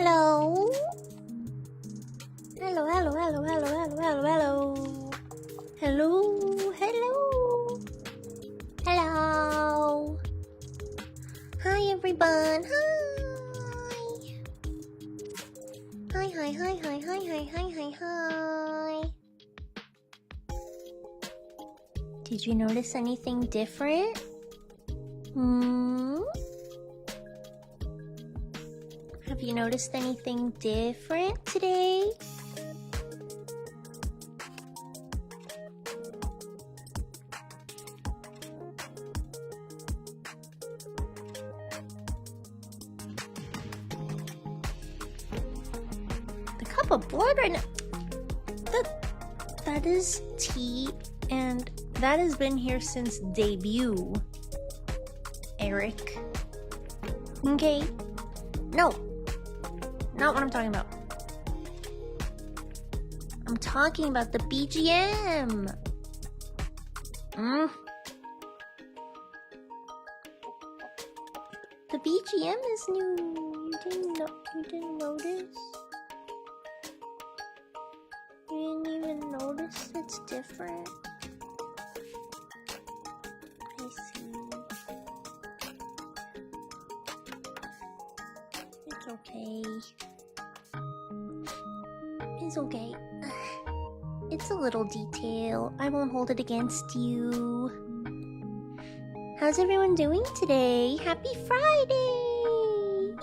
Hello? Hello, hello, hello, hello, hello, hello, hello. Hello, hello. Hello. Hi, everyone. Hi. Hi, hi, hi, hi, hi, hi, hi, hi, hi. Did you notice anything different? Have you noticed anything different today? The cup of blood right now. That is tea, and that has been here since debut. Eric. Okay. No. Not what I'm talking about. I'm talking about the BGM. The BGM is new. You didn't notice? You didn't even notice it's different? I see. It's okay. It's okay. It's a little detail. I won't hold it against you. How's everyone doing today? Happy Friday!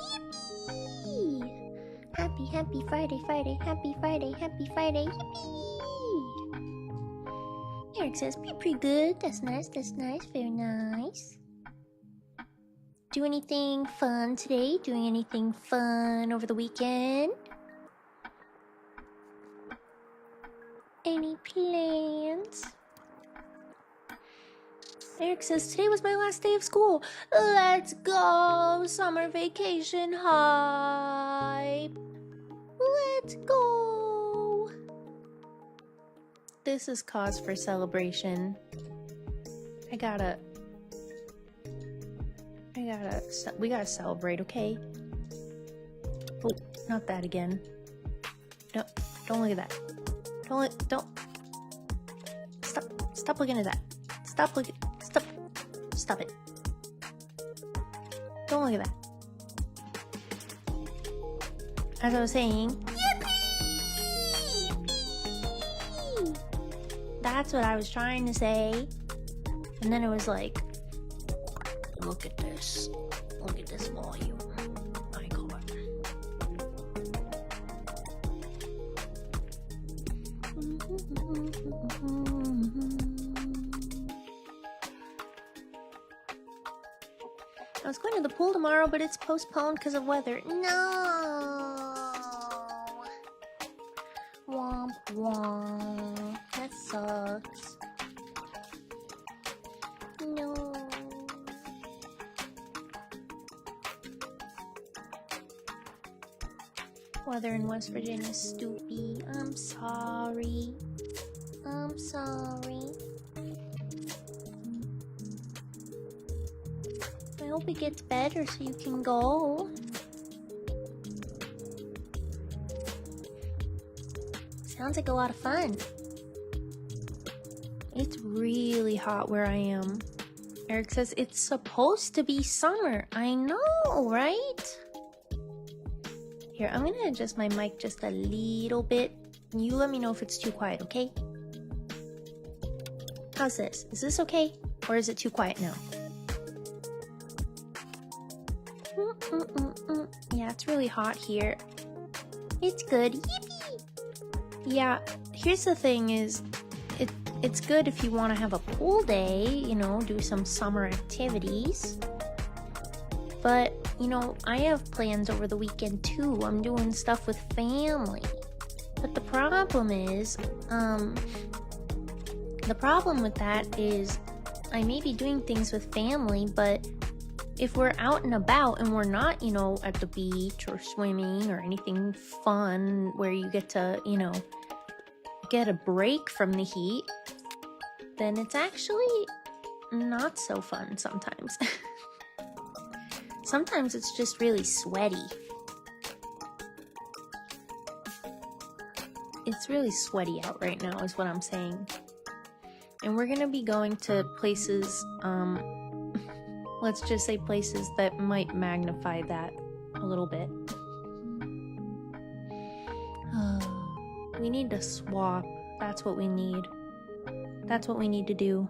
Yippee! Happy Friday, happy Friday, yippee! Eric says, pretty good. That's nice, very nice. Do anything fun today? Doing anything fun over the weekend? Any plans? Eric says, today was my last day of school. Let's go! Summer vacation hype! Let's go! This is cause for celebration. We gotta celebrate, okay? Oh, not that again. No, don't look at that. Stop looking at that. Stop it. Don't look at that. As I was saying, yippee! That's what I was trying to say. And then it was like, look at this volume. My God. I was going to the pool tomorrow, but it's postponed because of weather. No! Womp womp. That sucks. No. Weather in West Virginia is stupid. I'm sorry. I hope it gets better so you can go. Sounds like a lot of fun. It's really hot where I am. Eric says it's supposed to be summer. I know, right? Here, I'm gonna adjust my mic just a little bit. You let me know if it's too quiet, okay? How's this? Is this okay? Or is it too quiet now? Yeah, it's really hot here. It's good. Yippee! Yeah, here's the thing is, it's good if you want to have a pool day, you know, do some summer activities. But, you know, I have plans over the weekend too. I'm doing stuff with family. But the problem is, the problem with that is I may be doing things with family, but if we're out and about and we're not, you know, at the beach or swimming or anything fun where you get to, you know, get a break from the heat, then it's actually not so fun sometimes. Sometimes it's just really sweaty. it's really sweaty out right now is what I'm saying. And we're gonna be going to places, let's just say places that might magnify that a little bit. We need to swap. That's what we need. That's what we need to do.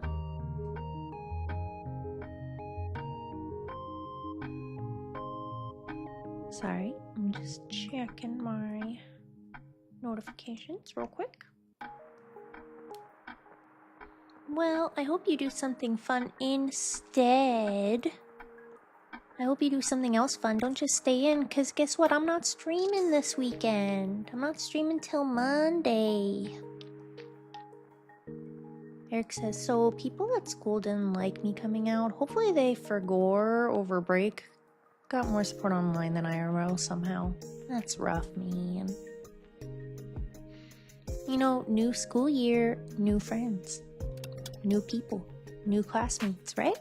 Sorry, I'm just checking my notifications real quick. Well, I hope you do something fun instead. I hope you do something else fun. Don't just stay in, because guess what? I'm not streaming this weekend. I'm not streaming till Monday. Eric says, so people at school didn't like me coming out. Hopefully they forgot over break. Got more support online than IRL somehow. That's rough, man. You know, new school year, new friends. New people. New classmates, right?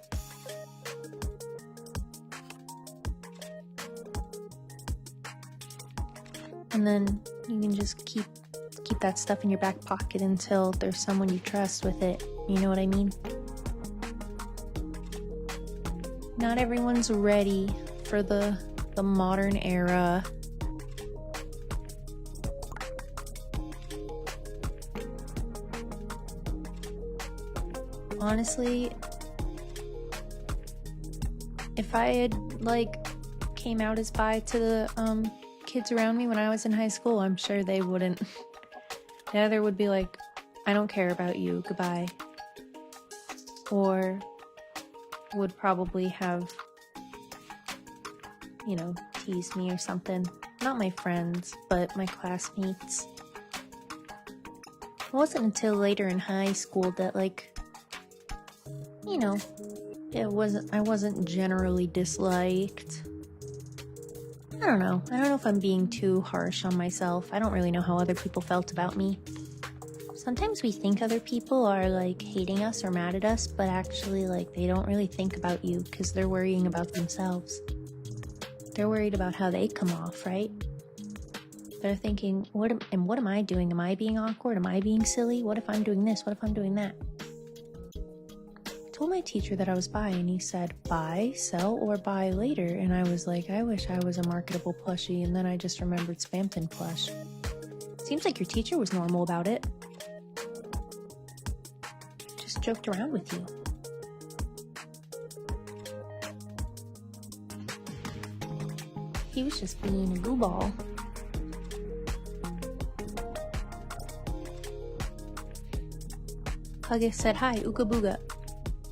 And then you can just keep that stuff in your back pocket until there's someone you trust with it. You know what I mean? Not everyone's ready for the modern era. Honestly, if I had came out as bi to the kids around me when I was in high school, I'm sure they wouldn't. They either would be like, I don't care about you, goodbye. Or would probably have, you know, teased me or something. Not my friends, but my classmates. It wasn't until later in high school that, you know, I wasn't generally disliked. I don't know. I don't know if I'm being too harsh on myself. I don't really know how other people felt about me. Sometimes we think other people are hating us or mad at us, but actually they don't really think about you because they're worrying about themselves. They're worried about how they come off, right? They're thinking, what am I doing? Am I being awkward? Am I being silly? What if I'm doing this? What if I'm doing that? I told my teacher that I was bi, and he said, buy, sell, or buy later. And I was like, I wish I was a marketable plushie, and then I just remembered Spampton plush. Seems like your teacher was normal about it. Just joked around with you. He was just being a gooball. Huggus said, hi, Ooga Booga.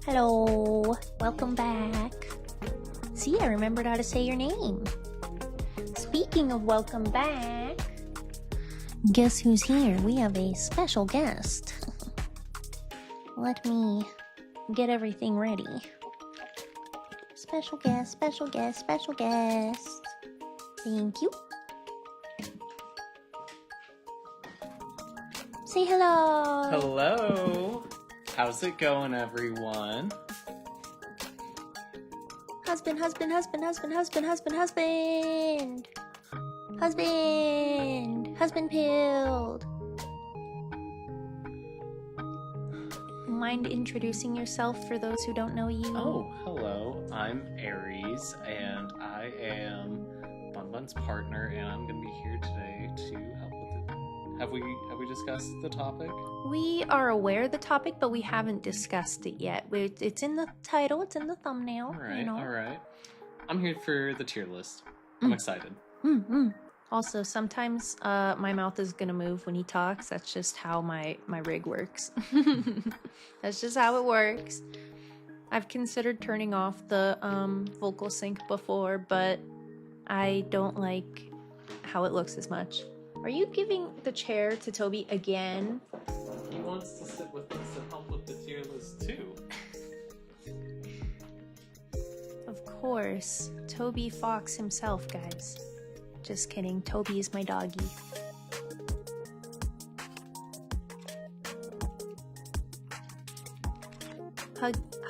Hello, welcome back. See, I remembered how to say your name. Speaking of welcome back, guess who's here? We have a special guest. Let me get everything ready. Special guest, special guest, special guest. Thank you. Say hello. Hello. How's it going, everyone? Husband, husband, husband, husband, husband, husband, husband. Husband. Husband pilled. Mind introducing yourself for those who don't know you? Oh, hello. I'm Aries, and I am Bunbun's partner, and I'm going to be here today to help with it. Have we discussed the topic? We are aware of the topic, but we haven't discussed it yet. It's in the title, it's in the thumbnail. All right, you know. all right. I'm here for the tier list. I'm excited. Also, sometimes my mouth is gonna move when he talks. That's just how my rig works. That's just how it works. I've considered turning off the vocal sync before, but I don't like how it looks as much. Are you giving the chair to Toby again? He wants to sit with us and help with the tier list too. Of course. Toby Fox himself, guys. Just kidding. Toby is my doggy.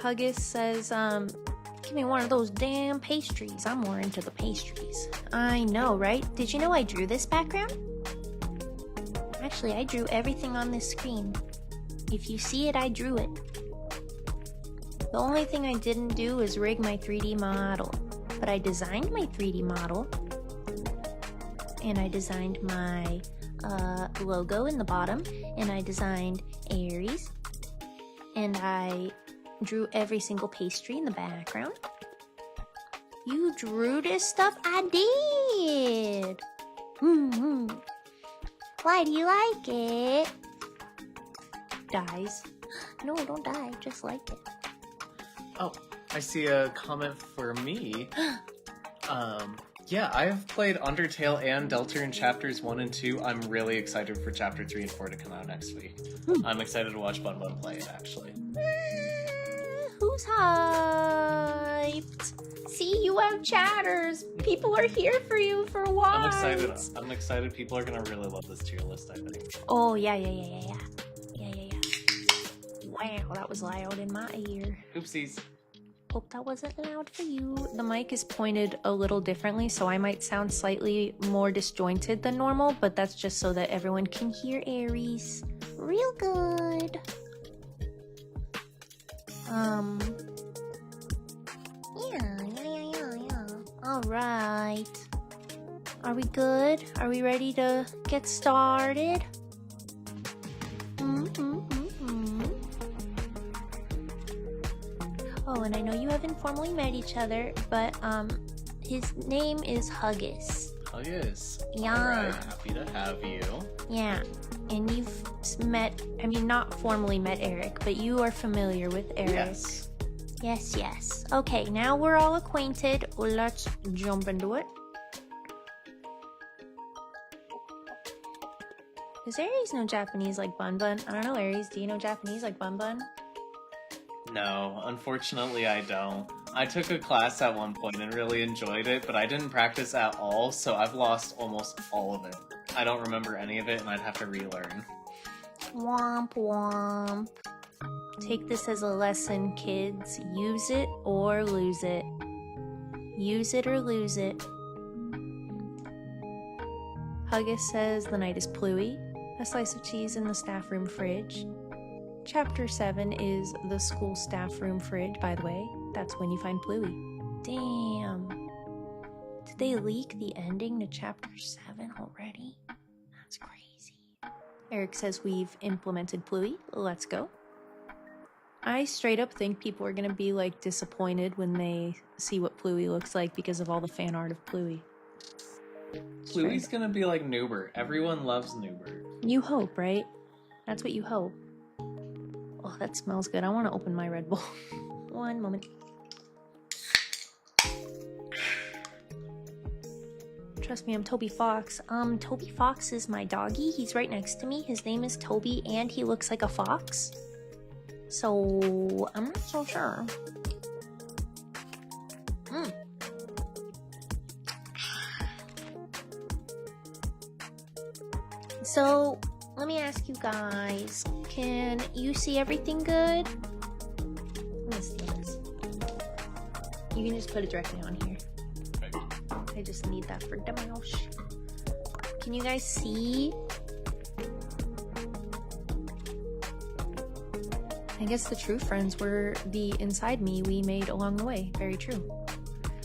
Huggus says, give me one of those damn pastries. I'm more into the pastries. I know, right? Did you know I drew this background? I Actually, I drew everything on this screen. If you see it, I drew it. The only thing I didn't do is rig my 3D model. But I designed my 3D model. And I designed my logo in the bottom. And I designed Aries. And I drew every single pastry in the background. You drew this stuff? I did! Why do you like it? Dies. No, don't die. Just like it. Oh, I see a comment for me. Yeah, I've played Undertale and Deltarune chapters 1 and 2. I'm really excited for chapter 3 and 4 to come out next week. I'm excited to watch Bunbun play it, actually. Who's hyped? See, you have chatters. People are here for you for what? I'm excited. I'm excited. People are gonna really love this tier list, I think. Oh, yeah. Wow, that was loud in my ear. Oopsies. Hope that wasn't loud for you. The mic is pointed a little differently, so I might sound slightly more disjointed than normal, but that's just so that everyone can hear Aries real good. Yeah. Alright. Are we good? Are we ready to get started? Oh, and I know you haven't formally met each other, but his name is Huggus. Huggus. Yeah. Alright, happy to have you. Yeah, and you've met, I mean, not formally met Eric, but you are familiar with Eric. Yes. Okay, now we're all acquainted. Let's jump into it. Does Aries know Japanese like Bunbun? I don't know, Aries, do you know Japanese like Bunbun? No, unfortunately I don't. I took a class at one point and really enjoyed it, but I didn't practice at all, so I've lost almost all of it. I don't remember any of it, and I'd have to relearn. Womp womp. Take this as a lesson, kids. Use it or lose it. Use it or lose it. Huggus says the night is pluie. A slice of cheese in the staff room fridge. Chapter 7 is the school staff room fridge, by the way. That's when you find pluie. Damn. Did they leak the ending to chapter 7 already? That's crazy. Eric says we've implemented pluie. Let's go. I straight up think people are gonna be like disappointed when they see what pluie looks like because of all the fan art of pluie. Pluie's gonna be like Newbert. Everyone loves Newbert. You hope, right? That's what you hope. Oh, that smells good. I want to open my Red Bull. One moment. Trust me, I'm Toby Fox. Toby Fox is my doggy. He's right next to me. His name is Toby, and he looks like a fox. So, I'm not so sure. So, let me ask you guys, can you see everything good? Let me see this. You can just put it directly on here. Okay. I just need that for the mouse. Can you guys see? I guess the true friends were the inside me we made along the way. Very true.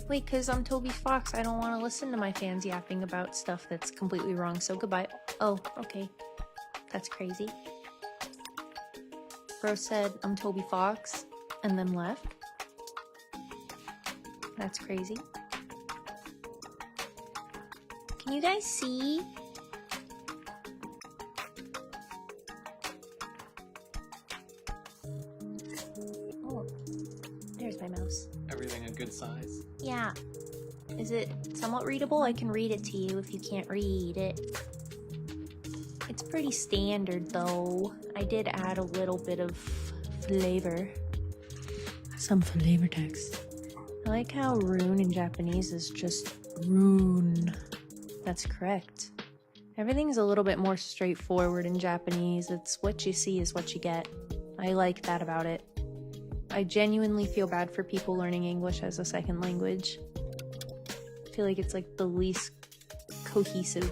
Wait, because I'm Toby Fox, I don't want to listen to my fans yapping about stuff that's completely wrong, so goodbye. Oh, okay. That's crazy. Bro said, I'm Toby Fox, and then left. That's crazy. Can you guys see? Oh, there's my mouse. Everything a good size? Yeah. Is it somewhat readable? I can read it to you if you can't read it. It's pretty standard though. I did add a little bit of flavor. Some flavor text. I like how rune in Japanese is just rune. That's correct. Everything's a little bit more straightforward in Japanese. It's what you see is what you get. I like that about it. I genuinely feel bad for people learning English as a second language. I feel like it's like the least cohesive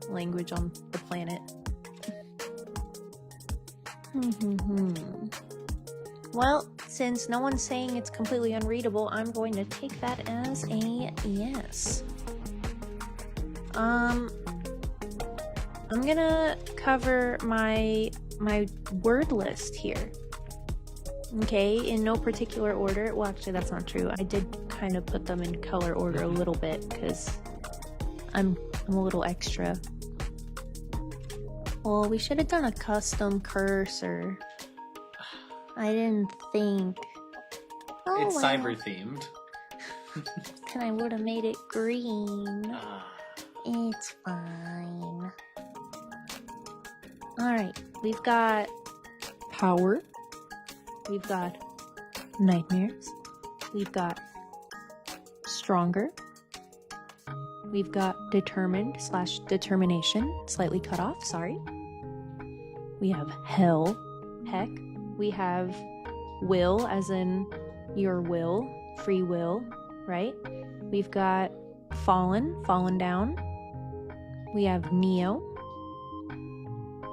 language on the planet. Well, since no one's saying it's completely unreadable, I'm going to take that as a yes. I'm gonna cover my word list here. Okay, in no particular order. Well, actually, that's not true. I did kind of put them in color order a little bit because I'm a little extra. Well, we should have done a custom cursor. I didn't think. Oh, It's well. cyber themed. And I would have made it green. It's fine. Alright, we've got power. We've got nightmares. We've got stronger. We've got determined/determination, slightly cut off, sorry. We have hell, heck. We have will, as in your will, free will, right? We've got fallen down. We have Neo.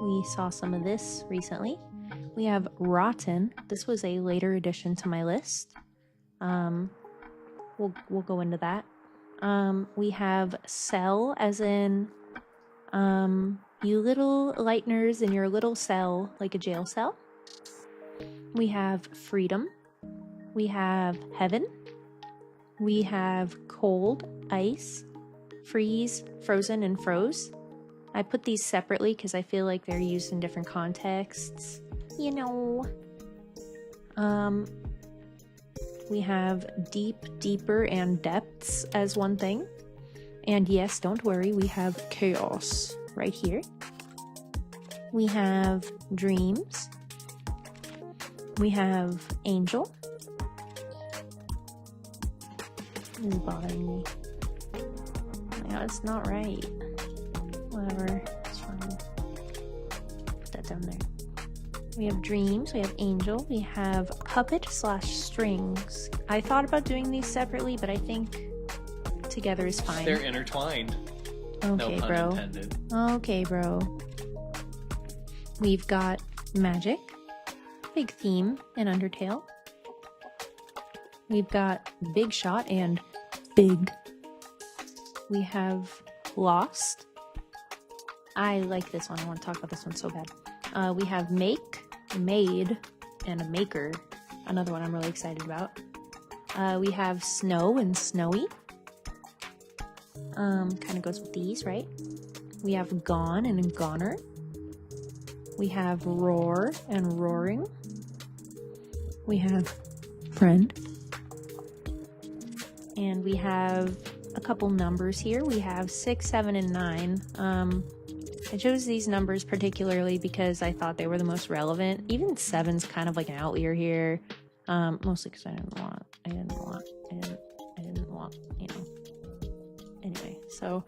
We saw some of this recently. We have rotten. This was a later addition to my list. We'll go into that. We have cell, as in you little lighteners in your little cell, like a jail cell. We have freedom. We have heaven. We have cold, ice, freeze, frozen, and froze. I put these separately because I feel like they're used in different contexts. You know. We have deep, deeper, and depths as one thing. And yes, don't worry, we have chaos right here. We have dreams. We have angel. This is bothering me. No, it's not right. Whatever, it's fine. Put that down there. We have dreams, we have angel, we have puppet/strings. I thought about doing these separately, but I think together is fine. They're intertwined. Okay, no pun bro. intended. Okay, bro. We've got magic, big theme in Undertale. We've got big shot and big. We have lost. I like this one. I want to talk about this one so bad. We have make, made, and a maker. Another one I'm really excited about. We have snow and snowy. Kind of goes with these, right? We have gone and a goner. We have roar and roaring. We have friend. And we have a couple numbers here. We have 6, 7, and 9. I chose these numbers particularly because I thought they were the most relevant. Even 7's kind of like an outlier here. Mostly because I didn't want, you know. Anyway, so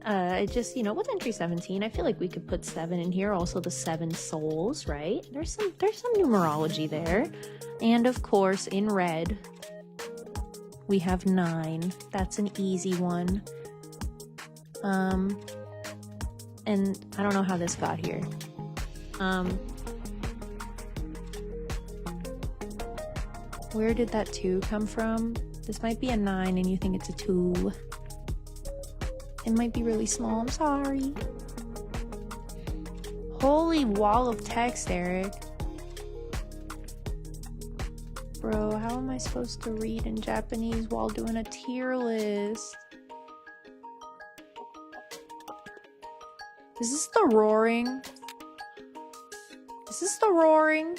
it just, you know, with entry 17, I feel like we could put 7 in here. Also the 7 souls, right? There's some numerology there. And of course, in red, we have 9. That's an easy one. And I don't know how this got here. Where did that 2 come from? This might be a 9 and you think it's a 2. It might be really small, I'm sorry. Holy wall of text, Eric. Bro, how am I supposed to read in Japanese while doing a tier list? Is this the roaring? Is this the roaring?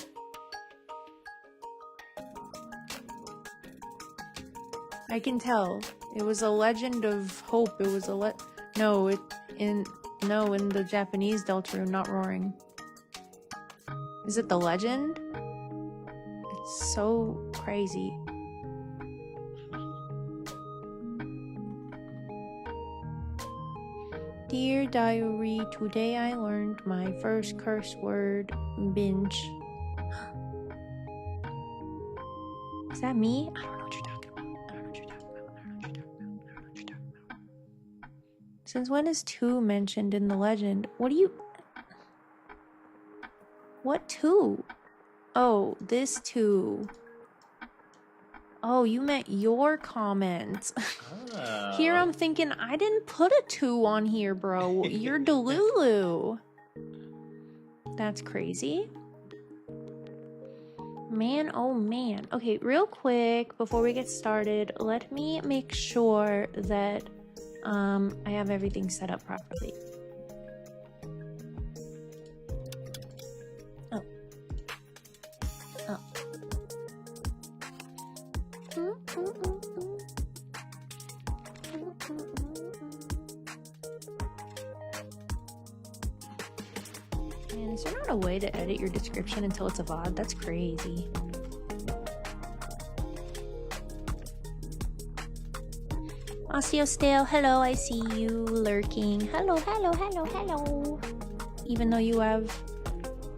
I can tell. It was a legend of hope. It was a in the Japanese Deltarune, not roaring. Is it the legend? It's so crazy. Dear diary, today I learned my first curse word, binge. Is that me? I don't know what you're talking about. Since when is 2 mentioned in the legend? What do you... What 2? Oh, this 2. Oh, you meant your comment. Oh. Here I'm thinking, I didn't put a 2 on here, bro. You're Delulu. That's crazy. Man, oh man. Okay, real quick, before we get started, let me make sure that I have everything set up properly. Oh. Oh. Man, is there not a way to edit your description until it's a VOD? That's crazy. Osteostale, hello, I see you lurking. Hello, hello, hello, hello. Even though you have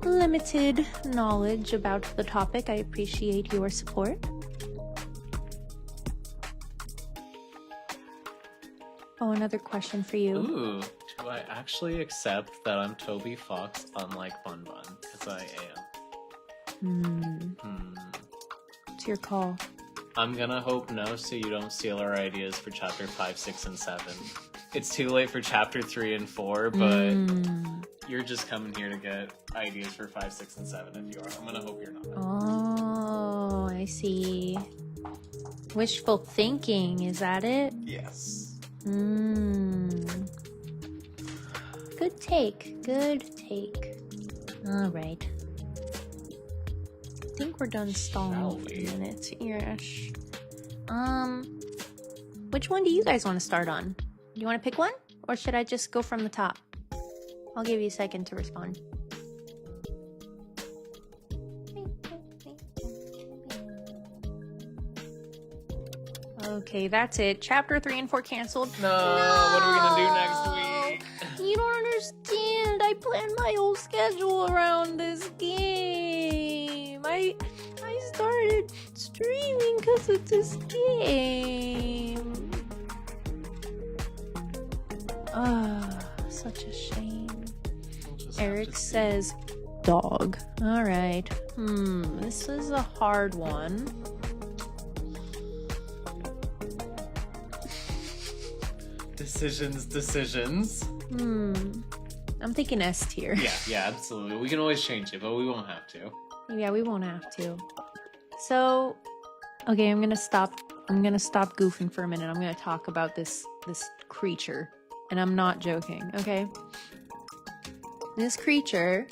limited knowledge about the topic, I appreciate your support. Oh, another question for you. Ooh, do I actually accept that I'm Toby Fox unlike Bunbun? Because I am. It's your call. I'm gonna hope no, so you don't steal our ideas for chapter 5, 6, and 7. It's too late for chapter 3 and 4, but you're just coming here to get ideas for 5, 6, and 7 if you are. I'm gonna hope you're not. Oh, I see. Wishful thinking, is that it? Yes. Good take. Good take. Alright. I think we're done stalling for a minute. Yes. Which one do you guys want to start on? Do you want to pick one? Or should I just go from the top? I'll give you a second to respond. Okay, that's it. Chapter 3 and 4 canceled. No, what are we gonna do next week? You don't understand. I planned my whole schedule around this game. I started streaming because of this game. Such a shame. Eric says dog. Alright. This is a hard one. Decisions. I'm thinking S tier. Yeah, absolutely. We can always change it, but we won't have to. Yeah, we won't have to. So, okay, I'm gonna stop goofing for a minute. I'm gonna talk about this creature. And I'm not joking, okay? This creature,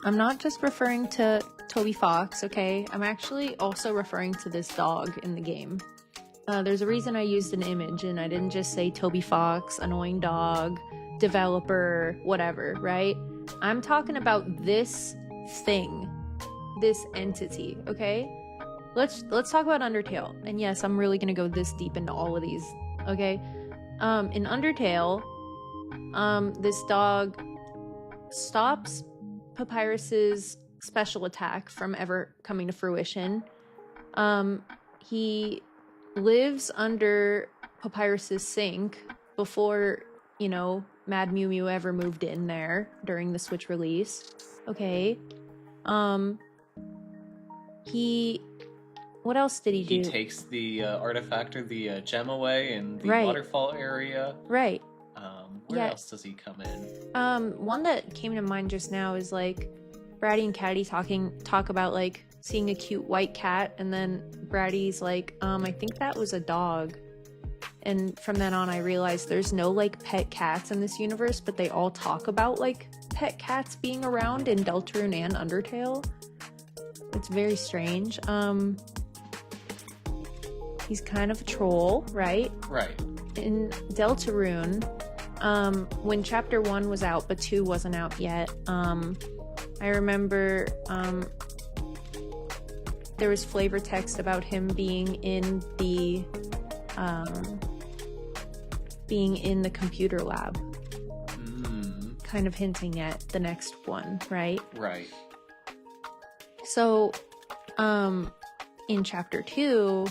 I'm not just referring to Toby Fox, okay? I'm actually also referring to this dog in the game. There's a reason I used an image and I didn't just say Toby Fox, annoying dog, developer, whatever, right? I'm talking about this thing, this entity, okay? Let's talk about Undertale. And yes, I'm really gonna go this deep into all of these, okay? In Undertale, this dog stops Papyrus's special attack from ever coming to fruition. He lives under Papyrus's sink before, you know, Mad Mew Mew ever moved in there during the Switch release. Okay. What else did he do? He takes the artifact or the gem away in the waterfall area. Right. Where else does he come in? One that came to mind just now is like Bratty and Catty talk about like seeing a cute white cat, and then Bratty's like, I think that was a dog. And from then on, I realized there's no like pet cats in this universe, but they all talk about like pet cats being around in Deltarune and Undertale. It's very strange. He's kind of a troll, right? Right. In Deltarune, when chapter 1 was out, but 2 wasn't out yet, I remember, there was flavor text about him being in the computer lab. Kind of hinting at the next one, right? Right. So, in chapter 2,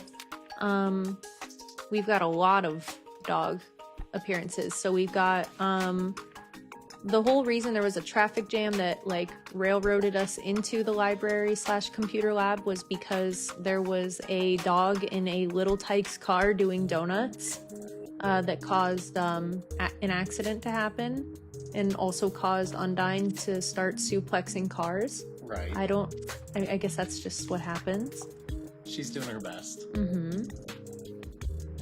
we've got a lot of dog appearances. So we've got the whole reason there was a traffic jam that like railroaded us into the library / computer lab was because there was a dog in a Little Tykes car doing donuts that caused an accident to happen and also caused Undyne to start suplexing cars. Right. I guess that's just what happens. She's doing her best. Mm-hmm.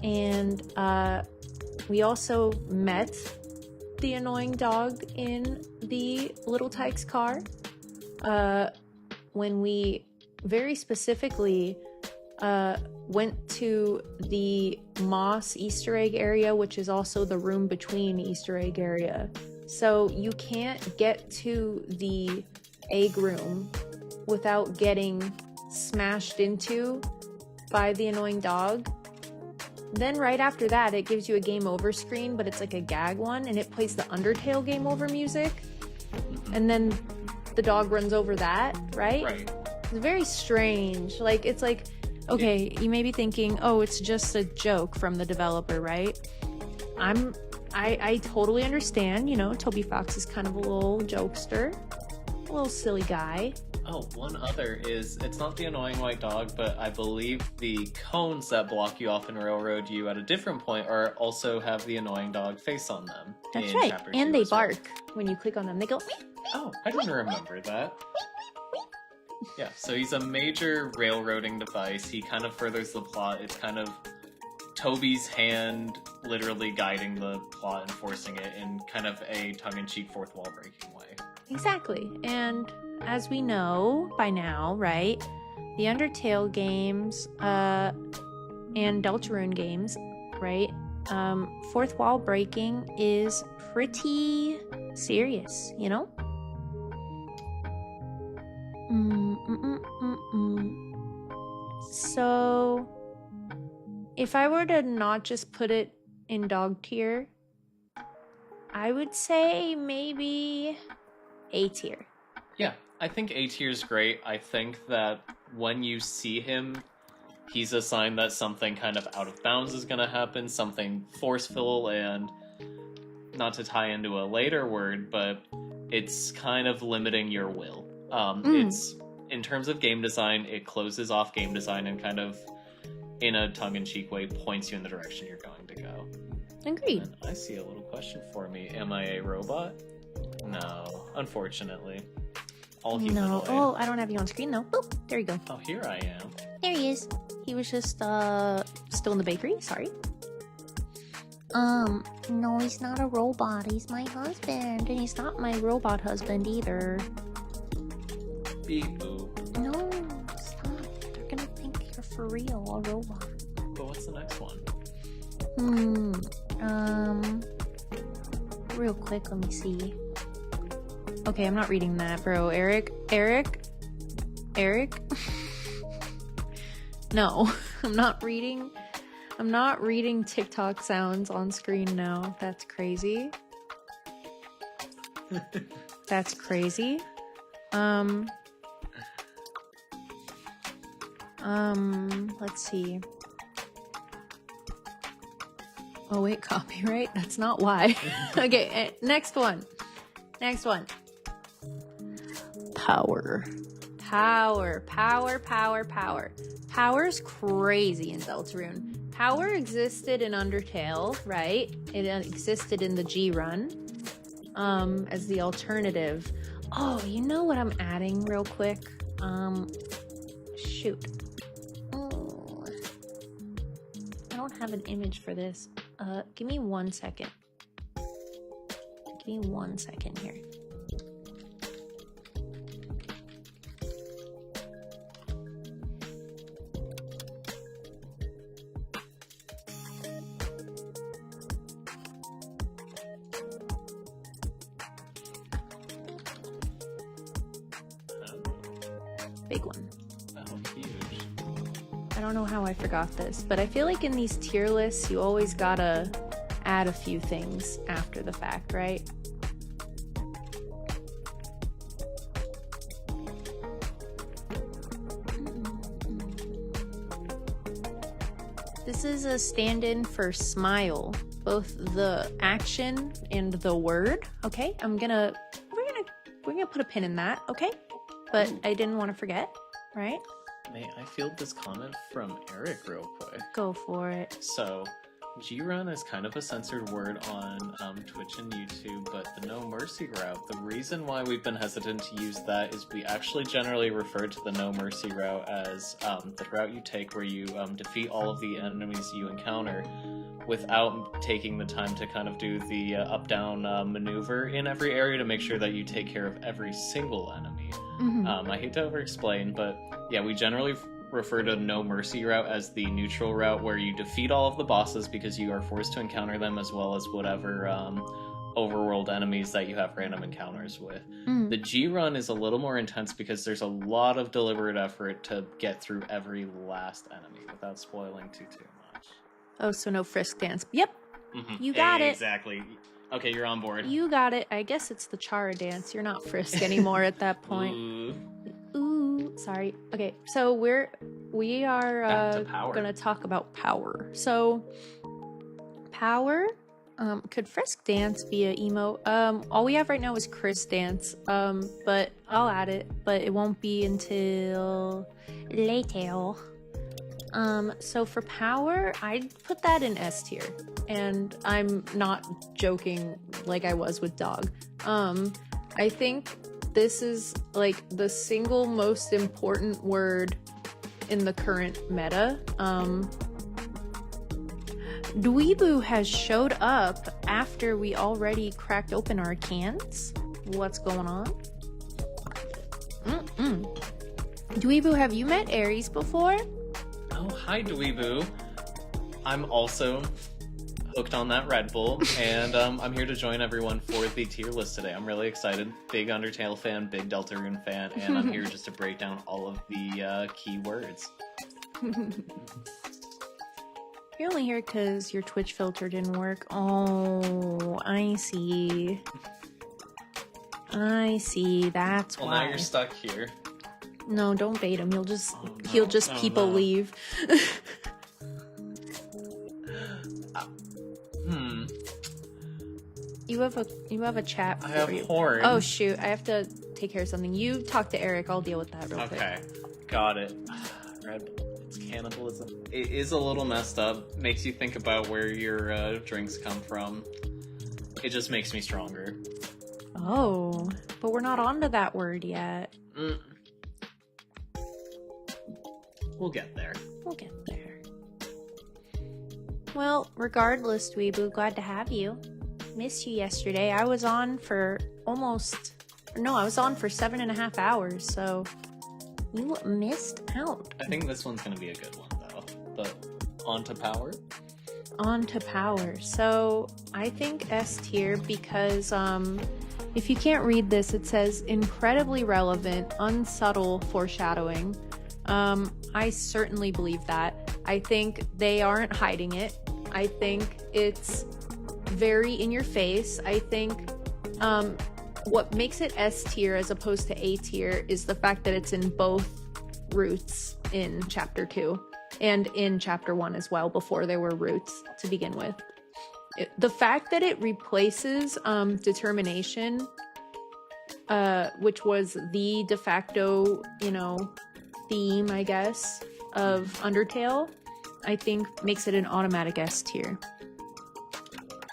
And we also met the annoying dog in the Little Tykes car when we very specifically went to the Moss Easter egg area, which is also the room between Easter egg area. So you can't get to the egg room without getting smashed into by the annoying dog. Then right after that, it gives you a game over screen, but it's like a gag one, and it plays the Undertale game over music. And then the dog runs over that, right? Right. It's very strange. Like, it's like, okay, you may be thinking, oh, it's just a joke from the developer, right? I totally understand, you know, Toby Fox is kind of a little jokester, a little silly guy. Oh, one other is, it's not the annoying white dog, but I believe the cones that block you off and railroad you at a different point are also have the annoying dog face on them. That's right, and they bark when you click on them. They go, oh, I didn't remember that. Yeah, so he's a major railroading device. He kind of furthers the plot. It's kind of Toby's hand literally guiding the plot and forcing it in kind of a tongue-in-cheek fourth wall breaking way. Exactly, and as we know by now, right, the Undertale games and Deltarune games, right, fourth wall breaking is pretty serious, you know? So, if I were to not just put it in dog tier, I would say maybe A tier. Yeah, I think A tier is great. I think that when you see him, he's a sign that something kind of out of bounds is going to happen, something forceful, and not to tie into a later word, but it's kind of limiting your will. It's, in terms of game design, it closes off game design and kind of, in a tongue-in-cheek way, points you in the direction you're going to go. Agreed. And I see a little question for me. Am I a robot? No, unfortunately. All humanoid. No. Oh, I don't have you on screen though. Oh, there you go. Oh, here I am. There he is. He was just still in the bakery. Sorry. No, he's not a robot. He's my husband, and he's not my robot husband either. Beep boop. No, stop. They're gonna think you're for real, a robot. But what's the next one? Real quick, let me see. Okay, I'm not reading that, bro. Eric? No, I'm not reading TikTok sounds on screen now. That's crazy. That's crazy. Let's see. Oh wait, copyright? That's not why. Okay, next one. Power. Power's crazy in Deltarune. Power existed in Undertale, right? It existed in the G run, as the alternative. Oh, you know what I'm adding real quick? Shoot. Oh. I don't have an image for this. Give me 1 second. Give me 1 second here. Big one. Oh, huge. I don't know how I forgot this, but I feel like in these tier lists, you always gotta add a few things after the fact, right? This is a stand-in for Smile both the action and the word. Okay, we're gonna put a pin in that. Okay, but I didn't want to forget. Right? May I field this comment from Eric real quick? Go for it. So, G-Run is kind of a censored word on Twitch and YouTube, but the No Mercy route, the reason why we've been hesitant to use that is we actually generally refer to the No Mercy route as the route you take where you defeat all of the enemies you encounter without taking the time to kind of do the up-down maneuver in every area to make sure that you take care of every single enemy. I hate to over-explain, but yeah, we generally refer to No Mercy route as the neutral route where you defeat all of the bosses because you are forced to encounter them as well as whatever overworld enemies that you have random encounters with. The G-Run is a little more intense because there's a lot of deliberate effort to get through every last enemy without spoiling too much. Oh, so no frisk dance. Yep, you got it. Exactly. Okay, you're on board. You got it. I guess it's the Chara dance. You're not frisk anymore at that point. Ooh, sorry. Okay, so we are gonna talk about power. So power, could frisk dance be a emo? All we have right now is Chris dance. But I'll add it, but it won't be until later. So for power, I'd put that in S tier, and I'm not joking like I was with dog. I think this is like the single most important word in the current meta. Dweebu has showed up after we already cracked open our cans. What's going on? Dweebu, have you met Aries before? Oh, hi Dweebu. I'm also hooked on that Red Bull, and I'm here to join everyone for the tier list today. I'm really excited. Big Undertale fan, big Deltarune fan, and I'm here just to break down all of the key words. You're only here because your Twitch filter didn't work. Oh, I see. I see. That's why. Well, now you're stuck here. No, don't bait him. He'll just people leave. You have a chat. I have horns. Oh shoot! I have to take care of something. You talk to Eric. I'll deal with that real quick. Okay, got it. Red Bull. It's cannibalism. It is a little messed up. Makes you think about where your drinks come from. It just makes me stronger. Oh, but we're not onto that word yet. We'll get there. We'll get there. Well, regardless, Dweebu, glad to have you. Missed you yesterday. I was on for I was on for 7.5 hours, so you missed out. I think this one's gonna be a good one, though. But on to power? On to power. So, I think S tier because, if you can't read this, it says incredibly relevant, unsubtle foreshadowing. I certainly believe that. I think they aren't hiding it. I think it's very in your face. I think what makes it S tier as opposed to A tier is the fact that it's in both routes in chapter 2 and in chapter 1 as well, before there were routes to begin with. The fact that it replaces determination, which was the de facto, theme, I guess, of Undertale, I think makes it an automatic S tier.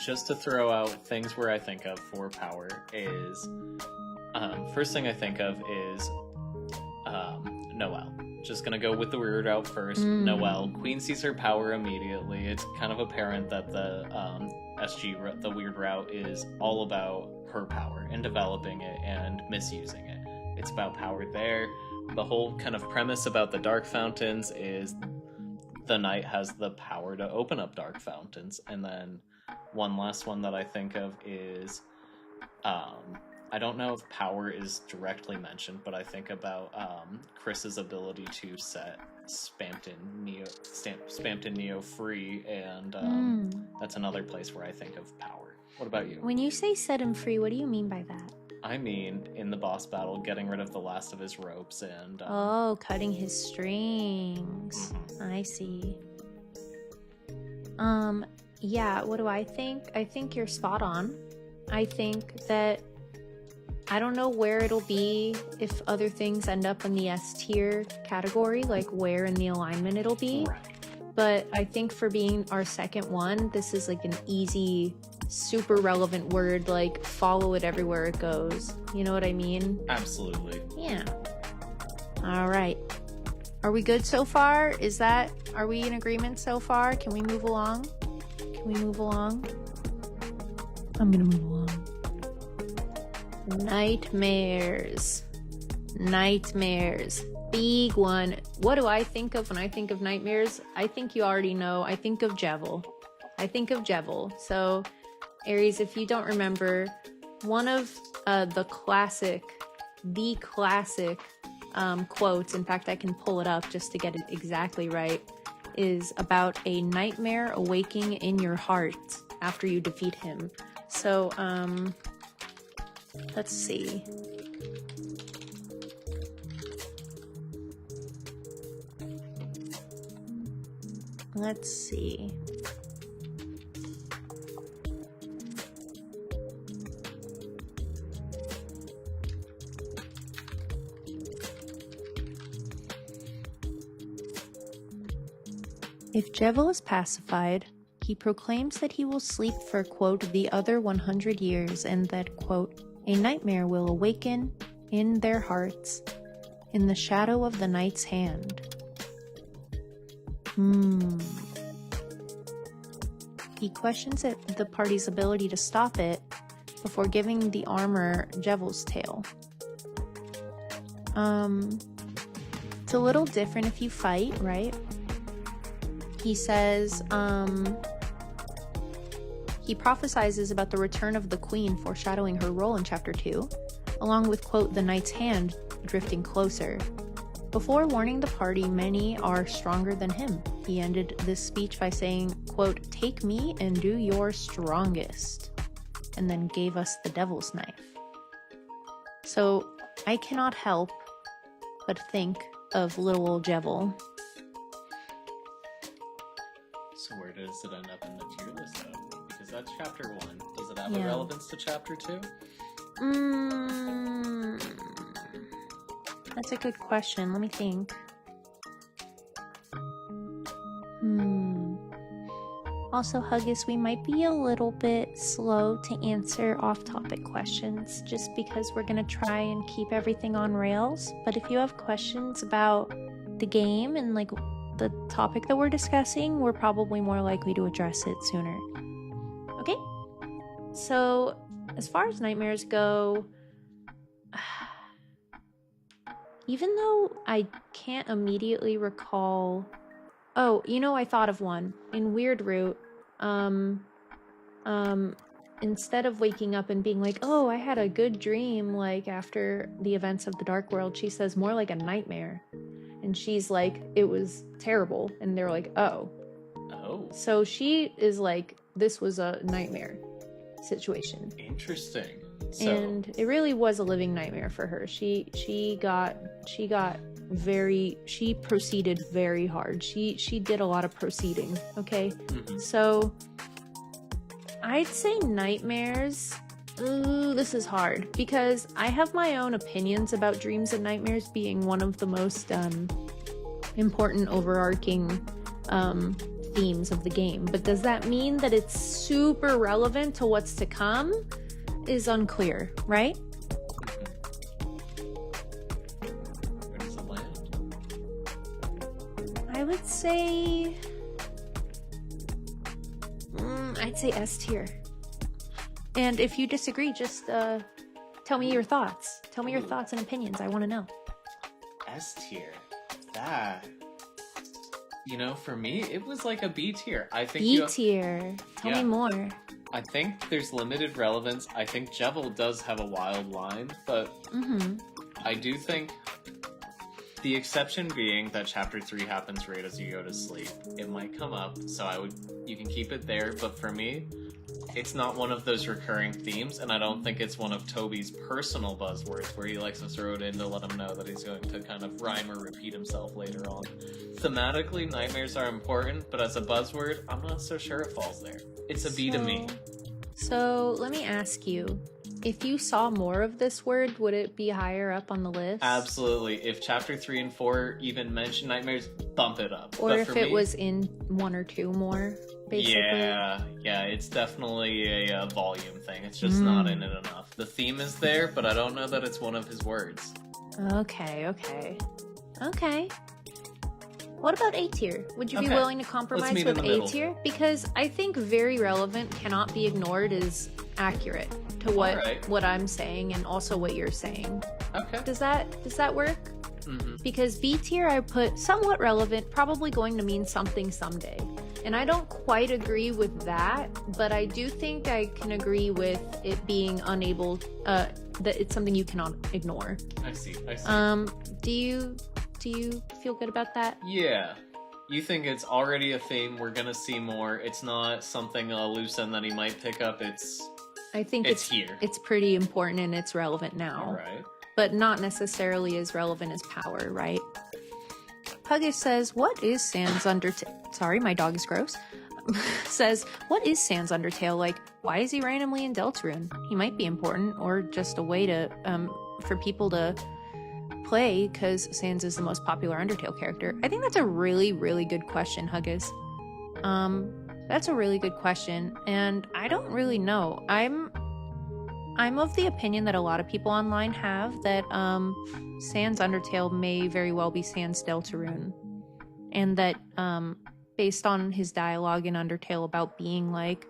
Just to throw out things where I think of for power is, first thing I think of is Noelle. Just gonna go with the weird route first. Noelle. Queen sees her power immediately. It's kind of apparent that the the weird route, is all about her power and developing it and misusing it. It's about power there. The whole kind of premise about the dark fountains is the knight has the power to open up dark fountains. And then one last one that I think of is, I don't know if power is directly mentioned, but I think about Chris's ability to set Spamton Neo free, and that's another place where I think of power. What about you? When you say set him free, what do you mean by that? I mean, in the boss battle, getting rid of the last of his ropes and... cutting his strings. I see. Yeah, what do I think? I think you're spot on. I think that I don't know where it'll be if other things end up in the S tier category, like where in the alignment it'll be. Right. But I think for being our second one, this is like an easy, super relevant word, like follow it everywhere it goes. You know what I mean? Absolutely. Yeah. All right. Are we good so far? Are we in agreement so far? Can we move along? Can we move along? I'm gonna move along. Nightmares. Nightmares. Big one. What do I think of when I think of nightmares? I think you already know. I think of Jevil. So, Aries, if you don't remember, one of the classic quotes, in fact, I can pull it up just to get it exactly right, is about a nightmare awaking in your heart after you defeat him. So, let's see. Let's see. If Jevil is pacified, he proclaims that he will sleep for, quote, the other 100 years, and that, quote, a nightmare will awaken in their hearts in the shadow of the night's hand. He questions the party's ability to stop it before giving the armor Jevil's tail. It's a little different if you fight, right? He says, he prophesizes about the return of the queen, foreshadowing her role in chapter 2, along with, quote, the knight's hand drifting closer. Before warning the party, many are stronger than him. He ended this speech by saying, quote, take me and do your strongest, and then gave us the devil's knife. So I cannot help but think of little old Jevil. So where does it end up in the tier list though? Because that's chapter 1. Does it have a relevance to chapter 2? That's a good question. Let me think. Also, Huggus, we might be a little bit slow to answer off-topic questions just because we're going to try and keep everything on rails. But if you have questions about the game and like the topic that we're discussing, we're probably more likely to address it sooner. Okay? So, as far as nightmares go, even though I can't immediately recall... Oh, you know, I thought of one. In Weird Root, instead of waking up and being like, oh, I had a good dream, like, after the events of the Dark World, she says more like a nightmare. And she's like, it was terrible. And they're like, oh. Oh. So she is like, this was a nightmare situation. Interesting. And it really was a living nightmare for her. She proceeded very hard. She did a lot of proceeding, okay? Mm-hmm. So I'd say nightmares. Ooh, this is hard because I have my own opinions about dreams and nightmares being one of the most important overarching themes of the game. But does that mean that it's super relevant to what's to come? Is unclear, right? Where does it land? I would say... I'd say S tier. And if you disagree, just tell me your thoughts. Tell me your thoughts and opinions. I want to know. S tier. That... You know, for me, it was like a B tier. I think B tier. Tell me more. I think there's limited relevance. I think Jevil does have a wild line, but I do think The exception being that chapter 3 happens right as you go to sleep. It might come up, so you can keep it there, but for me, it's not one of those recurring themes, and I don't think it's one of Toby's personal buzzwords where he likes to throw it in to let him know that he's going to kind of rhyme or repeat himself later on. Thematically, nightmares are important, but as a buzzword, I'm not so sure it falls there. It's a B to me. So, let me ask you, if you saw more of this word, would it be higher up on the list? Absolutely. If chapter 3 and 4 even mention nightmares, bump it up. Or but if it was in 1 or 2 more, basically? Yeah, it's definitely a volume thing. It's just not in it enough. The theme is there, but I don't know that it's one of his words. Okay. What about A tier? Would you be willing to compromise with A tier? Because I think very relevant cannot be ignored is accurate to what I'm saying and also what you're saying. Okay. Does that work? Mm-hmm. Because B tier I put somewhat relevant, probably going to mean something someday. And I don't quite agree with that, but I do think I can agree with it being unable, that it's something you cannot ignore. I see. Do you feel good about that? Yeah. You think it's already a theme, we're gonna see more. It's not something loose end that he might pick up, I think it's here. It's pretty important and it's relevant now. Alright. But not necessarily as relevant as power, right? Huggish says, what is Sans Undertale? Sorry, my dog is gross. Says, what is Sans Undertale? Like, why is he randomly in Deltarune? He might be important, or just a way to, for people to play, because Sans is the most popular Undertale character. I think that's a really, really good question, Huggish. That's a really good question, and I don't really know. I'm of the opinion that a lot of people online have that Sans Undertale may very well be Sans Deltarune, and that based on his dialogue in Undertale about being like,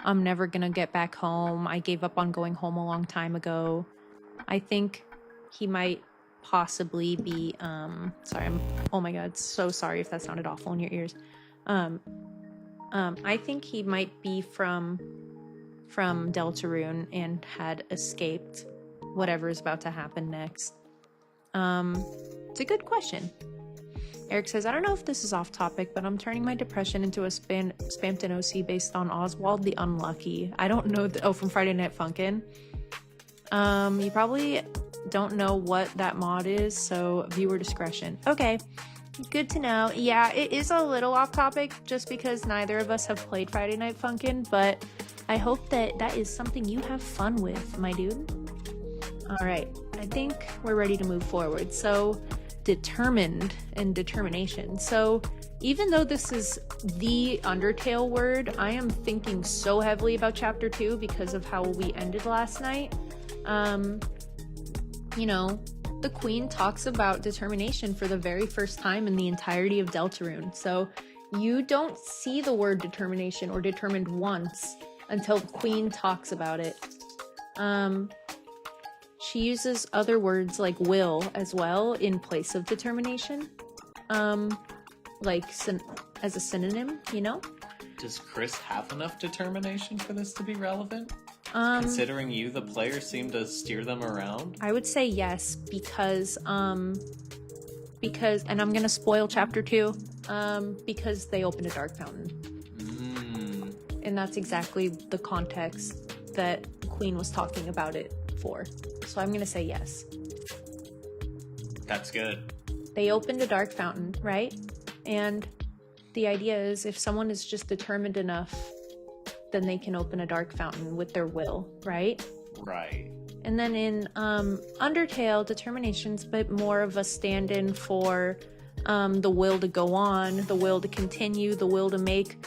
I'm never gonna get back home, I gave up on going home a long time ago, I think he might possibly be oh my god, so sorry if that sounded awful in your ears. I think he might be from Deltarune and had escaped whatever is about to happen next. It's a good question. Eric says, I don't know if this is off topic, but I'm turning my depression into a Spamton OC based on Oswald the Unlucky. I don't know, from Friday Night Funkin'. You probably don't know what that mod is, so viewer discretion. Okay, good to know. Yeah, it is a little off topic just because neither of us have played Friday Night Funkin', but I hope that is something you have fun with, my dude. Alright, I think we're ready to move forward. So, determined and determination. So, even though this is the Undertale word, I am thinking so heavily about chapter 2 because of how we ended last night. You know, the queen talks about determination for the very first time in the entirety of Deltarune. So you don't see the word determination or determined once until the queen talks about it. She uses other words like will as well in place of determination. Like as a synonym, you know? Does Chris have enough determination for this to be relevant? Considering you, the player, seem to steer them around? I would say yes, because, and I'm gonna spoil chapter 2, because they opened a dark fountain. And that's exactly the context that Queen was talking about it for. So I'm gonna say yes. That's good. They opened a dark fountain, right? And the idea is if someone is just determined enough, then they can open a dark fountain with their will, right? Right. And then in Undertale, determination's a bit more of a stand-in for the will to go on, the will to continue, the will to make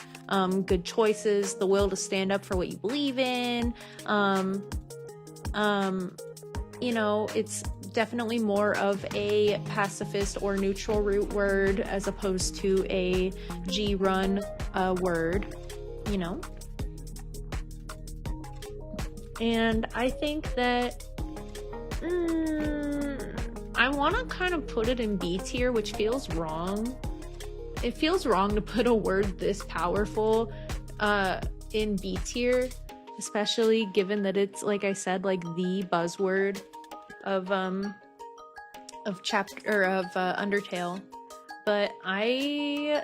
good choices, the will to stand up for what you believe in. You know, it's definitely more of a pacifist or neutral root word as opposed to a G-run word, you know? And I think that I want to kind of put it in B tier, which feels wrong. It feels wrong to put a word this powerful in B tier, especially given that it's, like I said, like the buzzword of of Undertale, but I'm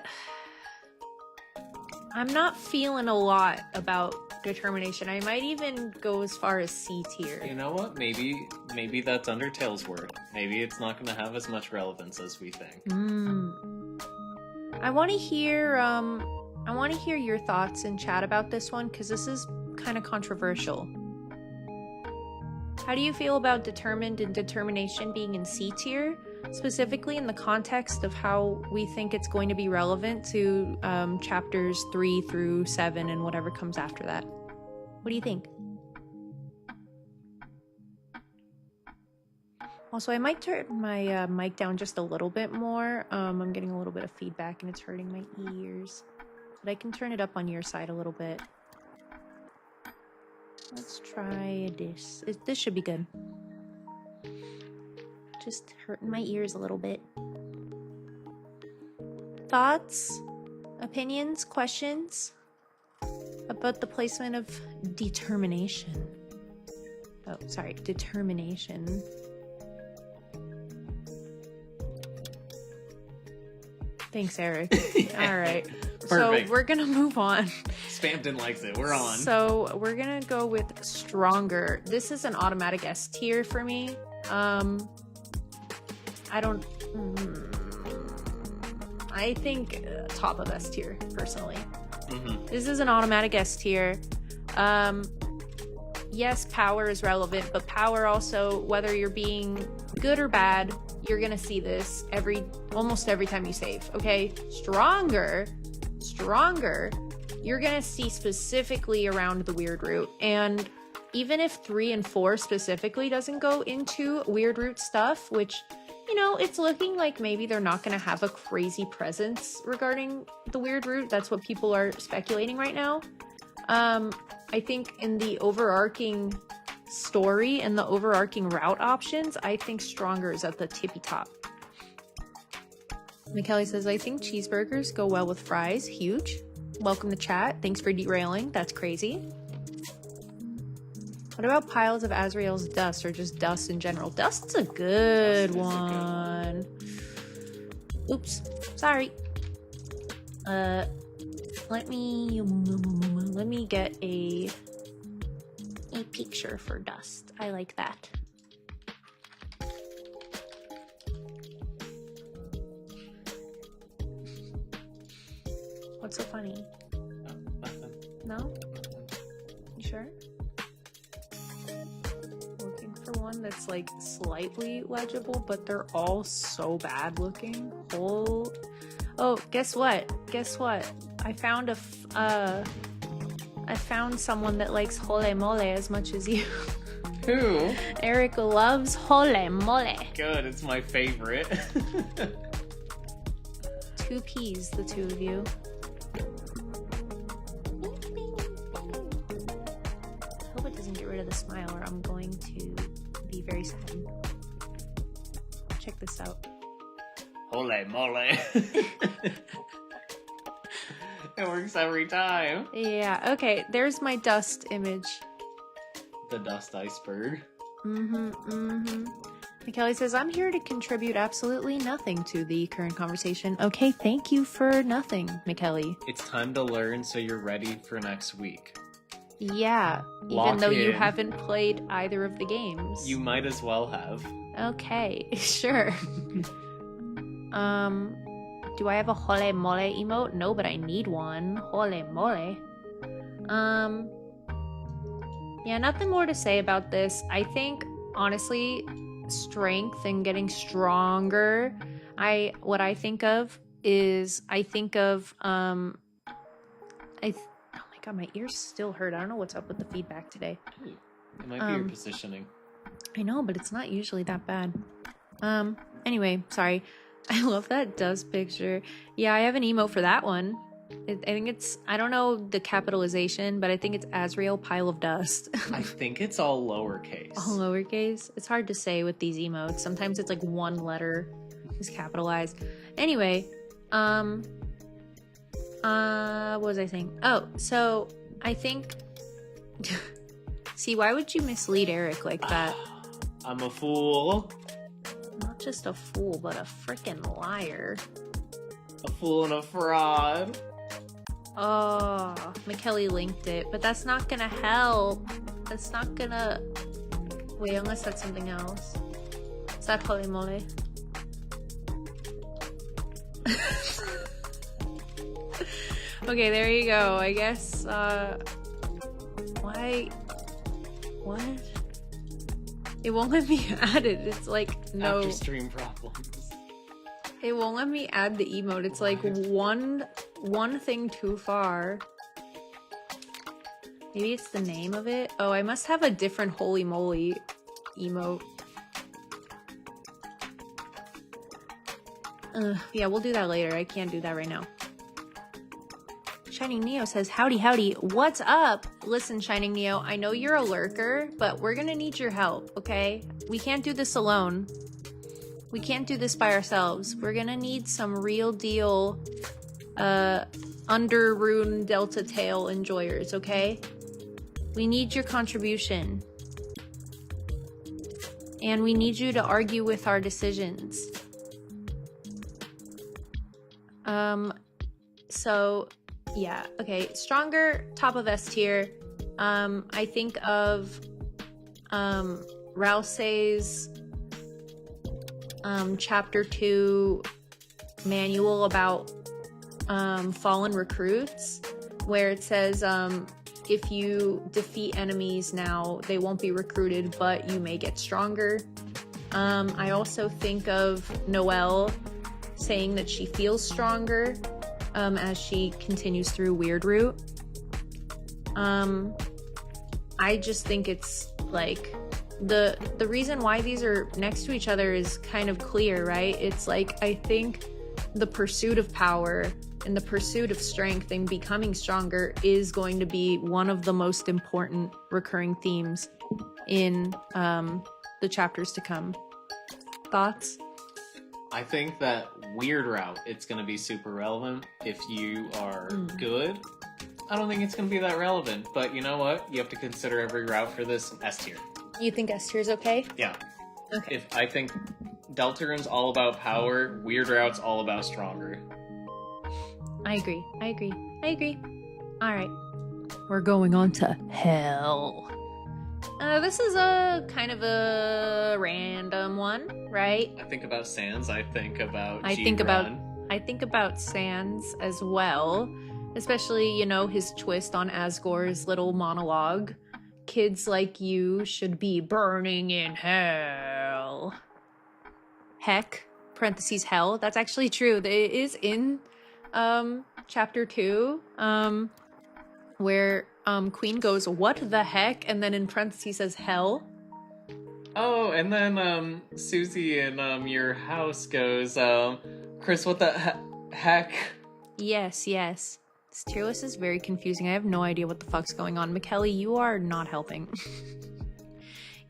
not feeling a lot about determination. I might even go as far as C tier. You know what? Maybe that's Undertale's word. Maybe it's not going to have as much relevance as we think. I want to hear your thoughts in chat about this one, because this is kind of controversial. How do you feel about determined and determination being in C tier, specifically in the context of how we think it's going to be relevant to chapters 3 through 7 and whatever comes after that? What do you think? Also, I might turn my mic down just a little bit more. I'm getting a little bit of feedback and it's hurting my ears. But I can turn it up on your side a little bit. Let's try this. This should be good. Just hurting my ears a little bit. Thoughts? Opinions? Questions? About the placement of determination. Oh, sorry. Determination. Thanks, Eric. All right. So we're going to move on. Spamton likes it. We're on. So we're going to go with stronger. This is an automatic S tier for me. I think top of S tier, personally. This is an automatic S tier. Yes, power is relevant, but power also, whether you're being good or bad, you're gonna see this almost every time you save, okay? Stronger, you're gonna see specifically around the weird root. And even if 3 and 4 specifically doesn't go into weird root stuff, which, you know, it's looking like maybe they're not gonna have a crazy presence regarding the weird root. That's what people are speculating right now. I think in the overarching story and the overarching route options, I think stronger is at the tippy top. McKelly says, I think cheeseburgers go well with fries. Huge. Welcome to chat. Thanks for derailing. That's crazy. What about piles of Azrael's dust, or just dust in general? Dust's a good one. Oops. Sorry. Let me get a picture for dust. I like that. What's so funny? No? You sure? Looking for one that's like slightly legible, but they're all so bad looking. Oh, guess what? I found someone that likes hole mole as much as you. Who? Eric loves hole mole. Good, it's my favorite. 2 P's, the two of you. I hope it doesn't get rid of the smile, or I'm going to be very sad. Check this out. Hole mole. It works every time. Yeah, okay, there's my dust image. The dust iceberg. McKelly says, I'm here to contribute absolutely nothing to the current conversation. Okay, thank you for nothing, McKelly. It's time to learn so you're ready for next week. Yeah, even though you haven't played either of the games. You might as well have. Okay, sure. Do I have a hole mole emote? No, but I need one. Hole mole. Yeah, nothing more to say about this. I think, honestly, strength and getting stronger, what I think of is, oh my god, my ears still hurt. I don't know what's up with the feedback today. It might be your positioning. I know, but it's not usually that bad. Anyway, sorry. I love that dust picture. Yeah, I have an emote for that one. I think it's, I don't know the capitalization, but I think it's Azrael Pile of Dust. I think it's all lowercase. All lowercase? It's hard to say with these emotes. Sometimes it's like one letter is capitalized. Anyway, what was I saying? Oh, so I think... See, why would you mislead Eric like that? I'm a fool. just a fool, but a freaking liar. A fool and a fraud. Oh, McKelly linked it, but that's not gonna help. That's not gonna... Wait, unless that's something else. Is that holy moly? Okay, there you go. I guess, why? What? It won't let me add it. It's like, no. After stream problems. It won't let me add the emote. It's like one thing too far. Maybe it's the name of it. Oh, I must have a different holy moly emote. Yeah, we'll do that later. I can't do that right now. Shining Neo says, howdy, howdy. What's up? Listen, Shining Neo, I know you're a lurker, but we're gonna need your help, okay? We can't do this alone. We can't do this by ourselves. We're gonna need some real deal, Undertale Delta Tail enjoyers, okay? We need your contribution. And we need you to argue with our decisions. So, yeah, okay. Stronger, top of S tier. I think of, Rousey's, chapter 2 manual about, fallen recruits, where it says, if you defeat enemies now, they won't be recruited, but you may get stronger. I also think of Noelle saying that she feels stronger as she continues through Weird Route. I just think it's like the reason why these are next to each other is kind of clear, right? It's like, I think the pursuit of power and the pursuit of strength and becoming stronger is going to be one of the most important recurring themes in the chapters to come. Thoughts? I think that Weird Route, it's going to be super relevant if you are good. I don't think it's going to be that relevant, but you know what? You have to consider every route for this S tier. You think S tier is okay? Yeah. Okay. If I think Deltarune's all about power, Weird Route's all about stronger. I agree. I agree. I agree. All right. We're going on to hell. This is a kind of a random one, right? I think about Sans. I think about I think about Sans as well, especially, you know, his twist on Asgore's little monologue. Kids like you should be burning in hell. Heck, parentheses hell. That's actually true. It is in chapter 2, where Queen goes, what the heck? And then in parentheses says hell. Oh, and then Susie in your house goes, Chris, what the heck? Yes, yes. This tier list is very confusing. I have no idea what the fuck's going on. McKelly, you are not helping.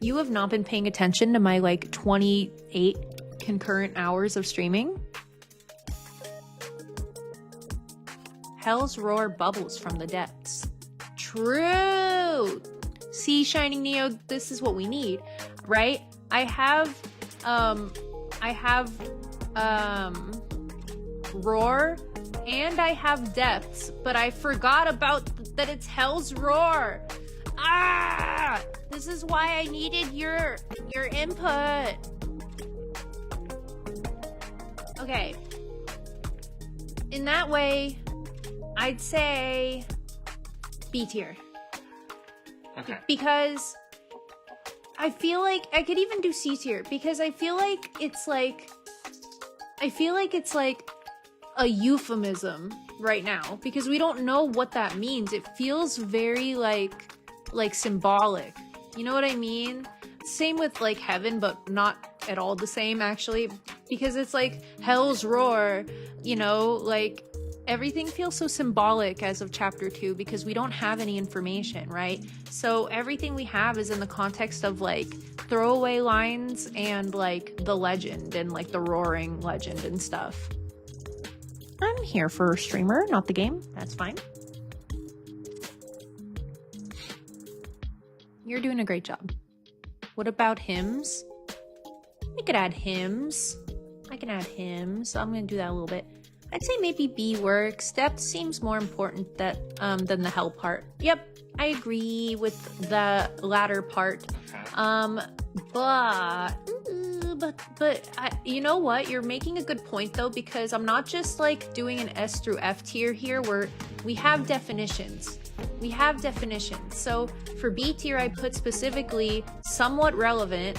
You have not been paying attention to my, like, 28 concurrent hours of streaming. Hell's roar bubbles from the depths. True! See, Shining Neo, this is what we need, right? I have roar, and I have depths, but I forgot about that it's Hell's roar. Ah! This is why I needed your input. Okay. In that way, I'd say B tier. Okay. Because I feel like I could even do C tier, because I feel like it's like a euphemism right now, because we don't know what that means. It feels very like symbolic. You know what I mean? Same with like heaven, but not at all the same actually, because it's like Hell's roar, you know, like everything feels so symbolic as of chapter 2 because we don't have any information, right? So everything we have is in the context of like throwaway lines and like the legend and like the roaring legend and stuff. I'm here for a streamer, not the game. That's fine. You're doing a great job. What about hymns? I could add hymns. I can add hymns, so I'm gonna do that a little bit. I'd say maybe B works. Depth seems more important than the hell part. Yep, I agree with the latter part. But you know what? You're making a good point though, because I'm not just like doing an S through F tier here where we have definitions. We have definitions. So for B tier, I put specifically somewhat relevant,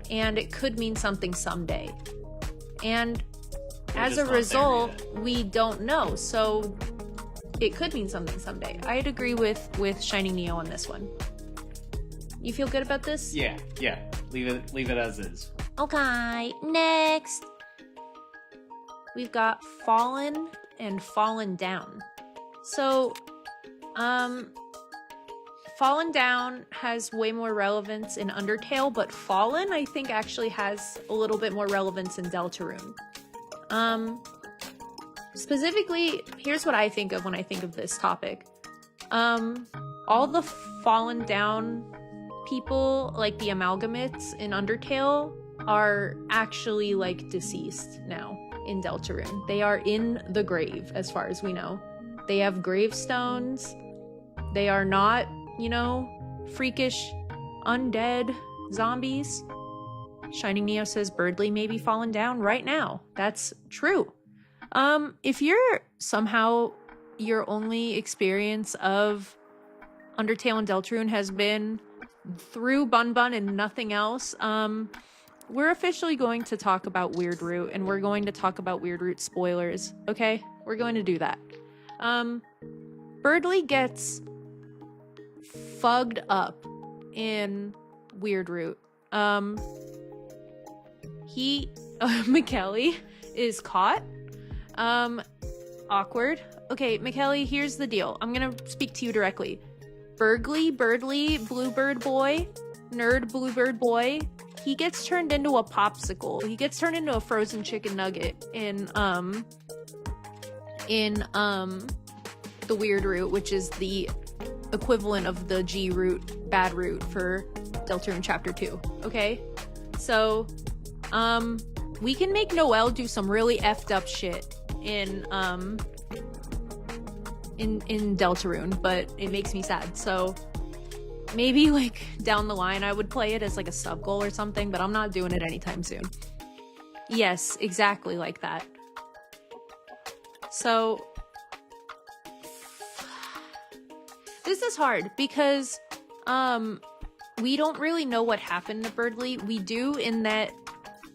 and it could mean something someday. And as a result, we don't know. So it could mean something someday. I'd agree with Shining Neo on this one. You feel good about this? Yeah. Leave it as is. Okay, next. We've got Fallen and Fallen Down. So, Fallen Down has way more relevance in Undertale, but Fallen, I think, actually has a little bit more relevance in Deltarune. Specifically, here's what I think of when I think of this topic. All the Fallen Down people, like the amalgamates in Undertale, are actually, like, deceased now in Deltarune. They are in the grave, as far as we know. They have gravestones. They are not, you know, freakish, undead zombies. Shining Neo says Birdly may be fallen down right now. That's true. If you're somehow your only experience of Undertale and Deltarune has been through Bunbun and nothing else, we're officially going to talk about Weird Root, and we're going to talk about Weird Root spoilers, okay? We're going to do that. Birdly gets fugged up in Weird Root. McKelly is caught. Awkward. Okay, McKelly, here's the deal. I'm gonna speak to you directly. Birdly, Bluebird boy, nerd Bluebird boy, he gets turned into a popsicle. He gets turned into a frozen chicken nugget in the Weird Root, which is the equivalent of the G root, bad root for Deltarune Chapter 2. Okay? So, we can make Noelle do some really effed up shit in Deltarune, but it makes me sad. So maybe like down the line I would play it as like a sub goal or something, but I'm not doing it anytime soon. Yes, exactly like that. So this is hard because we don't really know what happened to Birdly. We do, in that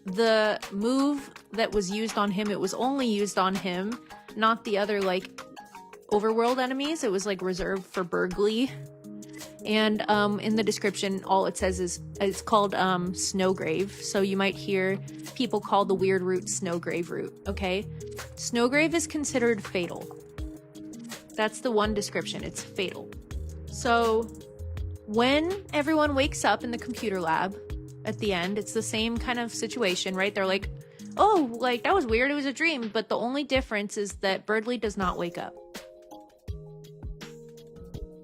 the move that was used on him, it was only used on him, not the other like overworld enemies. It was like reserved for Birdly. And in the description, all it says is it's called Snowgrave. So you might hear people call the Weird Root Snowgrave Root. Okay, Snowgrave is considered fatal. That's the one description. It's fatal. So when everyone wakes up in the computer lab at the end, it's the same kind of situation, right? They're like, oh, like that was weird, it was a dream. But the only difference is that Birdly does not wake up.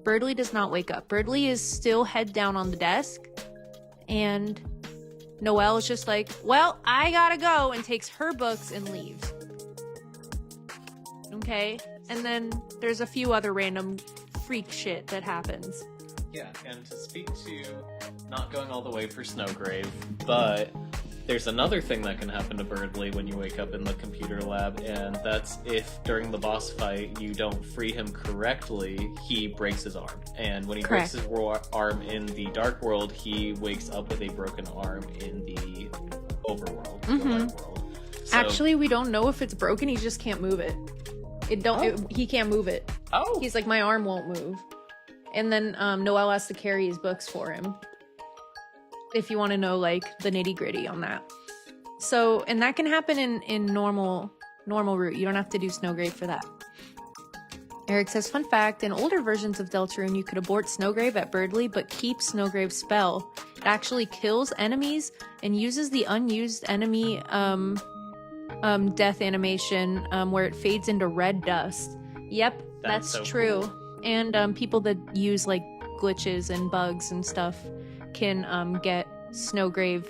Birdly does not wake up. Birdly is still head down on the desk, and Noelle is just like, well, I gotta go, and takes her books and leaves. Okay? And then there's a few other random freak shit that happens. Yeah, and to speak to not going all the way for Snowgrave, but there's another thing that can happen to Birdly when you wake up in the computer lab, and that's if during the boss fight you don't free him correctly, he breaks his arm. And when he breaks his arm in the Dark World, he wakes up with a broken arm in the Overworld, the Light World. So, actually, we don't know if it's broken, he just can't move it. He can't move it. Oh. He's like, my arm won't move. And then Noelle has to carry his books for him. If you want to know, like, the nitty-gritty on that. So, and that can happen in normal route. You don't have to do Snowgrave for that. Eric says, fun fact, in older versions of Deltarune, you could abort Snowgrave at Birdly, but keep Snowgrave's spell. It actually kills enemies and uses the unused enemy death animation where it fades into red dust. Yep, that's so true. Cool. And people that use, like, glitches and bugs and stuff can get Snowgrave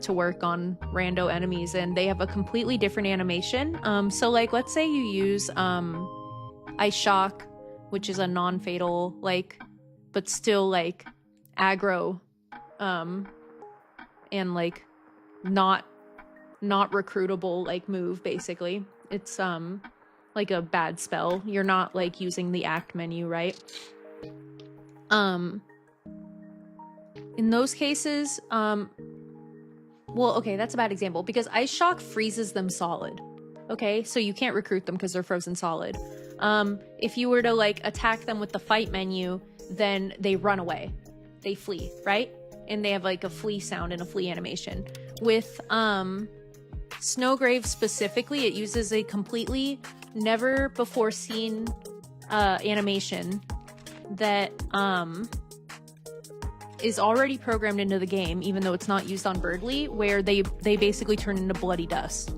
to work on rando enemies, and they have a completely different animation. So like, let's say you use Ice Shock, which is a non-fatal, like, but still like aggro, and like not recruitable like move. Basically, it's like a bad spell. You're not like using the act menu, right? In those cases, well, okay, that's a bad example because Ice Shock freezes them solid. Okay, so you can't recruit them because they're frozen solid. If you were to like attack them with the fight menu, then they run away. They flee, right? And they have like a flee sound and a flee animation. With Snowgrave specifically, it uses a completely never before seen animation that is already programmed into the game, even though it's not used on Birdly, where they basically turn into bloody dust.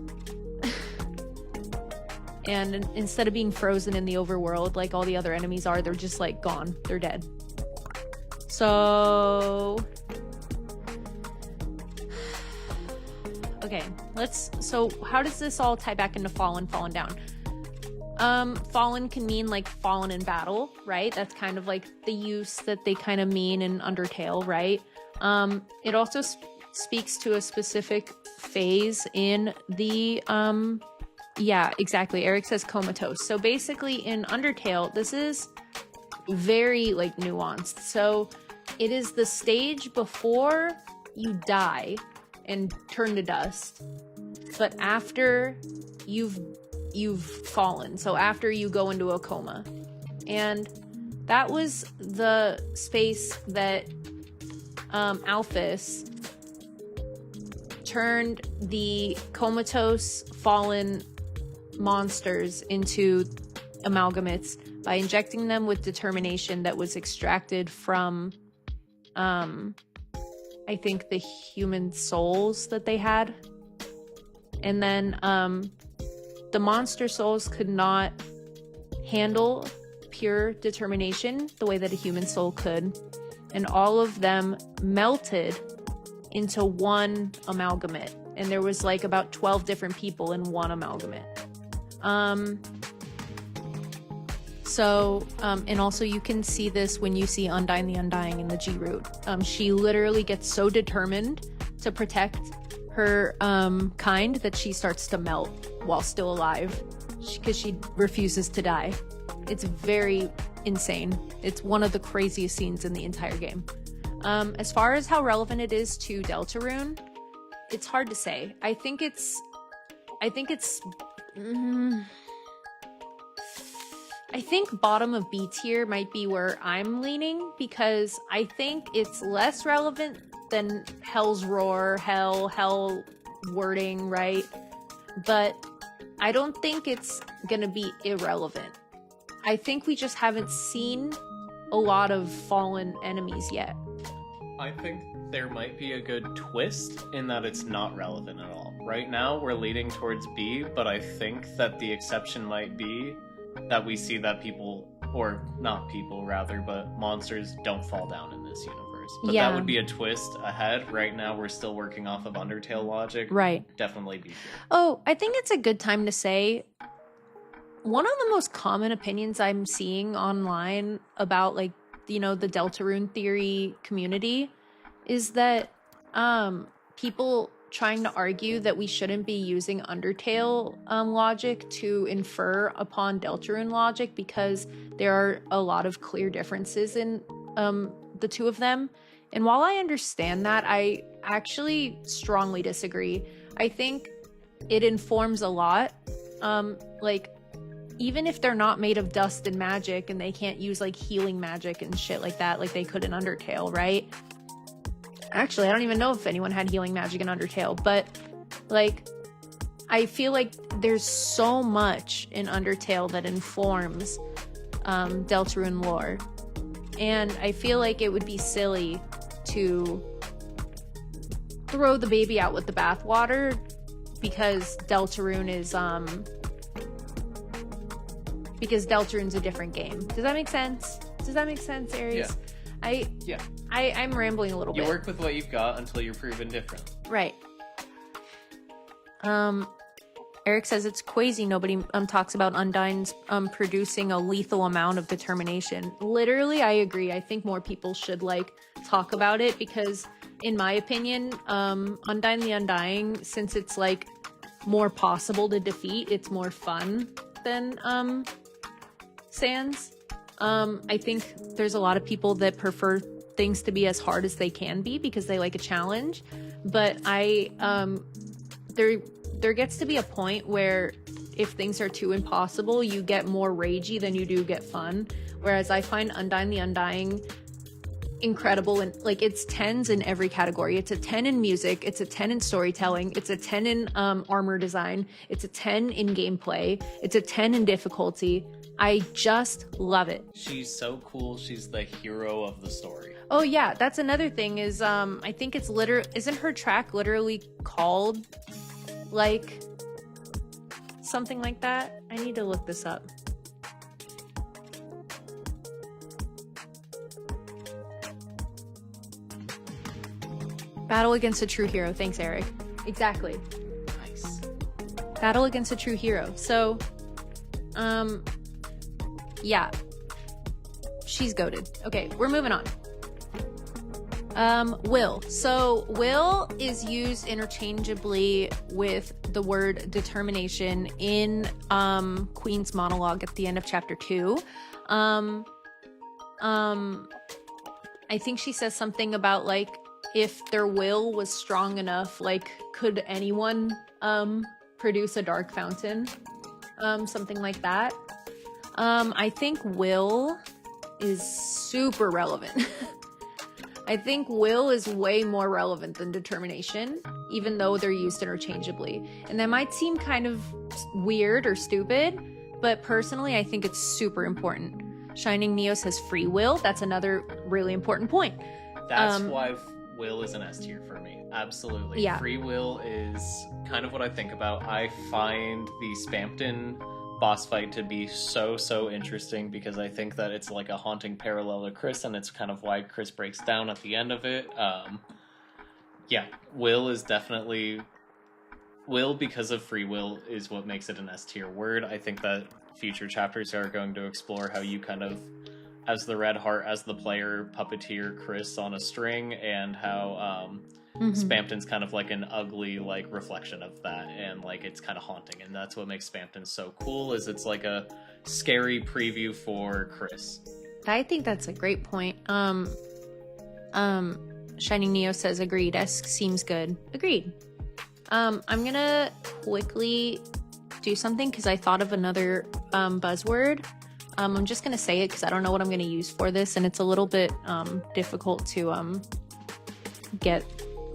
And instead of being frozen in the overworld like all the other enemies are, they're just like gone. They're dead. So okay, so how does this all tie back into fallen down? Fallen can mean like fallen in battle, right? That's kind of like the use that they kind of mean in Undertale, right? It also speaks to a specific phase in the yeah, exactly. Eric says comatose. So basically in Undertale, this is very like nuanced. So it is the stage before you die and turn to dust, but after you've fallen. So after you go into a coma. And that was the space that Alphys turned the comatose fallen monsters into amalgamates by injecting them with determination that was extracted from I think the human souls that they had. And then the monster souls could not handle pure determination the way that a human soul could, and all of them melted into one amalgamate, and there was like about 12 different people in one amalgamate. And also you can see this when you see Undyne the Undying in the G root. She literally gets so determined to protect her kind that she starts to melt while still alive because she refuses to die. It's very insane. It's one of the craziest scenes in the entire game. As far as how relevant it is to Deltarune, it's hard to say. I think it's I think bottom of B tier might be where I'm leaning, because I think it's less relevant than Hell's Roar, Hell wording, right? But I don't think it's gonna be irrelevant. I think we just haven't seen a lot of fallen enemies yet. I think there might be a good twist in that it's not relevant at all. Right now, we're leading towards B, but I think that the exception might be that we see that people, or not people rather, but monsters don't fall down in this universe. But yeah, that would be a twist ahead. Right now, we're still working off of Undertale logic. Right. Definitely B tier. Oh, I think it's a good time to say one of the most common opinions I'm seeing online about, like, you know, the Deltarune theory community is that people trying to argue that we shouldn't be using Undertale logic to infer upon Deltarune logic because there are a lot of clear differences in the two of them. And while I understand that, I actually strongly disagree. I think it informs a lot. Like, even if they're not made of dust and magic and they can't use like healing magic and shit like that, like they could in Undertale, right? Actually, I don't even know if anyone had healing magic in Undertale, but like, I feel like there's so much in Undertale that informs Deltarune lore. And I feel like it would be silly to throw the baby out with the bathwater because Deltarune is because Deltarune's a different game. Does that make sense? Does that make sense, Aries? I'm rambling a little bit. You work with what you've got until you're proven different. Right. Eric says it's crazy nobody talks about Undyne's producing a lethal amount of determination. Literally, I agree. I think more people should like talk about it because, in my opinion, Undyne the Undying, since it's like more possible to defeat, it's more fun than Sans. I think there's a lot of people that prefer things to be as hard as they can be because they like a challenge, but there gets to be a point where if things are too impossible, you get more ragey than you do get fun. Whereas I find Undyne the Undying incredible, and like it's 10s in every category. It's a 10 in music, it's a 10 in storytelling, it's a 10 in armor design, it's a 10 in gameplay, it's a 10 in difficulty. I just love it. She's so cool. She's the hero of the story. Oh yeah, that's another thing is I think it's isn't her track literally called like something like that? I need to look this up. Battle against a true hero. Thanks, Eric. Exactly. Nice. Battle against a true hero. So, yeah. She's goated. Okay, we're moving on. Will. So will is used interchangeably with the word determination in Queen's monologue at the end of chapter 2. I think she says something about like if their will was strong enough, like could anyone produce a dark fountain? Something like that. I think will is super relevant. I think will is way more relevant than determination, even though they're used interchangeably. And that might seem kind of weird or stupid, but personally, I think it's super important. Shining Neo says free will. That's another really important point. That's why will is an S tier for me. Absolutely. Yeah. Free will is kind of what I think about. I find the Spampton boss fight to be so interesting because I think that it's like a haunting parallel to Chris, and it's kind of why Chris breaks down at the end of it. Yeah, will is definitely will because of free will is what makes it an S tier word. I think that future chapters are going to explore how you kind of, as the Red Heart, as the player, puppeteer Chris on a string, and how Spampton's kind of like an ugly like reflection of that, and like it's kind of haunting, and that's what makes Spampton so cool, is it's like a scary preview for Chris. I think that's a great point. Shining Neo says agreed. S seems good. Agreed. I'm gonna quickly do something because I thought of another buzzword. I'm just gonna say it because I don't know what I'm gonna use for this, and it's a little bit difficult to get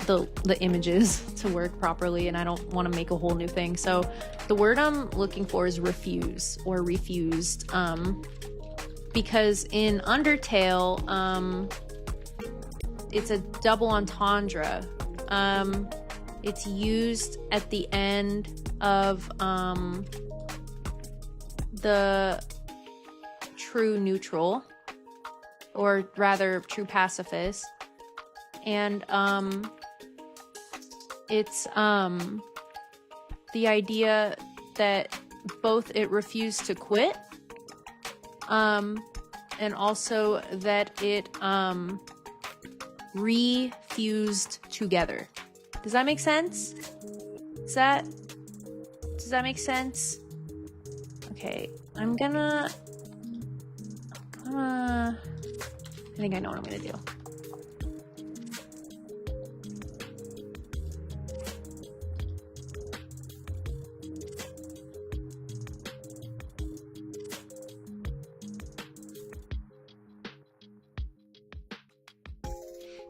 the images to work properly, and I don't want to make a whole new thing. So the word I'm looking for is refuse or refused, because in Undertale it's a double entendre. It's used at the end of the true neutral, or rather true pacifist, and it's the idea that both it refused to quit, and also that it refused together. Does that make sense? Does that make sense? Okay, I think I know what I'm gonna do.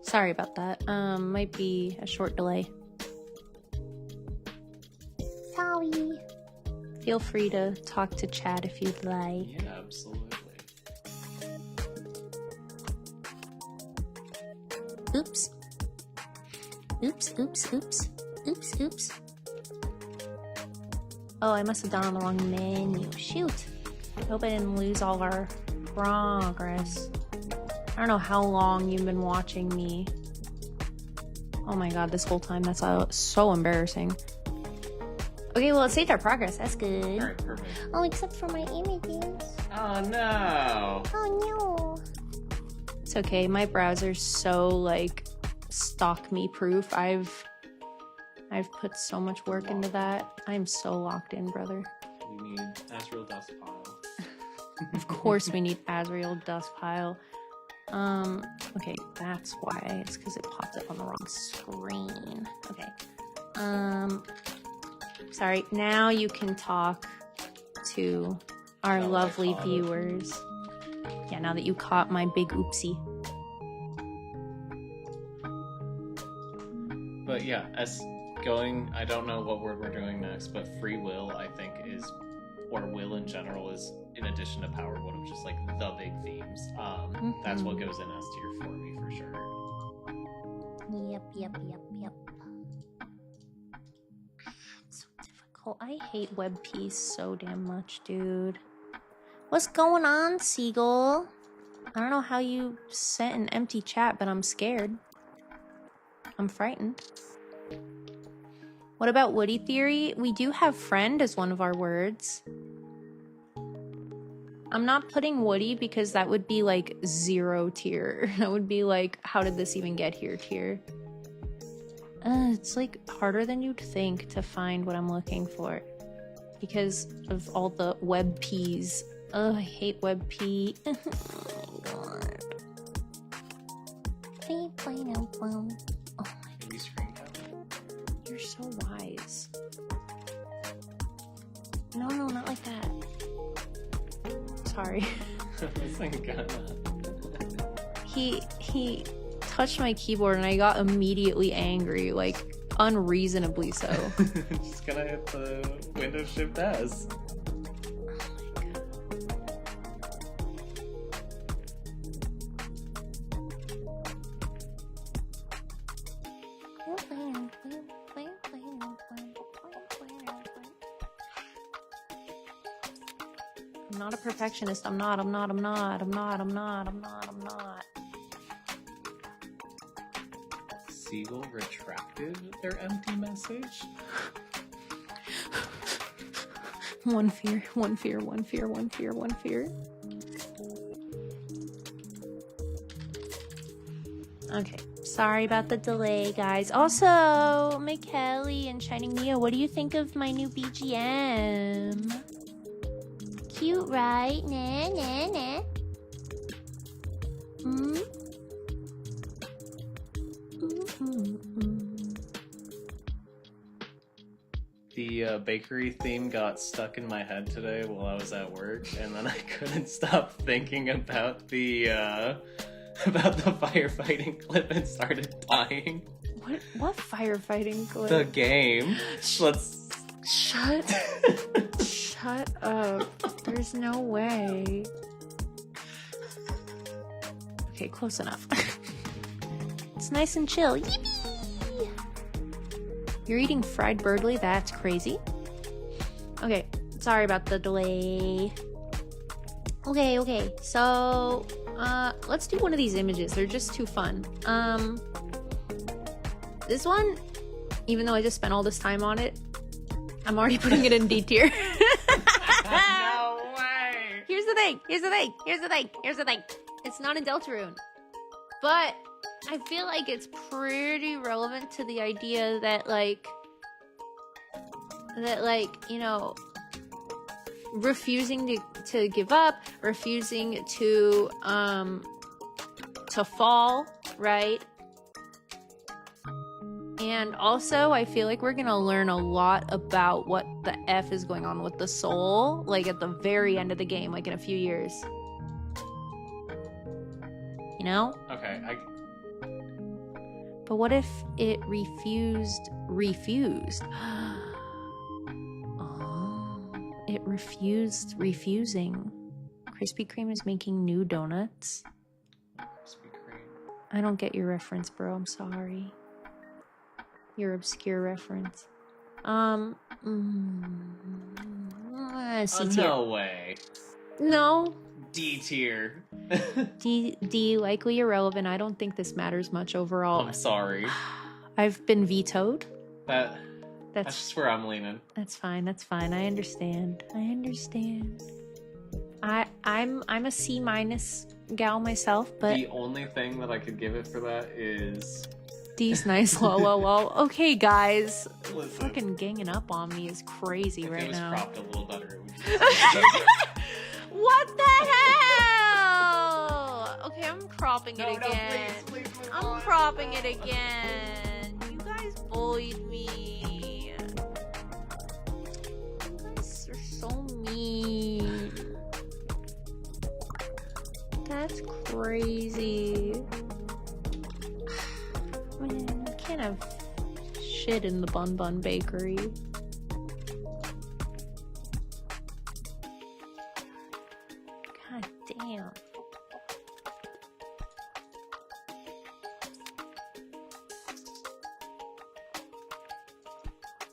Sorry about that. Might be a short delay. Sorry. Feel free to talk to chat if you'd like. Yeah, absolutely. Oops. Oops, oops, oops. Oops, oops. Oh, I must have done on the wrong menu. Shoot. I hope I didn't lose all our progress. I don't know how long you've been watching me. Oh my god, this whole time. That's so embarrassing. Okay, well, it saved our progress. That's good. Alright, perfect. Oh, except for my images. Oh no! Oh no. It's okay. My browser's so, like, stock me proof. I've put so much work into that. I'm so locked in, brother. We need Azrael Dust Pile. Of course we need Azrael Dust Pile. Okay, that's why. It's because it popped up on the wrong screen. Okay. Sorry, now you can talk to our lovely viewers. Yeah, now that you caught my big oopsie. But yeah, I don't know what word we're doing next, but free will, I think, is, or will in general, is, in addition to power, one of just like the big themes. That's what goes in S tier for me for sure. Yep. So difficult. I hate WebP so damn much, dude. What's going on, Seagull? I don't know how you sent an empty chat, but I'm scared. I'm frightened. What about Woody theory? We do have friend as one of our words. I'm not putting Woody because that would be like 0 tier. That would be like, how did this even get here tier? It's like harder than you'd think to find what I'm looking for because of all the web P's. Ugh, I hate web P. Oh my god. Oh my god. Maybe screen cap. You're so wise. No, not like that. Sorry. He touched my keyboard and I got immediately angry, like unreasonably so. Just gonna hit the Windows Shift S. I'm not a perfectionist. I'm not. Seagull retracted their empty message? One fear. Okay, sorry about the delay, guys. Also, McKelly and Shining Neo, what do you think of my new BGM? Cute, right? Nah. The bakery theme got stuck in my head today while I was at work, and then I couldn't stop thinking about the firefighting clip and started dying. What firefighting clip? The game. Let's shut up. There's no way. Okay, close enough. It's nice and chill. Yippee! You're eating fried birdly? That's crazy. Okay, sorry about the delay. Okay. So, let's do one of these images. They're just too fun. This one, even though I just spent all this time on it, I'm already putting it in D tier. No way! Here's the thing. It's not in Deltarune. But I feel like it's pretty relevant to the idea that, you know, refusing to give up, refusing to fall, right? And also, I feel like we're gonna learn a lot about what the F is going on with the soul, like at the very end of the game, like in a few years. You know? Okay, But what if it refused? Oh, it refusing. Krispy Kreme is making new donuts. Krispy Kreme. I don't get your reference, bro. I'm sorry. Your obscure reference. C tier. No way. No. D tier. D, likely irrelevant. I don't think this matters much overall. I'm sorry. I've been vetoed. That's That's just where I'm leaning. That's fine. That's fine. I understand. I'm a C minus gal myself, but The only thing that I could give it for that is D's nice. Lol. Okay, guys, Listen. fucking ganging up on me is crazy if right it was now. cropped a little better, it would just What the hell? Okay, I'm cropping it again. please move I'm on. cropping it again. You guys bullied me. You guys are so mean. That's crazy. Man, you can't have shit in the Bun-Bun bakery. God damn.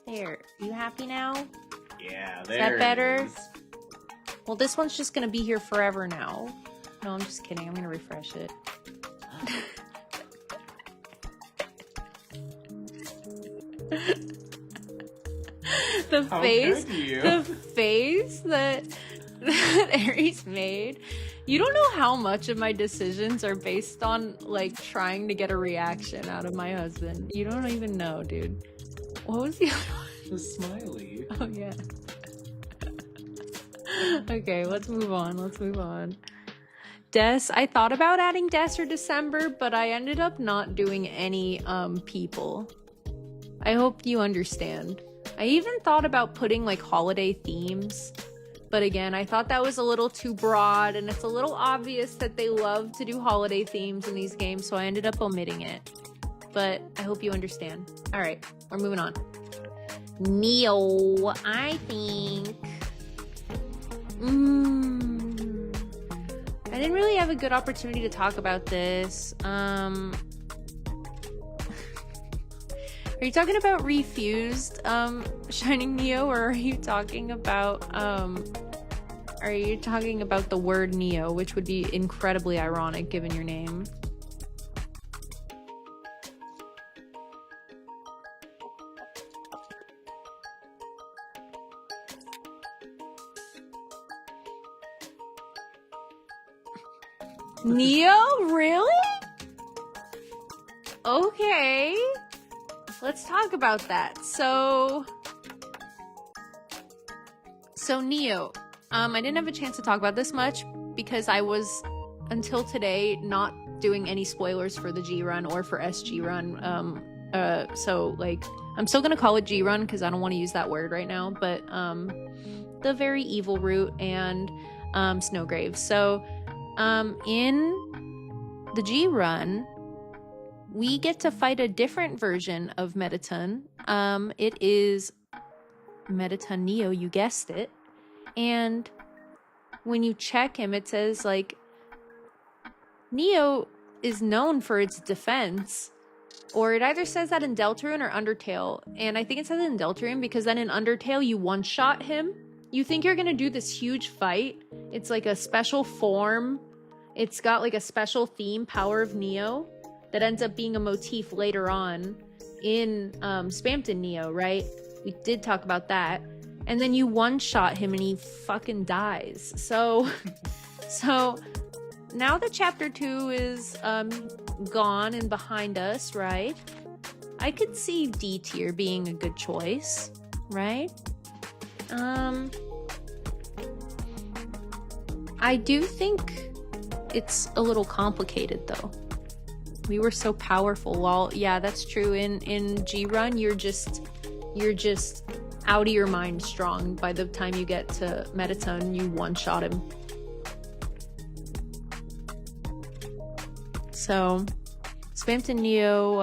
There. You happy now? Yeah, Is there that better? it is. Well, this one's just gonna be here forever now. No, I'm just kidding. I'm gonna refresh it. the How face, could you? the face that Aries made. You don't know how much of my decisions are based on like trying to get a reaction out of my husband. You don't even know, dude. What was the other one? The smiley. Oh yeah. Okay, let's move on. Des, I thought about adding Des or December, but I ended up not doing any people. I hope you understand. I even thought about putting like holiday themes, but again, I thought that was a little too broad and it's a little obvious that they love to do holiday themes in these games, so I ended up omitting it. But I hope you understand. All right, we're moving on. Neo, I think. I didn't really have a good opportunity to talk about this. Are you talking about Refused, Shining Neo, or are you talking about the word Neo, which would be incredibly ironic given your name? Neo? Really? Okay. Let's talk about that. So Neo. I didn't have a chance to talk about this much because I was, until today, not doing any spoilers for the G run or for SG run. So like, I'm still gonna call it G run because I don't want to use that word right now, but the very evil route and Snowgrave. So in the G run, we get to fight a different version of Mettaton. It is Mettaton Neo, you guessed it. And when you check him, it says, like, Neo is known for its defense. Or it either says that in Deltarune or Undertale. And I think it says it in Deltarune because then in Undertale, you one-shot him. You think you're gonna do this huge fight. It's like a special form. It's got like a special theme, Power of Neo, that ends up being a motif later on in Spamton Neo, right? We did talk about that. And then you one-shot him and he fucking dies. So now that chapter 2 is gone and behind us, right? I could see D tier being a good choice, right? I do think it's a little complicated though. We were so powerful. Well, yeah, that's true. In G run, you're just out of your mind strong. By the time you get to Mettaton, you one-shot him. So, Spamton Neo,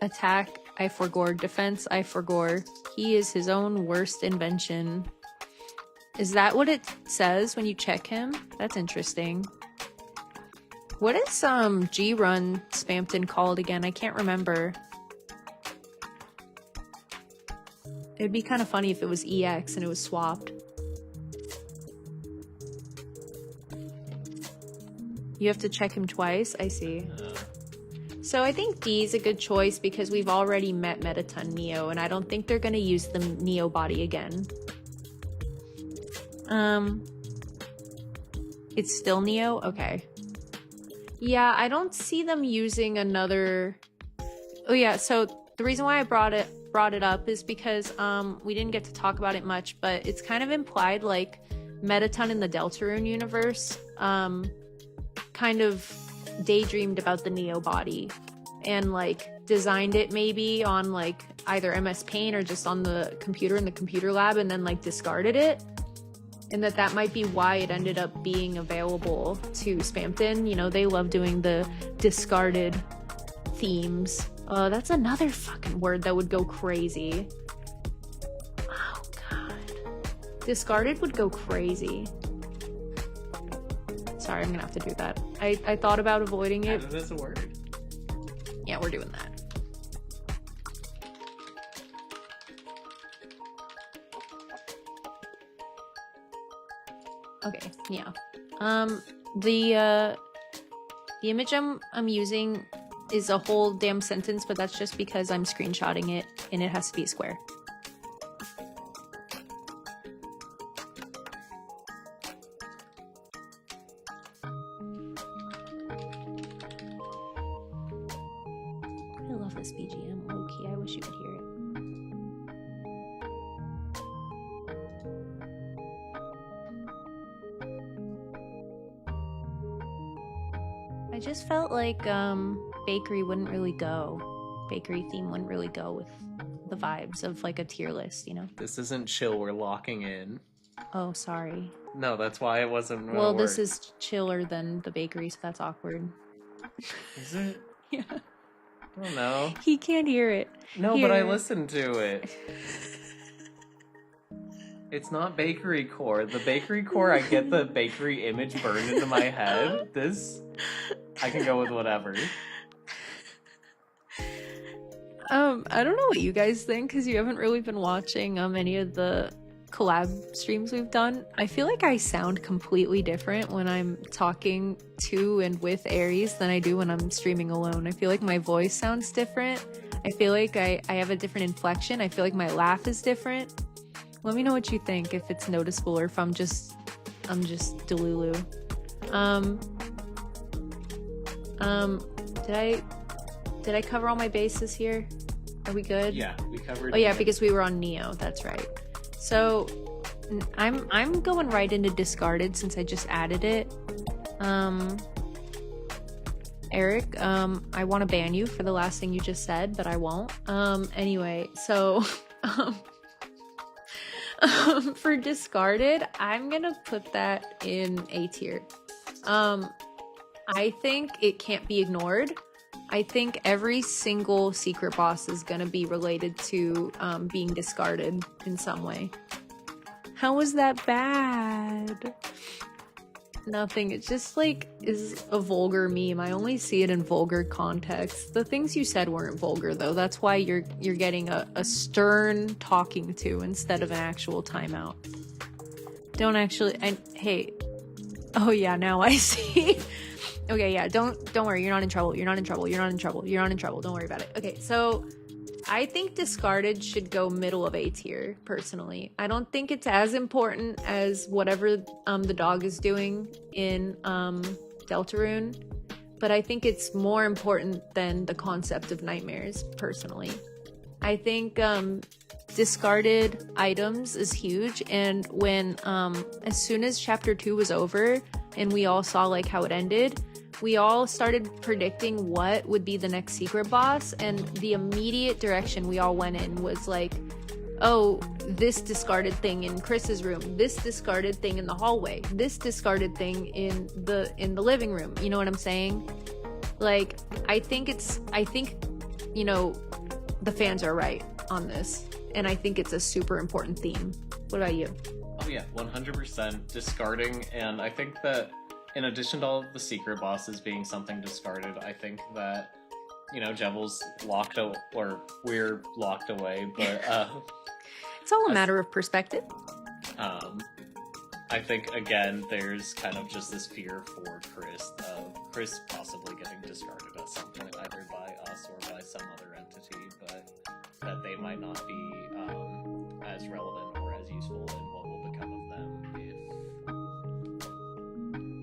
attack, I forgore. Defense, I forgore. He is his own worst invention. Is that what it says when you check him? That's interesting. What is G-Run Spamton called again? I can't remember. It'd be kind of funny if it was EX and it was swapped. You have to check him twice? I see. So I think D is a good choice because we've already met Mettaton Neo, and I don't think they're gonna use the Neo body again. It's still Neo? Okay. Yeah, I don't see them using another... Oh yeah, so the reason why I brought it up is because we didn't get to talk about it much, but it's kind of implied like Mettaton in the Deltarune universe kind of daydreamed about the Neo body and like designed it maybe on like either MS Paint or just on the computer in the computer lab and then like discarded it. And that might be why it ended up being available to Spampton. You know, they love doing the discarded themes. That's another fucking word that would go crazy. Oh, God. Discarded would go crazy. Sorry, I'm gonna have to do that. I thought about avoiding it. Add it as a word. Yeah, we're doing that. Okay, yeah. The image I'm using is a whole damn sentence, but that's just because I'm screenshotting it and it has to be a square. I love this BGM, low-key. I wish you could hear it. I just felt like bakery wouldn't really go. Bakery theme wouldn't really go with the vibes of like a tier list, you know? This isn't chill, we're locking in. Oh, sorry. No, that's why it wasn't Well, this is chiller than the bakery, so that's awkward. Is it? Yeah. I don't know. He can't hear it. No, Here. but I listened to it. It's not bakery core. The bakery core, I get the bakery image burned into my head. This, I can go with whatever. I don't know what you guys think, because you haven't really been watching any of the collab streams we've done. I feel like I sound completely different when I'm talking to and with Aries than I do when I'm streaming alone. I feel like my voice sounds different. I feel like I have a different inflection. I feel like my laugh is different. Let me know what you think, if it's noticeable or if I'm just delulu. Did I cover all my bases here? Are we good? Yeah, we covered. Oh yeah, because we were on Neo. That's right. So I'm going right into discarded since I just added it. Eric, I want to ban you for the last thing you just said, but I won't. Anyway, so for discarded, I'm gonna put that in A tier. I think it can't be ignored. I think every single secret boss is gonna be related to being discarded in some way. How was that bad? Nothing. It just like is a vulgar meme. I only see it in vulgar context. The things you said weren't vulgar though. That's why you're getting a stern talking to instead of an actual timeout. Don't actually. Hey. Oh yeah, now I see. Okay, yeah. Don't worry. You're not in trouble. You're not in trouble. You're not in trouble. You're not in trouble. Don't worry about it. Okay, so I think discarded should go middle of A tier, personally. I don't think it's as important as whatever the dog is doing in Deltarune, but I think it's more important than the concept of nightmares, personally. I think discarded items is huge, and when as soon as chapter 2 was over and we all saw like how it ended, we all started predicting what would be the next secret boss, and the immediate direction we all went in was like, oh, this discarded thing in Chris's room, this discarded thing in the hallway, this discarded thing in the living room. You know what I'm saying? Like, I think you know, the fans are right on this, and I think it's a super important theme. What about you? Oh yeah, 100% discarding, and I think that in addition to all of the secret bosses being something discarded, I think that, you know, Jebel's locked or we're locked away, but It's all a matter of perspective. I think, again, there's kind of just this fear for Chris of Chris possibly getting discarded at some point, either by us or by some other entity, but that they might not be as relevant or as useful in what will become of them if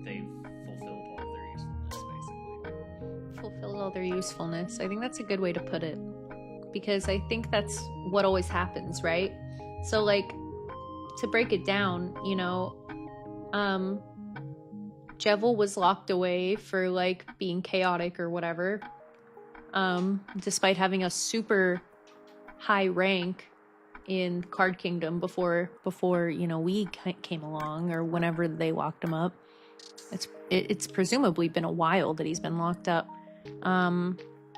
they've fulfilled all of their usefulness, basically. Fulfilled all their usefulness. I think that's a good way to put it. Because I think that's what always happens, right? So, like, to break it down, you know, Jevil was locked away for, like, being chaotic or whatever. Despite having a super high rank in Card Kingdom before you know, we came along, or whenever they locked him up. It's presumably been a while that he's been locked up.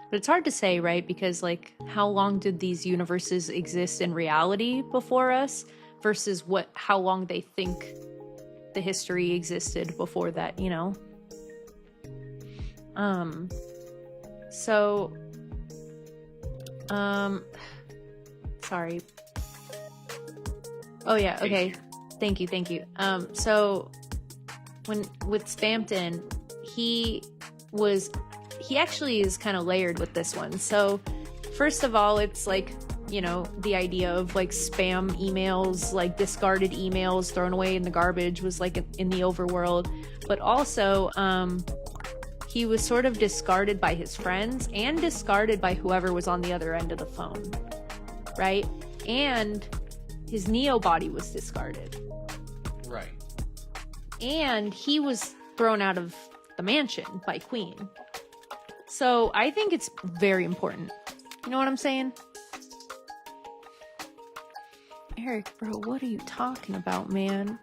But it's hard to say, right? Because, like, how long did these universes exist in reality before us versus how long they think the history existed before that, you know? Sorry. Oh, yeah, okay. Thank you. So, with Spampton, he actually is kind of layered with this one. So, first of all, it's like, you know, the idea of like spam emails, like discarded emails thrown away in the garbage was like in the overworld. But also, he was sort of discarded by his friends and discarded by whoever was on the other end of the phone, right? And his Neo body was discarded. Right. And he was thrown out of the mansion by Queen. So I think it's very important. You know what I'm saying? Eric, bro, what are you talking about, man?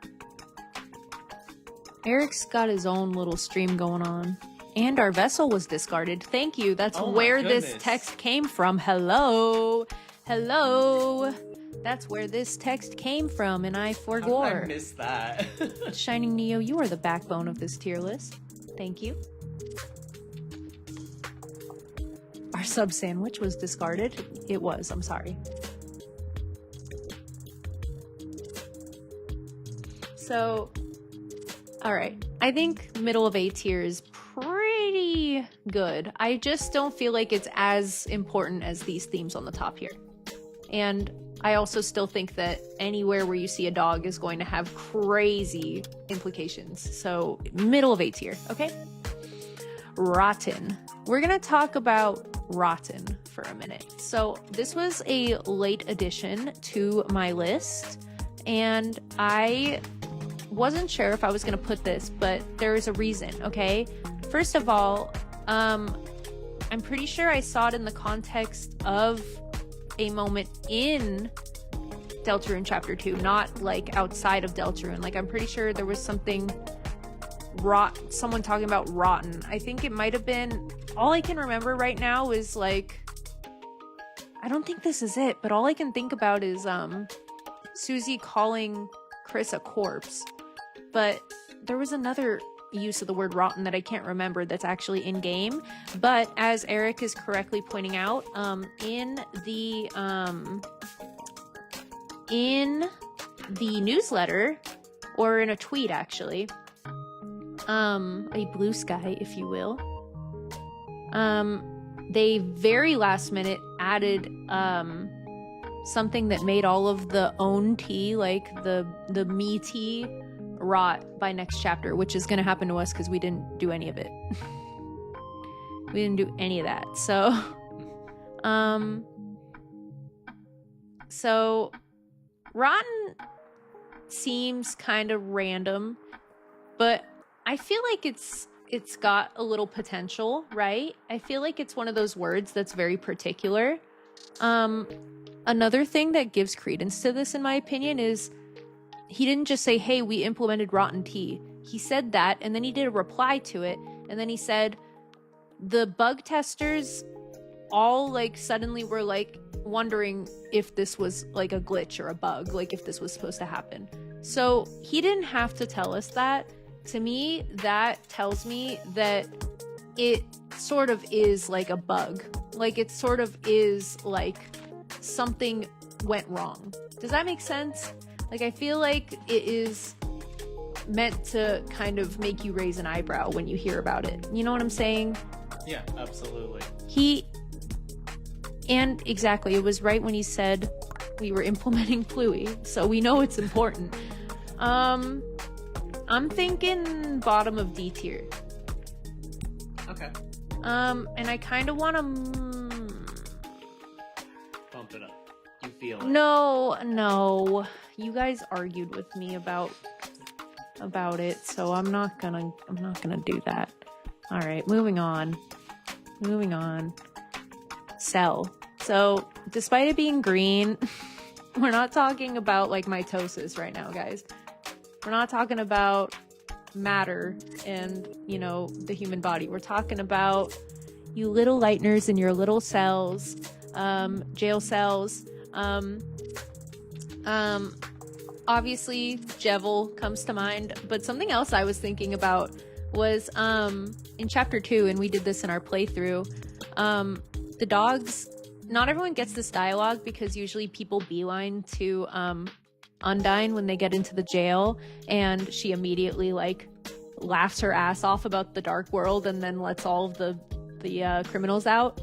Eric's got his own little stream going on. And our vessel was discarded. Thank you. That's where this text came from. Hello. That's where this text came from, and I forgot. I missed that. Shining Neo, you are the backbone of this tier list. Thank you. Our sub sandwich was discarded. It was, I'm sorry. So, alright. I think middle of A tier is pretty good. I just don't feel like it's as important as these themes on the top here. And I also still think that anywhere where you see a dog is going to have crazy implications. So, middle of A tier, okay? Rotten. We're gonna talk about Rotten for a minute. So, this was a late addition to my list, and I wasn't sure if I was gonna put this, but there is a reason, okay? First of all, I'm pretty sure I saw it in the context of a moment in Deltarune Chapter 2, not like outside of Deltarune. Like, I'm pretty sure there was something someone talking about rotten. I think it might have been, all I can remember right now is like, I don't think this is it, but all I can think about is Susie calling Chris a corpse. But there was another use of the word rotten that I can't remember that's actually in game. But as Eric is correctly pointing out, in the newsletter, or in a tweet actually, a blue sky, if you will, they very last minute added something that made all of the own tea, like the me tea, rot by next chapter, which is going to happen to us because we didn't do any of it. We didn't do any of that. So rotten seems kind of random, but I feel like it's got a little potential, right? I feel like it's one of those words that's very particular. Another thing that gives credence to this, in my opinion, is he didn't just say, hey, we implemented rotten tea. He said that, and then he did a reply to it, and then he said, the bug testers all, like, suddenly were, like, wondering if this was, like, a glitch or a bug, like, if this was supposed to happen. So, he didn't have to tell us that. To me, that tells me that it sort of is like a bug. Like, it sort of is like something went wrong. Does that make sense? Like, I feel like it is meant to kind of make you raise an eyebrow when you hear about it. You know what I'm saying? Yeah, absolutely. And exactly, it was right when he said we were implementing Pluie, so we know it's important. I'm thinking bottom of D tier. Okay. And I kind of want to Bump it up. You feel it. No. You guys argued with me about it, so I'm not gonna do that. All right, moving on. Cell. So, despite it being green, we're not talking about like mitosis right now, guys. We're not talking about matter and, you know, the human body. We're talking about you little lighteners in your little cells, jail cells. Obviously, Jevil comes to mind, but something else I was thinking about was in chapter 2, and we did this in our playthrough. The dogs, not everyone gets this dialogue because usually people beeline to Undine when they get into the jail, and she immediately like laughs her ass off about the dark world and then lets all of the criminals out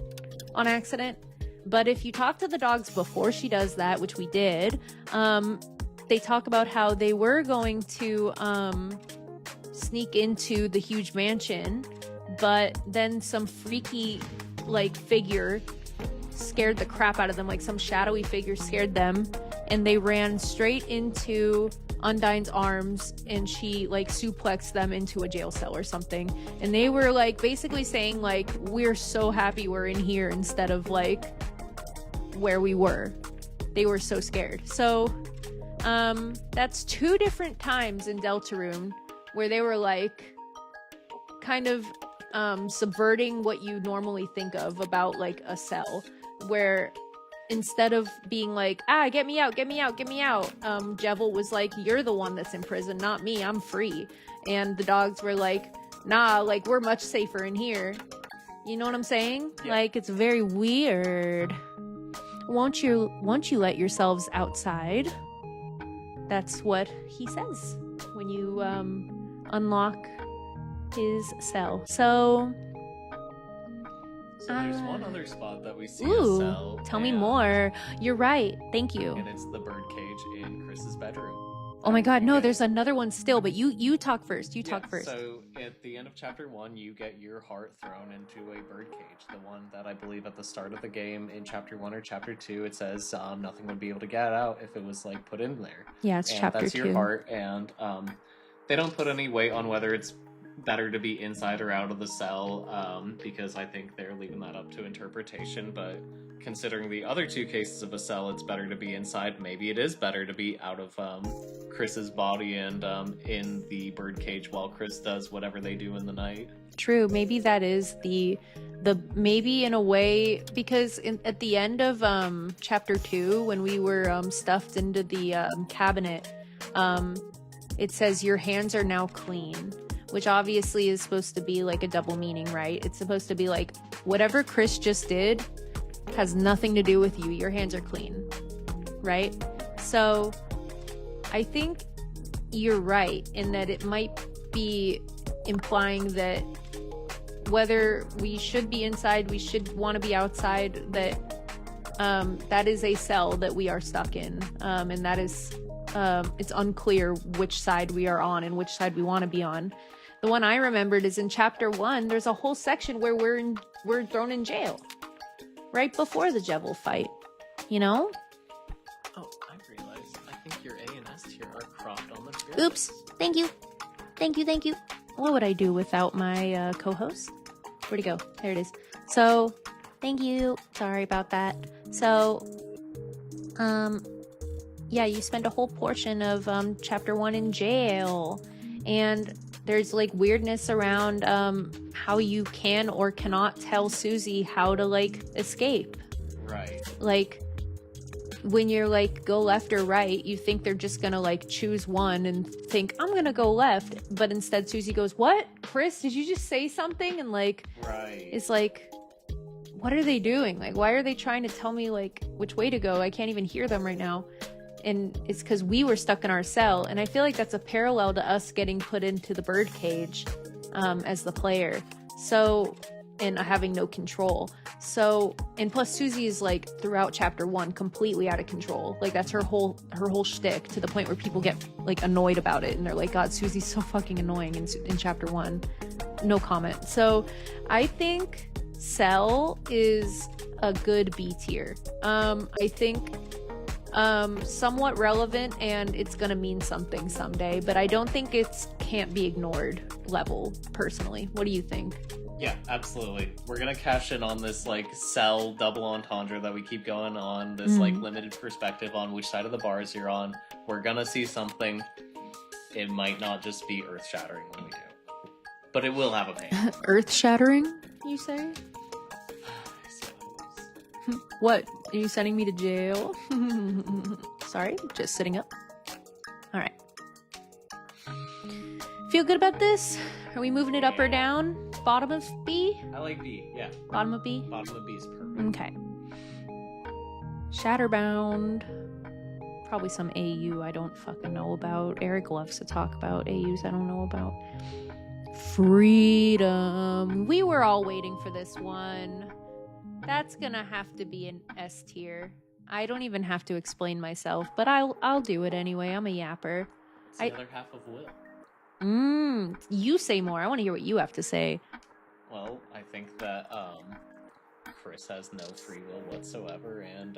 on accident. But if you talk to the dogs before she does that, which we did, they talk about how they were going to sneak into the huge mansion, but then some freaky like figure scared the crap out of them, like some shadowy figure scared them, and they ran straight into Undine's arms, and she like suplexed them into a jail cell or something. And they were like basically saying like, we're so happy we're in here instead of like where we were. They were so scared. So that's 2 different times in Deltarune where they were like kind of subverting what you normally think of about like a cell, where instead of being like, get me out, Jevil was like, you're the one that's in prison, not me, I'm free. And the dogs were like, nah, like we're much safer in here. You know what I'm saying? Yeah. Like, it's very weird. Won't you let yourselves outside? That's what he says when you unlock his cell. So there's one other spot that we see a ooh, cell. Tell me more. You're right. Thank you. And it's the birdcage in Chris's bedroom. Oh my god, no, there's another one still, but you talk first. You talk first. So at the end of chapter 1, you get your heart thrown into a birdcage. The one that I believe at the start of the game in chapter 1 or chapter 2, it says nothing would be able to get out if it was like put in there. Yeah, it's chapter 2. That's your heart, and they don't put any weight on whether it's better to be inside or out of the cell, because I think they're leaving that up to interpretation. But considering the other 2 cases of a cell, it's better to be inside. Maybe it is better to be out of Chris's body and in the birdcage while Chris does whatever they do in the night. True. Maybe that is the maybe in a way, because at the end of chapter 2, when we were stuffed into the cabinet, it says your hands are now clean, which obviously is supposed to be like a double meaning, right? It's supposed to be like, whatever Chris just did has nothing to do with you. Your hands are clean, right? So I think you're right in that it might be implying that whether we should be inside, we should want to be outside, that that is a cell that we are stuck in, and that is it's unclear which side we are on and which side we want to be on. The one I remembered is in chapter 1, there's a whole section where we're thrown in jail right before the Jevil fight, you know? Oh, I realized. I think your A and S tier are cropped on the screen. Oops. Thank you. What would I do without my co-host? Where'd he go? There it is. So, thank you. Sorry about that. So, yeah, you spend a whole portion of chapter 1 in jail, and there's like weirdness around how you can or cannot tell Susie how to like escape. Right. Like when you're like go left or right, you think they're just gonna like choose one and think I'm gonna go left, but instead Susie goes, "What? Chris, did you just say something?" And like, right. It's like, what are they doing? Like, why are they trying to tell me like which way to go? I can't even hear them right now. and it's because we were stuck in our cell, and I feel like that's a parallel to us getting put into the bird cage as the player, so, and having no control. So, and plus Susie is like throughout chapter 1 completely out of control. Like that's her whole shtick, to the point where people get like annoyed about it and they're like, God, Susie's so fucking annoying in chapter 1. No comment. So I think Cell is a good B tier. I think somewhat relevant, and it's gonna mean something someday, but I don't think it's can't be ignored level, personally. What do you think? Yeah, absolutely. We're gonna cash in on this like Cell double entendre that we keep going on, this like limited perspective on which side of the bars you're on. We're gonna see something. It might not just be earth-shattering when we do, but it will have a pain. Earth-shattering, you say? What? Are you sending me to jail? Sorry, just sitting up. Alright. Feel good about this? Are we moving it up or down? Bottom of B? I like B, yeah. Bottom of B? Bottom of B is perfect. Okay. Shatterbound. Probably some AU I don't fucking know about. Eric loves to talk about AUs I don't know about. Freedom. We were all waiting for this one. That's gonna have to be an S tier. I don't even have to explain myself, but I'll do it anyway. I'm a yapper. It's the other half of Will. You say more. I want to hear what you have to say. Well, I think that Chris has no free will whatsoever, and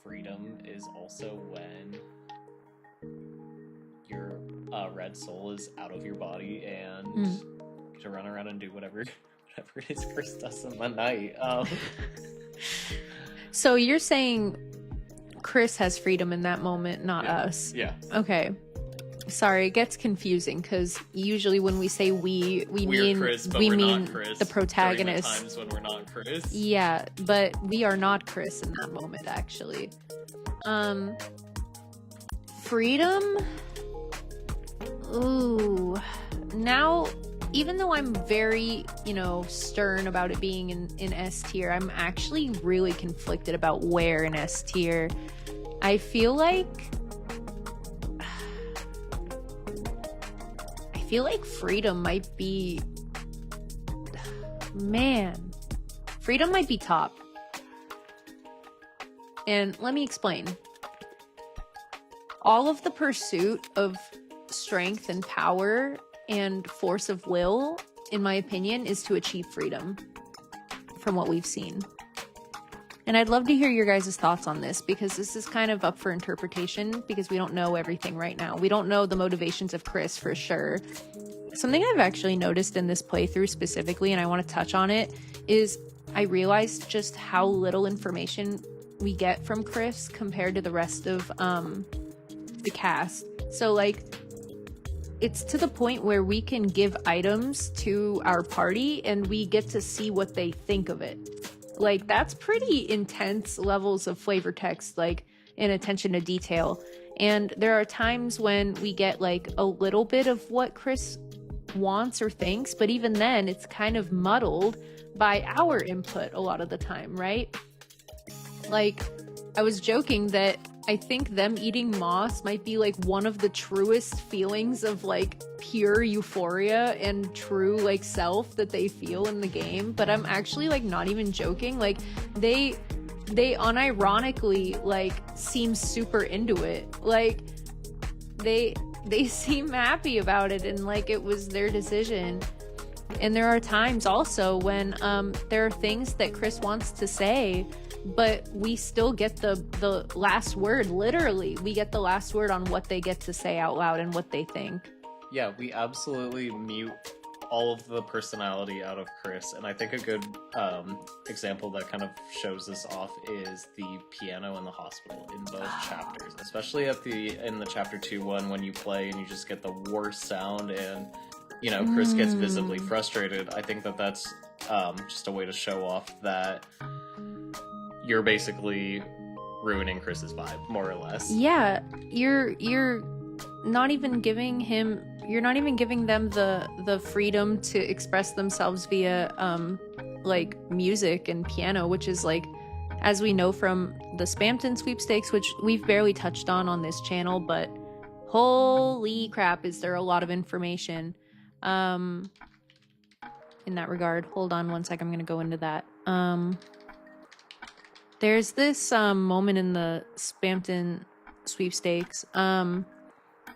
freedom is also when your red soul is out of your body and to run around and do whatever it is Chris does in the night. So you're saying Chris has freedom in that moment, not us? Yeah. Okay. Sorry, it gets confusing because usually when we say we mean Chris, but we we're mean not Chris the protagonist. During the times when we're not Chris. Yeah, but we are not Chris in that moment, actually. Freedom. Ooh. Now, even though I'm very, stern about it being in S tier, I'm actually really conflicted about where in S tier. I feel like freedom might be, freedom might be top. And let me explain. All of the pursuit of strength and power and force of will, in my opinion, is to achieve freedom from what we've seen. And I'd love to hear your guys' thoughts on this, because this is kind of up for interpretation, because we don't know everything right now. We don't know the motivations of Chris for sure. Something I've actually noticed in this playthrough specifically, and I want to touch on it, is I realized just how little information we get from Chris compared to the rest of the cast. So like, it's to the point where we can give items to our party and we get to see what they think of it. Like, that's pretty intense levels of flavor text, like, and attention to detail. And there are times when we get like a little bit of what Chris wants or thinks, but even then it's kind of muddled by our input a lot of the time, right? Like, I was joking that I think them eating moss might be like one of the truest feelings of like pure euphoria and true like self that they feel in the game, but I'm actually like not even joking. Like they unironically like seem super into it. Like they seem happy about it and like it was their decision. And there are times also when there are things that Chris wants to say, but we still get the last word. Literally, we get the last word on what they get to say out loud and what they think. Yeah, we absolutely mute all of the personality out of Chris, and I think a good example that kind of shows this off is the piano in the hospital in both chapters, especially in the chapter 2 one when you play and you just get the worst sound and Chris gets visibly frustrated. I think that that's just a way to show off that you're basically ruining Chris's vibe, more or less. Yeah, you're not even giving them the freedom to express themselves via like music and piano, which is like as we know from the Spamton sweepstakes, which we've barely touched on this channel, but holy crap, is there a lot of information in that regard. Hold on one sec, I'm gonna go into that. There's this moment in the Spamton sweepstakes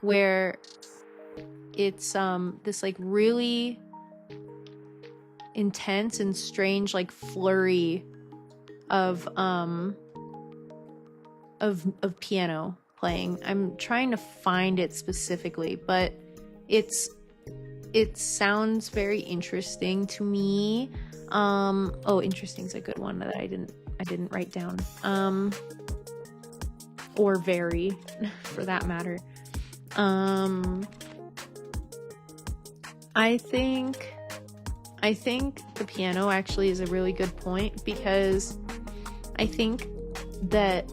where it's this like really intense and strange like flurry of piano playing. I'm trying to find it specifically, but it sounds very interesting to me. Oh, interesting is a good one that I didn't write down. Or very, for that matter. I think the piano actually is a really good point, because I think that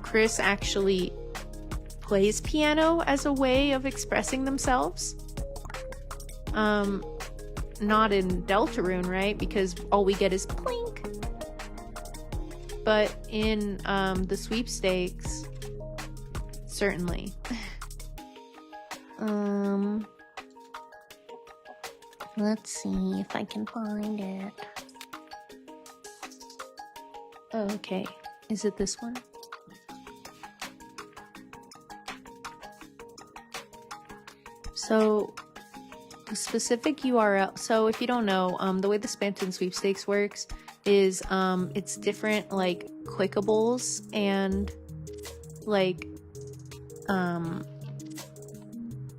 Chris actually plays piano as a way of expressing themselves. Not in Deltarune, right? Because all we get is plink. But in the sweepstakes, certainly. Let's see if I can find it. Oh, okay. Is it this one? So, the specific URL. So, if you don't know, the way the Spamton sweepstakes works is it's different like clickables and like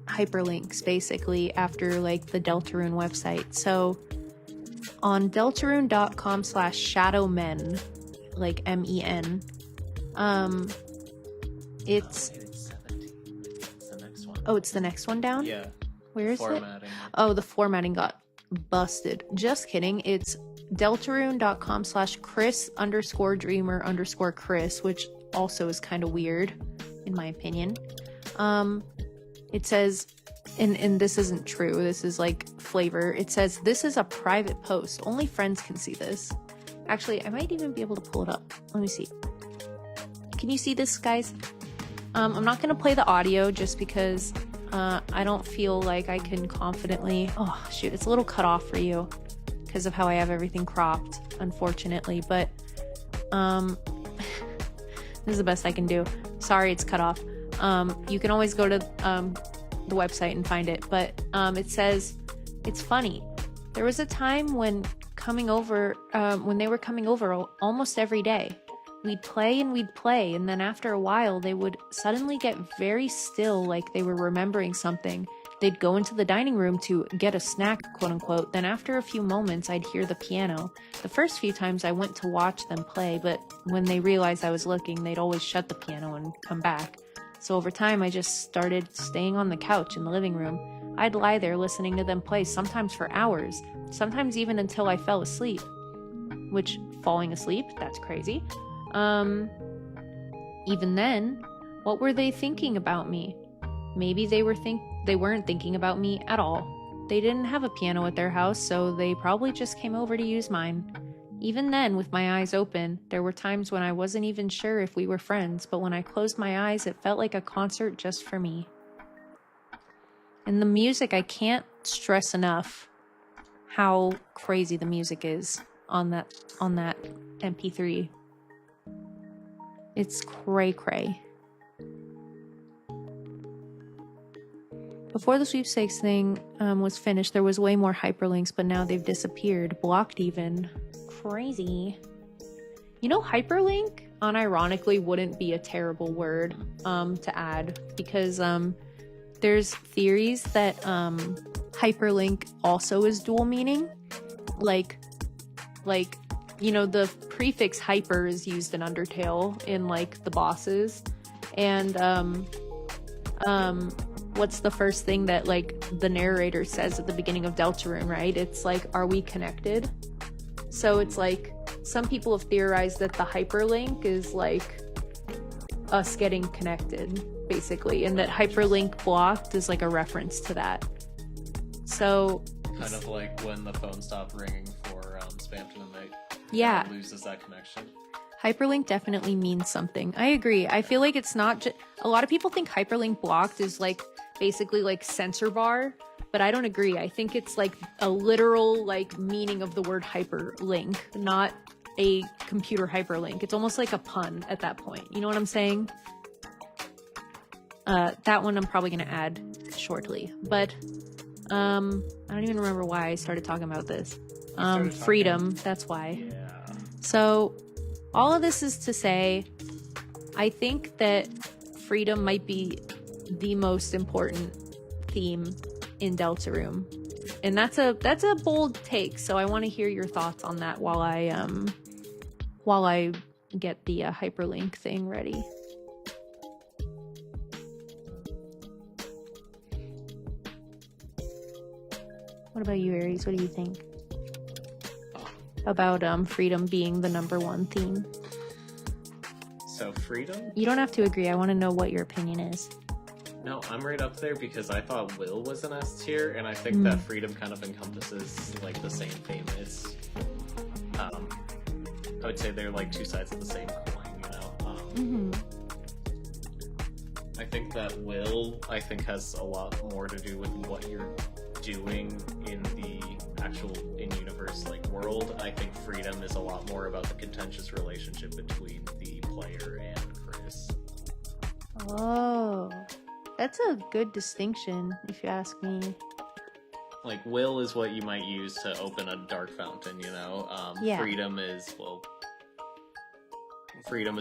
hyperlinks basically after like the Deltarune website. So on deltarune.com/shadowmen, like MEN, it's the next one. Oh, it's the next one down? Yeah. Where is Formatting. it? Oh, the formatting got busted. Just kidding. It's deltarune.com/Chris_Dreamer_Chris, which also is kind of weird in my opinion. It says, and this isn't true, this is like flavor. It says, this is a private post. Only friends can see this. Actually, I might even be able to pull it up. Let me see. Can you see this, guys? I'm not going to play the audio just because I don't feel like I can confidently... Oh, shoot, it's a little cut off for you because of how I have everything cropped, unfortunately. But this is the best I can do. Sorry, it's cut off. You can always go to the website and find it, but it says, it's funny. There was a time when they were coming over almost every day. We'd play, and then after a while, they would suddenly get very still, like they were remembering something. They'd go into the dining room to get a snack, quote unquote. Then after a few moments, I'd hear the piano. The first few times I went to watch them play, but when they realized I was looking, they'd always shut the piano and come back. So over time, I just started staying on the couch in the living room. I'd lie there listening to them play, sometimes for hours, sometimes even until I fell asleep. Which, falling asleep, that's crazy. Even then, what were they thinking about me? Maybe they weren't thinking about me at all. They didn't have a piano at their house, so they probably just came over to use mine. Even then, with my eyes open, there were times when I wasn't even sure if we were friends, but when I closed my eyes, it felt like a concert just for me. And the music, I can't stress enough how crazy the music is on that MP3. It's cray-cray. Before the sweepstakes thing was finished, there was way more hyperlinks, but now they've disappeared, blocked even. Crazy. You know, hyperlink, unironically, wouldn't be a terrible word to add, because there's theories that hyperlink also is dual meaning. Like, you know, the prefix hyper is used in Undertale in like the bosses, and what's the first thing that like the narrator says at the beginning of Deltarune, right? It's like, are we connected? So it's like, some people have theorized that the hyperlink is like us getting connected, basically, and that hyperlink blocked is like a reference to that. So kind of like when the phone stopped ringing for Spamton and they yeah, loses that connection. Hyperlink definitely means something. I agree. I feel like it's not just... A lot of people think hyperlink blocked is like basically like censor bar, but I don't agree. I think it's like a literal like meaning of the word hyperlink, not a computer hyperlink. It's almost like a pun at that point. You know what I'm saying? That one I'm probably going to add shortly, but I don't even remember why I started talking about this. Freedom, that's why. Yeah. So all of this is to say, I think that freedom might be the most important theme in Deltarune. And that's a bold take, so I want to hear your thoughts on that while I get the hyperlink thing ready. What about you, Aries? What do you think about freedom being the #1 theme? So freedom? You don't have to agree. I want to know what your opinion is. No, I'm right up there because I thought Will was an S tier, and I think that freedom kind of encompasses like the same theme. It's, I would say they're like two sides of the same coin, you know. I think that Will, has a lot more to do with what you're doing in the actual in-universe like world. I think freedom is a lot more about the contentious relationship between the player and Chris. Oh, that's a good distinction, if you ask me. Like, Will is what you might use to open a dark fountain, you know? Yeah. Freedom is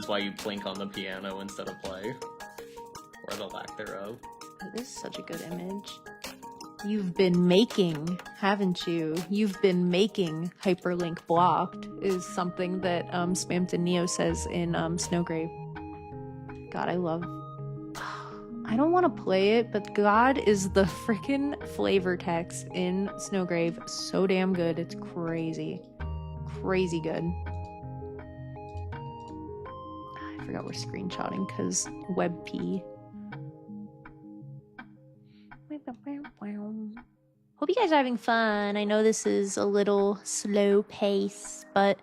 why you blink on the piano instead of play. Or the lack thereof. This is such a good image. You've been making, haven't you? You've been making hyperlink blocked is something that Spamton Neo says in Snowgrave. God, I love... I don't want to play it, but God is the frickin' flavor text in Snowgrave so damn good. It's crazy. Crazy good. I forgot we're screenshotting because WebP. Hope you guys are having fun. I know this is a little slow pace, but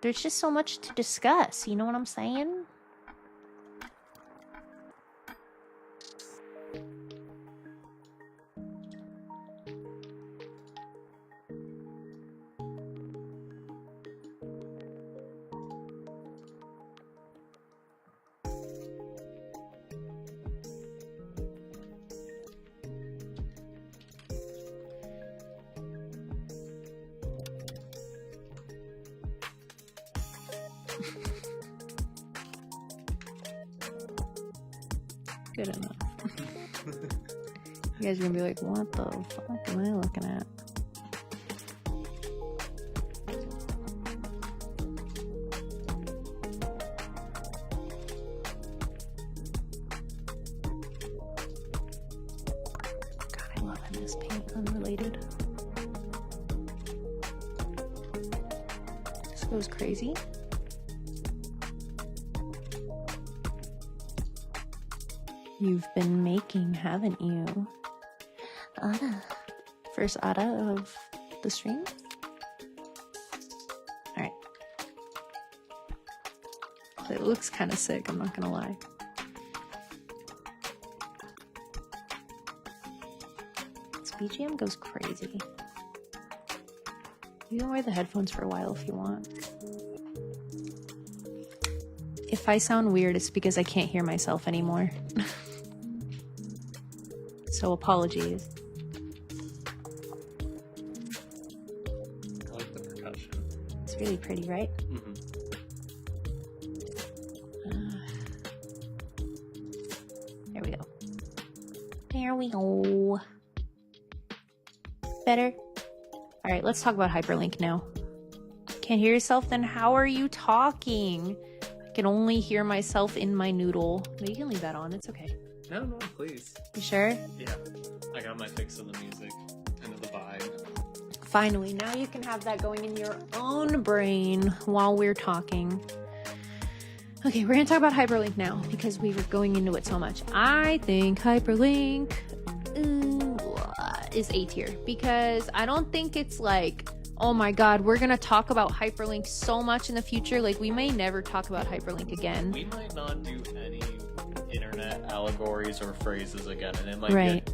there's just so much to discuss. You know what I'm saying? Good enough. You guys are gonna be like, what the fuck am I looking at? God, I love this paint. Unrelated. This goes crazy. You've been making, haven't you? Ada. First Ada of the stream? Alright. It looks kind of sick, I'm not gonna lie. This BGM goes crazy. You can wear the headphones for a while if you want. If I sound weird, it's because I can't hear myself anymore. So apologies. I like the percussion. It's really pretty, right? Mm-hmm. There we go. There we go. Better? Alright, let's talk about hyperlink now. Can't hear yourself? Then how are you talking? I can only hear myself in my noodle. No, you can leave that on, it's okay. No, please. You sure? Yeah. I got my fix of the music and of the vibe. Finally, now you can have that going in your own brain while we're talking. Okay, we're gonna talk about hyperlink now because we were going into it so much. I think hyperlink is A tier because I don't think it's like Oh my god, we're gonna talk about hyperlink so much in the future. Like, we may never talk about hyperlink again. We might not do any internet allegories or phrases again, and it might get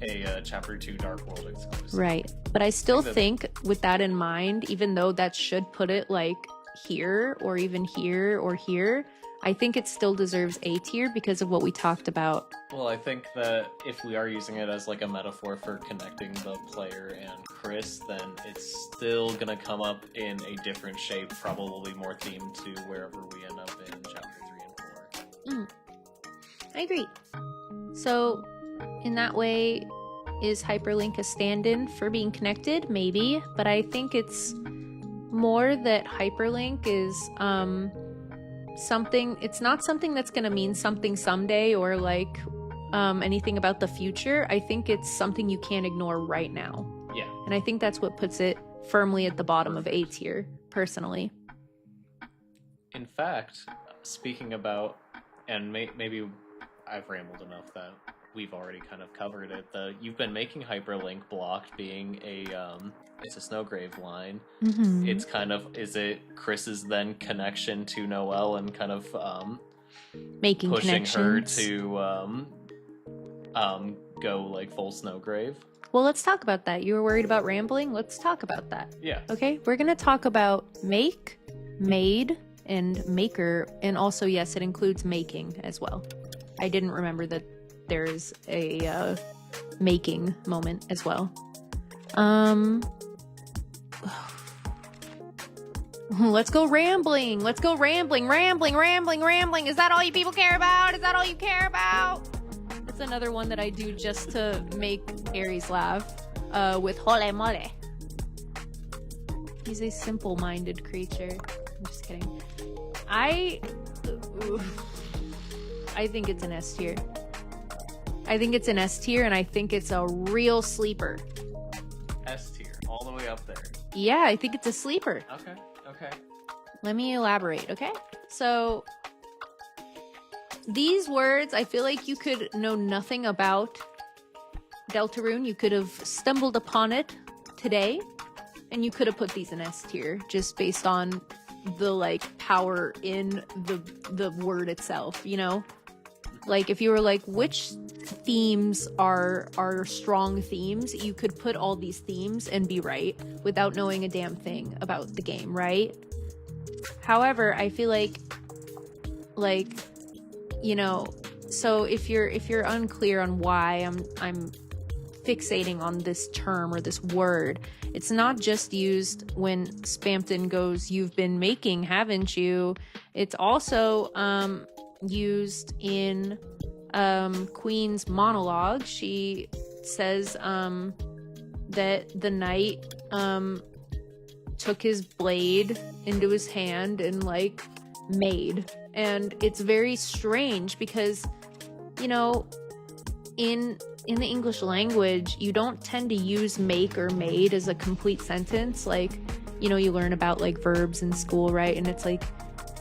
a Chapter 2 Dark World exclusive. Right. But I still think with that in mind, even though that should put it like here or even here or here, I think it still deserves A tier because of what we talked about. Well, I think that if we are using it as like a metaphor for connecting the player and Chris, then it's still gonna come up in a different shape, probably more themed to wherever we end up in Chapter 3 and 4. I agree. So, in that way, is hyperlink a stand-in for being connected? Maybe, but I think it's more that hyperlink is something. It's not something that's going to mean something someday or like anything about the future. I think it's something you can't ignore right now. Yeah. And I think that's what puts it firmly at the bottom of A tier, personally. In fact, speaking about, and maybe I've rambled enough that we've already kind of covered it. You've been making hyperlink blocked being it's a Snowgrave line. Mm-hmm. It's kind of, is it Chris's then connection to Noelle and kind of making pushing her connections to go like full Snowgrave? Well, let's talk about that. You were worried about rambling? Let's talk about that. Yeah. Okay, we're gonna talk about make, made, and maker, and also, yes, it includes making as well. I didn't remember that there's a making moment as well. Let's go rambling. Let's go rambling. Rambling. Is that all you people care about? Is that all you care about? That's another one that I do just to make Aries laugh with hole mole. He's a simple-minded creature. I'm just kidding. I think it's an S tier. I think it's an S tier, and I think it's a real sleeper. S tier, all the way up there. Yeah, I think it's a sleeper. Okay. Let me elaborate, okay? So, these words, I feel like you could know nothing about Deltarune. You could have stumbled upon it today, and you could have put these in S tier, just based on the, like, power in the word itself, you know? Like, if you were like, which themes are strong themes, you could put all these themes and be right without knowing a damn thing about the game, right? However, I feel like, you know, so if you're unclear on why I'm fixating on this term or this word, it's not just used when Spamton goes, "You've been making, haven't you?" It's also used in Queen's monologue. She says that the knight took his blade into his hand and like made, and it's very strange because, you know, in the English language you don't tend to use make or made as a complete sentence. Like, you know, you learn about like verbs in school, right? And it's like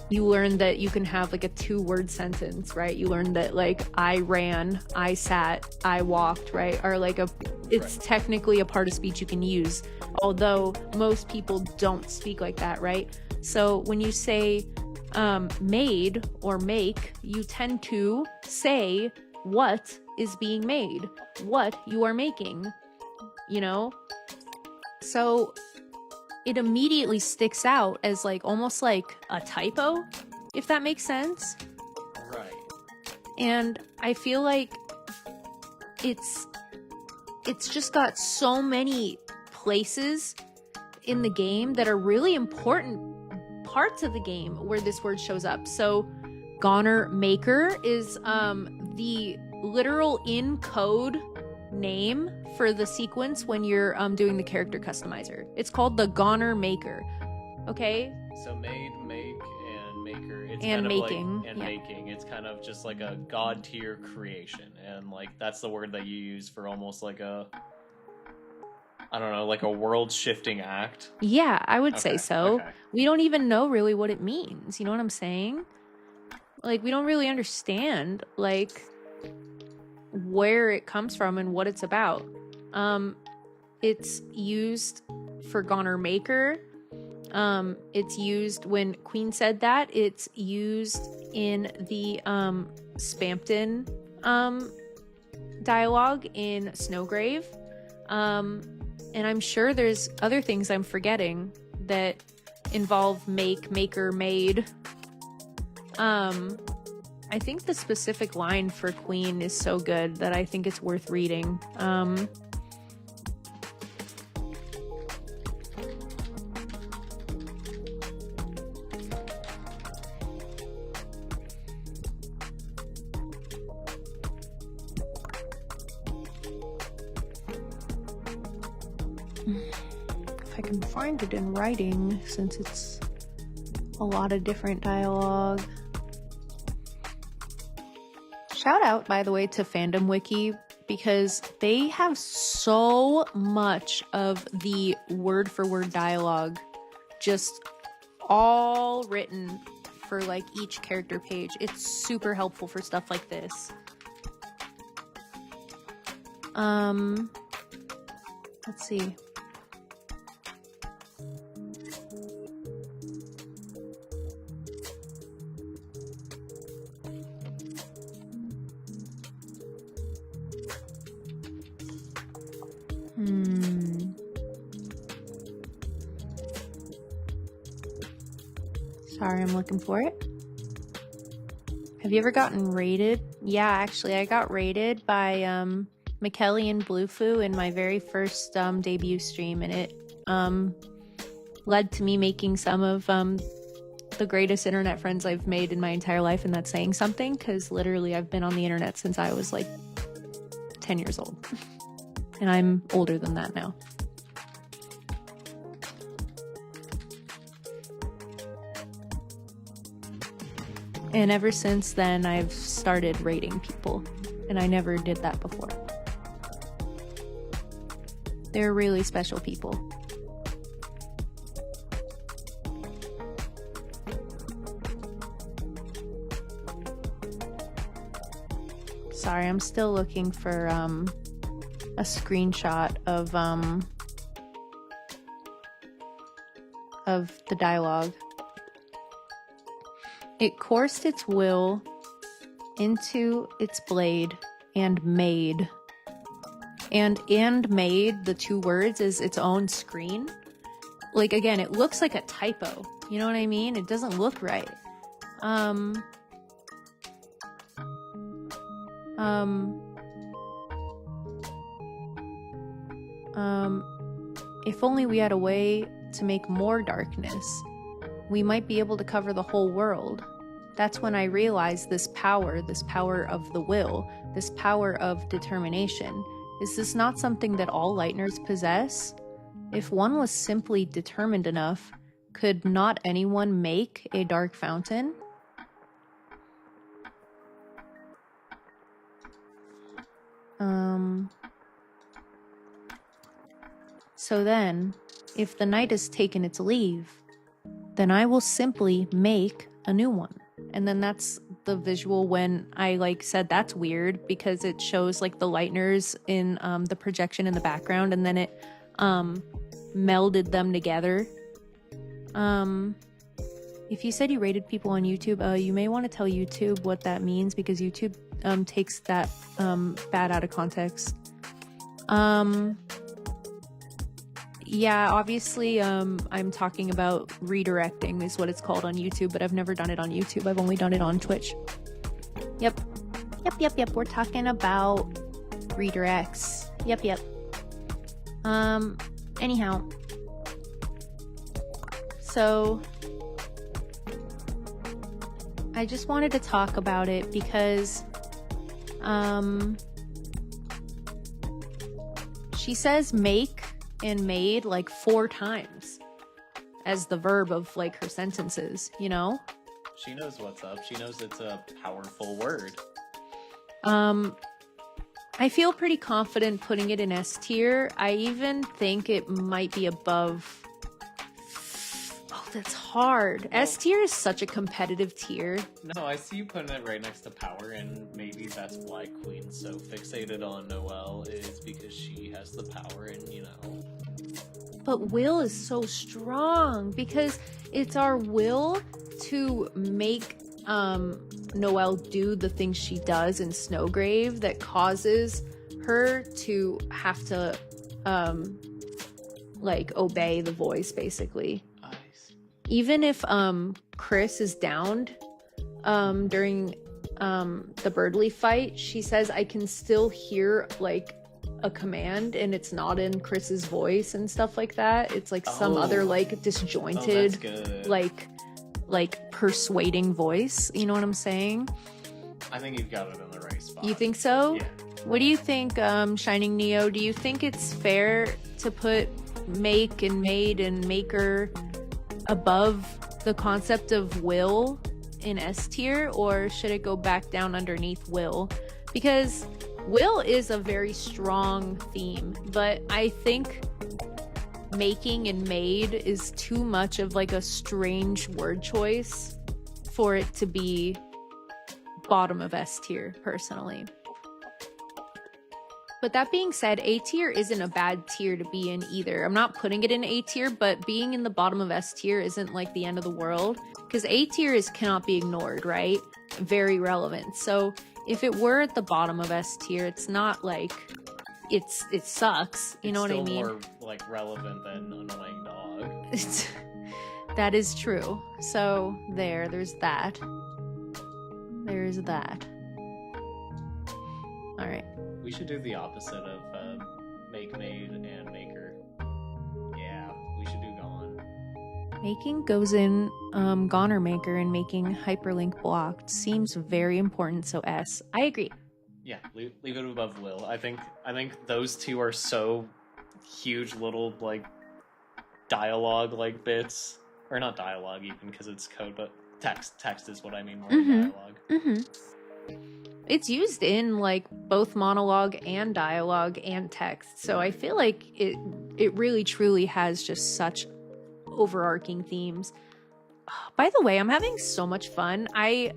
you learn that you can have like a 2-word sentence, right? You learn that like I ran, I sat, I walked, right? Or like it's technically a part of speech you can use, although most people don't speak like that, right? So when you say made or make, you tend to say what is being made, what you are making, you know? So it immediately sticks out as like almost like a typo, if that makes sense. Right. And I feel like it's just got so many places in the game that are really important parts of the game where this word shows up. So Goner Maker is the literal in code name for the sequence when you're doing the character customizer. It's called the Goner Maker. Okay? So made, make, and maker. It's and kind making. Of like, and making. It's kind of just like a god tier creation. And like that's the word that you use for almost like a, I don't know, like a world shifting act. Yeah, I would say so. Okay. We don't even know really what it means. You know what I'm saying? Like, we don't really understand like where it comes from and what it's about. It's used for Goner Maker. It's used when Queen said that. It's used in the Spampton dialogue in Snowgrave. And I'm sure there's other things I'm forgetting that involve make, maker, made. I think the specific line for Queen is so good that I think it's worth reading. If I can find it in writing, since it's a lot of different dialogue. Shout out, by the way, to Fandom Wiki, because they have so much of the word-for-word dialogue just all written for like each character page. It's super helpful for stuff like this. Let's see. Sorry, I'm looking for it. Have you ever gotten raided? Yeah, actually, I got raided by McKelly and Bluefoo in my very first debut stream, and it led to me making some of the greatest internet friends I've made in my entire life, and that's saying something, because literally I've been on the internet since I was like 10 years old. And I'm older than that now. And ever since then, I've started rating people, and I never did that before. They're really special people. Sorry, I'm still looking for a screenshot of the dialogue. It coursed its will into its blade and made. And made, the two words, is its own screen. Like, again, it looks like a typo. You know what I mean? It doesn't look right. If only we had a way to make more darkness, we might be able to cover the whole world. That's when I realized this power of the will, this power of determination. Is this not something that all Lightners possess? If one was simply determined enough, could not anyone make a dark fountain? So then, if the night has taken its leave, then I will simply make a new one. And then that's the visual when I like said that's weird, because it shows like the Lightners in the projection in the background, and then it melded them together. If you said you rated people on YouTube, you may want to tell YouTube what that means, because YouTube takes that bad out of context. Yeah, obviously, I'm talking about redirecting is what it's called on YouTube, but I've never done it on YouTube. I've only done it on Twitch. Yep. We're talking about redirects. Yep. Anyhow. So, I just wanted to talk about it because, she says make and made like 4 times as the verb of like her sentences, you know? She knows what's up. She knows it's a powerful word. I feel pretty confident putting it in S tier. I even think it might be above. Oh, that's hard. Well, S tier is such a competitive tier. No, I see you putting it right next to power, and maybe that's why Queen's so fixated on Noelle, is because she has the power, and you know. But will is so strong because it's our will to make Noelle do the things she does in Snowgrave that causes her to have to like obey the voice, basically. Even if Chris is downed during the Birdleaf fight, she says I can still hear like a command and it's not in Chris's voice and stuff like that. It's like some other like disjointed like persuading voice, you know what I'm saying? I think you've got it in the right spot. You think so? Yeah. What do you think, Shining Neo? Do you think it's fair to put make and made and maker above the concept of will in S tier, or should it go back down underneath will? Because will is a very strong theme, but I think making and made is too much of like a strange word choice for it to be bottom of S tier, personally. But that being said, A tier isn't a bad tier to be in either. I'm not putting it in A tier, but being in the bottom of S tier isn't like the end of the world, because A tier cannot be ignored, right? Very relevant. So if it were at the bottom of S tier, it's not like it sucks. You know what I mean? It's still more like relevant than Annoying Dog. That is true. So there's that. There's that. All right. We should do the opposite of make, made, and maker. Yeah, we should do gone. Making goes in Goner Maker, and making hyperlink blocked seems very important, so S. I agree. Yeah, leave it above will. I think those two are so huge little like dialogue like bits, or not dialogue even because it's code, but text is what I mean more than dialogue. It's used in like both monologue and dialogue and text, so I feel like it really truly has just such overarching themes. By the way, I'm having so much fun. I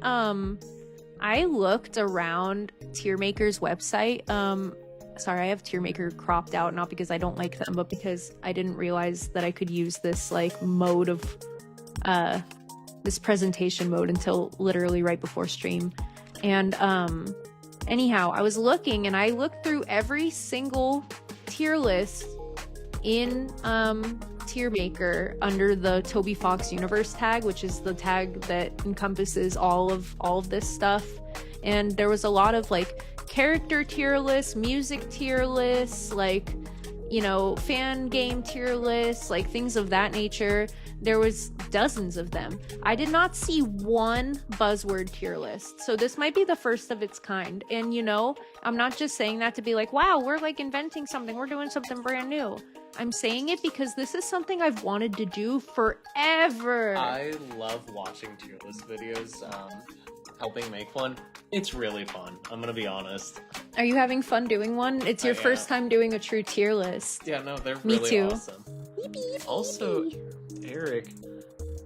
looked around Tiermaker's website. Sorry, I have Tiermaker cropped out, not because I don't like them, but because I didn't realize that I could use this like mode of this presentation mode until literally right before stream. And anyhow, I was looking and I looked through every single tier list in Tiermaker under the Toby Fox Universe tag, which is the tag that encompasses all of this stuff. And there was a lot of like character tier lists, music tier lists, like, you know, fan game tier lists, like things of that nature. There was dozens of them. I did not see one buzzword tier list. So this might be the first of its kind. And you know, I'm not just saying that to be like, wow, we're like inventing something. We're doing something brand new. I'm saying it because this is something I've wanted to do forever. I love watching tier list videos, helping make one. It's really fun. I'm gonna be honest. Are you having fun doing one? It's your first time doing a true tier list. Yeah, no, they're Me really too. awesome. Also, Eric,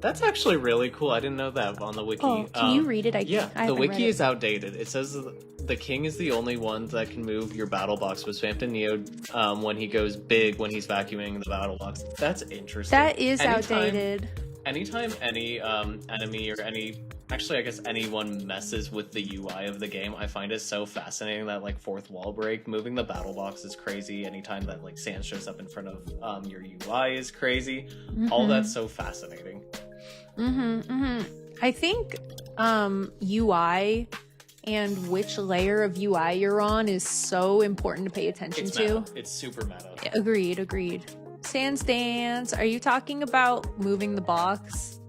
that's actually really cool. I didn't know that on the wiki. Oh, can you read it? I the wiki is outdated. It says the king is the only one that can move your battle box with Swampton Neo when he goes big when he's vacuuming the battle box. That's interesting. That is outdated. Anytime any enemy or actually I guess anyone messes with the UI of the game, I find it so fascinating that like fourth wall break, moving the battle box is crazy. Anytime that like sand shows up in front of your UI is crazy. All that's so fascinating. I think UI and which layer of UI you're on is so important to pay attention to. Meta. It's super meta. Agreed. Sans dance. Are you talking about moving the box?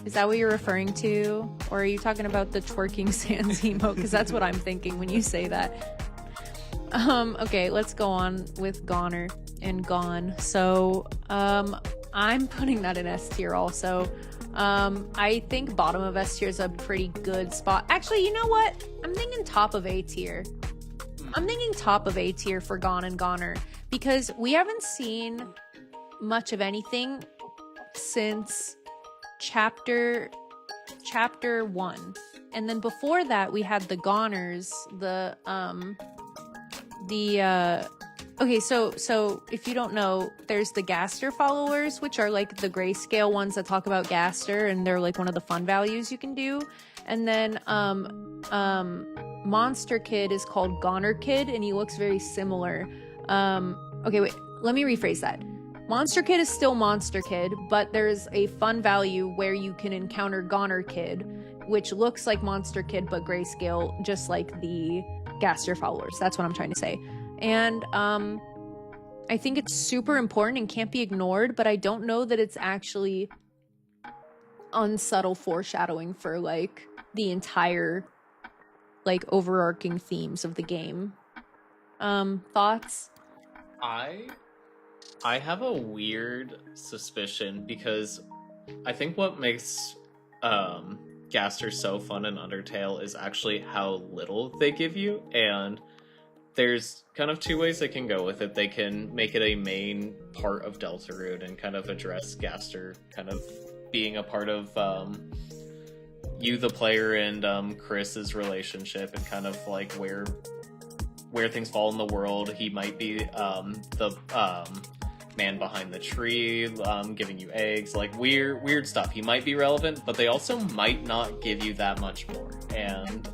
Is that what you're referring to? Or are you talking about the twerking sans emote? Because that's what I'm thinking when you say that. Okay, let's go on with Goner and Gone. So, I'm putting that in S tier also. I think bottom of S tier is a pretty good spot. Actually, you know what? I'm thinking top of A tier. I'm thinking top of A tier for Gone and Goner, because we haven't seen much of anything since chapter 1, and then before that we had the Goners, the Okay, so if you don't know, there's the Gaster followers, which are like the grayscale ones that talk about Gaster, and they're like one of the fun values you can do. And then Monster Kid is called Goner Kid, and he looks very similar. Okay, wait, let me rephrase that. Monster Kid is still Monster Kid, but there's a fun value where you can encounter Goner Kid, which looks like Monster Kid but grayscale, just like the Gaster followers. That's what I'm trying to say. And I think it's super important and can't be ignored, but I don't know that it's actually unsubtle foreshadowing for like the entire like overarching themes of the game. Thoughts? I have a weird suspicion because I think what makes Gaster so fun in Undertale is actually how little they give you, and there's kind of two ways they can go with it. They can make it a main part of Deltarune and kind of address Gaster kind of being a part of you, the player, and Chris's relationship, and kind of like where things fall in the world. He might be the man behind the tree, giving you eggs, like weird stuff. He might be relevant, but they also might not give you that much more. And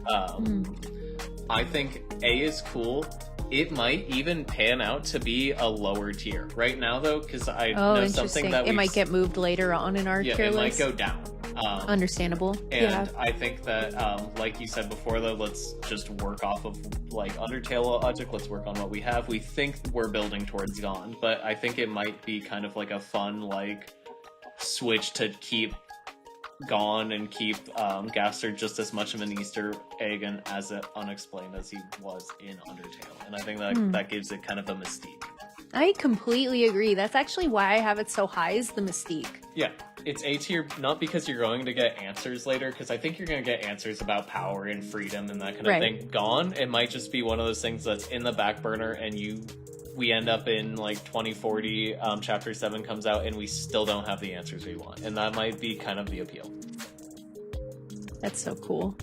I think A is cool. It might even pan out to be a lower tier right now, though, because I know something that it might get moved later on in our tier list. It might go down. Understandable. And I think that, like you said before, though, let's just work off of like Undertale logic. Let's work on what we have. We think we're building towards Gone, but I think it might be kind of like a fun like switch to keep Gone and keep Gaster just as much of an Easter egg and as unexplained as he was in Undertale. And I think that that gives it kind of a mystique. I completely agree. That's actually why I have it so high, is the mystique. Yeah, it's A tier, not because you're going to get answers later, because I think you're going to get answers about power and freedom and that kind of thing. Gone, it might just be one of those things that's in the back burner, and we end up in like 2040, chapter 7 comes out, and we still don't have the answers we want. And that might be kind of the appeal. That's so cool.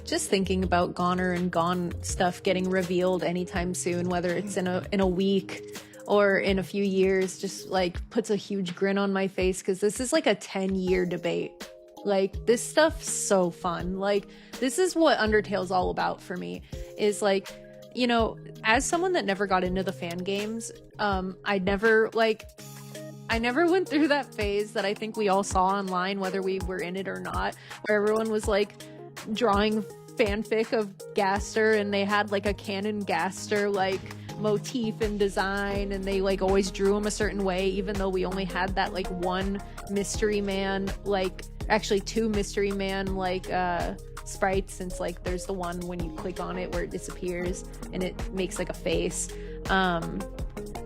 Just thinking about Goner and Gone stuff getting revealed anytime soon, whether it's in a week or in a few years, just like puts a huge grin on my face, because this is like a 10-year debate. Like, this stuff's so fun. Like, this is what Undertale's all about for me, is like, you know, as someone that never got into the fan games, I never went through that phase that I think we all saw online, whether we were in it or not, where everyone was like drawing fanfic of Gaster, and they had like a canon Gaster like motif and design, and they like always drew him a certain way, even though we only had that like one mystery man, like actually two mystery man like sprites, since like there's the one when you click on it where it disappears and it makes like a face.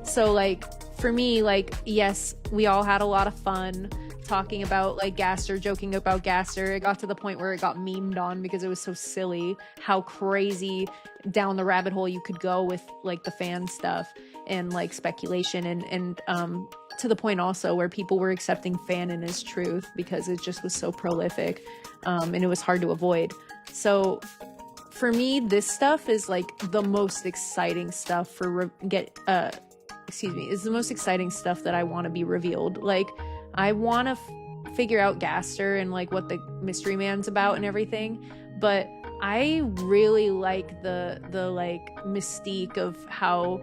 So like for me, like, yes, we all had a lot of fun talking about like Gaster, joking about Gaster. It got to the point where it got memed on because it was so silly how crazy down the rabbit hole you could go with like the fan stuff and like speculation, and to the point also where people were accepting fanon as truth because it just was so prolific, and it was hard to avoid. So for me, this stuff is like the most exciting stuff for is the most exciting stuff that I want to be revealed. Like, I want to figure out Gaster and like what the mystery man's about and everything, but I really like the like mystique of how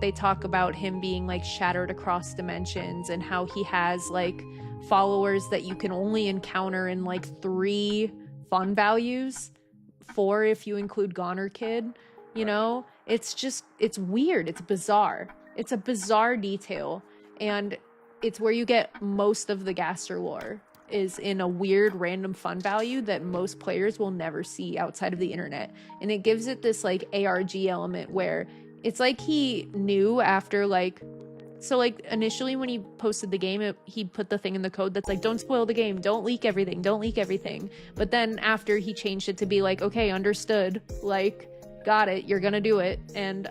they talk about him being like shattered across dimensions, and how he has like followers that you can only encounter in like 3 fun values, 4 if you include Goner Kid. You know, it's weird. It's bizarre. It's a bizarre detail. And it's where you get most of the Gaster lore, is in a weird random fun value that most players will never see outside of the internet. And it gives it this like ARG element where it's like he knew after like, so like initially when he posted the game, he put the thing in the code that's like, don't spoil the game, don't leak everything. But then after he changed it to be like, okay, understood, like, got it, you're gonna do it. And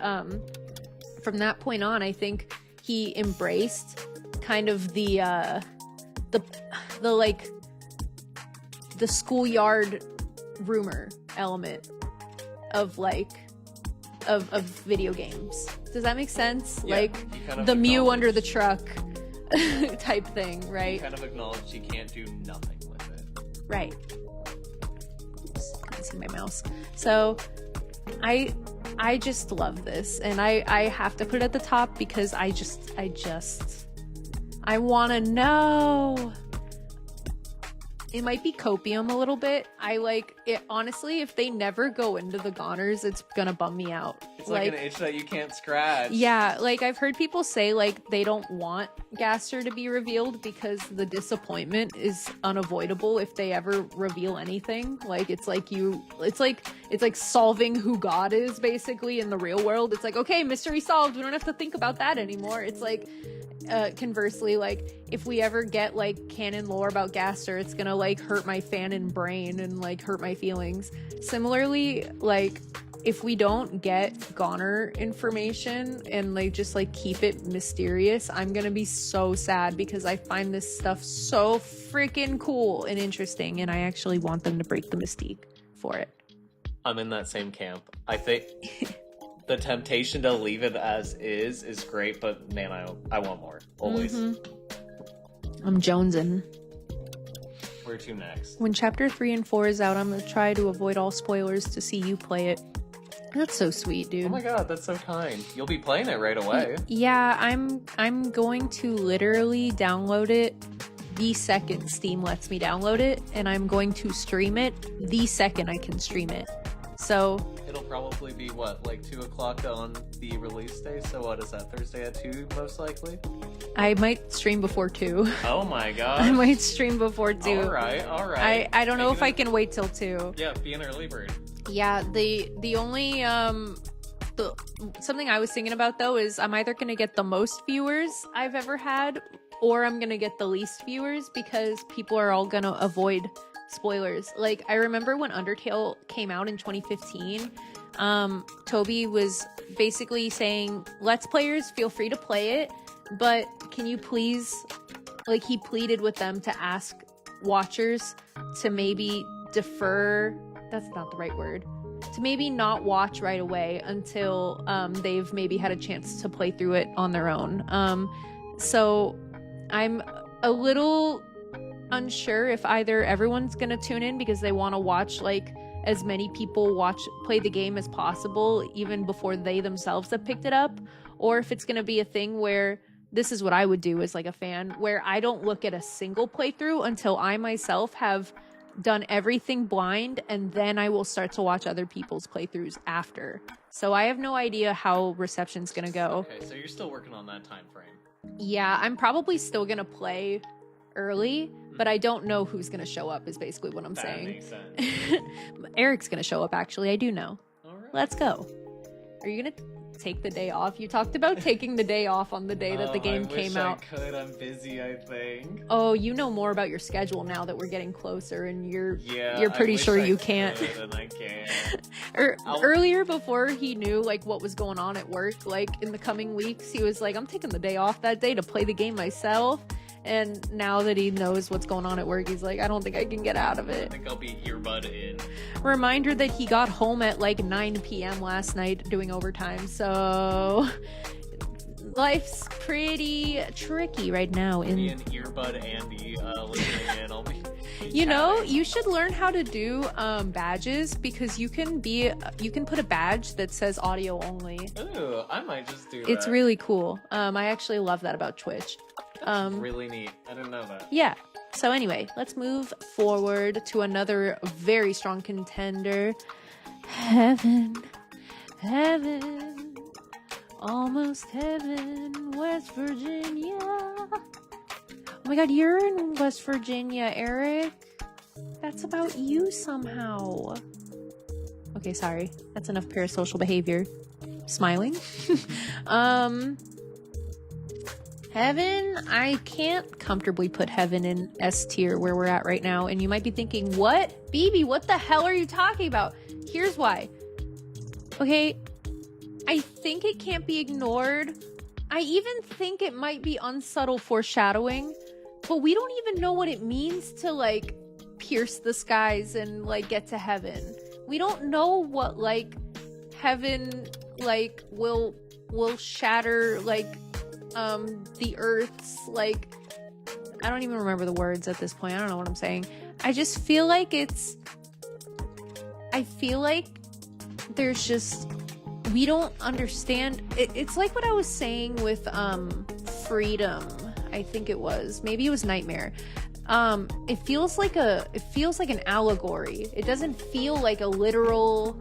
from that point on, I think he embraced kind of the like the schoolyard rumor element of like of video games. Does that make sense? Yeah, like kind of the Mew under the truck type thing, right? You kind of acknowledge you can't do nothing with it. Right. Oops, can't see my mouse. So I just love this, and I have to put it at the top because I want to know. It might be copium a little bit. I like it, honestly. If they never go into the goners, it's gonna bum me out. It's like an itch that you can't scratch. Yeah, like I've heard people say like they don't want Gaster to be revealed because the disappointment is unavoidable if they ever reveal anything. Like it's like solving who God is basically in the real world. It's like, okay, mystery solved. We don't have to think about that anymore. It's like conversely, like if we ever get like canon lore about Gaster, it's gonna like hurt my fanon brain and like hurt my feelings. Similarly, like if we don't get goner information and like just like keep it mysterious, I'm gonna be so sad because I find this stuff so freaking cool and interesting, and I actually want them to break the mystique for it. I'm in that same camp. I think the temptation to leave it as is great, but man, I want more. Always. I'm jonesing. Where to next? When chapter 3 and 4 is out, I'm gonna try to avoid all spoilers to see you play it. That's so sweet, dude. Oh my god, that's so kind. You'll be playing it right away. Yeah, I'm going to literally download it the second Steam lets me download it, and I'm going to stream it the second I can stream it. So it'll probably be what, like 2 o'clock on the release day? So what is that, Thursday at 2 most likely? I might stream before 2. Oh my god. I might stream before 2. Alright. I don't know if I can wait till 2. Yeah, be an early bird. Yeah, the only something I was thinking about though is I'm either gonna get the most viewers I've ever had, or I'm gonna get the least viewers because people are all gonna avoid spoilers. Like I remember when Undertale came out in 2015, Toby was basically saying, let's players feel free to play it, but can you please, like he pleaded with them to ask watchers to maybe defer, that's not the right word, to maybe not watch right away until they've maybe had a chance to play through it on their own. So I'm a little unsure if either everyone's gonna tune in because they want to watch like as many people play the game as possible even before they themselves have picked it up, or if it's gonna be a thing where this is what I would do as like a fan, where I don't look at a single playthrough until I myself have done everything blind, and then I will start to watch other people's playthroughs after. So I have no idea how reception's gonna go. Okay, so you're still working on that time frame. Yeah, I'm probably still gonna play early, but I don't know who's gonna show up is basically what I'm saying. Makes sense. Eric's gonna show up, actually. I do know. All right. Let's go. Are you gonna take the day off? You talked about taking the day off on the day that the game came out. I could. I'm busy, I think. Oh, you know more about your schedule now that we're getting closer, and you're pretty I sure wish you I can't. could, and I can't. Earlier, before he knew like what was going on at work, like in the coming weeks, he was like, I'm taking the day off that day to play the game myself. And now that he knows what's going on at work, he's like, I don't think I can get out of I it. think I'll be earbud in. Reminder that he got home at like 9 p.m. last night doing overtime. So life's pretty tricky right now. Be an earbud Andy listening in. I'll be you know, you should learn how to do badges, because you can put a badge that says audio only. Ooh, I might just do that. It's really cool. I actually love that about Twitch. That's really neat. I didn't know that. Yeah. So anyway, let's move forward to another very strong contender. Heaven. Almost heaven, West Virginia. Oh my god, you're in West Virginia, Eric. That's about you somehow. Okay, sorry. That's enough parasocial behavior. Smiling. Heaven, I can't comfortably put Heaven in S tier where we're at right now. And you might be thinking, what? BB, what the hell are you talking about? Here's why. Okay, I think it can't be ignored. I even think it might be unsubtle foreshadowing, but we don't even know what it means to like pierce the skies and like get to heaven. We don't know what like heaven like will shatter like the earth's like, I don't even remember the words at this point. I don't know what I'm saying. I just feel like there's just, we don't understand. It's like what I was saying with freedom. I think it was, maybe it was Nightmare. It feels like an allegory. It doesn't feel like a literal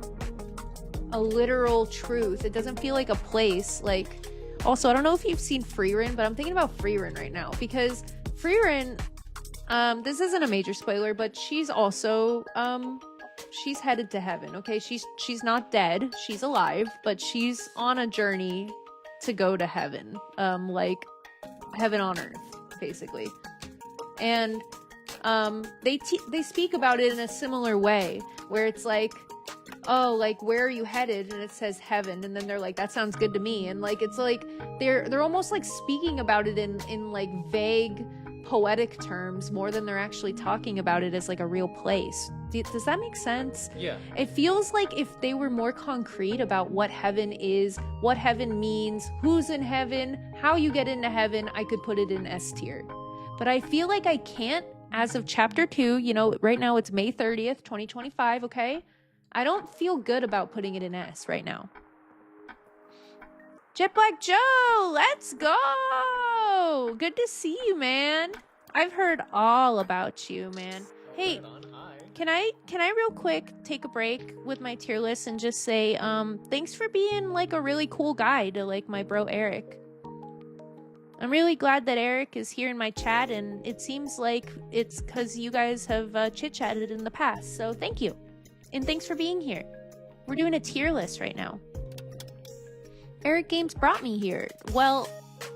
truth. It doesn't feel like a place. Like, also, I don't know if you've seen Frieren, but I'm thinking about Frieren right now because Frieren, this isn't a major spoiler, but she's also she's headed to heaven. Okay, she's not dead, she's alive, but she's on a journey to go to heaven, like heaven on earth, basically. And they speak about it in a similar way, where it's like, oh, like, where are you headed? And it says heaven, and then they're like, that sounds good to me. And like, it's like they're almost like speaking about it in like vague poetic terms more than they're actually talking about it as like a real place. Does that make sense? Yeah. It feels like if they were more concrete about what heaven is, what heaven means, who's in heaven, how you get into heaven, I could put it in S tier. But I feel like I can't as of chapter 2. You know, right now it's May 30th, 2025, okay? I don't feel good about putting it in S right now. Jet Black Joe, let's go! Good to see you, man. I've heard all about you, man. Hey, can I real quick take a break with my tier list and just say, thanks for being like a really cool guy to like my bro Eric. I'm really glad that Eric is here in my chat, and it seems like it's because you guys have chit-chatted in the past, so thank you. And thanks for being here. We're doing a tier list right now. Eric Games brought me here. Well,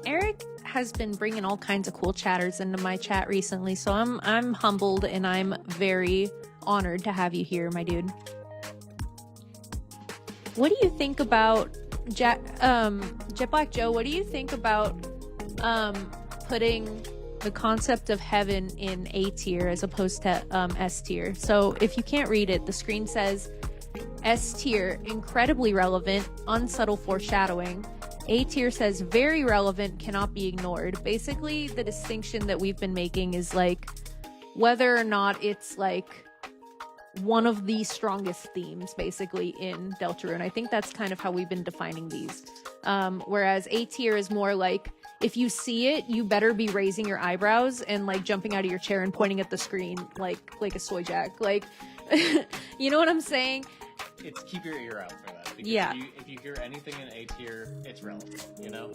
Eric has been bringing all kinds of cool chatters into my chat recently, so I'm humbled and I'm very honored to have you here, my dude. What do you think about Jet Black Joe? What do you think about putting the concept of heaven in A tier as opposed to S tier? So if you can't read it, the screen says S tier, incredibly relevant, unsubtle foreshadowing. A tier says very relevant, cannot be ignored. Basically, the distinction that we've been making is like whether or not it's like one of the strongest themes basically in Deltarune. I think that's kind of how we've been defining these. Whereas A tier is more like, if you see it, you better be raising your eyebrows and like jumping out of your chair and pointing at the screen like a soy jack. Like, you know what I'm saying? It's keep your ear out for that. Because yeah. If you hear anything in A tier, it's relevant, you know?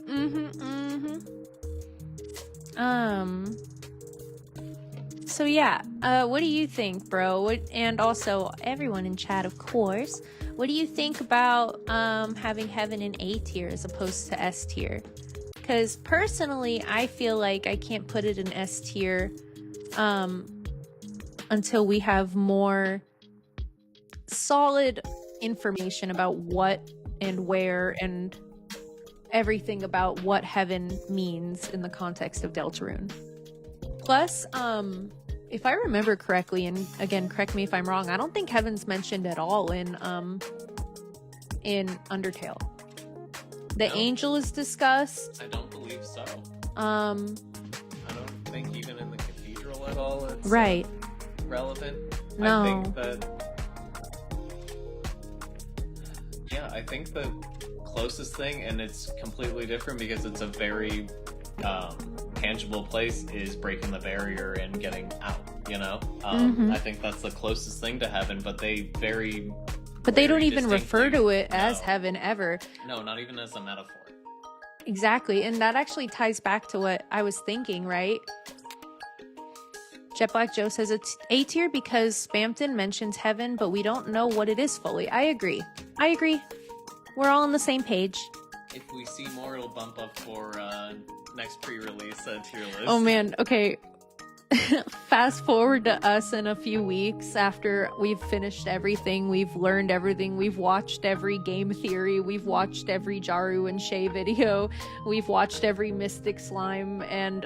So yeah, what do you think, bro? And also everyone in chat, of course. What do you think about having heaven in A tier as opposed to S tier? Because personally, I feel like I can't put it in S tier until we have more solid information about what and where and everything about what heaven means in the context of Deltarune. Plus, if I remember correctly, and again, correct me if I'm wrong, I don't think heaven's mentioned at all in Undertale. The angel is discussed. I don't believe so. I don't think even in the cathedral at all it's right. Relevant. No. I think the closest thing, and it's completely different because it's a very tangible place, is breaking the barrier and getting out, you know? I think that's the closest thing to heaven, but they don't even refer to it as heaven ever. No, not even as a metaphor. Exactly, and that actually ties back to what I was thinking, right? Jet Black Joe says it's A tier because Spamton mentions heaven, but we don't know what it is fully. I agree. We're all on the same page. If we see more, it'll bump up for next pre-release tier list. Oh man, okay. Fast forward to us in a few weeks after we've finished everything, we've learned everything, we've watched every game theory, we've watched every Jaru and Shay video, we've watched every Mystic Slime and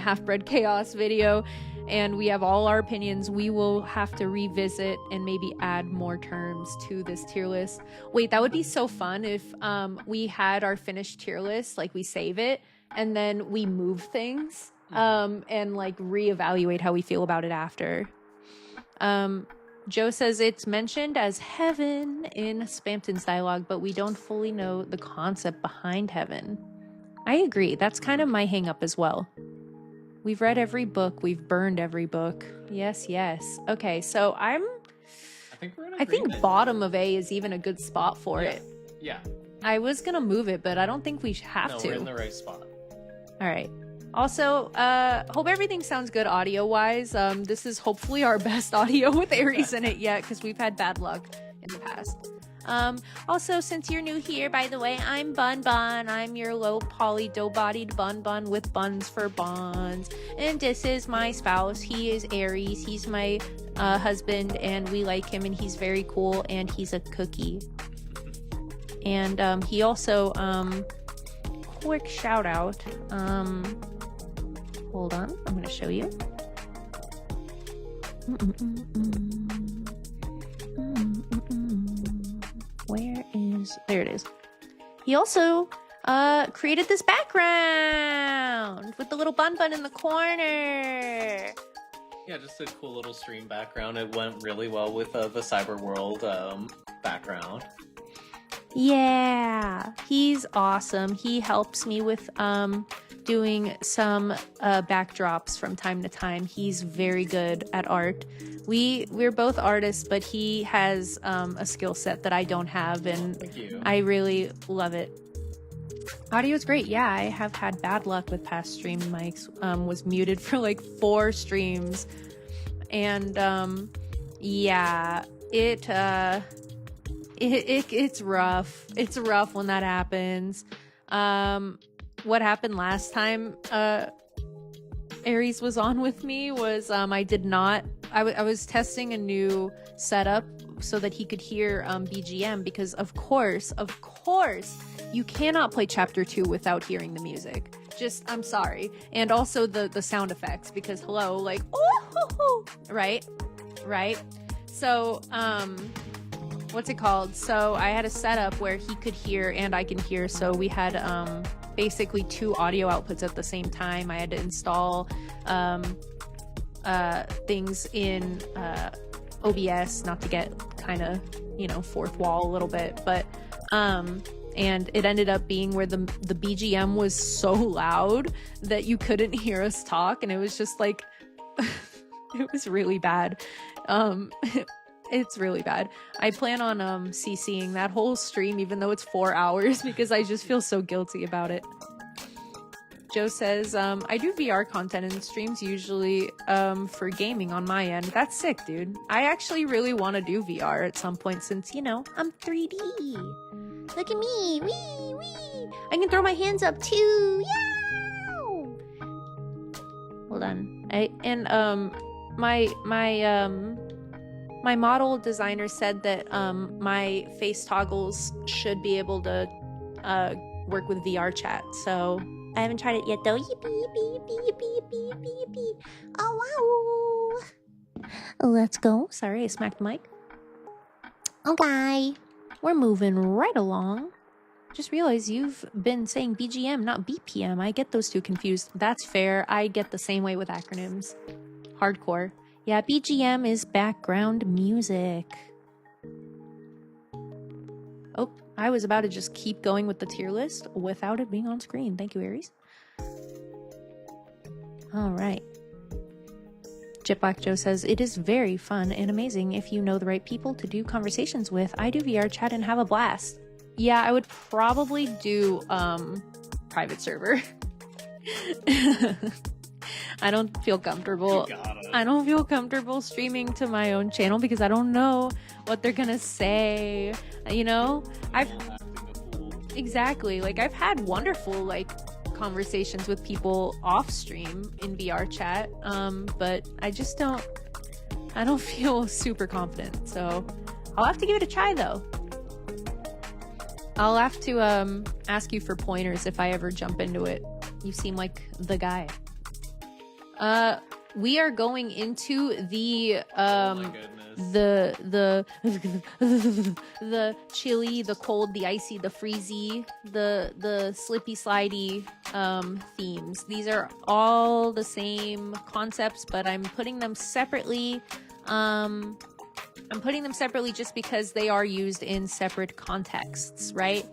Half-Bred Chaos video. and we have all our opinions. We will have to revisit and maybe add more terms to this tier list. Wait, that would be so fun if we had our finished tier list, like we save it and then we move things and like reevaluate how we feel about it after. Joe says it's mentioned as heaven in Spamton's dialogue, but we don't fully know the concept behind heaven. I agree. That's kind of my hang up as well. We've read every book. We've burned every book. Yes, yes. Okay, so I think bottom of A is even a good spot for it. Yeah. I was going to move it, but I don't think we have to. No, we're in the right spot. All right. Also, hope everything sounds good audio-wise. This is hopefully our best audio with Aries in it yet, because we've had bad luck in the past. Also, since you're new here, by the way, I'm Bun-Bun. I'm your low poly dough-bodied bun-bun with buns for buns. And this is my spouse. He is Aries. He's my husband, and we like him, and he's very cool, and he's a cookie. And he also, quick shout out, hold on, I'm going to show you. Where is... There it is. He also created this background with the little bun-bun in the corner. Yeah, just a cool little stream background. It went really well with the Cyber World background. Yeah, he's awesome. He helps me with doing some backdrops from time to time. He's very good at art. We're both artists, but he has a skill set that I don't have, and I really love it. Audio is great. Yeah, I have had bad luck with past stream mics. Was muted for like 4 streams, and yeah, it's rough. It's rough when that happens. What happened last time Aries was on with me was I was testing a new setup so that he could hear BGM, because of course you cannot play chapter 2 without hearing the music. I'm sorry. And also the sound effects, because hello, like, ooh, right? So what's it called? So I had a setup where he could hear and I can hear. So we had basically 2 audio outputs at the same time. I had to install things in OBS, not to get kind of, fourth wall a little bit, but and it ended up being where the BGM was so loud that you couldn't hear us talk, and it was just like it was really bad. It's really bad. I plan on CCing that whole stream, even though it's 4 hours, because I just feel so guilty about it. Joe says, I do VR content in streams usually for gaming on my end. That's sick, dude. I actually really want to do VR at some point since, I'm 3D. Look at me. Wee, wee. I can throw my hands up too. Yow! Hold on. My model designer said that my face toggles should be able to work with VR chat, so I haven't tried it yet though. Yippee, yippee, yippee, yippee, yippee, yippee, yippee. Oh, wow. Let's go. Sorry, I smacked the mic. Okay, we're moving right along. Just realized you've been saying BGM, not BPM. I get those two confused. That's fair. I get the same way with acronyms. Hardcore. Yeah, BGM is background music. Oh, I was about to just keep going with the tier list without it being on screen. Thank you, Aries. All right. Jet Black Joe says, it is very fun and amazing if you know the right people to do conversations with. I do VR chat and have a blast. Yeah, I would probably do private server. I don't feel comfortable. I don't feel comfortable streaming to my own channel because I don't know what they're gonna say. Exactly. Like, I've had wonderful conversations with people off stream in VR chat, but I don't feel super confident. So I'll have to give it a try though. I'll have to ask you for pointers if I ever jump into it. You seem like the guy. we are going into the Oh my goodness. the chilly, the cold, the icy, the freezy, the slippy slidey themes. These are all the same concepts, but I'm putting them separately. I'm putting them separately just because they are used in separate contexts, right?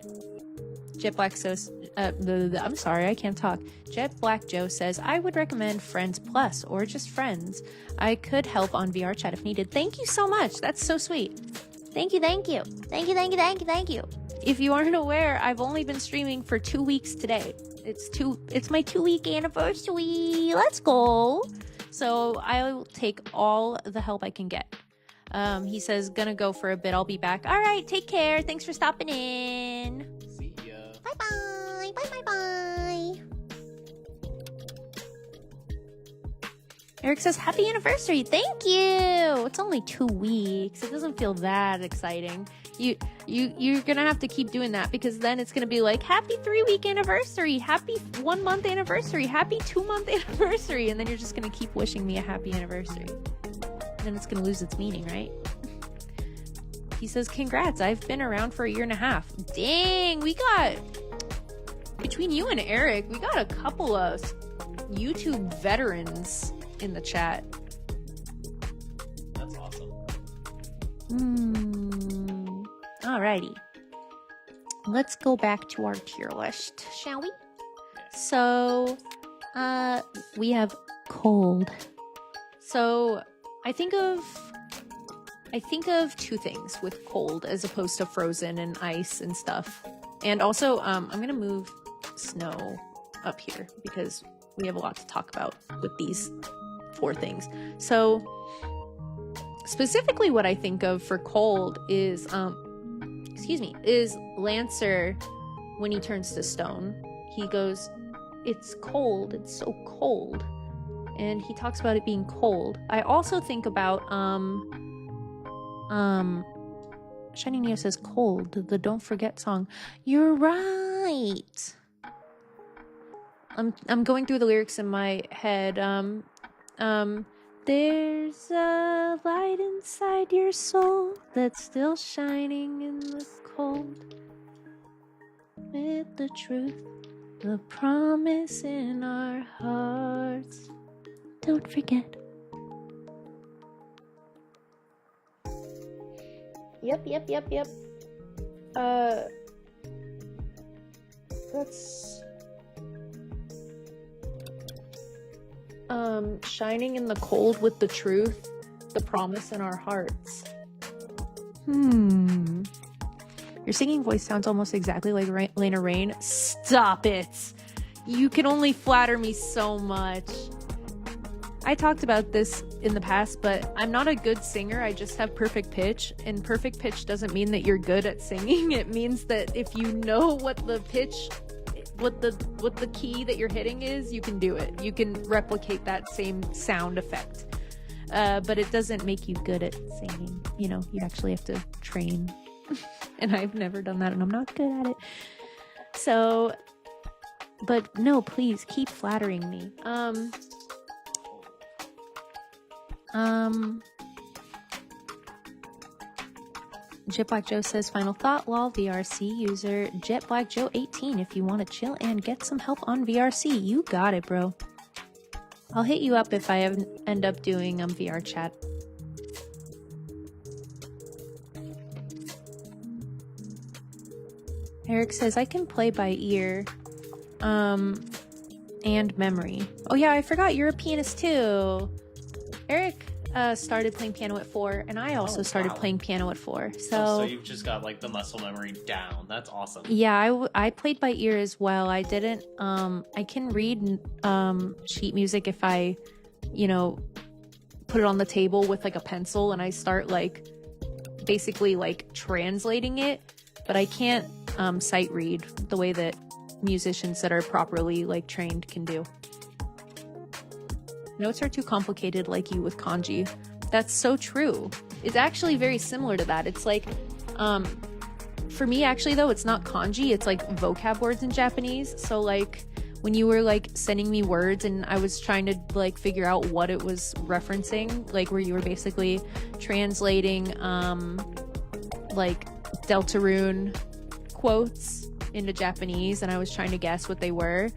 Jet Black says, I'm sorry, I can't talk. Jet Black Joe says, I would recommend Friends Plus or just Friends. I could help on VR chat if needed. Thank you so much. That's so sweet. Thank you, thank you. Thank you, thank you, thank you, thank you. If you aren't aware, I've only been streaming for 2 weeks today. It's my 2-week anniversary. Let's go. So I'll take all the help I can get. He says, gonna go for a bit. I'll be back. All right, take care. Thanks for stopping in. See ya. Bye-bye. Bye-bye-bye. Eric says, happy anniversary. Thank you. It's only 2 weeks. It doesn't feel that exciting. You're gonna have to keep doing that, because then it's gonna be like, happy 3-week anniversary, happy 1 month anniversary, happy 2 month anniversary, and then you're just gonna keep wishing me a happy anniversary. And then it's gonna lose its meaning, right? He says, congrats, I've been around for 1.5 years. Dang, we got, between you and Eric, we got a couple of YouTube veterans in the chat. That's awesome. Alrighty. Let's go back to our tier list, shall we? So, we have cold. So, I think of 2 things with cold as opposed to frozen and ice and stuff. And also, I'm gonna move snow up here because we have a lot to talk about with these 4 things. So, specifically what I think of for cold is, is Lancer when he turns to stone. He goes, it's cold, it's so cold. And he talks about it being cold. I also think about, Shiny Neo says cold, the Don't Forget song. You're right. I'm going through the lyrics in my head. There's a light inside your soul that's still shining in the cold. With the truth, the promise in our hearts. Don't forget. Yep. That's shining in the cold with the truth, the promise in our hearts. Your singing voice sounds almost exactly like Lena Rain. Stop it! You can only flatter me so much. I talked about this in the past, but I'm not a good singer. I just have perfect pitch, and perfect pitch doesn't mean that you're good at singing. It means that if you know what the pitch, what the key that you're hitting is, you can do it. You can replicate that same sound effect. But it doesn't make you good at singing. You know, you actually have to train. And I've never done that, and I'm not good at it. So, but no, please keep flattering me. Jet Black Joe says, final thought, lol, VRC user Jet Black Joe 18 if you want to chill and get some help on VRC. You got it, bro. I'll hit you up if I end up doing VR chat. Eric says, I can play by ear and memory. Oh yeah, I forgot you're a pianist too. Eric started playing piano at 4, and I also started playing piano at 4. So you've just got like the muscle memory down. That's awesome. Yeah, I played by ear as well. I didn't. I can read sheet music if I, put it on the table with like a pencil and I start like basically like translating it, but I can't sight read the way that musicians that are properly like trained can do. Notes are too complicated like you with kanji. That's so true. It's actually very similar to that. It's like, for me actually though, it's not kanji, it's like vocab words in Japanese. So like when you were like sending me words and I was trying to like figure out what it was referencing, like where you were basically translating like Deltarune quotes into Japanese, and I was trying to guess what they were.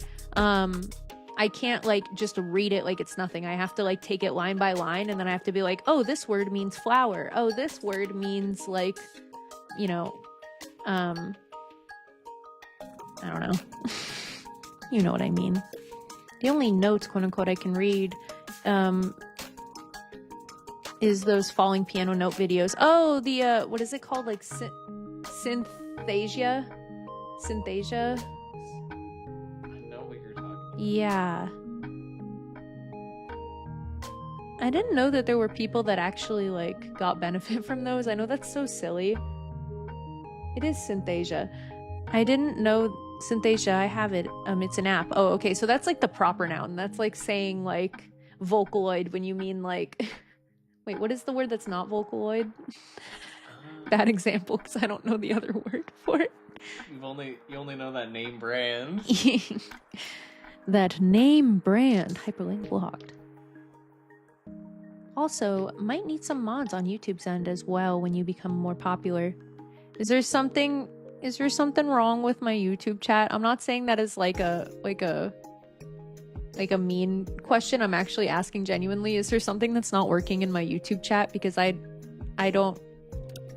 I can't like just read it like it's nothing. I have to like take it line by line, and then I have to be like, oh, this word means flower. Oh, this word means like, you know, I don't know. You know what I mean. The only notes, quote unquote, I can read is those falling piano note videos. Oh, the what is it called? Like synthesia? Synthesia? Yeah. I didn't know that there were people that actually like got benefit from those. I know that's so silly. It is Synthesia. I didn't know Synthesia. I have it. It's an app. Oh, okay. So that's like the proper noun. That's like saying like Vocaloid when you mean like wait, what is the word that's not Vocaloid? Bad example because I don't know the other word for it. You only know that name brand. That name brand. Hyperlink blocked. Also, might need some mods on YouTube's end as well when you become more popular. Is there something wrong with my YouTube chat? I'm not saying that as like a mean question. I'm actually asking genuinely, is there something that's not working in my YouTube chat? Because I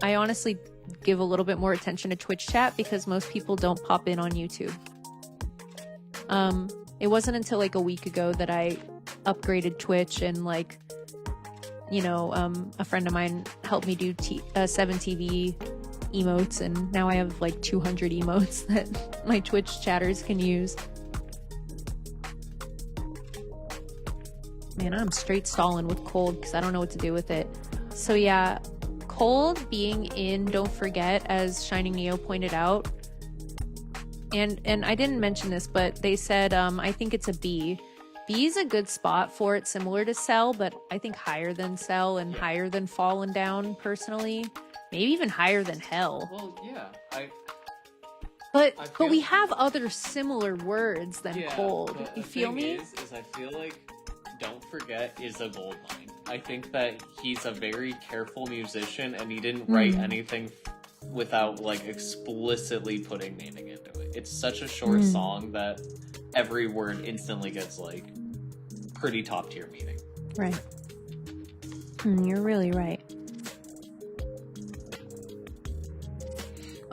honestly give a little bit more attention to Twitch chat because most people don't pop in on YouTube. It wasn't until like a week ago that I upgraded Twitch, and like, you know, a friend of mine helped me do 7 TV emotes, and now I have like 200 emotes that my Twitch chatters can use. Man, I'm straight stalling with cold because I don't know what to do with it. So yeah, cold being in Don't Forget, as Shining Neo pointed out. And I didn't mention this, but they said, I think it's a B. B is a good spot for it, similar to Cell, but I think higher than Cell and higher than Fallen Down, personally. Maybe even higher than Hell. Well, yeah. But we have other similar words than cold. You feel me? Is I feel like Don't Forget is a gold mine. I think that he's a very careful musician, and he didn't write anything without like explicitly putting meaning into it. It's such a short song that every word instantly gets like pretty top tier meaning. Right. You're really right.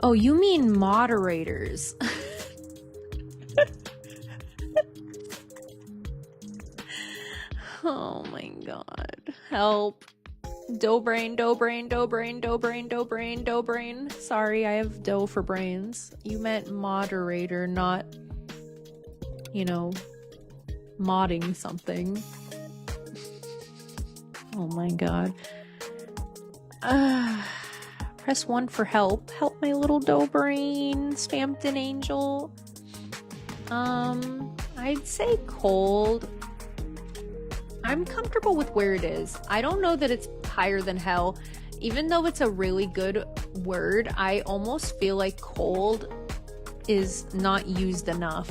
Oh, you mean moderators. Oh my god. Help. Dough brain. Sorry, I have dough for brains. You meant moderator, not, you know, modding something. Oh my god. Press 1 for help. Help my little dough brain. Stamped an angel. I'd say cold. I'm comfortable with where it is. I don't know that it's higher than Hell. Even though it's a really good word, I almost feel like cold is not used enough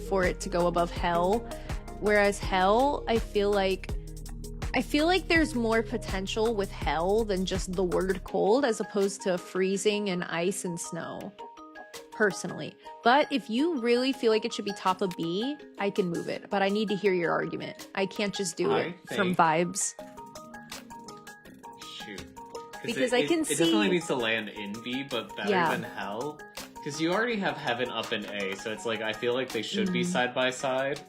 for it to go above Hell. Whereas Hell, I feel like there's more potential with Hell than just the word cold, as opposed to freezing and ice and snow, personally. But if you really feel like it should be top of B, I can move it. But I need to hear your argument. I can't just do it from vibes. Shoot. Because I can see... It definitely needs to land in B, but better than Hell. Because you already have Heaven up in A, so it's like, I feel like they should be side by side.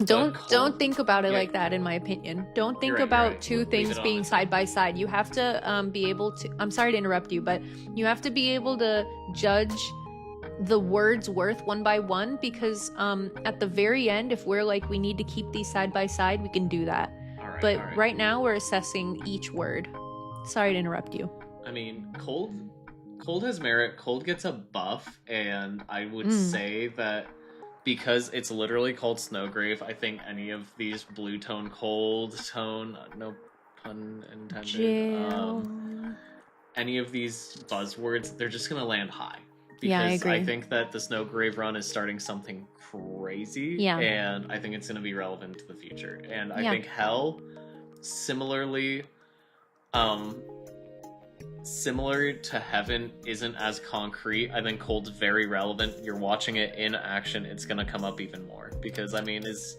Don't think about it like that, in my opinion. Don't think about two things being side by side. You have to be able to... I'm sorry to interrupt you, but you have to be able to judge the words worth one by one, because at the very end, if we're like, we need to keep these side by side, we can do that. But right now, we're assessing each word. Sorry to interrupt you. I mean, Cold has merit. Cold gets a buff, and I would say that because it's literally called Snowgrave, I think any of these blue tone, cold tone, no pun intended, any of these buzzwords, they're just gonna land high. Yeah, I because agree. I think that the Snowgrave run is starting something crazy. Yeah. And I think it's going to be relevant to the future. And I Yeah. think Hell, similarly, similar to Heaven, isn't as concrete. I think Cold's very relevant. You're watching it in action, it's going to come up even more. Because, I mean, is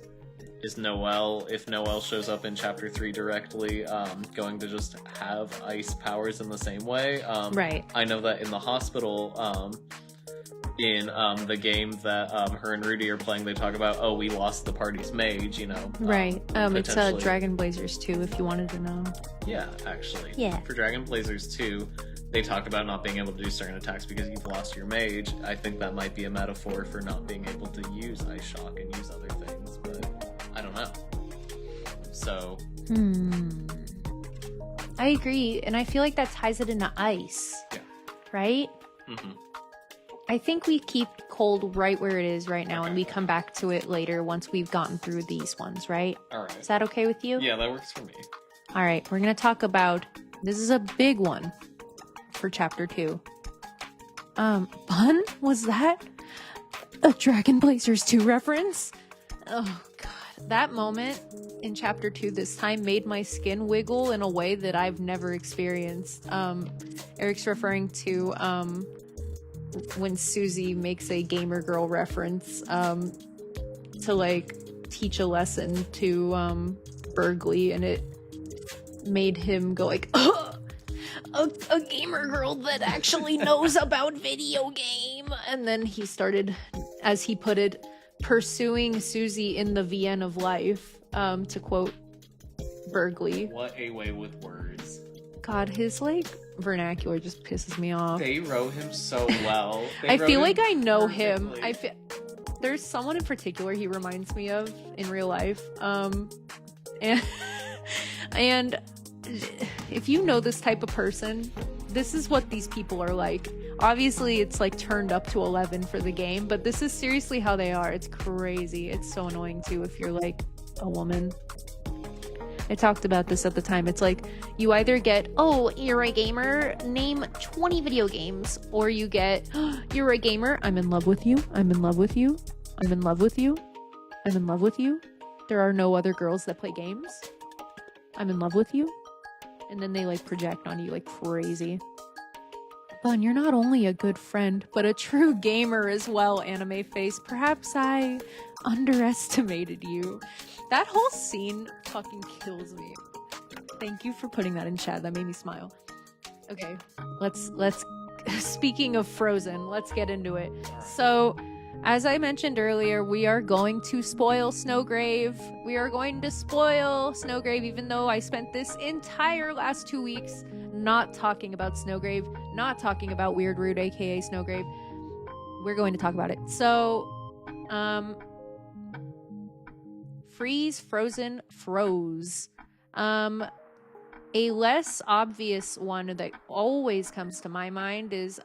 Noelle, if Noelle shows up in Chapter 3 directly, going to just have ice powers in the same way? Right. I know that in the hospital, in the game that her and Rudy are playing, they talk about, oh, we lost the party's mage, you know. Right. It's potentially. Dragon Blazers 2, if you wanted to know. Yeah, actually. Yeah. For Dragon Blazers 2, they talk about not being able to do certain attacks because you've lost your mage. I think that might be a metaphor for not being able to use Ice Shock and use other things, but I don't know. So... I agree, and I feel like that ties it into ice. Yeah. Right? Mm-hmm. I think we keep Cold right where it is right now, Okay. and we come back to it later once we've gotten through these ones, right? Alright. Is that okay with you? Yeah, that works for me. All right, we're going to talk about, this is a big one for chapter 2. Bun? Was that a Dragon Blazers 2 reference? Oh, God. That moment in chapter 2 this time made my skin wiggle in a way that I've never experienced. Eric's referring to when Susie makes a gamer girl reference to, like, teach a lesson to Burgley, and it made him go like, a gamer girl that actually knows about video game. And then he started, as he put it, pursuing Susie in the VN of life, to quote Burgley. What a way with words. God, his, like, vernacular just pisses me off. They wrote him so well. I feel like I know him. There's someone in particular he reminds me of in real life. And if you know this type of person, this is what these people are like. Obviously, it's like turned up to 11 for the game, but this is seriously how they are. It's crazy. It's so annoying too if you're like a woman. I talked about this at the time. It's like you either get, oh, you're a gamer, name 20 video games, or you get, oh, you're a gamer, I'm in love with you, I'm in love with you, I'm in love with you, I'm in love with you. There are no other girls that play games. I'm in love with you. And then they like project on you like crazy. Bun, you're not only a good friend, but a true gamer as well, anime face. Perhaps I underestimated you. That whole scene fucking kills me. Thank you for putting that in chat. That made me smile. Okay, let's speaking of Frozen, let's get into it. So, as I mentioned earlier, we are going to spoil Snowgrave. We are going to spoil Snowgrave, even though I spent this entire last 2 weeks not talking about Snowgrave, not talking about Weird Rude, aka Snowgrave. We're going to talk about it. So, freeze, frozen, froze. A less obvious one that always comes to my mind is,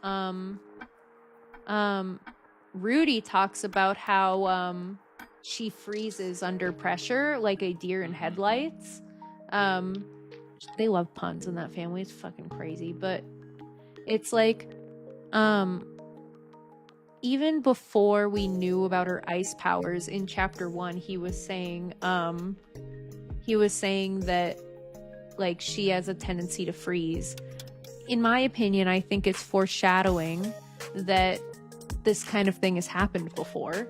Rudy talks about how, she freezes under pressure like a deer in headlights. They love puns in that family. It's fucking crazy. But it's like, even before we knew about her ice powers in chapter 1, he was saying that, like, she has a tendency to freeze. In my opinion, I think it's foreshadowing that this kind of thing has happened before.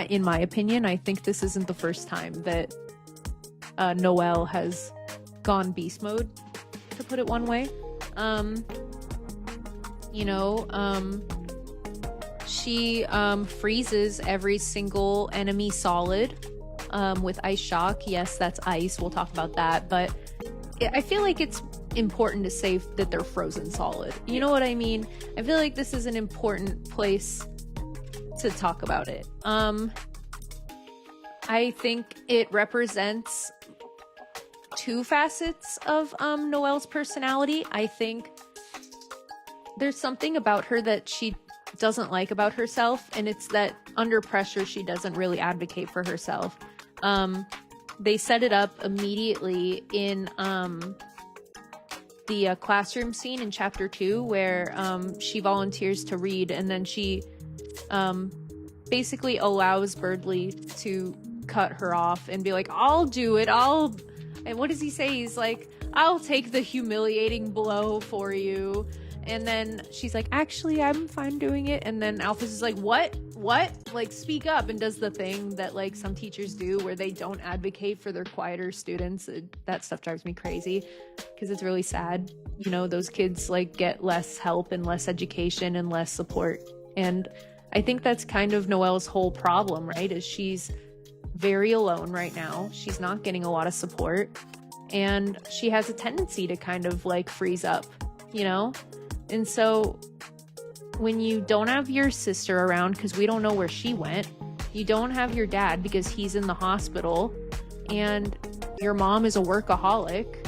In my opinion, I think this isn't the first time that Noelle has gone beast mode, to put it one way. She freezes every single enemy solid with ice shock. Yes, that's ice. We'll talk about that. But I feel like it's important to say that they're frozen solid. You know what I mean? I feel like this is an important place to talk about it. I think it represents two facets of Noelle's personality. I think there's something about her that she doesn't like about herself, and it's that under pressure she doesn't really advocate for herself. They set it up immediately in the classroom scene in chapter 2 where she volunteers to read, and then she basically allows Birdley to cut her off and be like, I'll do it, and what does he say? He's like, I'll take the humiliating blow for you. And then she's like, actually, I'm fine doing it. And then Alphys is like, what? Like, speak up, and does the thing that, like, some teachers do where they don't advocate for their quieter students. That stuff drives me crazy because it's really sad. You know, those kids, like, get less help and less education and less support. And I think that's kind of Noelle's whole problem, right? Is she's very alone right now. She's not getting a lot of support. And she has a tendency to kind of, like, freeze up, you know? And so when you don't have your sister around, because we don't know where she went, you don't have your dad because he's in the hospital, and your mom is a workaholic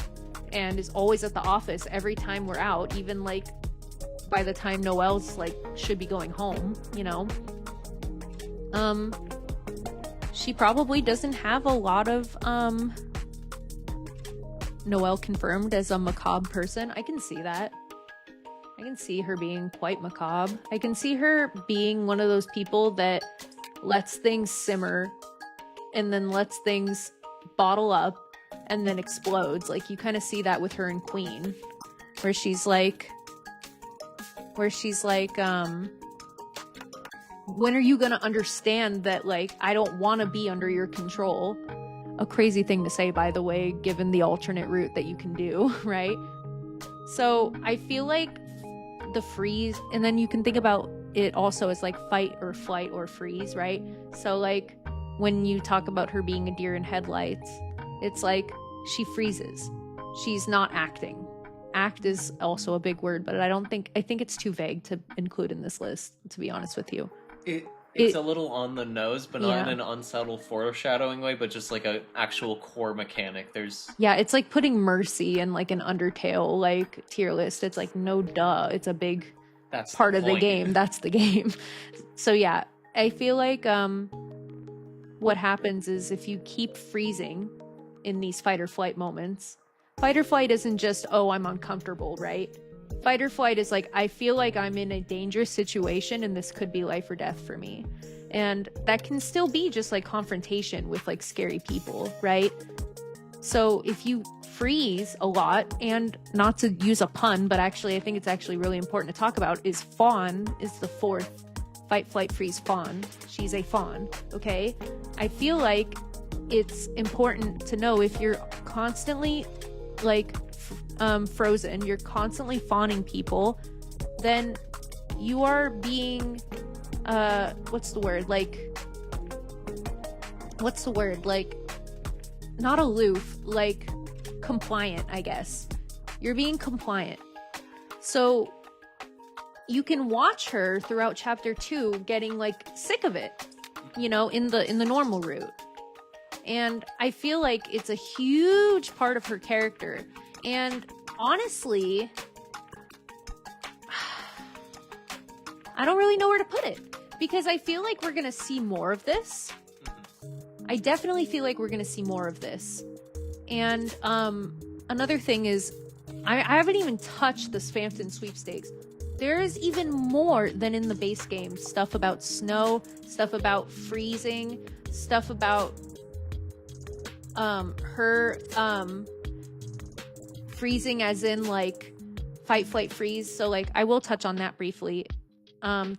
and is always at the office every time we're out, even like by the time Noelle's like should be going home, you know, she probably doesn't have a lot of Noelle confirmed as a macabre person. I can see that. I can see her being quite macabre. I can see her being one of those people that lets things simmer and then lets things bottle up and then explodes. Like, you kind of see that with her in Queen, where she's like, when are you gonna understand that, like, I don't want to be under your control? A crazy thing to say, by the way, given the alternate route that you can do, right? So I feel like the freeze, and then you can think about it also as like fight or flight or freeze, right? So like when you talk about her being a deer in headlights, it's like she freezes. She's not acting. Act is also a big word, but I think it's too vague to include in this list, to be honest with you. It's a little on the nose, but not in an unsubtle foreshadowing way, but just like a actual core mechanic. It's like putting Mercy in like an Undertale like tier list. It's like, no duh, it's a big part of the game. That's the game. So yeah, I feel like what happens is if you keep freezing in these fight or flight moments, fight or flight isn't just, oh, I'm uncomfortable, right? Fight or flight is like, I feel like I'm in a dangerous situation and this could be life or death for me. And that can still be just like confrontation with like scary people, right? So if you freeze a lot, and not to use a pun, but actually I think it's actually really important to talk about, is Fawn is the fourth fight, flight, freeze Fawn. She's a fawn, okay? I feel like it's important to know if you're constantly like frozen, you're constantly fawning people, then you are being what's the word, not aloof, like compliant, I guess. You're being compliant. So you can watch her throughout chapter 2 getting like sick of it, you know, in the normal route. And I feel like it's a huge part of her character. And honestly, I don't really know where to put it, because I feel like we're gonna see more of this. I definitely feel like we're gonna see more of this. And another thing is, I haven't even touched the Sphampton sweepstakes. There is even more than in the base game. Stuff about snow, stuff about freezing, stuff about her freezing as in like fight, flight, freeze. So like I will touch on that briefly.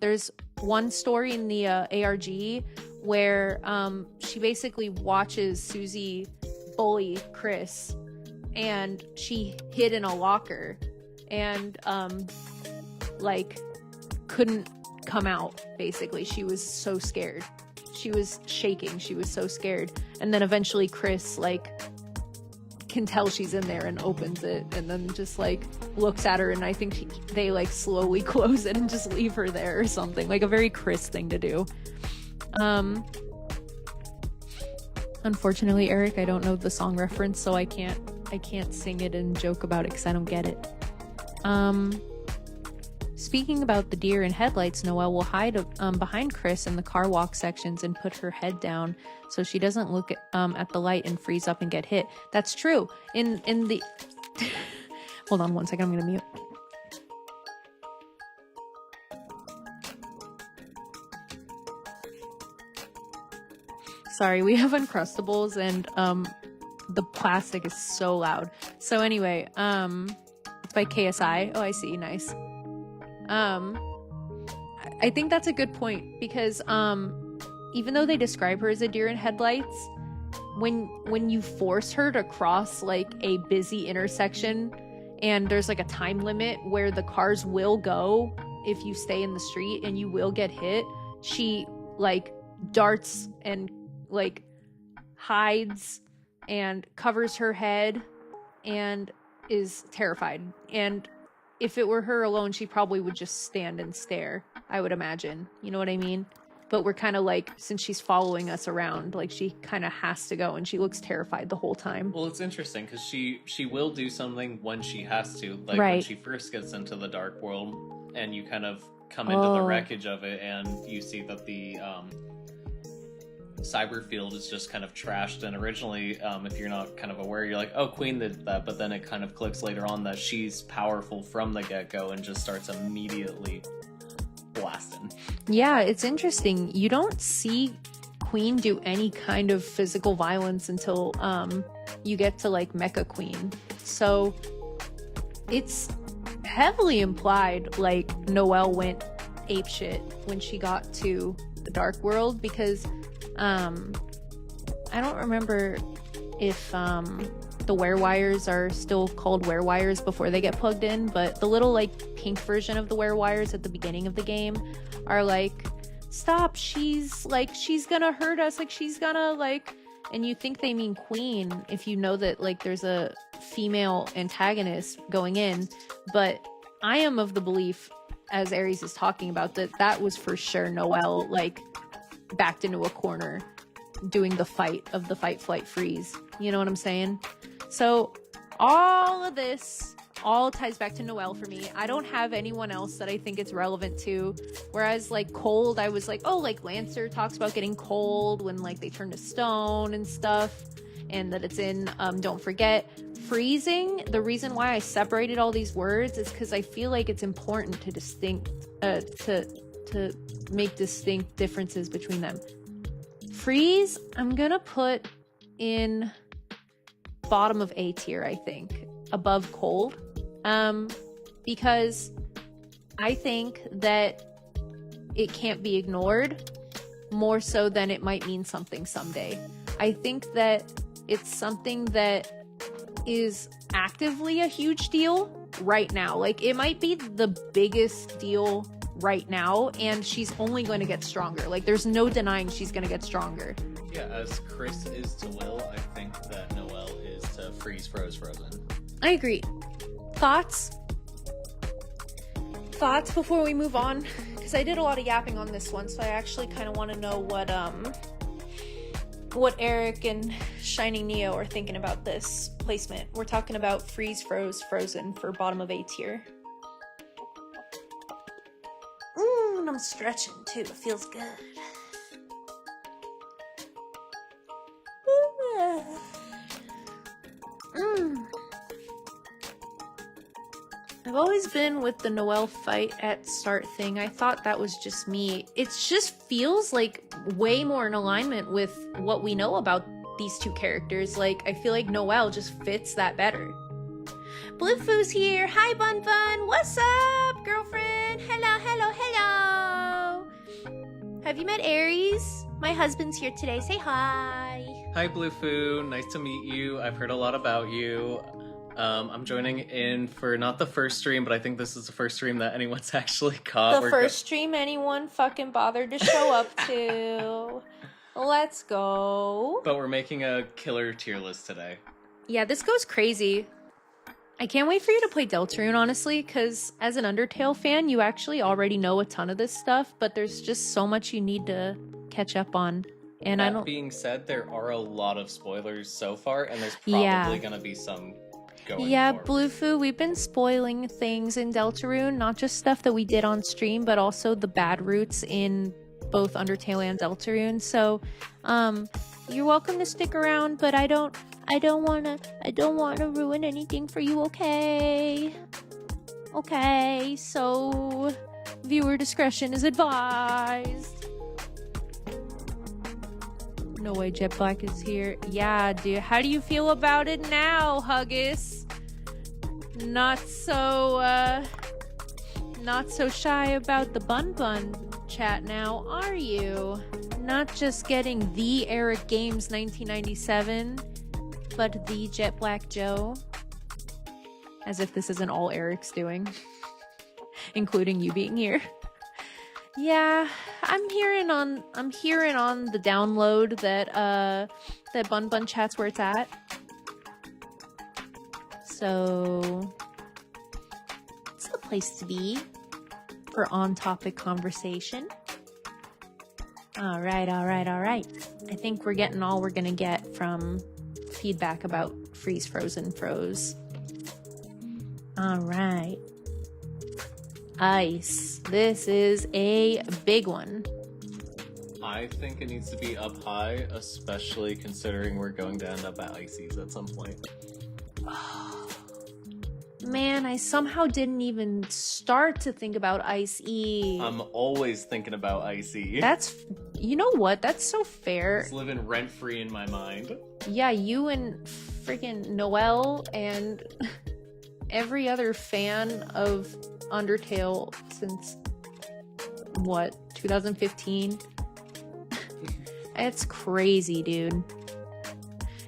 There's one story in the ARG where she basically watches Susie bully Chris, and she hid in a locker and like couldn't come out. Basically, she was so scared. She was shaking. She was so scared. And then eventually Chris like can tell she's in there and opens it, and then just like looks at her, and I think they like slowly close it and just leave her there or something. Like a very Chris thing to do. Unfortunately, Eric, I don't know the song reference, so I can't sing it and joke about it because I don't get it. Speaking about the deer in headlights, Noelle will hide behind Chris in the car walk sections and put her head down so she doesn't look at the light and freeze up and get hit. That's true. In the Hold on 1 second, I'm gonna mute. Sorry, we have Uncrustables and the plastic is so loud. So anyway, it's by KSI. Oh, I see, nice. I think that's a good point because even though they describe her as a deer in headlights, when you force her to cross like a busy intersection and there's like a time limit where the cars will go if you stay in the street and you will get hit, she like darts and like hides and covers her head and is terrified. And if it were her alone, she probably would just stand and stare, I would imagine. You know what I mean? But we're kind of like, since she's following us around, like she kind of has to go and she looks terrified the whole time. Well, it's interesting because she will do something when she has to. Like right. when she first gets into the dark world and you kind of come into the wreckage of it and you see that the cyber field is just kind of trashed. And originally, if you're not kind of aware, you're like, oh, Queen did that. But then it kind of clicks later on that she's powerful from the get-go and just starts immediately blasting. Yeah, it's interesting. You don't see Queen do any kind of physical violence until you get to like Mecha Queen. So it's heavily implied like Noelle went apeshit when she got to the Dark World because I don't remember if the werewires are still called werewires before they get plugged in, but the little like pink version of the werewires at the beginning of the game are like, stop, she's gonna hurt us, like she's gonna like, and you think they mean Queen if you know that like there's a female antagonist going in. But I am of the belief, as Aries is talking about, that was for sure Noelle like backed into a corner doing the fight of the fight, flight, freeze. You know what I'm saying? So all of this all ties back to Noelle for me. I don't have anyone else that I think it's relevant to. Whereas like cold, I was like, oh, like Lancer talks about getting cold when like they turn to stone and stuff, and that it's in Don't Forget. Freezing, the reason why I separated all these words is because I feel like it's important to make distinct differences between them. Freeze, I'm gonna put in bottom of A tier, I think, above cold, because I think that it can't be ignored more so than it might mean something someday. I think that it's something that is actively a huge deal right now. Like it might be the biggest deal right now, and she's only going to get stronger. Like there's no denying she's going to get stronger. Yeah, as Chris is to Will, I think that Noelle is to Freeze, Froze, Frozen. I agree. Thoughts before we move on, because I did a lot of yapping on this one, so I actually kind of want to know what Eric and Shining Neo are thinking about this placement. We're talking about Freeze, Froze, Frozen for bottom of A tier. And I'm stretching too. It feels good. I've always been with the Noelle fight at start thing. I thought that was just me. It just feels like way more in alignment with what we know about these two characters. Like, I feel like Noelle just fits that better. Bluefu's here. Hi, Bunbun. What's up, girlfriend? Hello, hello, hello. Have you met Aries? My husband's here today. Say hi. Hi, Bluefu. Nice to meet you. I've heard a lot about you. I'm joining in for not the first stream, but I think this is the first stream that anyone's actually caught. The first stream anyone fucking bothered to show up to. Let's go. But we're making a killer tier list today. Yeah, this goes crazy. I can't wait for you to play Deltarune, honestly, because as an Undertale fan, you actually already know a ton of this stuff, but there's just so much you need to catch up on. And that being said, there are a lot of spoilers so far, and there's probably going to be some going forward. Bluefu, we've been spoiling things in Deltarune, not just stuff that we did on stream, but also the bad routes in both Undertale and Deltarune. So, you're welcome to stick around, but I don't I don't wanna ruin anything for you, okay? Okay, so viewer discretion is advised. No way Jet Black is here. Yeah, dude. How do you feel about it now, Huggus? Not so shy about the Bun-Bun chat now, are you? Not just getting the Eric Games 1997, but the Jet Black Joe. As if this isn't all Eric's doing, including you being here. Yeah, I'm hearing on the download that Bun-Bun chat's where it's at. So it's the place to be for on-topic conversation. All right. I think we're getting all we're gonna get from feedback about Freeze Frozen Froze. All right. Ice. This is a big one. I think it needs to be up high, especially considering we're going to end up at Ices at some point. Man, I somehow didn't even start to think about Ice-E. I'm always thinking about Ice-E. You know what? That's so fair. It's living rent-free in my mind. Yeah, you and freaking Noelle and every other fan of Undertale since, 2015? It's crazy, dude.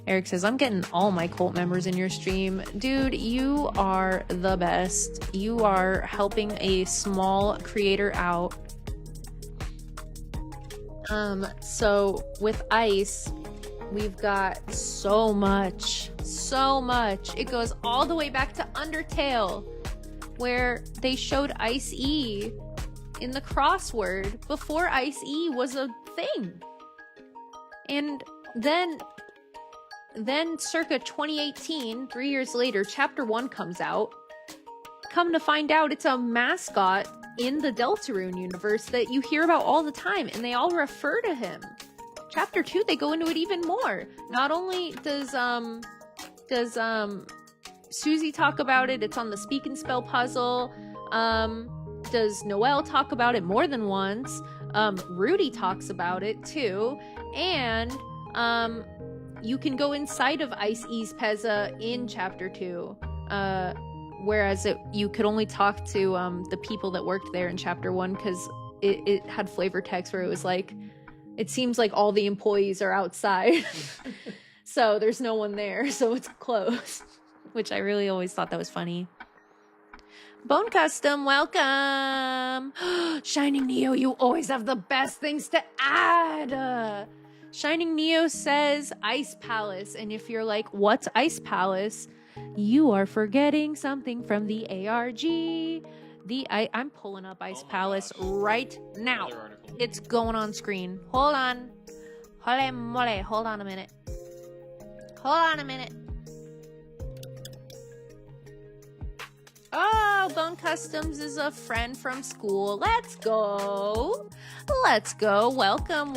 Eric says, I'm getting all my cult members in your stream. Dude, you are the best. You are helping a small creator out. So with Ice, we've got so much. It goes all the way back to Undertale, where they showed Ice-E in the crossword before Ice-E was a thing. And then circa 2018, 3 years later, Chapter 1 comes out. Come to find out, it's a mascot in the Deltarune universe that you hear about all the time, and they all refer to him. Chapter 2, they go into it even more. Not only does Susie talk about it, it's on the Speak and Spell puzzle. Does Noelle talk about it more than once? Rudy talks about it too. And you can go inside of Ice-E's Pezza in Chapter 2. Whereas you could only talk to the people that worked there in Chapter 1, because it had flavor text where it was like, it seems like all the employees are outside. So there's no one there, so it's closed. Which I really always thought that was funny. Bone Custom, welcome! Shining Neo, you always have the best things to add! Shining Neo says Ice Palace, and if you're like, what's Ice Palace? You are forgetting something from the ARG. I'm pulling up Ice Palace right now. It's going on screen. Hold on. Hold on a minute. Oh, Bone Customs is a friend from school. Let's go. Welcome.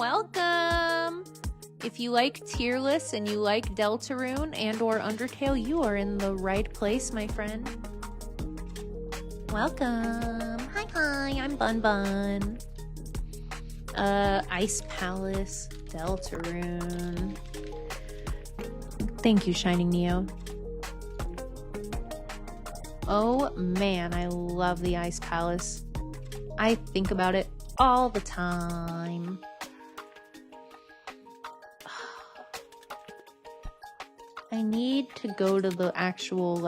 If you like tier lists and you like Deltarune and or Undertale, you are in the right place, my friend. Welcome. Hi, I'm Bun-Bun. Ice Palace, Deltarune. Thank you, Shining Neo. Oh man, I love the Ice Palace. I think about it all the time. I need to go to the actual,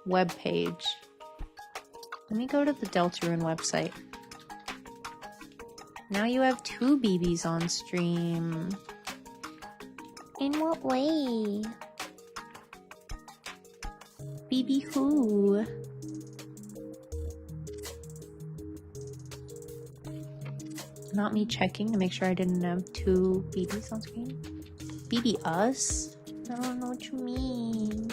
web page. Let me go to the Deltarune website. Now you have 2 BBs on stream. In what way? BB who? Not me checking to make sure I didn't have 2 BBs on screen. BB us? I don't know what you mean.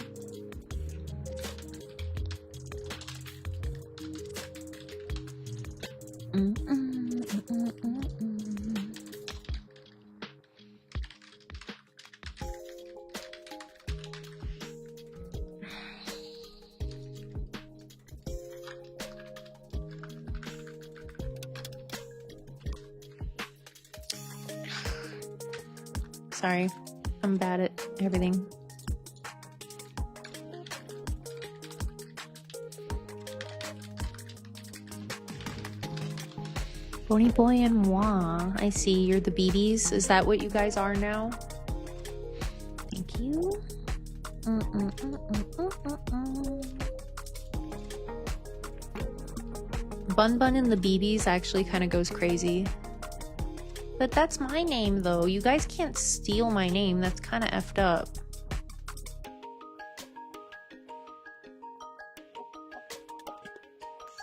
Sorry. I'm bad at everything. Bony Boy and Moi. I see, you're the BBs. Is that what you guys are now? Thank you. Bunbun and the BBs actually kind of goes crazy. But that's my name though. You guys can't steal my name. That's kind of effed up.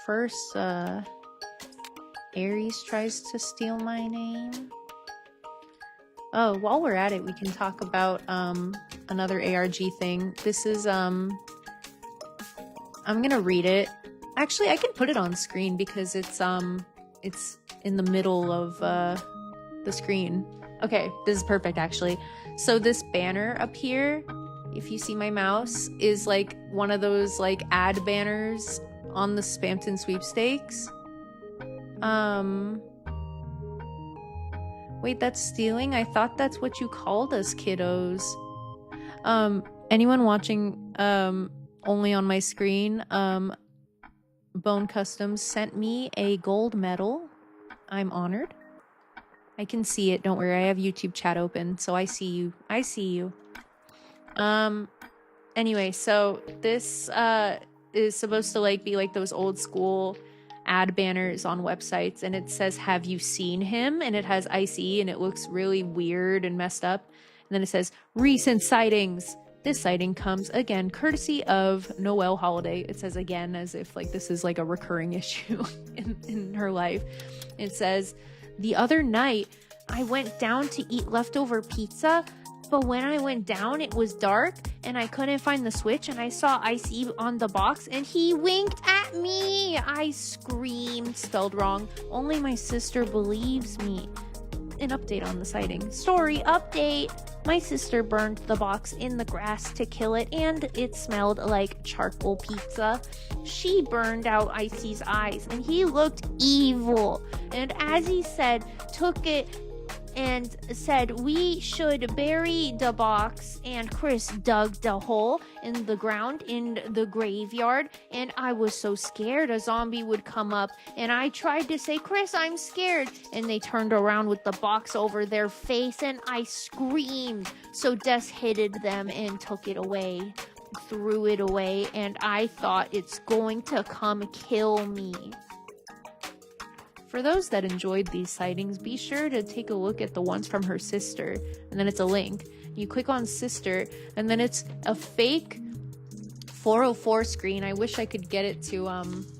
First, Aries tries to steal my name. Oh, while we're at it, we can talk about another ARG thing. This is I'm gonna read it. Actually, I can put it on screen because it's in the middle of the screen. Okay, this is perfect actually. So this banner up here, if you see my mouse, is like one of those like ad banners on the Spamton sweepstakes. Wait, that's stealing? I thought that's what you called us, kiddos. Anyone watching only on my screen, Bone Customs sent me a gold medal. I'm honored. I can see it, don't worry. I have YouTube chat open, so I see you. I see you. Anyway, so this is supposed to like be like those old school ad banners on websites, and it says, "Have you seen him?" and it has ICE and it looks really weird and messed up. And then it says, "Recent sightings." This sighting comes again courtesy of Noelle Holiday. It says again as if like this is like a recurring issue in her life. It says, "The other night I went down to eat leftover pizza, but when I went down it was dark and I couldn't find the switch, and I saw Icy on the box and he winked at me. I screamed." Spelled wrong. Only my sister believes me. An update on the sighting. Story update. My sister burned the box in the grass to kill it, and it smelled like charcoal pizza. She burned out Icy's eyes, and he looked evil. And as he said, took it and said we should bury the box, and Chris dug the hole in the ground in the graveyard, and I was so scared a zombie would come up, and I tried to say, "Chris, I'm scared," and they turned around with the box over their face, and I screamed. So Des hid them and took it away, threw it away, and I thought it's going to come kill me. For those that enjoyed these sightings, be sure to take a look at the ones from her sister, and then it's a link. You click on sister, and then it's a fake 404 screen. I wish I could get it to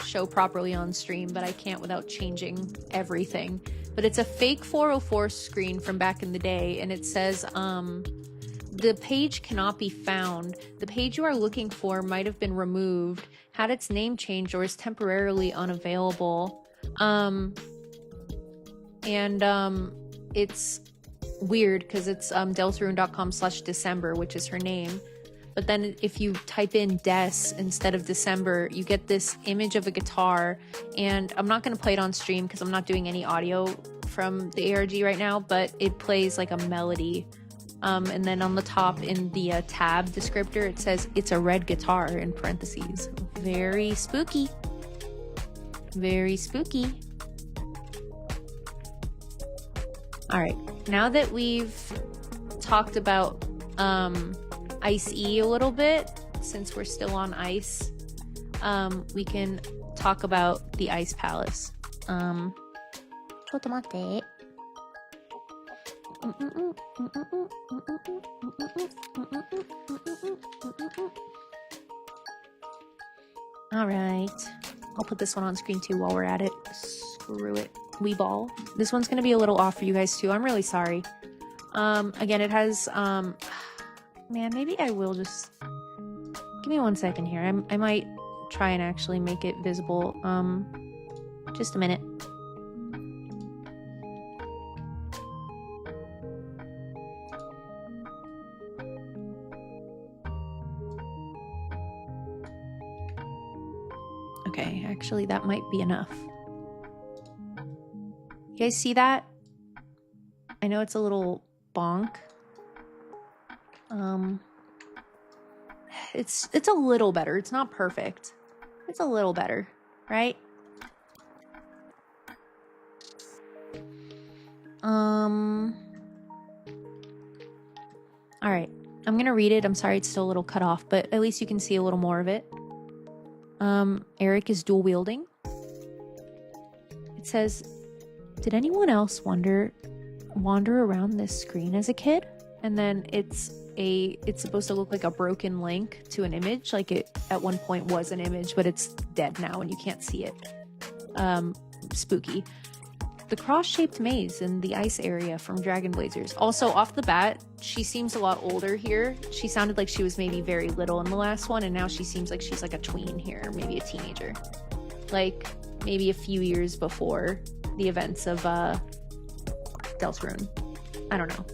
show properly on stream, but I can't without changing everything. But it's a fake 404 screen from back in the day, and it says, "The page cannot be found. The page you are looking for might have been removed, had its name changed, or is temporarily unavailable." It's weird because it's deltarune.com/December, which is her name. But then if you type in Des instead of December, you get this image of a guitar, and I'm not going to play it on stream because I'm not doing any audio from the ARG right now, but it plays like a melody. And then on the top in the tab descriptor, it says it's a red guitar in parentheses. Very spooky. Very spooky. All right, now that we've talked about Ice-E a little bit, since we're still on ice, we can talk about the Ice Palace. All right, I'll put this one on screen too while we're at it. Screw it. Wee ball. This one's gonna be a little off for you guys too. I'm really sorry. Again, it has man, maybe I will just give me 1 second here. I might try and actually make it visible. Just a minute. Okay, actually that might be enough. You guys see that? I know it's a little bonk, It's a little better. It's not perfect. It's a little better, right? All right. I'm gonna read it. I'm sorry it's still a little cut off, but at least you can see a little more of it. Eric is dual wielding. It says, "Did anyone else wander around this screen as a kid?" And then it's supposed to look like a broken link to an image, like it at one point was an image, but it's dead now and you can't see it. Spooky. The cross-shaped maze in the ice area from Dragon Blazers. Also, off the bat, she seems a lot older here. She sounded like she was maybe very little in the last one, and now she seems like she's like a tween here, maybe a teenager. Like, maybe a few years before the events of Deltarune. I don't know.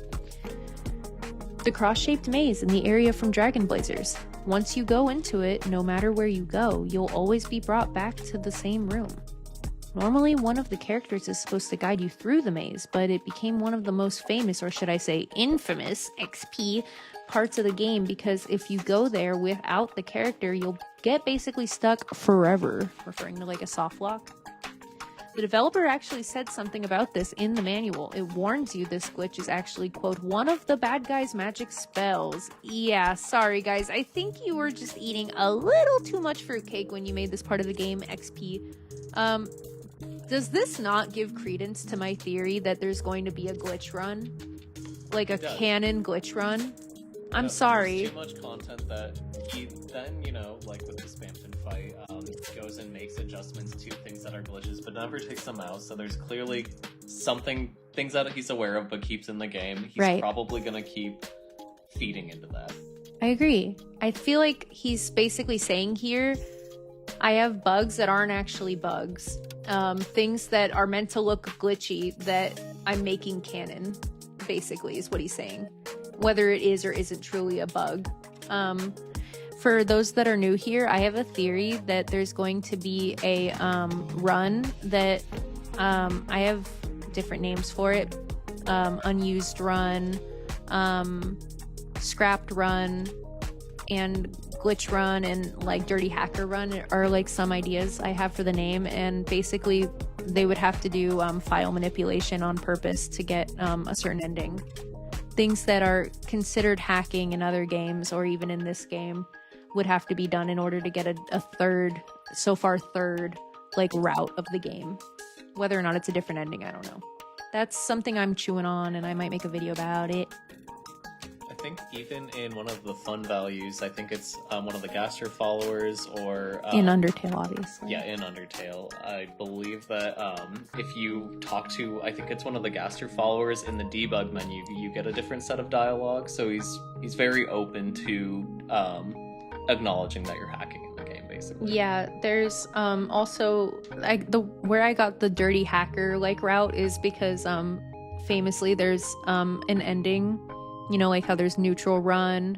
The cross-shaped maze in the area from Dragon Blazers. Once you go into it, no matter where you go, you'll always be brought back to the same room. Normally, one of the characters is supposed to guide you through the maze, but it became one of the most famous, or should I say infamous, XP parts of the game, because if you go there without the character, you'll get basically stuck forever, referring to like a soft lock. The developer actually said something about this in the manual. It warns you this glitch is actually, quote, one of the bad guy's magic spells. Yeah, sorry guys, I think you were just eating a little too much fruitcake when you made this part of the game XP. Does this not give credence to my theory that there's going to be a glitch run? Like a canon glitch run? I'm sorry. There's too much content that he then, you know, like with the Spampton fight, goes and makes adjustments to things that are glitches, but never takes them out. So there's clearly things that he's aware of, but keeps in the game. He's probably gonna keep feeding into that. I agree. I feel like he's basically saying here, I have bugs that aren't actually bugs. Things that are meant to look glitchy that I'm making canon, basically, is what he's saying. Whether it is or isn't truly a bug. For those that are new here, I have a theory that there's going to be a run that I have different names for it. Unused run, scrapped run, and glitch run, and like dirty hacker run are like some ideas I have for the name, and basically they would have to do file manipulation on purpose to get a certain ending. Things that are considered hacking in other games or even in this game would have to be done in order to get a third like route of the game. Whether or not it's a different ending, I don't know. That's something I'm chewing on, and I might make a video about it. I think even in one of the fun values, I think it's one of the Gaster followers, or in Undertale, obviously. Yeah, in Undertale, I believe that if you talk to, I think it's one of the Gaster followers in the debug menu, you get a different set of dialogue. So he's very open to acknowledging that you're hacking in the game, basically. Yeah, there's also where I got the dirty hacker like route is because famously there's an ending. You know, like how there's neutral run.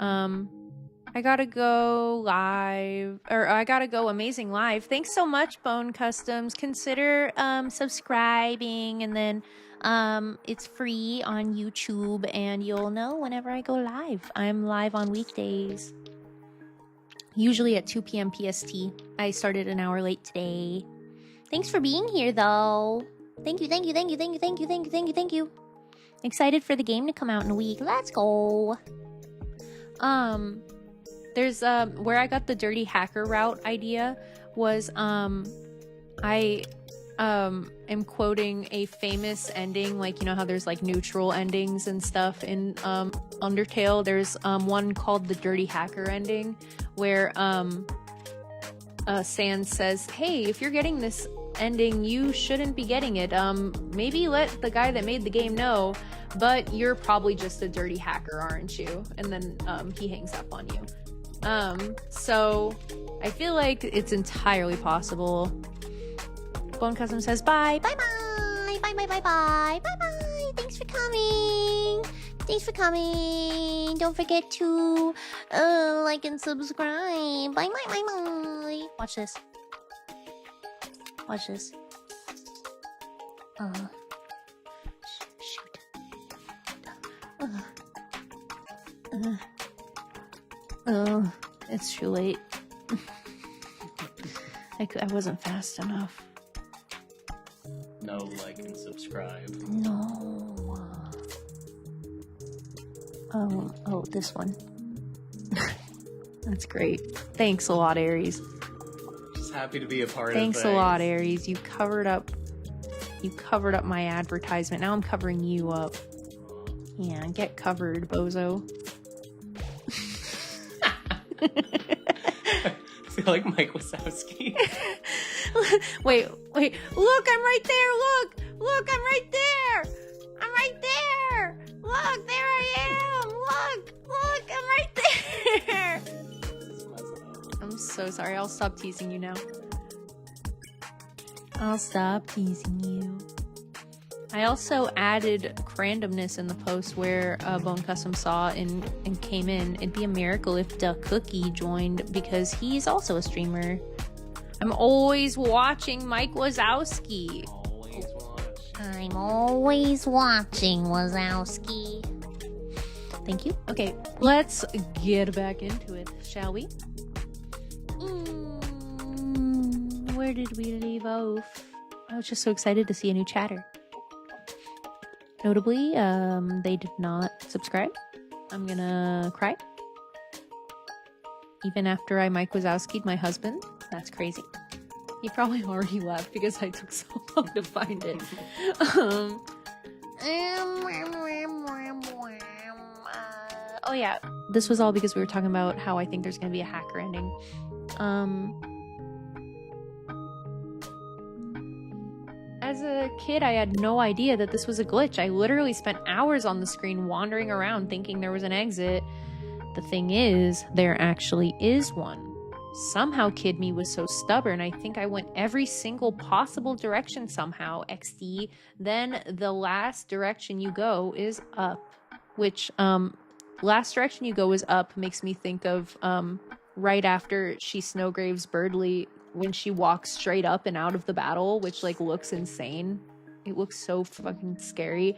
I gotta go live, or I gotta go amazing live. Thanks so much, Bone Customs. Consider subscribing, and then it's free on YouTube, and you'll know whenever I go live. I'm live on weekdays, usually at 2 p.m. PST. I started an hour late today. Thanks for being here, though. Thank you, thank you, thank you, thank you, thank you, thank you, thank you, thank you. Excited for the game to come out in a week. Let's go. There's where I got the dirty hacker route idea was I am quoting a famous ending, like, you know how there's like neutral endings and stuff in Undertale. There's one called the dirty hacker ending where Sans says, hey, if you're getting this ending, you shouldn't be getting it. Maybe let the guy that made the game know, but you're probably just a dirty hacker, aren't you? And then he hangs up on you. So I feel like it's entirely possible. Bone Custom says bye. Bye bye. Bye bye bye bye. Bye bye. Thanks for coming. Thanks for coming. Don't forget to like and subscribe. Bye bye bye bye. Watch this. Watch this. Shoot. Oh, it's too late. I wasn't fast enough. No, like and subscribe. No. Oh, this one. That's great. Thanks a lot, Aries. Just happy to be a part Thanks of a lot, Aries. You covered up my advertisement. Now I'm covering you up. Yeah, get covered, bozo. I feel like Mike Wazowski. Wait. Look, I'm right there. Look, I'm right there. I'm right there. Look, there I am. Look, I'm right there. I'm so sorry. I'll stop teasing you now. I'll stop teasing you. I also added randomness in the post where Bone Custom saw and came in. It'd be a miracle if Da Cookie joined because he's also a streamer. I'm always watching Mike Wazowski. Always watch. I'm always watching Wazowski. Thank you. Okay, let's get back into it, shall we? Where did we leave off? I was just so excited to see a new chatter. Notably, they did not subscribe. I'm gonna cry. Even after I Mike Wazowski'd my husband. That's crazy. He probably already left because I took so long to find it. Oh yeah, this was all because we were talking about how I think there's gonna be a hacker ending. As a kid, I had no idea that this was a glitch. I literally spent hours on the screen wandering around thinking there was an exit. The thing is, there actually is one. Somehow Kid Me was so stubborn, I think I went every single possible direction somehow, XD. Then the last direction you go is up. Which, last direction you go is up makes me think of, right after she Snowgraves Birdly when she walks straight up and out of the battle, which like looks insane. It looks so fucking scary.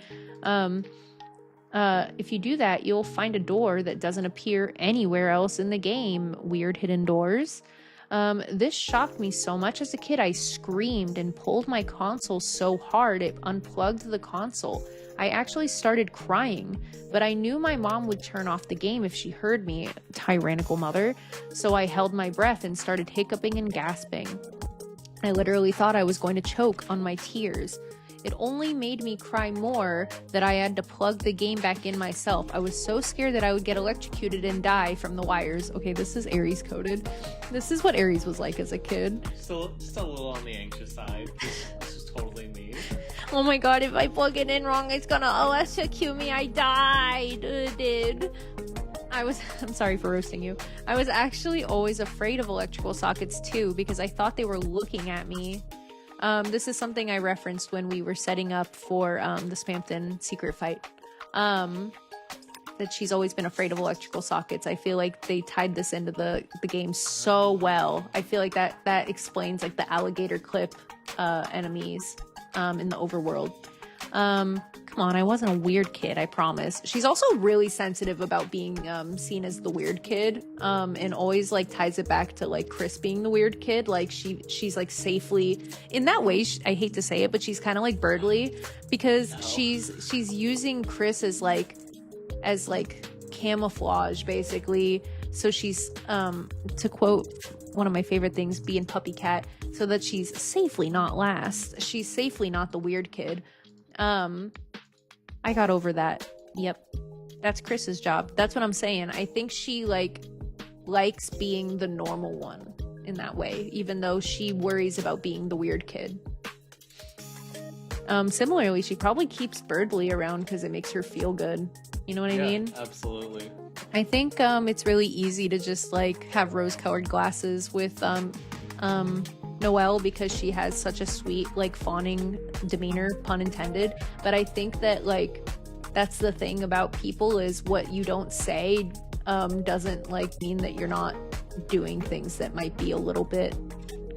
If you do that, you'll find a door that doesn't appear anywhere else in the game. Weird hidden doors. This shocked me so much as a kid. I screamed and pulled my console so hard it unplugged the console. I actually started crying, but I knew my mom would turn off the game if she heard me, tyrannical mother, so I held my breath and started hiccuping and gasping. I literally thought I was going to choke on my tears. It only made me cry more that I had to plug the game back in myself. I was so scared that I would get electrocuted and die from the wires. Okay, this is Aries coded. This is what Aries was like as a kid. Just a little on the anxious side. This is totally me. Oh my god, if I plug it in wrong, it's gonna electrocute me. I died, dude. I'm sorry for roasting you. I was actually always afraid of electrical sockets too, because I thought they were looking at me. This is something I referenced when we were setting up for the Spampton secret fight. That she's always been afraid of electrical sockets. I feel like they tied this into the game so well. I feel like that explains like the alligator clip enemies in the overworld. Come on, I wasn't a weird kid, I promise. She's also really sensitive about being seen as the weird kid, and always like ties it back to like Chris being the weird kid. Like she's like safely in that way. I hate to say it, but she's kind of like Birdly because she's using Chris as like camouflage basically. So she's to quote one of my favorite things, being puppy cat, so that she's safely not last. She's safely not the weird kid. I got over that. Yep. That's Chris's job. That's what I'm saying. I think she likes being the normal one in that way, even though she worries about being the weird kid. Similarly, she probably keeps Birdly around because it makes her feel good. You know what I mean? Absolutely. I think it's really easy to just like have rose-colored glasses with Noelle because she has such a sweet like fawning demeanor, pun intended. But I think that like that's the thing about people is what you don't say doesn't like mean that you're not doing things that might be a little bit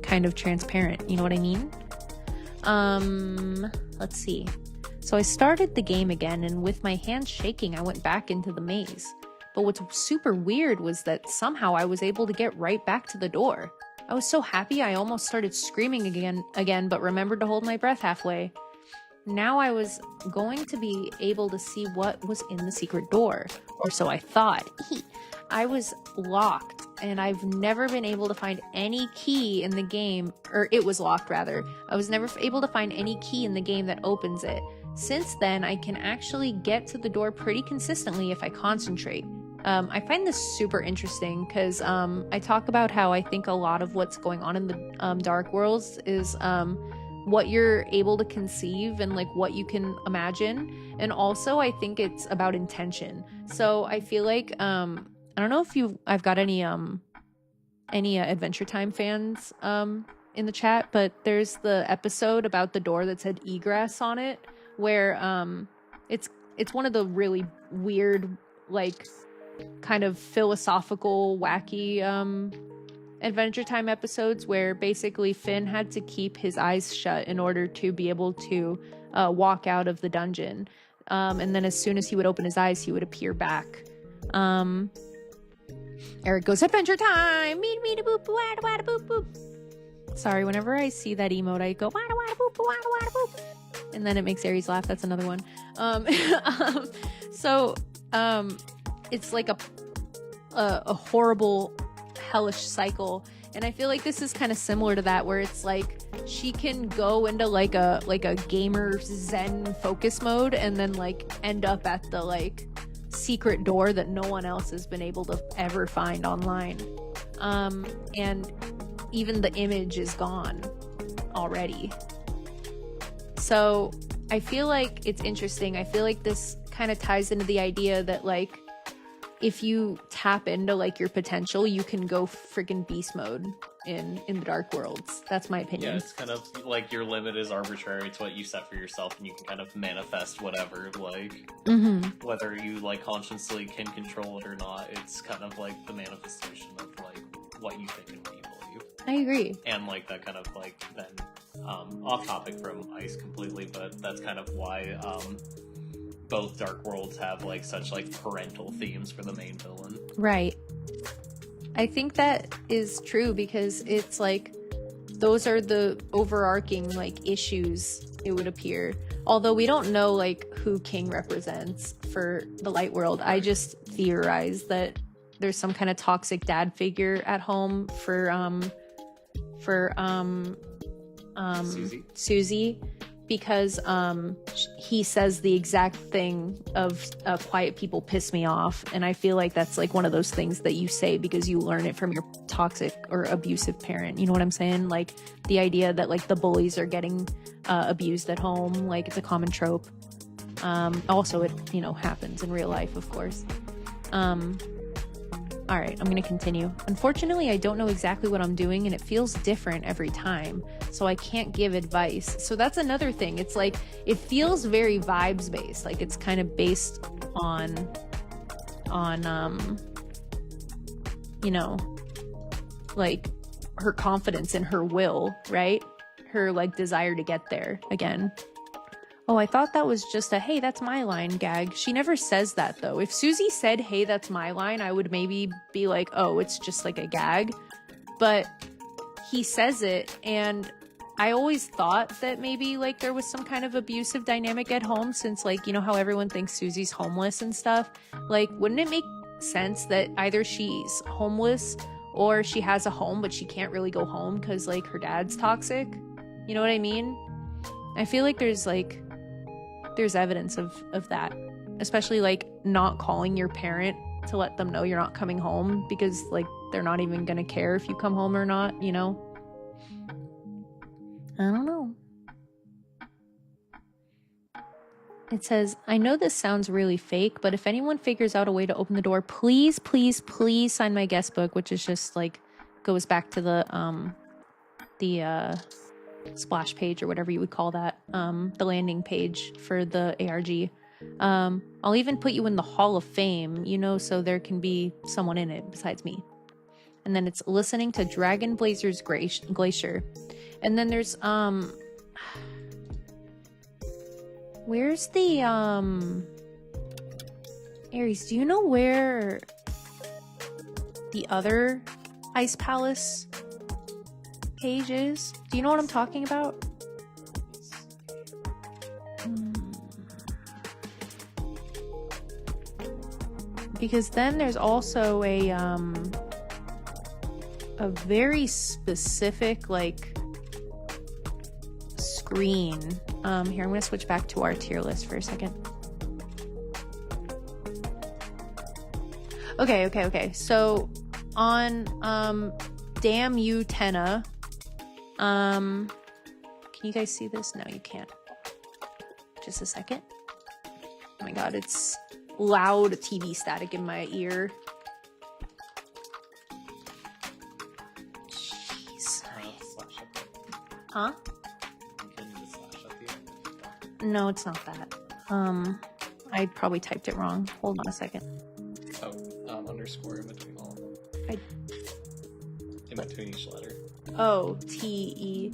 kind of transparent. You know what I mean? Let's see. So I started the game again, and with my hands shaking, I went back into the maze. But what's super weird was that somehow I was able to get right back to the door. I was so happy I almost started screaming again, but remembered to hold my breath halfway. Now I was going to be able to see what was in the secret door, or so I thought. I was locked, and I've never been able to find any key in the game, or it was locked rather. I was never able to find any key in the game that opens it. Since then, I can actually get to the door pretty consistently if I concentrate. I find this super interesting because I talk about how I think a lot of what's going on in the Dark Worlds is what you're able to conceive and like what you can imagine, and also I think it's about intention. So I feel like I don't know if I've got any Adventure Time fans in the chat, but there's the episode about the door that said egress on it, where it's one of the really weird, like, kind of philosophical, wacky Adventure Time episodes where basically Finn had to keep his eyes shut in order to be able to walk out of the dungeon, and then as soon as he would open his eyes, he would appear back. Eric goes, Adventure Time! Sorry, whenever I see that emote, I go, wada wada boop, wada wada boop. And then it makes Aries laugh. That's another one. It's like a horrible, hellish cycle. And I feel like this is kind of similar to that, where it's like she can go into like a gamer zen focus mode and then like end up at the like secret door that no one else has been able to ever find online. And even the image is gone already. So I feel like it's interesting. I feel like this kind of ties into the idea that like if you tap into like your potential, you can go freaking beast mode in the Dark Worlds. That's my opinion. Yeah, it's kind of like your limit is arbitrary. It's what you set for yourself, and you can kind of manifest whatever, like whether you like consciously can control it or not. It's kind of like the manifestation of like what you think and what you believe. I agree. And like that kind of like then off topic from Ice completely, but that's kind of why both Dark Worlds have like such like parental themes for the main villain. Right. I think that is true because it's like those are the overarching like issues, it would appear. Although we don't know like who King represents for the Light World. I just theorize that there's some kind of toxic dad figure at home for Susie, because he says the exact thing of quiet people piss me off, and I feel like that's like one of those things that you say because you learn it from your toxic or abusive parent. You know what I'm saying? Like the idea that like the bullies are getting abused at home, like it's a common trope. Also it, you know, happens in real life, of course. All right, I'm going to continue. Unfortunately, I don't know exactly what I'm doing, and it feels different every time, so I can't give advice. So that's another thing. It's like, it feels very vibes-based. Like, it's kind of based on, you know, like, her confidence in her will, right? Her, like, desire to get there again. Oh, I thought that was just a, hey, that's my line gag. She never says that, though. If Susie said, hey, that's my line, I would maybe be like, oh, it's just like a gag. But he says it, and I always thought that maybe, like, there was some kind of abusive dynamic at home since, like, you know how everyone thinks Susie's homeless and stuff? Like, wouldn't it make sense that either she's homeless or she has a home, but she can't really go home because, like, her dad's toxic? You know what I mean? I feel like there's evidence of that, especially like not calling your parent to let them know you're not coming home because like they're not even gonna care if you come home or not, you know? I don't know. It says, I know this sounds really fake, but if anyone figures out a way to open the door, please, please, please sign my guest book, which is just like goes back to the splash page or whatever you would call that, the landing page for the ARG. I'll even put you in the Hall of Fame, you know, so there can be someone in it besides me. And then it's listening to Dragon Blazer's Glacier. And then there's where's the Aries, do you know where the other Ice Palace page is? Do you know what I'm talking about? Because then there's also a very specific like screen. Here, I'm gonna switch back to our tier list for a second. Okay. So on Damn You Tenna, can you guys see this? No, you can't. Just a second. Oh my god, it's loud TV static in my ear. Jeez. Huh? No, it's not that. I probably typed it wrong. Hold on a second. Underscore in between all of them. In between each letter. Oh, T-E.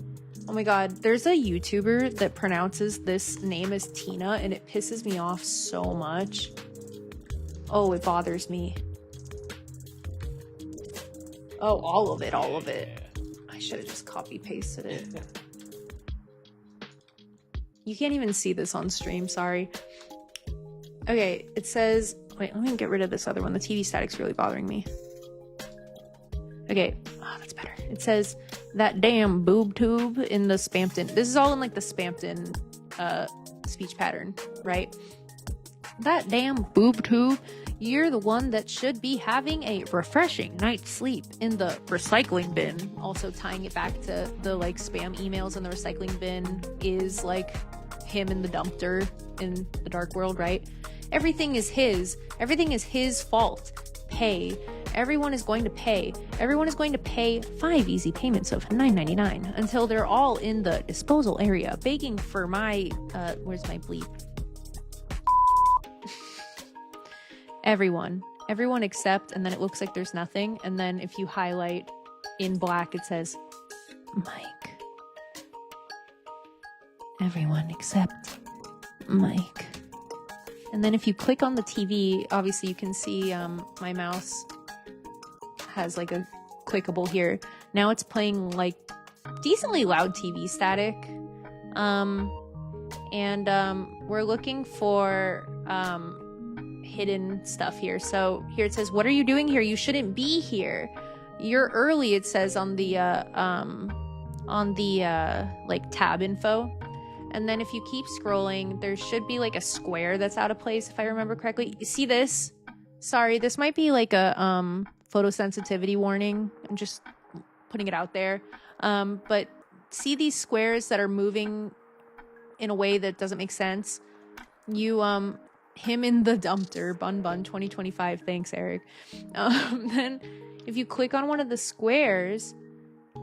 Oh my god, there's a YouTuber that pronounces this name as Tina, and it pisses me off so much. Oh, it bothers me. Oh, all of it. I should have just copy-pasted it. You can't even see this on stream, sorry. Okay, it says... Wait, let me get rid of this other one. The TV static's really bothering me. Okay, oh, that's better. It says, that damn boob tube in the Spampton. This is all in like the Spampton speech pattern, right? That damn boob tube. You're the one that should be having a refreshing night's sleep in the recycling bin. Also tying it back to the like spam emails in the recycling bin is like him in the dumpster in the dark world, right? Everything is his. Everything is his fault. Pay. Everyone is going to pay. Everyone is going to pay 5 easy payments of $9.99 until they're all in the disposal area begging for my, where's my bleep? Everyone except, and then it looks like there's nothing. And then if you highlight in black, it says, Mike. Everyone except Mike. And then if you click on the TV, obviously you can see my mouse has like a clickable here. Now it's playing like decently loud TV static. We're looking for hidden stuff here. So here it says, what are you doing here? You shouldn't be here. You're early, it says on the like tab info. And then if you keep scrolling, there should be like a square that's out of place, if I remember correctly. You see this? Sorry, this might be like a photosensitivity warning. I'm just putting it out there. But see these squares that are moving in a way that doesn't make sense? You, him in the dumpster, Bunbun 2025. Thanks, Eric. Then if you click on one of the squares,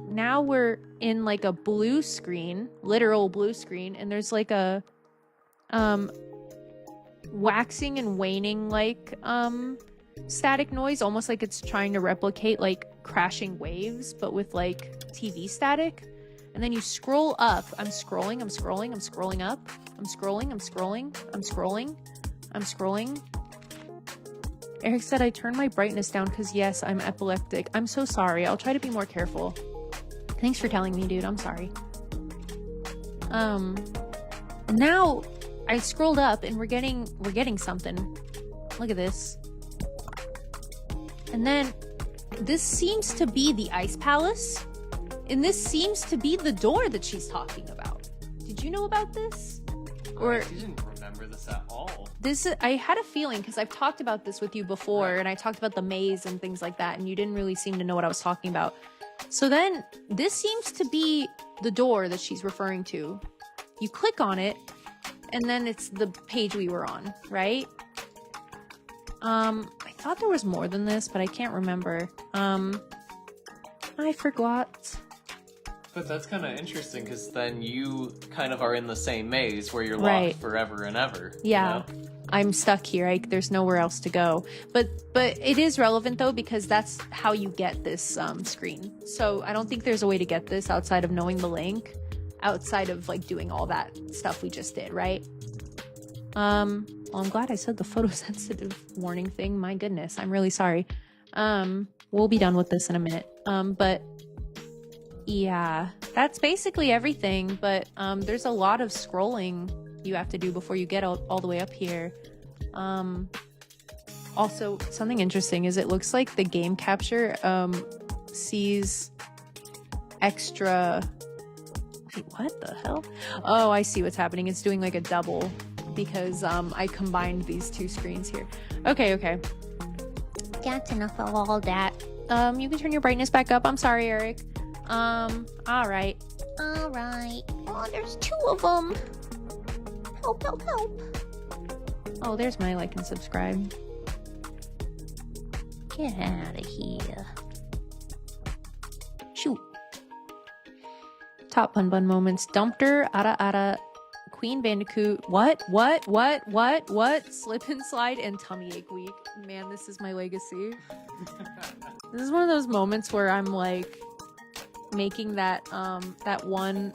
now we're in like a blue screen, literal blue screen, and there's like a waxing and waning like static noise, almost like it's trying to replicate like crashing waves, but with like TV static. And then you scroll up. I'm scrolling up. I'm scrolling. Eric said I turned my brightness down because yes, I'm epileptic. I'm so sorry. I'll try to be more careful. Thanks for telling me, dude. I'm sorry. Now I scrolled up and we're getting something. Look at this. And then this seems to be the Ice Palace. And this seems to be the door that she's talking about. Did you know about this? Or I didn't remember this at all. I had a feeling because I've talked about this with you before, right. And I talked about the maze and things like that, and you didn't really seem to know what I was talking about. So then this seems to be the door that she's referring to. You click on it, and then it's the page we were on, right? I thought there was more than this, but I can't remember. I forgot. But that's kind of interesting because then you kind of are in the same maze where you're locked right. forever and ever. Yeah, you know? I'm stuck here. There's nowhere else to go. But it is relevant though because that's how you get this screen. So I don't think there's a way to get this outside of knowing the link, outside of like doing all that stuff we just did, right? Well, I'm glad I said the photosensitive warning thing. My goodness, I'm really sorry. We'll be done with this in a minute. But yeah, that's basically everything. But there's a lot of scrolling you have to do before you get all the way up here. Also, something interesting is it looks like the game capture sees extra... Wait, what the hell? Oh, I see what's happening. It's doing like a double because I combined these two screens here. Okay. That's enough of all that. You can turn your brightness back up. I'm sorry, Eric. Alright. Oh, there's 2 of them. Help. Oh, there's my like and subscribe. Get out of here. Shoot. Top Bun-Bun moments. Dumpter, Ara, Queen Bandicoot. What? Slip and slide and tummy ache week. Man, this is my legacy. This is one of those moments where I'm like making that one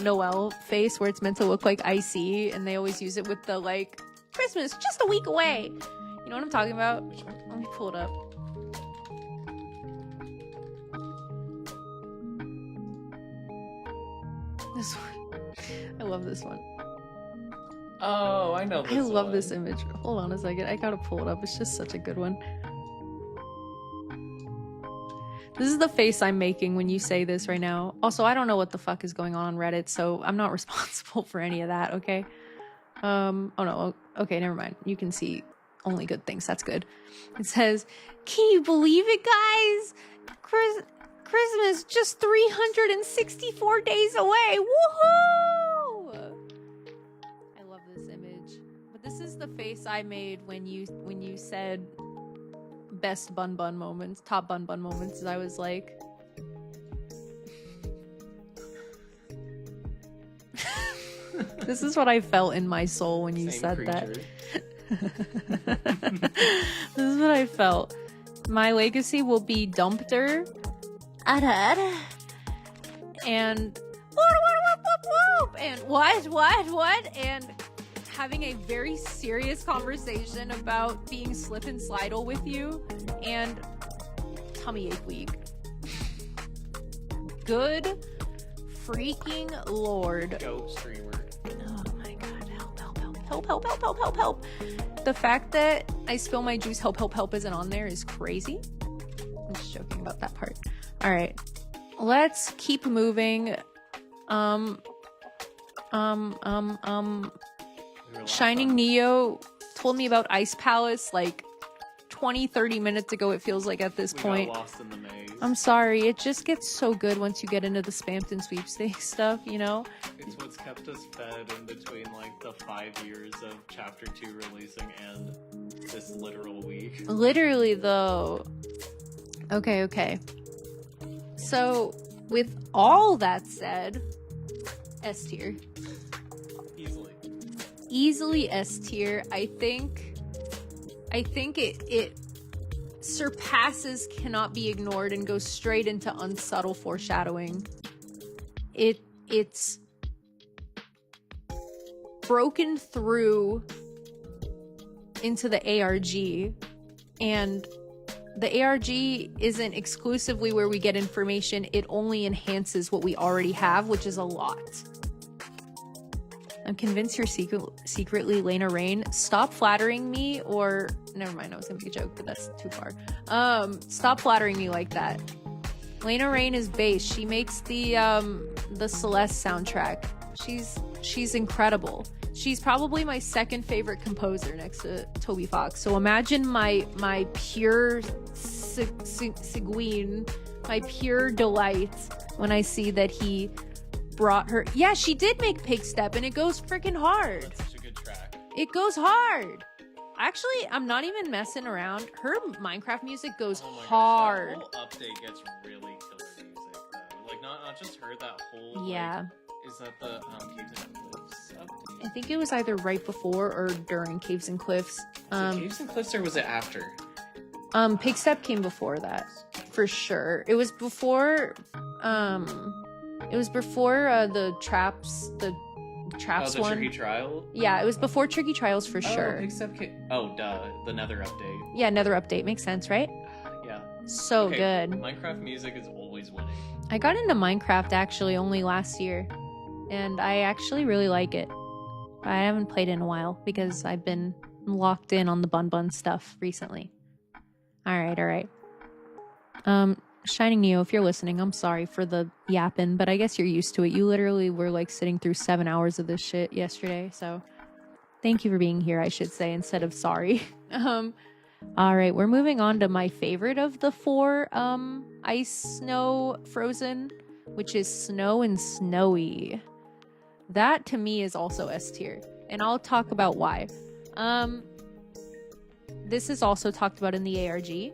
Noel face where it's meant to look like icy, and they always use it with the like Christmas just a week away. You know what I'm talking about? Let me pull it up. This one. I love this one. Oh, I know this I love one. this image. Hold on a second. I gotta pull it up. It's just such a good one. This is the face I'm making when you say this right now. Also, I don't know what the fuck is going on Reddit, so I'm not responsible for any of that, okay? Oh no. Okay, never mind. You can see only good things. That's good. It says, "Can you believe it, guys? Christmas just 364 days away. Woohoo!" I love this image. But this is the face I made when you said best Bun-Bun moments, top Bun-Bun moments. I was like, this is what I felt in my soul when you said that. This is what I felt. My legacy will be Dumpter, Ara, and and what, and having a very serious conversation about being slip and slidle with you, and tummy ache week. Good freaking lord. Go streamer. Oh my god, help. The fact that I spill my juice help isn't on there is crazy. I'm just joking about that part. Alright. Let's keep moving. Shining Neo told me about Ice Palace like 20-30 minutes ago, it feels like at this point. Got lost in the maze. I'm sorry, it just gets so good once you get into the Spampton sweepstakes stuff, you know? It's what's kept us fed in between like the 5 years of chapter 2 releasing and this literal week. Literally though. Okay. So, with all that said, S tier. Easily S tier. I think it surpasses cannot be ignored and goes straight into unsubtle foreshadowing. It's broken through into the ARG, and the ARG isn't exclusively where we get information, it only enhances what we already have, which is a lot. I'm convinced you're secretly Lena Raine. Stop flattering me, or never mind, I was gonna make a joke, but that's too far. Stop flattering me like that. Lena Raine is bass. She makes the Celeste soundtrack. She's incredible. She's probably my second favorite composer next to Toby Fox. So imagine my pure seguin, my pure delight when I see that he brought her. Yeah, she did make Pig Step, and it goes freaking hard. That's such a good track. It goes hard. Actually, I'm not even messing around. Her Minecraft music goes hard. Gosh, that whole update gets really killer music though. Like not just her, that whole yeah. Is that the Caves and Cliffs update? I think it was either right before or during Caves and Cliffs. Was it Caves and Cliffs or was it after? Pig Step came before that, for sure. It was before. It was before the traps, the Traps the one. Tricky Trial? Yeah, it was before Tricky Trials for sure. Except duh, the Nether update. Yeah, another update makes sense, right? Yeah. So Okay, good. Minecraft music is always winning. I got into Minecraft actually only last year, and I actually really like it. I haven't played in a while because I've been locked in on the Bun-Bun stuff recently. Alright. Shining Neo, if you're listening, I'm sorry for the yapping, but I guess you're used to it. You literally were like sitting through 7 hours of this shit yesterday, so thank you for being here, I should say, instead of sorry. Alright, we're moving on to my favorite of the 4 ice, snow, frozen, which is Snow and Snowy. That to me is also S tier, and I'll talk about why. This is also talked about in the ARG.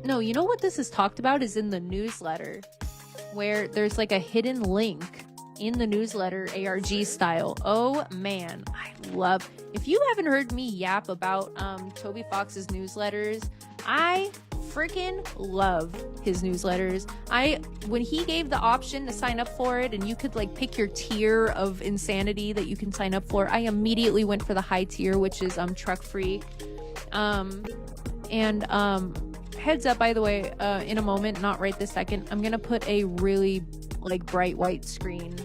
No, you know what this is talked about is in the newsletter, where there's like a hidden link in the newsletter ARG style. Oh man, I love. If you haven't heard me yap about Toby Fox's newsletters, I freaking love his newsletters. When he gave the option to sign up for it and you could like pick your tier of insanity that you can sign up for, I immediately went for the high tier, which is truck free. Heads up, by the way, in a moment, not right this second, I'm gonna put a really like bright white screen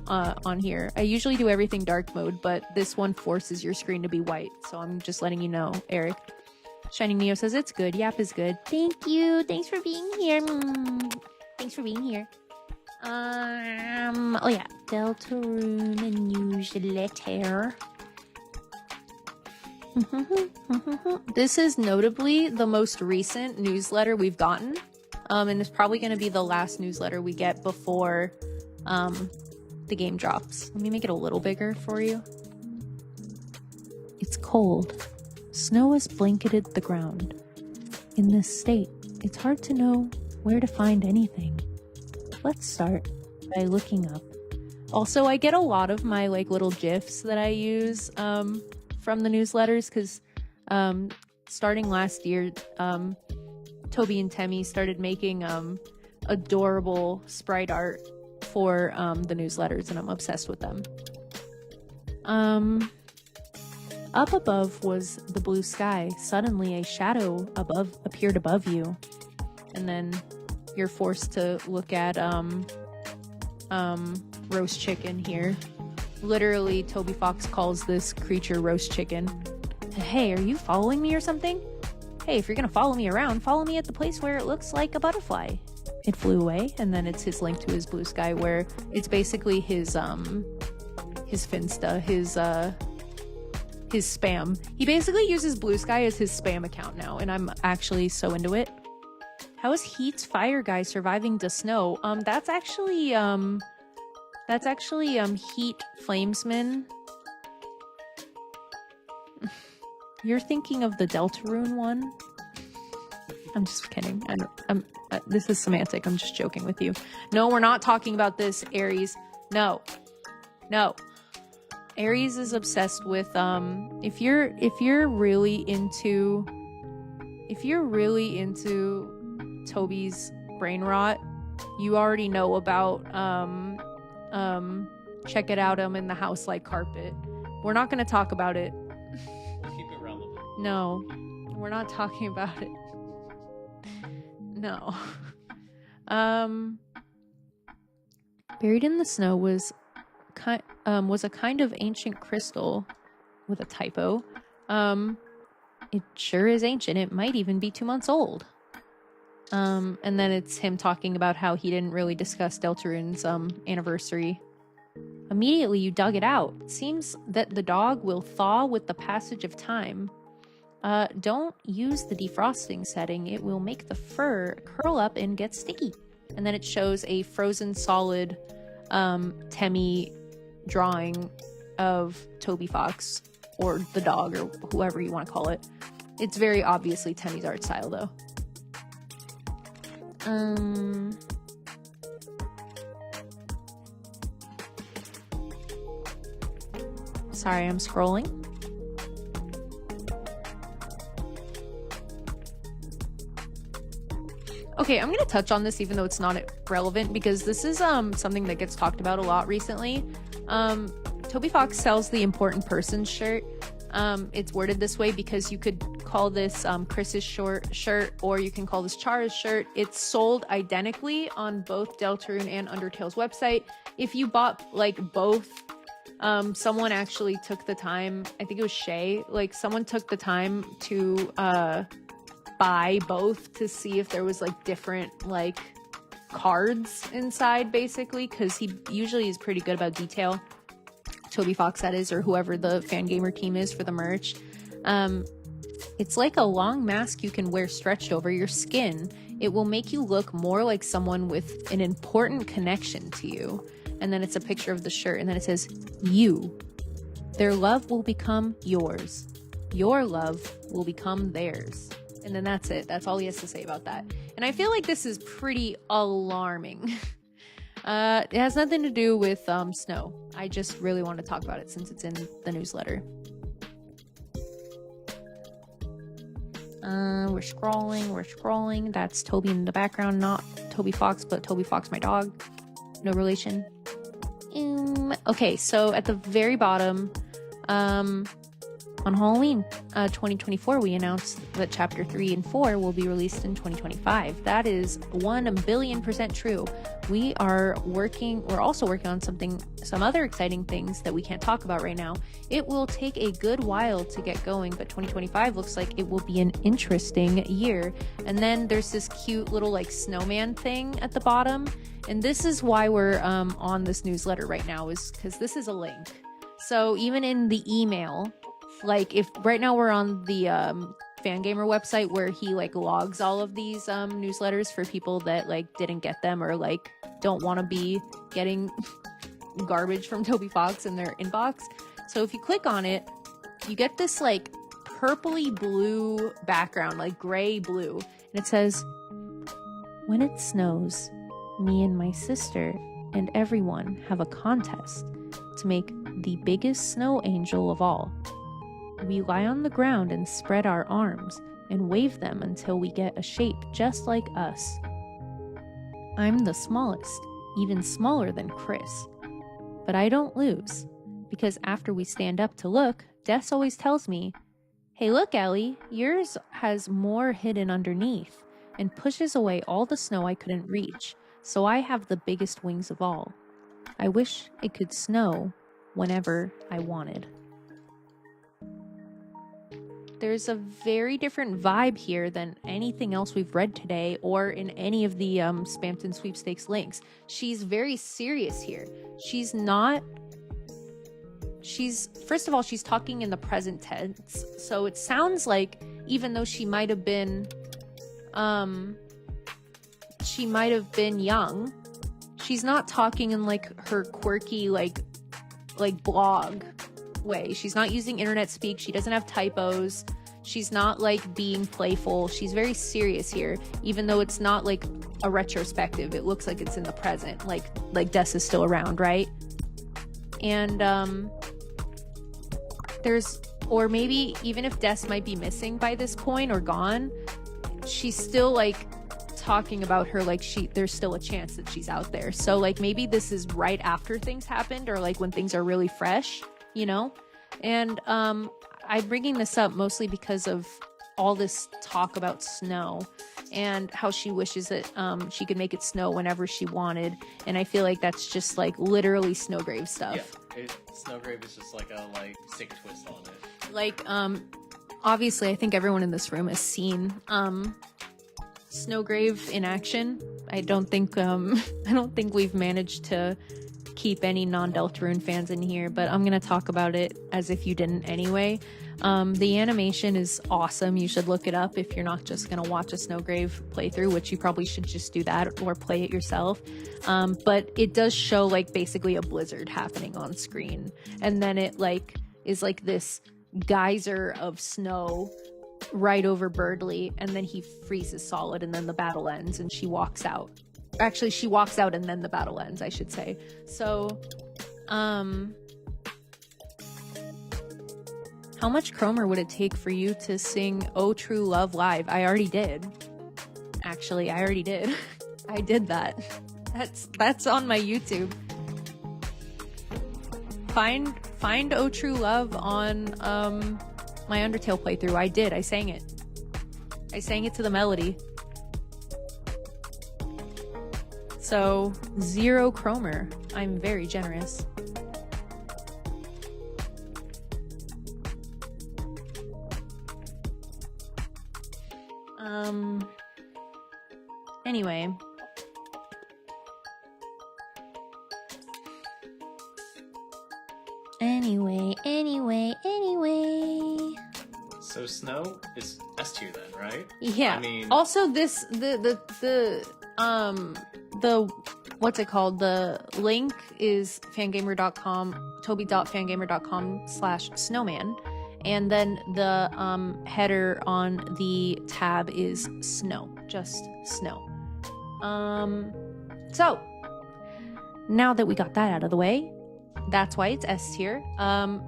on here. I usually do everything dark mode, but this one forces your screen to be white, so I'm just letting you know, Eric. Shining Neo says it's good. Yap is good. Thank you. Thanks for being here. Thanks for being here. Oh yeah, Deltarune newsletter. This is notably the most recent newsletter we've gotten, and it's probably going to be the last newsletter we get before the game drops. Let me make it a little bigger for you. It's cold. Snow has blanketed the ground. In this state, it's hard to know where to find anything. Let's start by looking up. Also, I get a lot of my like little GIFs that I use from the newsletters because starting last year, Toby and Temmie started making adorable sprite art for the newsletters, and I'm obsessed with them. Up above was the blue sky. Suddenly a shadow appeared above you, and then you're forced to look at roast chicken here. Literally, Toby Fox calls this creature roast chicken. Hey, are you following me or something? Hey, if you're gonna follow me around, follow me at the place where it looks like a butterfly. It flew away, and then it's his link to his blue sky, where it's basically his Finsta, his spam. He basically uses Blue Sky as his spam account now, and I'm actually so into it. How is Heat's fire guy surviving the snow? That's actually Heat Flamesman. You're thinking of the Deltarune one? I'm just kidding. This is semantic. I'm just joking with you. No, we're not talking about this, Aries. No. Aries is obsessed with if you're really into Toby's brain rot, you already know about check it out, I'm in the house like carpet. We're not going to talk about it. Keep it relevant. No, we're not talking about it. No. Buried in the snow was a kind of ancient crystal with a typo. It sure is ancient. It might even be 2 months old. And then it's him talking about how he didn't really discuss Deltarune's anniversary. Immediately you dug it out. It seems that the dog will thaw with the passage of time. Don't use the defrosting setting. It will make the fur curl up and get sticky. And then it shows a frozen solid Temmie drawing of Toby Fox, or the dog, or whoever you want to call it. It's very obviously Temmie's art style, though. Sorry, I'm scrolling. Okay, I'm gonna touch on this even though it's not relevant because this is something that gets talked about a lot recently. Toby Fox sells the important person shirt. It's worded this way because you could call this Chris's shirt, or you can call this Chara's shirt. It's sold identically on both Deltarune and Undertale's website. If you bought like both, someone actually took the time, I think it was Shay, like someone took the time to buy both to see if there was like different like cards inside, basically, because he usually is pretty good about detail. Toby Fox, that is, or whoever the fan gamer team is for the merch. It's like a long mask you can wear stretched over your skin. It will make you look more like someone with an important connection to you. And then it's a picture of the shirt, and then it says, you. Their love will become yours. Your love will become theirs. And then that's it. That's all he has to say about that. And I feel like this is pretty alarming. It has nothing to do with Snow. I just really want to talk about it since it's in the newsletter. We're scrolling. That's Toby in the background, not Toby Fox, but Toby Fox, my dog. No relation. Okay, so at the very bottom, on Halloween 2024, we announced that Chapter 3 and 4 will be released in 2025. That is 1,000,000,000% true. We're also working on some other exciting things that we can't talk about right now. It will take a good while to get going, but 2025 looks like it will be an interesting year. And then there's this cute little like snowman thing at the bottom. And this is why we're on this newsletter right now, is because this is a link. So even in the email, like if right now we're on the Fangamer website where he like logs all of these newsletters for people that like didn't get them or like don't want to be getting garbage from Toby Fox in their inbox. So if you click on it, you get this like purpley blue background, like gray blue, and it says, when it snows, me and my sister and everyone have a contest to make the biggest snow angel of all. We lie on the ground and spread our arms and wave them until we get a shape just like us. I'm the smallest, even smaller than Chris. But I don't lose, because after we stand up to look, Des always tells me, hey look Ellie, yours has more hidden underneath, and pushes away all the snow I couldn't reach, so I have the biggest wings of all. I wish it could snow whenever I wanted. There's a very different vibe here than anything else we've read today or in any of the Spamton Sweepstakes links. She's very serious here. First of all, she's talking in the present tense. So it sounds like even though she might have been young, she's not talking in like her quirky like blog way. She's not using internet speak. She doesn't have typos. She's not like being playful. She's very serious here, even though it's not like a retrospective. It looks like it's in the present, like Des is still around, right? And or maybe even if Des might be missing by this point or gone, she's still like talking about her like there's still a chance that she's out there. So like maybe this is right after things happened or like when things are really fresh, you know? And I'm bringing this up mostly because of all this talk about snow and how she wishes that she could make it snow whenever she wanted. And I feel like that's just like literally Snowgrave stuff. Yeah, Snowgrave is just like a sick twist on it. Like obviously I think everyone in this room has seen Snowgrave in action. I don't think we've managed to keep any non-Deltarune fans in here, but I'm gonna talk about it as if you didn't anyway. The animation is awesome. You should look it up if you're not just gonna watch a Snowgrave playthrough, which you probably should just do that or play it yourself. But it does show like basically a blizzard happening on screen, and then it like is like this geyser of snow right over Birdley, and then he freezes solid, and then the battle ends and she walks out. Actually, she walks out and then the battle ends, I should say. So, how much Cromer would it take for you to sing Oh True Love live? I already did. Actually, I already did. I did that. That's on my YouTube. Find Oh True Love on my Undertale playthrough. I did. I sang it. I sang it to the melody. So 0 Chromer. I'm very generous. Anyway. Anyway. So Snow is S tier then, right? Yeah. I mean, also this the what's it called? The link is fangamer.com, toby.fangamer.com/snowman. And then the header on the tab is snow, just snow. So now that we got that out of the way, that's why it's S tier.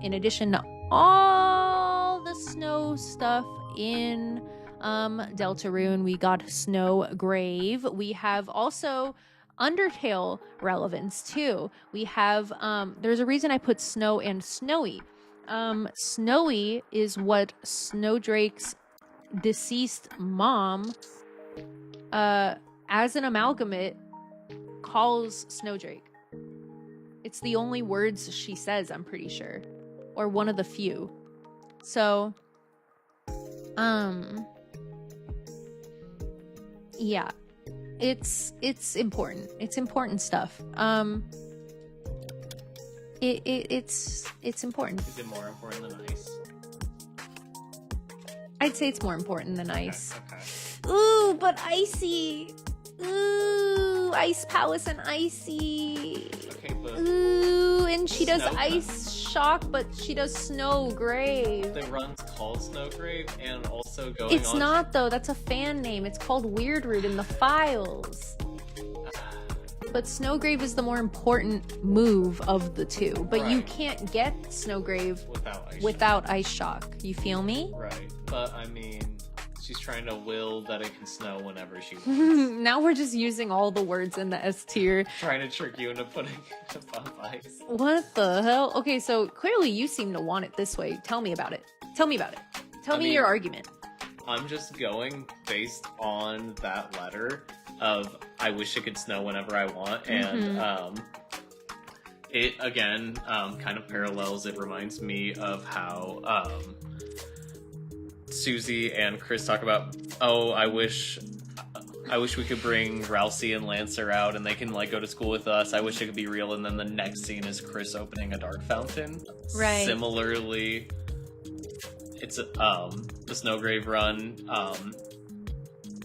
In addition to all the snow stuff in Deltarune, we got Snowgrave. We have also Undertale relevance too. We have there's a reason I put snow and snowy. Snowy is what Snowdrake's deceased mom, as an amalgamate, calls Snowdrake. It's the only words she says, I'm pretty sure. Or one of the few. So, yeah. It's important. It's important stuff. It's important. Is it more important than ice? I'd say it's more important than ice. Okay. Ooh, but icy. Ooh, Ice Palace and Icy. Okay, but Ooh, and she does Snow Ice Shock, but she does Snowgrave. the run's called Snowgrave, and also going It's on. not though. That's a fan name. It's called Weirdroot in the files. But Snowgrave is the more important move of the two. But you Right. can't get Snowgrave without ice. Ice Shock. You feel me? Right, but I mean, she's trying to will that it can snow whenever she wants. Now we're just using all the words in the S tier. Trying to trick you into putting it above ice. What the hell? Okay, so clearly you seem to want it this way. Tell me about it. Tell me about it. Tell me your argument. I'm just going based on that letter of I wish it could snow whenever I want, and it again kind of parallels. It reminds me of how Susie and Chris talk about, oh, I wish we could bring Rousey and Lancer out and they can like go to school with us. I wish it could be real. And then the next scene is Chris opening a dark fountain. Right. Similarly, it's the Snowgrave run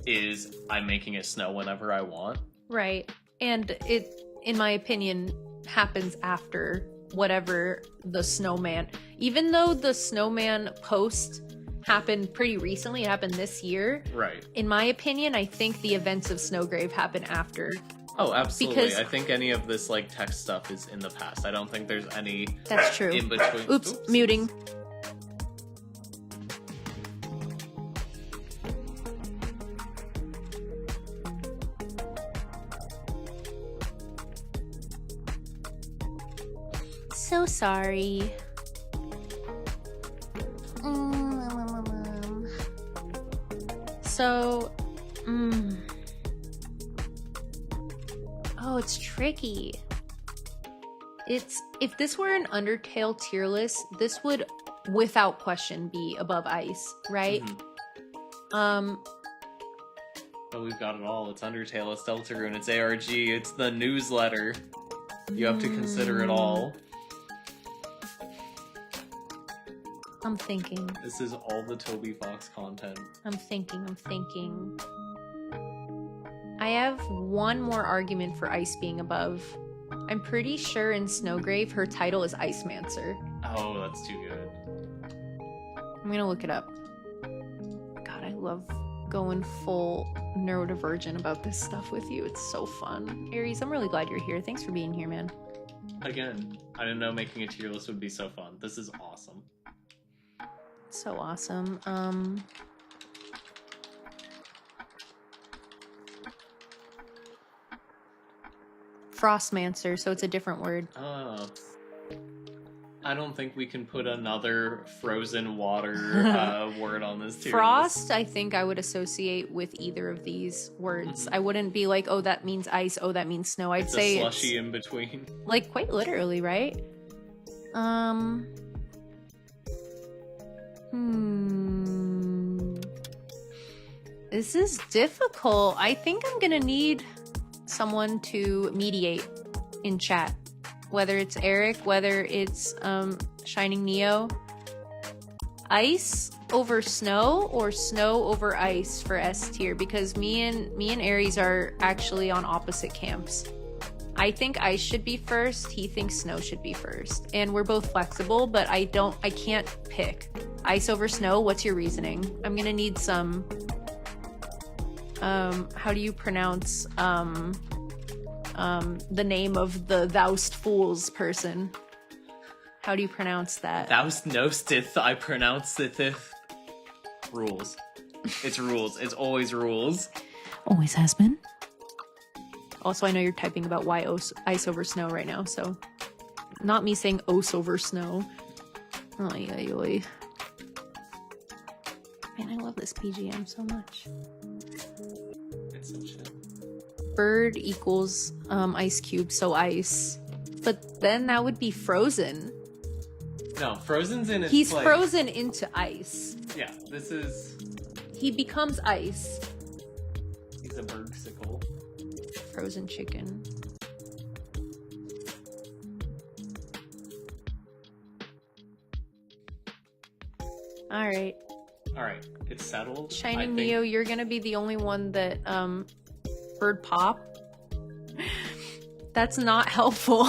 is I'm making it snow whenever I want. Right. And it, in my opinion, happens after whatever the snowman. Even though the snowman post happened pretty recently, it happened this year. Right. In my opinion, I think the events of Snowgrave happen after. Oh, absolutely. Because- I think any of this like text stuff is in the past. I don't think there's any That's true. in between. Oops, muting. So sorry. So, oh, it's tricky. It's, if this were an Undertale tier list, this would without question be above Ice, right? Mhm. But we've got it all. It's Undertale, it's Deltarune, it's ARG, it's the newsletter. You have to consider it all. I'm thinking. This is all the Toby Fox content. I'm thinking. I have one more argument for Ice being above. I'm pretty sure in Snowgrave her title is Icemancer. Oh, that's too good. I'm gonna look it up. God, I love going full neurodivergent about this stuff with you. It's so fun. Aries, I'm really glad you're here. Thanks for being here, man. Again, I didn't know making a tier list would be so fun. This is awesome. So awesome. Frostmancer, so it's a different word. I don't think we can put another frozen water word on this tier Frost, I think I would associate with either of these words. I wouldn't be like, oh, that means ice, oh, that means snow. I'd say a slushy in between. Like, quite literally, right? This is difficult. I think I'm gonna need someone to mediate in chat. Whether it's Eric, whether it's Shining Neo. Ice over snow or snow over ice for S tier, because me and Aries are actually on opposite camps. I think ice should be first, he thinks snow should be first. And we're both flexible, but I can't pick. Ice over snow, what's your reasoning? I'm gonna need some how do you pronounce the name of the Thoust Fools person? How do you pronounce that? Thoust knowsteth, I pronounce it. Rules. It's rules. It's always rules. Always has been. Also, I know you're typing about why ice over snow right now, so not me saying ose over snow. Oy, oy, oy. Man, I love this PGM so much. It's so chill. Bird equals ice cube, so ice. But then that would be frozen. No, frozen's in its He's place. frozen into ice. Yeah, this is... He becomes ice. He's a birdsicle. Frozen chicken. Alright. Alright, it's settled. Shining Neo, you're gonna be the only one that, bird pop. That's not helpful.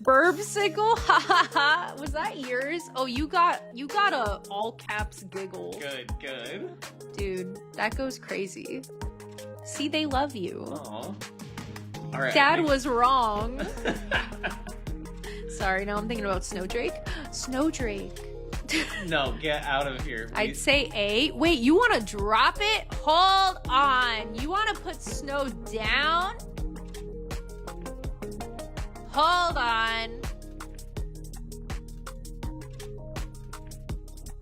Burbsicle? Ha ha ha. Was that yours? Oh, you got a all caps giggle. Good. Dude, that goes crazy. See, they love you. Aw. Alright. Dad was wrong. Sorry, now I'm thinking about Snowdrake. Snowdrake. No, get out of here. Please. I'd say A. Wait, you want to drop it? Hold on. You want to put snow down? Hold on.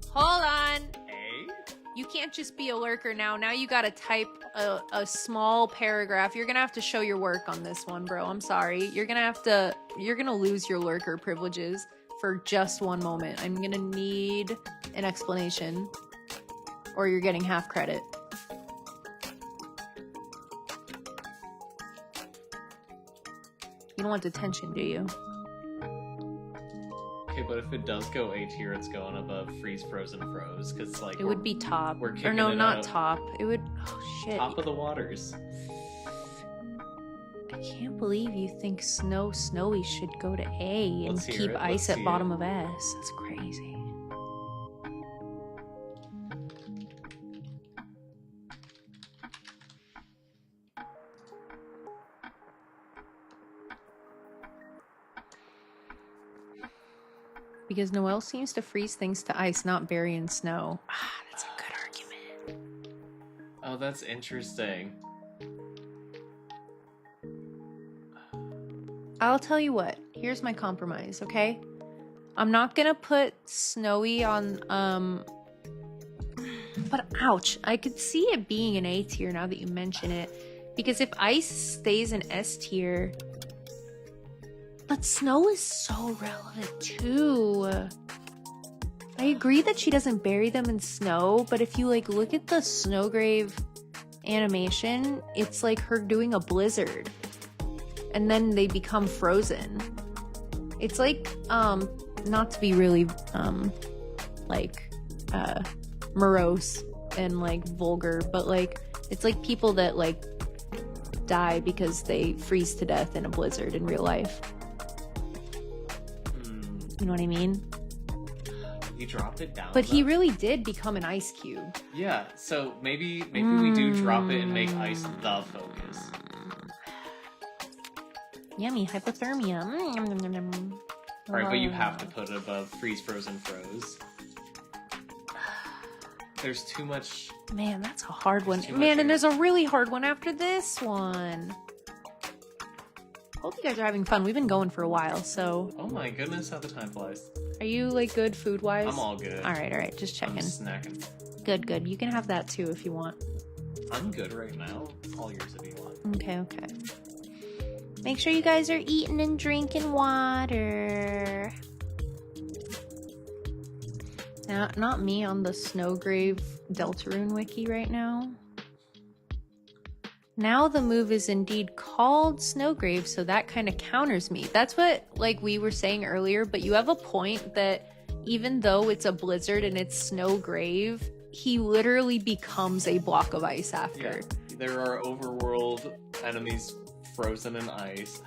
Hold on. A? You can't just be a lurker now. Now you gotta type a small paragraph. You're gonna have to show your work on this one, bro. I'm sorry. You're gonna lose your lurker privileges for just one moment. I'm gonna need an explanation, or you're getting half credit. You don't want detention, do you? Okay, but if it does go A tier, it's going above freeze, frozen, froze, because like It would be top. we're Or kicking no, it not out. top. It would. Oh shit! Top of the waters. I can't believe you think snowy should go to A and Let's hear keep it, ice let's at hear bottom it. of S. That's crazy. Because Noelle seems to freeze things to ice, not bury in snow. Ah, that's a good argument. Oh, that's interesting. I'll tell you what. Here's my compromise, okay? I'm not gonna put snowy on, but ouch. I could see it being an A tier now that you mention it. Because if ice stays in S tier, but snow is so relevant too. I agree that she doesn't bury them in snow, but if you like look at the Snowgrave animation, it's like her doing a blizzard. And then they become frozen. It's like, not to be really, morose and like vulgar, but like, it's like people that like die because they freeze to death in a blizzard in real life. You know what I mean? You drop it down. But he though? really did become an ice cube. Yeah, so maybe we do drop it and make ice the focus. Yummy, hypothermia. Alright, but you have to put it above freeze, frozen, froze. There's too much... Man, that's a hard one. too much Man, and here. there's a really hard one after this one. Hope you guys are having fun. We've been going for a while, so. Oh my goodness, how the time flies. Are you, like, good food-wise? I'm all good. Alright, just checking. I'm snacking. Good. You can have that, too, if you want. I'm good right now. All yours if you want. Okay. Make sure you guys are eating and drinking water. Now, not me on the Snowgrave Deltarune wiki right now. Now the move is indeed called Snowgrave, so that kind of counters me. That's what, like, we were saying earlier, but you have a point that even though it's a blizzard and it's Snowgrave, he literally becomes a block of ice after. Yeah. There are overworld enemies frozen in ice.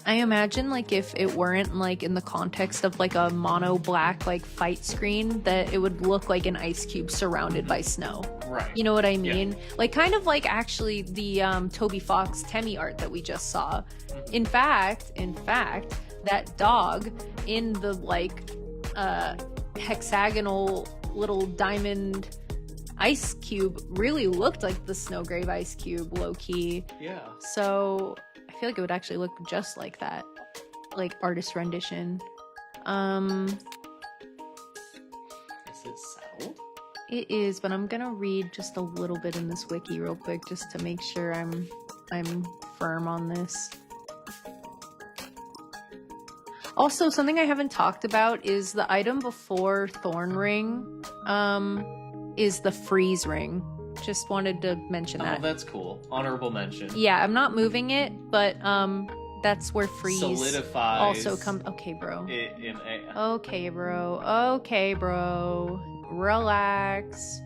I imagine, like, if it weren't, like, in the context of, like, a mono black, like, fight screen, that it would look like an ice cube surrounded by snow. Right. You know what I mean? Yeah. Like, kind of like, actually, the Toby Fox Temmie art that we just saw. In fact, that dog in the, like, hexagonal little diamond ice cube really looked like the Snowgrave ice cube, low-key. Yeah. So I feel like it would actually look just like that, like artist rendition. Is it settled? It is, but I'm gonna read just a little bit in this wiki real quick just to make sure I'm firm on this. Also, something I haven't talked about is the item before Thorn Ring is the Freeze Ring. Just wanted to mention that. Oh, that's cool. Honorable mention. Yeah, I'm not moving it, but that's where Freeze solidifies also come. Okay, bro. In a... Okay, bro. Relax.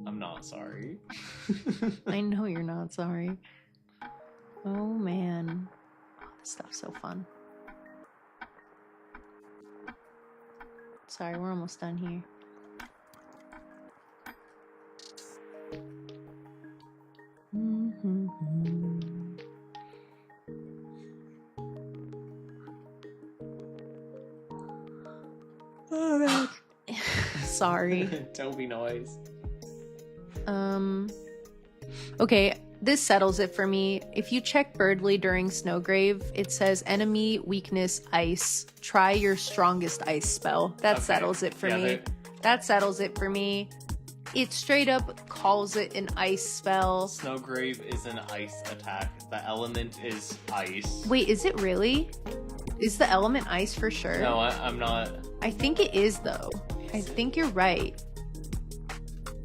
I'm not sorry. I know you're not sorry. Oh man, this stuff's so fun. Sorry, we're almost done here. Alright. Sorry. Toby noise. Okay, this settles it for me. If you check Birdly during Snowgrave, it says enemy weakness ice. Try your strongest ice spell. That settles it for me. That settles it for me. It straight up calls it an ice spell. Snowgrave is an ice attack. The element is ice. Wait, is it really? Is the element ice for sure? No, I'm not. I think it is though. I think you're right.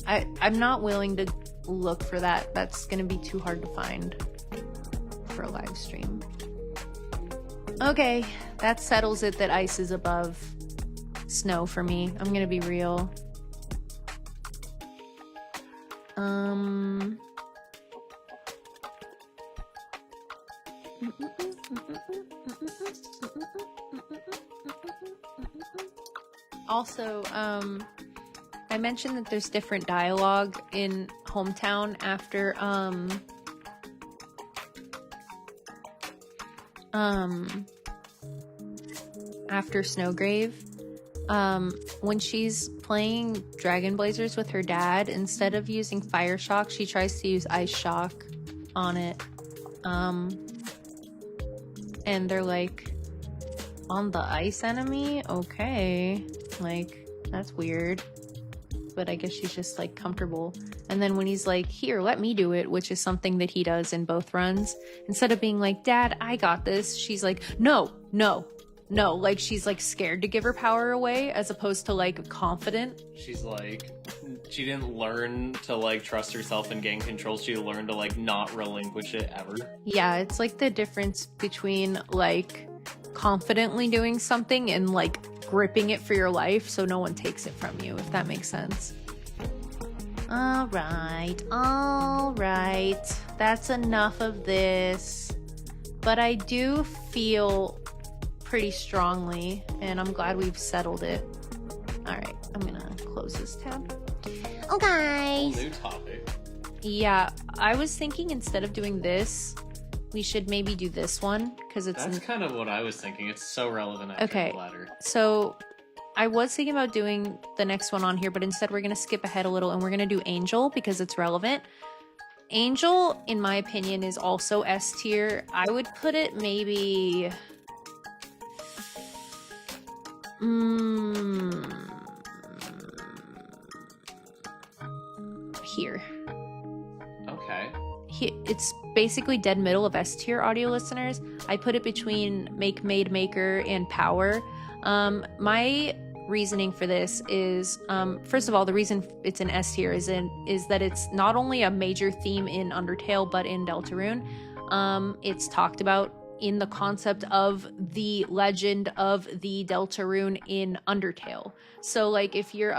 I'm not willing to look for that. That's gonna be too hard to find for a live stream. Okay, that settles it that ice is above snow for me. I'm gonna be real. Also, I mentioned that there's different dialogue in Hometown after Snowgrave. When she's playing Dragon Blazers with her dad, instead of using Fire Shock, she tries to use Ice Shock on it. And they're like, on the ice enemy? Okay. Like, that's weird. But I guess she's just like comfortable. And then when he's like, here, let me do it, which is something that he does in both runs, instead of being like, Dad, I got this, she's like, no. Like, she's like scared to give her power away as opposed to like confident. She's like, she didn't learn to like trust herself and gain control. She learned to like not relinquish it ever. Yeah, it's like the difference between like confidently doing something and like gripping it for your life so no one takes it from you, if that makes sense. All right. That's enough of this. But I do feel pretty strongly, and I'm glad we've settled it. All right, I'm gonna close this tab. Okay. New topic. Yeah, I was thinking instead of doing this, we should maybe do this one because it's That's kind of what I was thinking. It's so relevant after okay. the ladder. So I was thinking about doing the next one on here, but instead we're going to skip ahead a little and we're going to do Angel because it's relevant. Angel, in my opinion, is also S tier. I would put it maybe... here. Okay. It's basically dead middle of S tier, audio listeners. I put it between Make, Made, Maker, and Power. My reasoning for this is, first of all, the reason it's an S tier is that it's not only a major theme in Undertale, but in Deltarune. It's talked about in the concept of the legend of the Deltarune in Undertale. So like if you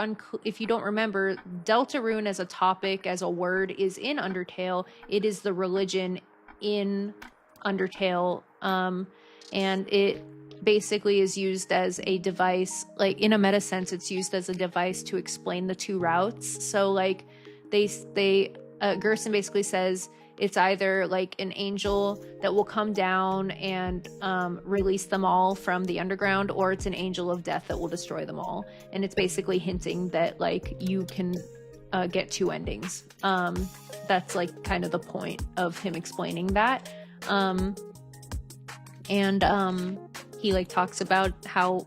don't remember, Deltarune as a topic, as a word, is in Undertale. It is the religion in Undertale, and it basically is used as a device, like in a meta sense, it's used as a device to explain the two routes. So like Gerson basically says it's either like an angel that will come down and release them all from the underground, or it's an angel of death that will destroy them all. And it's basically hinting that like you can get two endings. That's like kind of the point of him explaining that. He like talks about how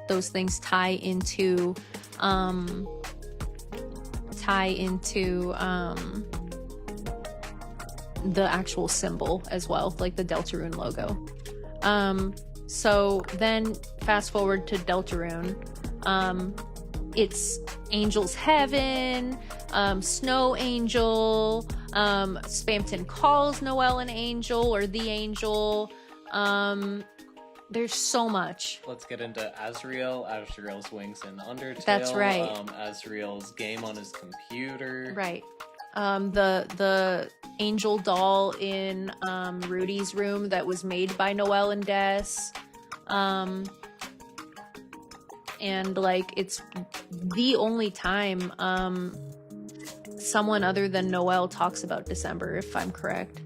those things tie into the actual symbol as well, like the Deltarune logo. So then fast forward to Deltarune. It's Angel's Heaven, Snow Angel, Spamton calls Noelle an angel or the angel. There's so much. Let's get into Azriel's wings in Undertale. That's right. Azriel's game on his computer. Right. The angel doll in Rudy's room that was made by Noelle and Des. And like it's the only time someone other than Noelle talks about December, if I'm correct.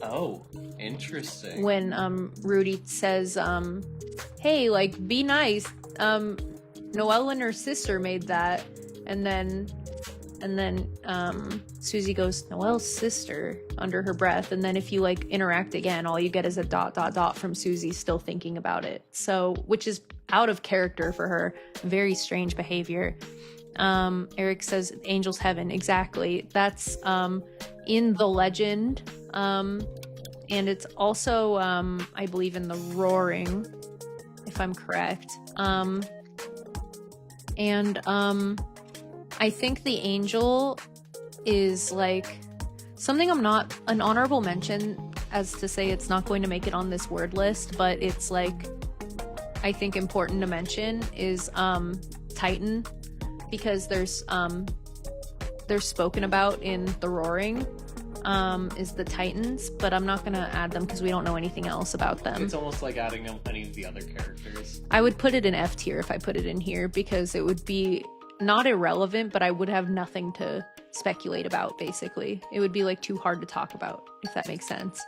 Oh, interesting. When Rudy says, hey, like, be nice. Noelle and her sister made that. And then Susie goes, Noelle's sister, under her breath. And then if you like interact again, all you get is a ... from Susie still thinking about it. So, which is out of character for her. Very strange behavior. Eric says Angel's Heaven. Exactly. That's in the legend. And it's also, I believe, in the Roaring, if I'm correct. I think the angel is like something an honorable mention, as to say it's not going to make it on this word list, but it's like, I think important to mention is Titan, because there's spoken about in the Roaring, is the Titans, but I'm not gonna add them because we don't know anything else about them. It's almost like adding any of the other characters. I would put it in F tier if I put it in here, because it would be not irrelevant, but I would have nothing to speculate about, basically. It would be like too hard to talk about, if that makes sense.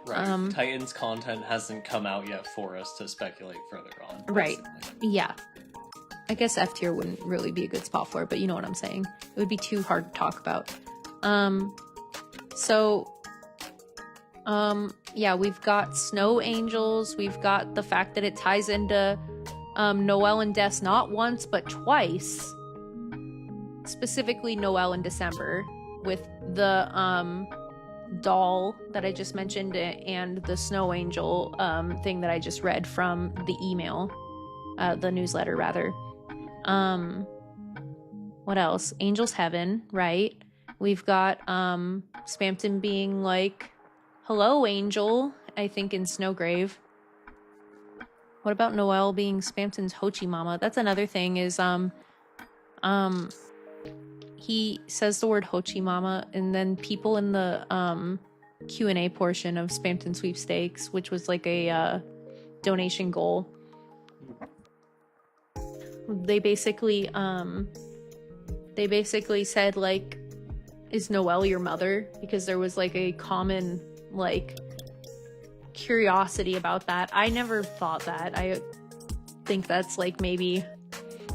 Right. Titans content hasn't come out yet for us to speculate further on. Right. Basically. Yeah. I guess F tier wouldn't really be a good spot for it, but you know what I'm saying. It would be too hard to talk about. Yeah, we've got Snow Angels. We've got the fact that it ties into Noelle and Des not once, but twice. Specifically Noelle in December, with the doll that I just mentioned and the Snow Angel thing that I just read from the email, the newsletter rather. What else? Angel's Heaven, right? We've got Spamton being like, hello, Angel, I think in Snowgrave. What about Noelle being Spamton's Hochi Mama? That's another thing is, he says the word Hochi Mama, and then people in the Q&A portion of Spamton Sweepstakes, which was like a donation goal, they basically said like, is Noelle your mother? Because there was like a common like curiosity about that. I never thought that. think that's like maybe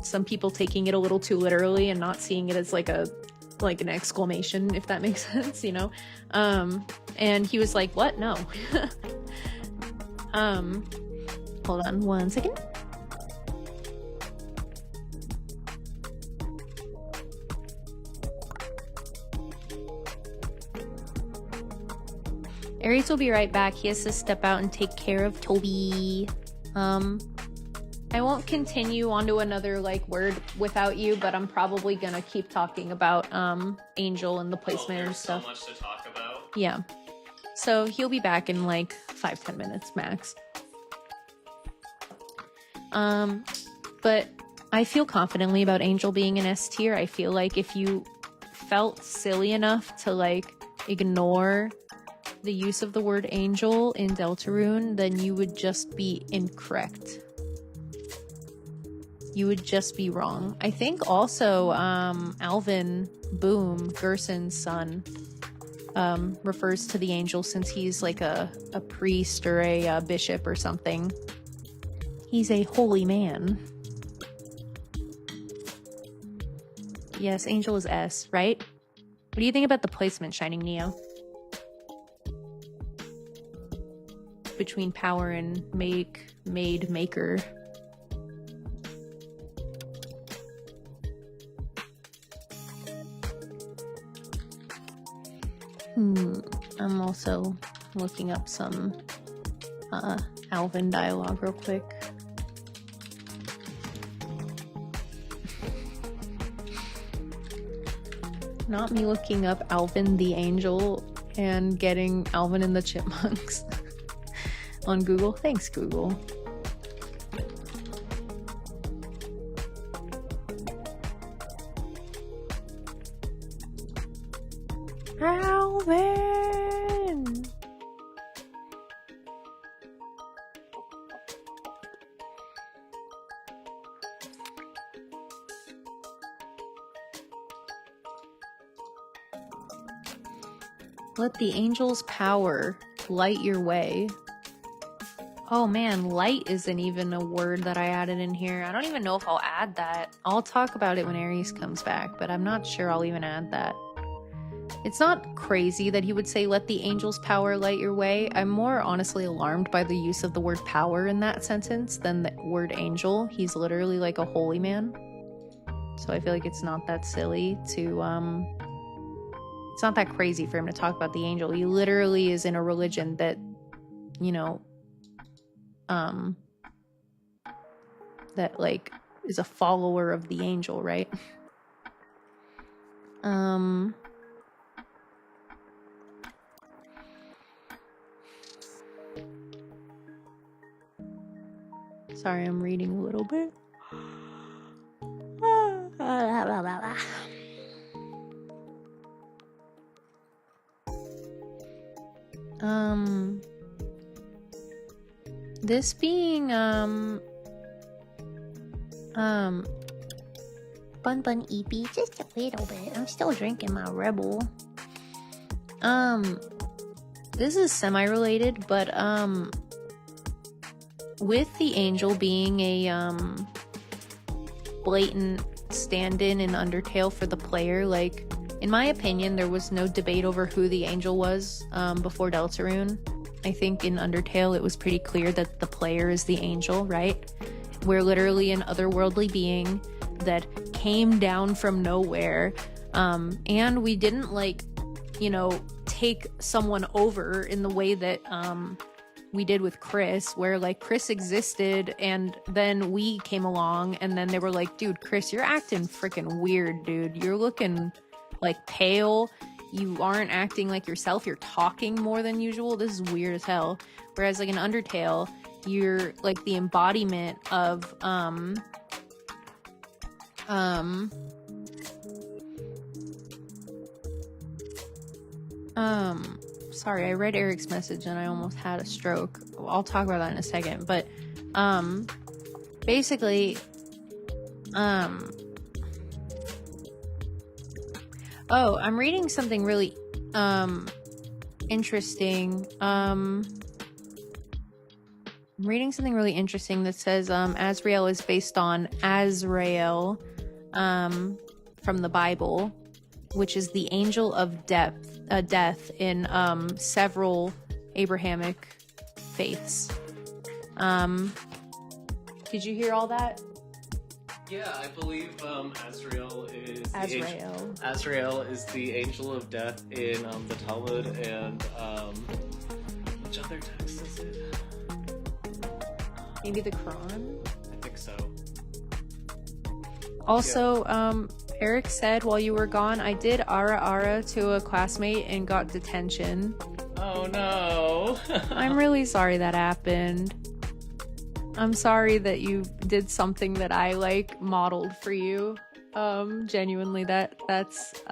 some people taking it a little too literally and not seeing it as like an exclamation, if that makes sense, you know. And he was like, what? No. Hold on 1 second. Aries will be right back. He has to step out and take care of Toby. I won't continue on to another like word without you, but I'm probably gonna keep talking about Angel and the placement and stuff. So much to talk about. Yeah. So he'll be back in like 5-10 minutes max. But I feel confidently about Angel being an S tier. I feel like if you felt silly enough to like ignore the use of the word angel in Deltarune, then you would just be incorrect. You would just be wrong. I think also Alvin Boom, Gerson's son, refers to the angel since he's like a priest or a bishop or something. He's a holy man. Yes, angel is S, right? What do you think about the placement, Shining Neo? Between power and maker. I'm also looking up some Alvin dialogue real quick. Not me looking up Alvin the Angel and getting Alvin and the Chipmunks on Google. Thanks, Google. Alvin! Let the angel's power light your way. Oh man, light isn't even a word that I added in here. I don't even know if I'll add that. I'll talk about it when Aries comes back, but I'm not sure I'll even add that. It's not crazy that he would say, let the angel's power light your way. I'm more honestly alarmed by the use of the word power in that sentence than the word angel. He's literally like a holy man. So I feel like it's not that silly to, it's not that crazy for him to talk about the angel. He literally is in a religion that, you know, that like is a follower of the angel, right? Sorry, I'm reading a little bit. This being Bun-Bun EP, just a little bit. I'm still drinking my Rebel. This is semi-related, but with the angel being a blatant stand-in in Undertale for the player, like in my opinion, there was no debate over who the angel was before Deltarune. I think in Undertale it was pretty clear that the player is the angel, right? We're literally an otherworldly being that came down from nowhere, and we didn't like, you know, take someone over in the way that we did with Chris, where like Chris existed and then we came along and then they were like, dude, Chris, you're acting freaking weird, dude. You're looking like pale. You aren't acting like yourself. You're talking more than usual. This is weird as hell. Whereas like in Undertale, you're like the embodiment of sorry, I read Eric's message and I almost had a stroke. I'll talk about that in a second, but basically oh, I'm reading something really interesting. I'm reading something really interesting that says Azrael is based on Azrael from the Bible, which is the angel of death in several Abrahamic faiths. Did you hear all that? Yeah, I believe Azrael is Azrael is the angel of death in the Talmud, and which other text is it? Maybe the Quran? I think so. Also, Eric said while you were gone, I did ara to a classmate and got detention. Oh no. I'm really sorry that happened. I'm sorry that you did something that I like modeled for you. Genuinely, that's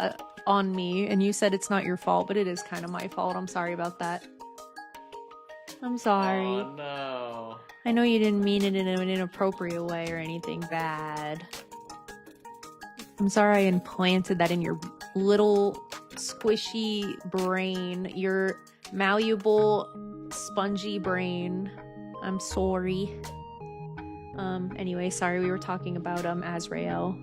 on me. And you said it's not your fault, but it is kind of my fault. I'm sorry about that. I'm sorry. Oh no. I know you didn't mean it in an inappropriate way or anything bad. I'm sorry I implanted that in your little squishy brain, your malleable, spongy brain. I'm sorry. Anyway, sorry, we were talking about Azrael.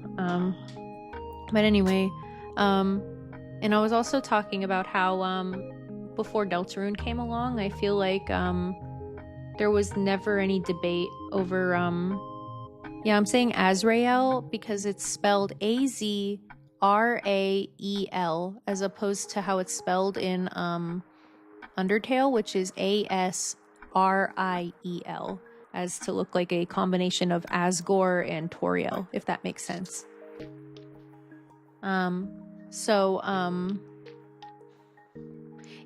But anyway, and I was also talking about how before Deltarune came along, I feel like there was never any debate over yeah, I'm saying Azrael because it's spelled Azrael as opposed to how it's spelled in Undertale, which is Asriel, as to look like a combination of Asgore and Toriel, if that makes sense.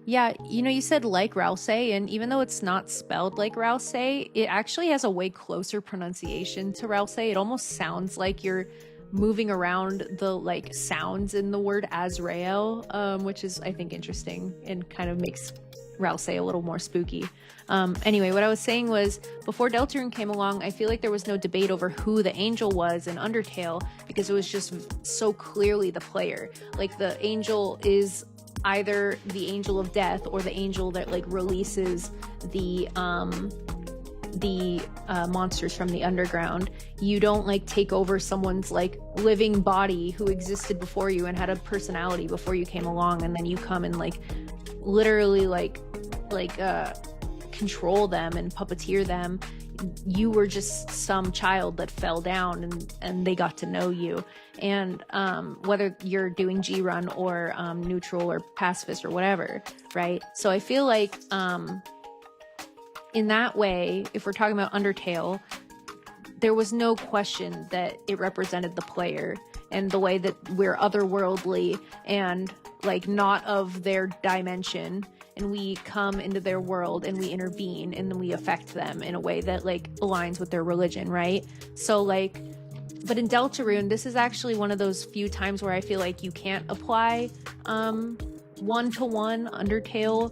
Yeah, you know, you said like Rouse, and even though it's not spelled like Rouse, it actually has a way closer pronunciation to Rouse. It almost sounds like you're moving around the like sounds in the word Azrael, which is, I think, interesting and kind of makes Rouse a little more spooky. Anyway, what I was saying was, before Deltarune came along, I feel like there was no debate over who the angel was in Undertale, because it was just so clearly the player. Like, the angel is either the angel of death or the angel that like releases the monsters from the underground. You don't like take over someone's like living body who existed before you and had a personality before you came along, and then you come and like literally like control them and puppeteer them. You were just some child that fell down and they got to know you. And whether you're doing G-Run or neutral or pacifist or whatever, right? So I feel like in that way, if we're talking about Undertale, there was no question that it represented the player and the way that we're otherworldly and like not of their dimension, and we come into their world and we intervene and then we affect them in a way that like aligns with their religion, right? So like, but in Deltarune, this is actually one of those few times where I feel like you can't apply one-to-one Undertale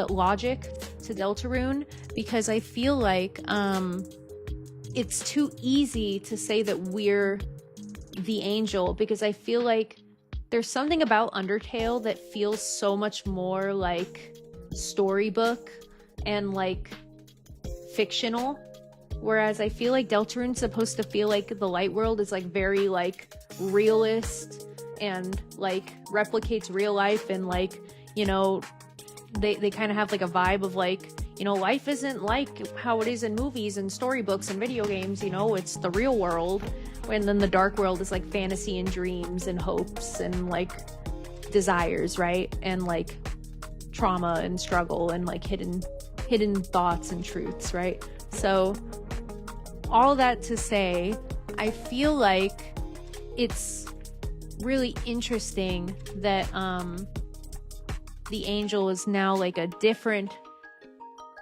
logic to Deltarune, because I feel like it's too easy to say that we're the angel, because I feel like there's something about Undertale that feels so much more like storybook and like fictional, whereas I feel like Deltarune's supposed to feel like the light world is like very like realist and like replicates real life, and like, you know, they kind of have like a vibe of like, you know, life isn't like how it is in movies and storybooks and video games, you know, it's the real world. And then the dark world is like fantasy and dreams and hopes and like desires, right? And like trauma and struggle and like hidden thoughts and truths, right? So all that to say, I feel like it's really interesting that the angel is now like a different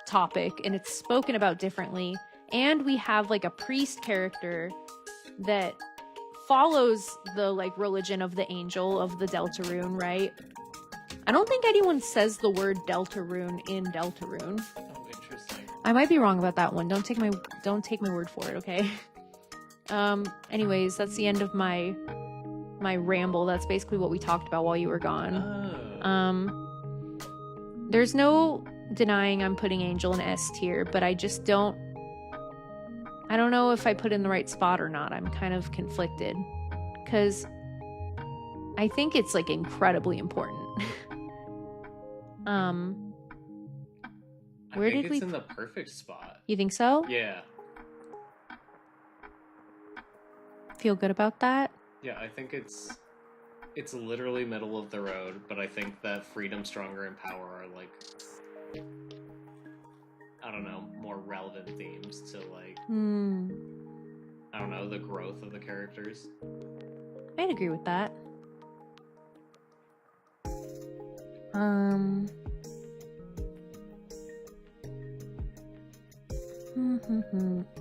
topic and it's spoken about differently, and we have like a priest character that follows the like religion of the angel of the Deltarune, right? I don't think anyone says the word Deltarune in Deltarune. Oh, interesting. I might be wrong about that one. Don't take my word for it, okay? Anyways, that's the end of my ramble. That's basically what we talked about while you were gone. Oh. There's no denying I'm putting Angel in S tier, but I just don't know if I put in the right spot or not. I'm kind of conflicted because I think it's like incredibly important. Where did it's in the perfect spot. You think so? Yeah. Feel good about that? Yeah, I think it's literally middle of the road, but I think that freedom, stronger, and power are like, I don't know, more relevant themes to like I don't know, the growth of the characters. I'd agree with that.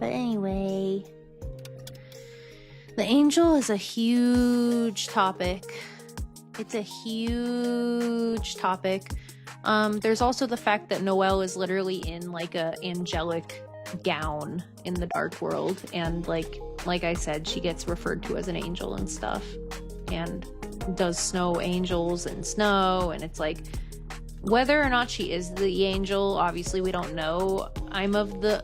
But anyway, the angel is a huge topic. It's a huge topic. There's also the fact that Noelle is literally in like a angelic gown in the dark world, and like I said, she gets referred to as an angel and stuff, and does snow angels and snow, and it's like, whether or not she is the angel, obviously we don't know. I'm of the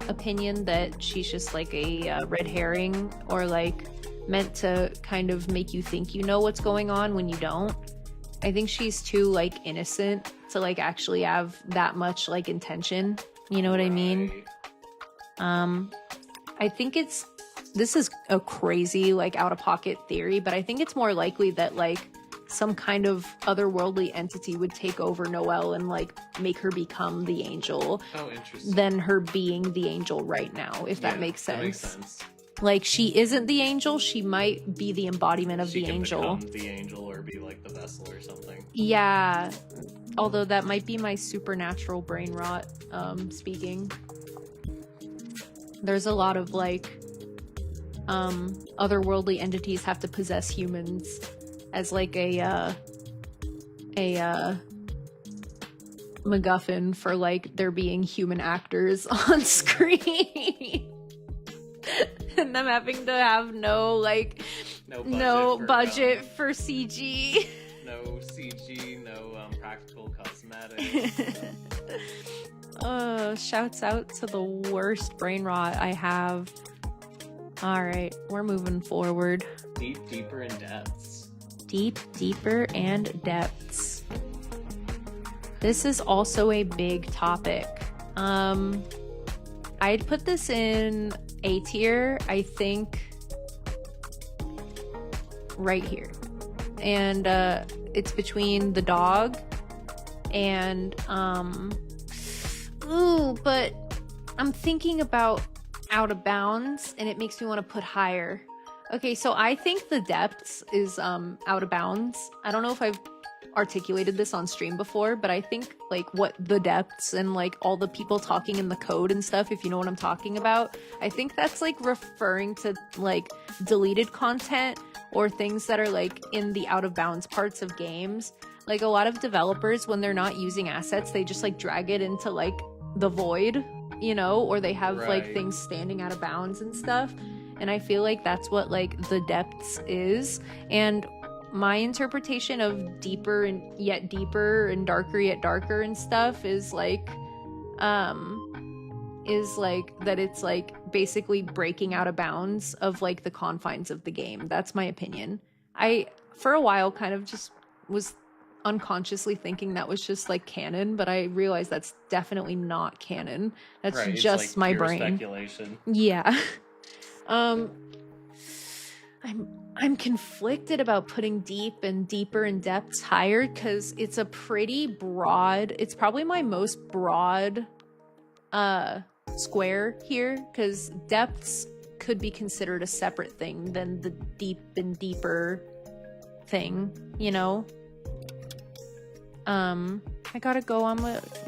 opinion that she's just like a red herring, or like meant to kind of make you think you know what's going on when you don't. I think she's too like innocent to like actually have that much like intention. You know what I mean? I think this is a crazy like out of pocket theory, but I think it's more likely that like some kind of otherworldly entity would take over Noelle and like make her become the angel. Oh, interesting. Than her being the angel right now, if that makes sense. That makes sense. Like, she isn't the angel, she might be the embodiment of the angel. Become the angel or be like the vessel or something. Yeah. Although that might be my supernatural brain rot speaking. There's a lot of like otherworldly entities have to possess humans as like a MacGuffin for like there being human actors on screen. And them having to have no budget for CG. No CG, no practical cosmetics. Shouts out to the worst brain rot I have. Alright, we're moving forward. Deeper in depths. Deeper and depths. This is also a big topic. I'd put this in A tier, I think, right here. And it's between the dog and but I'm thinking about Out of Bounds, and it makes me want to put higher. Okay, so I think the depths is Out of Bounds. I don't know if I've articulated this on stream before, but I think like what the depths and like all the people talking in the code and stuff, if you know what I'm talking about, I think that's like referring to like deleted content or things that are like in the out of bounds parts of games. Like a lot of developers, when they're not using assets, they just like drag it into like the void, you know, or they have like things standing out of bounds and stuff. And I feel like that's what like the depths is. And my interpretation of deeper and yet deeper and darker yet darker and stuff is like that it's like basically breaking out of bounds of like the confines of the game. That's my opinion. I for a while kind of just was unconsciously thinking that was just like canon, but I realized that's definitely not canon. That's just like my brain speculation. Yeah. I'm conflicted about putting deep and deeper and depths higher because it's a pretty broad, it's probably my most broad square here, because depths could be considered a separate thing than the deep and deeper thing, you know? I gotta go. I'm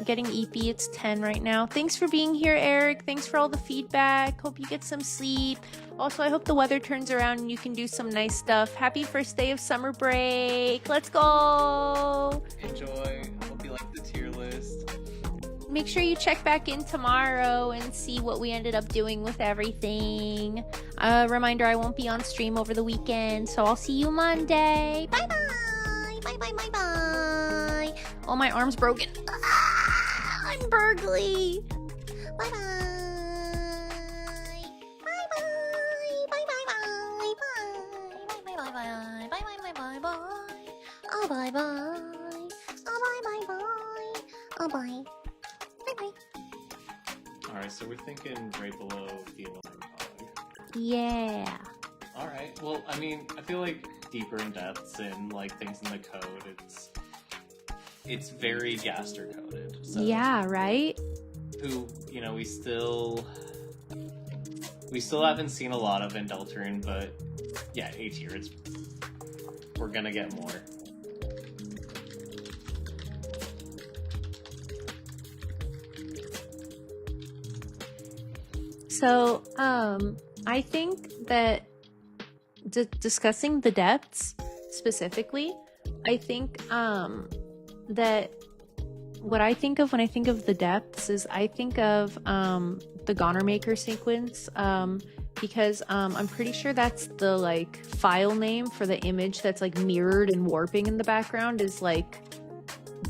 getting EP. It's 10 right now. Thanks for being here, Eric. Thanks for all the feedback. Hope you get some sleep. Also, I hope the weather turns around and you can do some nice stuff. Happy first day of summer break. Let's go. Enjoy. Hope you like the tier list. Make sure you check back in tomorrow and see what we ended up doing with everything. Reminder, I won't be on stream over the weekend, so I'll see you Monday. Bye-bye. Bye-bye. Oh, my arm's broken. Berkeley. Bye bye. Bye bye. Bye bye bye. Bye bye bye bye. Bye bye bye bye bye. Oh bye bye. Oh bye bye bye. Oh bye. Bye bye. Alright, so we're thinking right below the annoying dog. Yeah. Alright, well, I mean, I feel like deeper in depths and like things in the code, it's very Gaster coded. So Yeah, right? who, you know, we still haven't seen a lot of in Deltarune, but yeah, A tier, we're gonna get more. So, I think that discussing the depths specifically, I think that what I think of when I think of the depths is I think of the Goner Maker sequence, because I'm pretty sure that's the like file name for the image that's like mirrored and warping in the background is like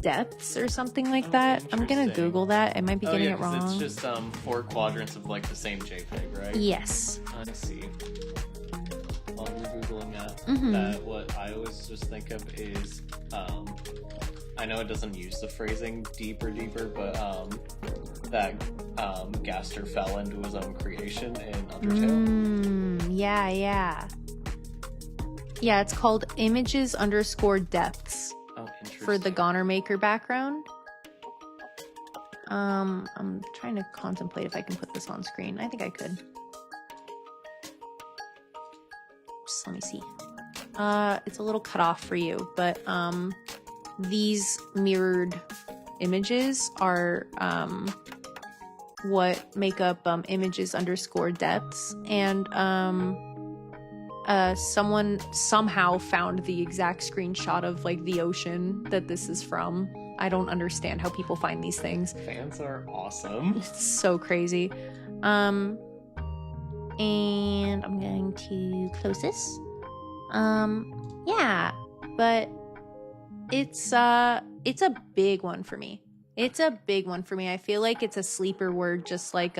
depths or something like that. I'm gonna Interesting. Google that. I might be getting it 'cause wrong. it's just 4 quadrants of like the same JPEG, right? Yes. I see. While we're Googling Mhm. that, what I always just think of is, I know it doesn't use the phrasing deeper, but that Gaster fell into his own creation in Undertale. Yeah. Yeah, it's called images_depths Oh, interesting. for the Goner Maker background. I'm trying to contemplate if I can put this on screen. I think I could. Just let me see. It's a little cut off for you, but these mirrored images are what make up images_depths, and someone somehow found the exact screenshot of like the ocean that this is from. I don't understand how people find these things. Fans are awesome. It's so crazy. And I'm going to close this. Yeah, but it's a big one for me. It's a big one for me. I feel like it's a sleeper word, just like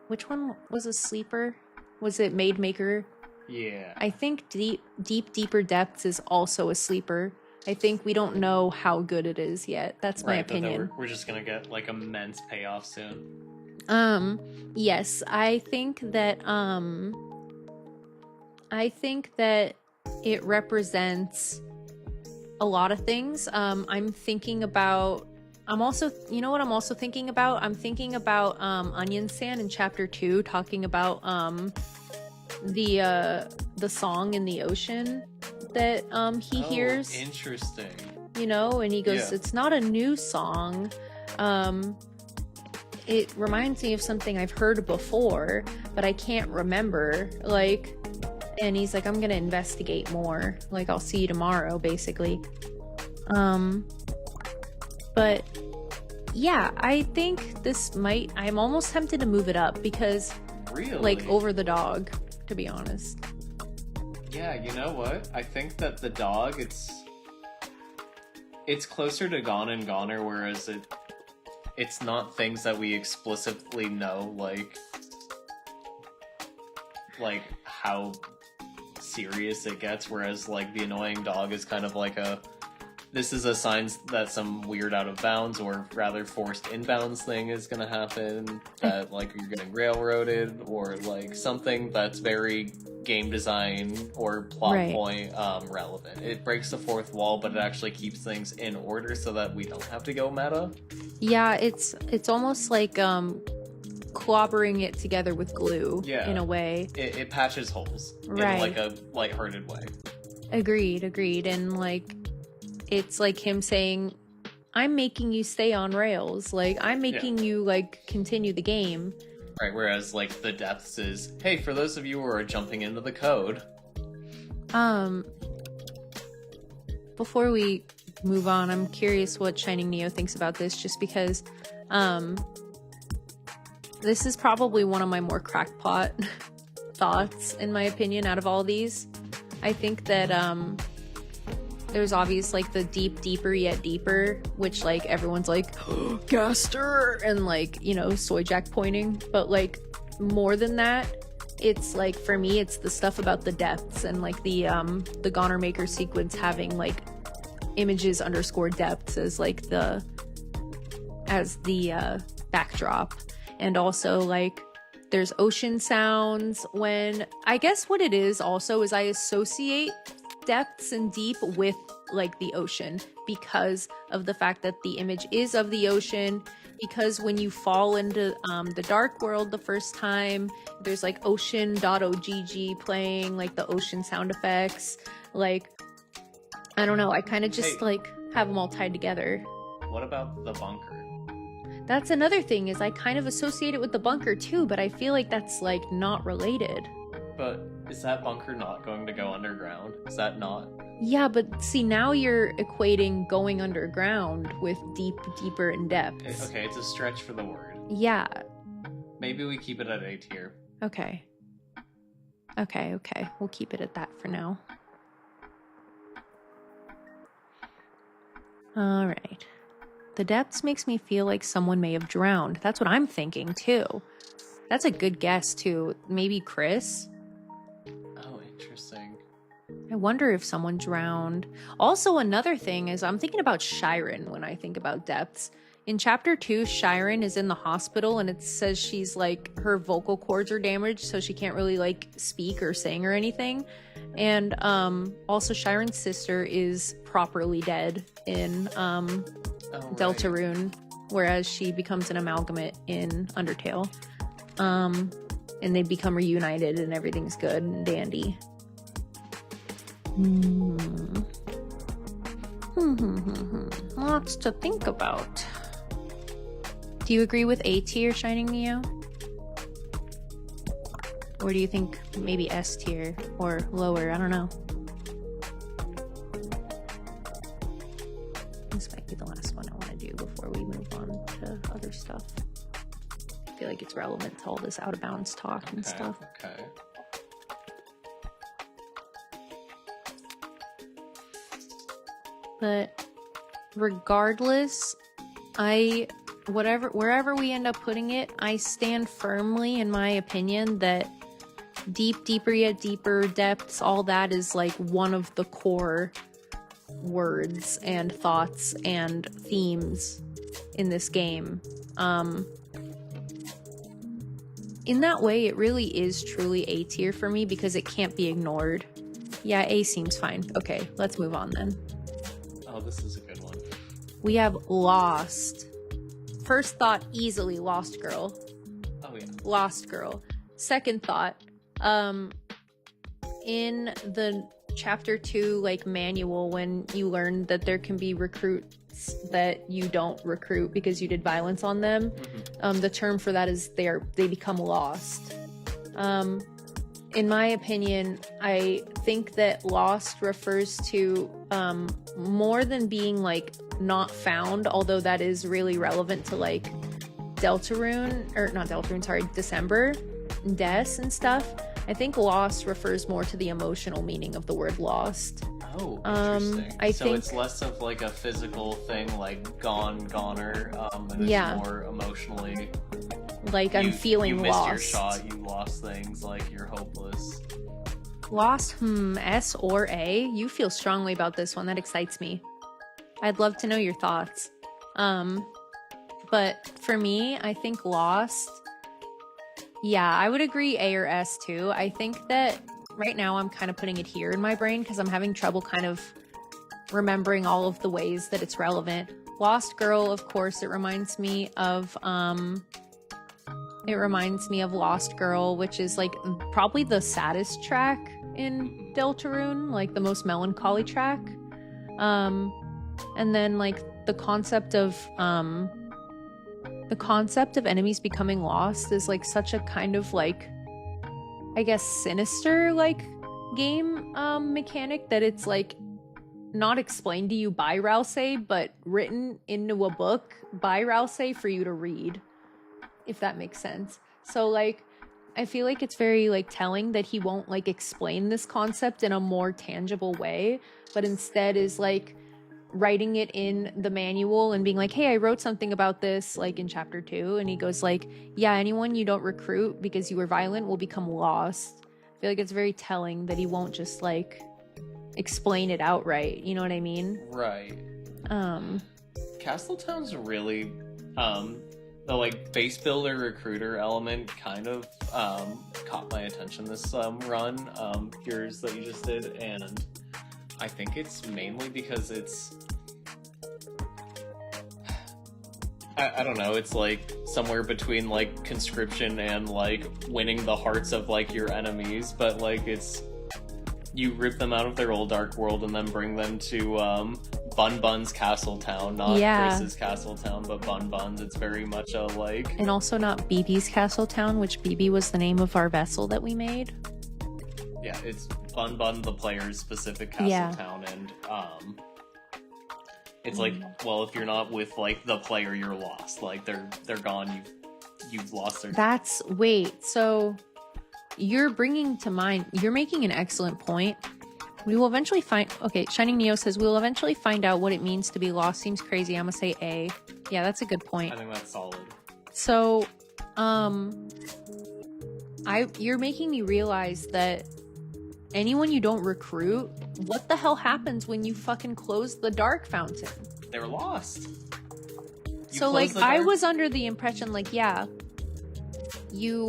which one was a sleeper? Was it Made Maker? Yeah. I think deeper depths is also a sleeper. I think we don't know how good it is yet. That's my Right, but then opinion. we're just gonna get like immense payoff soon. Yes, I think that it represents a lot of things. I'm thinking about, I'm also thinking about Onion Sand in chapter 2, talking about the song in the ocean that he hears, Interesting. you know, and he goes, Yeah. it's not a new song. It reminds me of something I've heard before, but I can't remember. Like, and he's like, I'm gonna investigate more. Like, I'll see you tomorrow, basically. But yeah, I think I'm almost tempted to move it up because, Really? like, over the dog, to be honest. Yeah, you know what? I think that the dog, it's closer to Gone and Goner, whereas it's not things that we explicitly know, like how serious it gets, whereas like the annoying dog is kind of like this is a sign that some weird out of bounds or rather forced inbounds thing is gonna happen, that like you're getting railroaded, or like something that's very game design or plot Right. point relevant. It breaks the fourth wall, but it actually keeps things in order so that we don't have to go meta. Yeah, it's almost like clobbering it together with glue, Yeah. in a way. It patches holes Right. in like a lighthearted way. Agreed. And like, it's like him saying, I'm making you stay on rails. Like, I'm making you like continue the game. Right, whereas like the depths is, hey, for those of you who are jumping into the code. Before we move on, I'm curious what Shining Neo thinks about this, just because this is probably one of my more crackpot thoughts, in my opinion, out of all these. I think that there's obviously like the deeper yet deeper, which like everyone's like Gaster and like, you know, soy jack pointing, but like more than that, it's like for me it's the stuff about the depths and like the Goner Maker sequence having like images underscore depths as like the backdrop, and also like there's ocean sounds when I guess what it is also is I associate depths and deep with like the ocean because of the fact that the image is of the ocean, because when you fall into the dark world the first time, there's like ocean.ogg playing like the ocean sound effects. Like I don't know, I kind of just like have them all tied together. What about the bunker? That's another thing, is I kind of associate it with the bunker too, but I feel like that's like not related. But is that bunker not going to go underground? Is that not? Yeah, but see, now you're equating going underground with deeper in depth. Okay, it's a stretch for the word. Yeah. Maybe we keep it at A tier. Okay. Okay. We'll keep it at that for now. All right. The depths makes me feel like someone may have drowned. That's what I'm thinking too. That's a good guess too. Maybe Chris? Oh, interesting. I wonder if someone drowned. Also, another thing is I'm thinking about Shiren when I think about depths. In chapter 2, Shiren is in the hospital and it says she's like, her vocal cords are damaged, so she can't really like speak or sing or anything. And also Shiren's sister is properly dead in Deltarune, whereas she becomes an amalgamate in Undertale. And they become reunited and everything's good and dandy. Lots to think about. Do you agree with A tier, Shining Neo? Or do you think maybe S tier or lower? I don't know. This might be the last one I want to do before we move on to other stuff. I feel like it's relevant to all this out of bounds talk and stuff. Okay. But regardless, wherever we end up putting it, I stand firmly in my opinion that deeper yet deeper depths, all that is like one of the core words and thoughts and themes in this game. In that way, it really is truly A tier for me because it can't be ignored. Yeah, A seems fine. Okay, let's move on then. Oh, this is a good one. We have Lost. First thought, easily Lost Girl. Oh yeah. Lost Girl. Second thought, in the chapter 2 like manual, when you learn that there can be recruits that you don't recruit because you did violence on them, the term for that is they become lost. In my opinion, I think that lost refers to more than being like not found, although that is really relevant to like Deltarune, or not Deltarune, sorry, December, Des and stuff. I think lost refers more to the emotional meaning of the word lost. Oh, interesting. I so think it's less of like a physical thing like goner, and it's more emotionally like I'm feeling you lost. You missed your shot, you lost things, like you're hopeless. Lost, S or A? You feel strongly about this one. That excites me. I'd love to know your thoughts. But for me, I think lost. Yeah, I would agree A or S too. I think that right now I'm kind of putting it here in my brain because I'm having trouble kind of remembering all of the ways that it's relevant. Lost Girl, of course, it reminds me of Lost Girl, which is like probably the saddest track in Deltarune, like the most melancholy track. And then like the concept of enemies becoming lost is like such a kind of like, I guess, sinister like game mechanic that it's like not explained to you by Rousey, but written into a book by Rousey for you to read, if that makes sense. So like I feel like it's very like telling that he won't like explain this concept in a more tangible way, but instead is like writing it in the manual and being like, hey, I wrote something about this like in chapter 2, and he goes like, yeah, anyone you don't recruit because you were violent will become lost. I feel like it's very telling that he won't just like explain it outright, you know what I mean? Right. Castletown's really the like base builder recruiter element kind of caught my attention this run, yours that you just did, and I think it's mainly because it's I don't know, it's like somewhere between like conscription and like winning the hearts of like your enemies, but like it's you rip them out of their old dark world and then bring them to Bunbun's Castletown, not Chris's Castletown, but Bunbun's. It's very much a like... And also not BB's Castletown, which BB was the name of our vessel that we made. Yeah, it's Bunbun, the player's specific Castletown, and it's like, well, if you're not with like the player, you're lost. Like they're gone. You've lost their... Wait, so you're bringing to mind, you're making an excellent point. We will eventually find... Okay, Shining Neo says, we will eventually find out what it means to be lost. Seems crazy. I'm gonna say A. Yeah, that's a good point. I think that's solid. So, you're making me realize that anyone you don't recruit, what the hell happens when you fucking close the Dark Fountain? They're lost. So, like, I was under the impression, like, yeah, you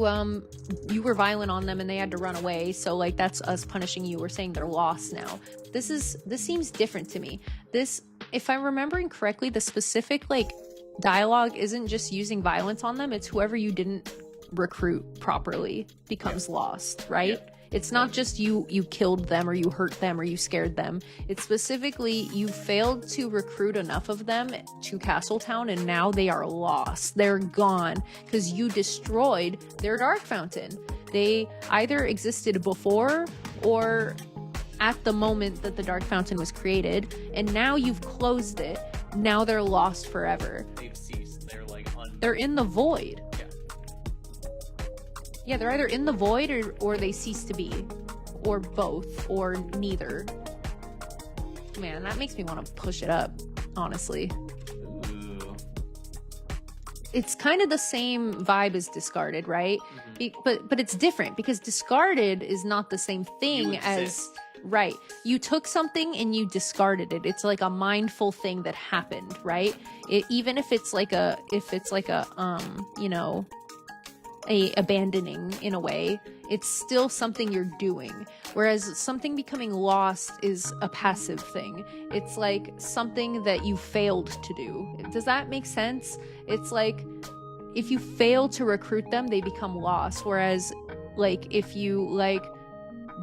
were violent on them and they had to run away, so like that's us punishing you. We're saying they're lost now. This seems different to me. This, if I'm remembering correctly, the specific like dialogue isn't just using violence on them, it's whoever you didn't recruit properly becomes lost, right? It's not just you killed them or you hurt them or you scared them. It's specifically you failed to recruit enough of them to Castletown and now they are lost. They're gone because you destroyed their Dark Fountain. They either existed before or at the moment that the Dark Fountain was created, and now you've closed it. Now they're lost forever. They've ceased. They're like they're in the void. Yeah, they're either in the void or they cease to be. Or both, or neither. Man, that makes me want to push it up, honestly. Ooh. It's kind of the same vibe as Discarded, right? Mm-hmm. But it's different, because Discarded is not the same thing as... Right. You took something and you discarded it. It's like a mindful thing that happened, right? Even if it's like a, you know... a abandoning in a way, it's still something you're doing, whereas something becoming lost is a passive thing. It's like something that you failed to do. Does that make sense? It's like if you fail to recruit them, they become lost, whereas like if you like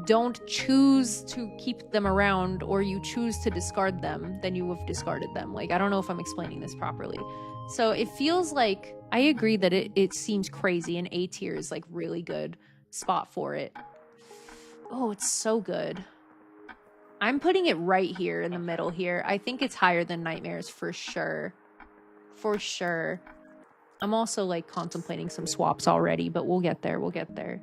don't choose to keep them around or you choose to discard them, then you have discarded them. Like, I don't know if I'm explaining this properly. So it feels like, I agree that it seems crazy, and A tier is like really good spot for it. Oh, it's so good. I'm putting it right here in the middle here. I think it's higher than Nightmares for sure. For sure. I'm also like contemplating some swaps already, but we'll get there. We'll get there.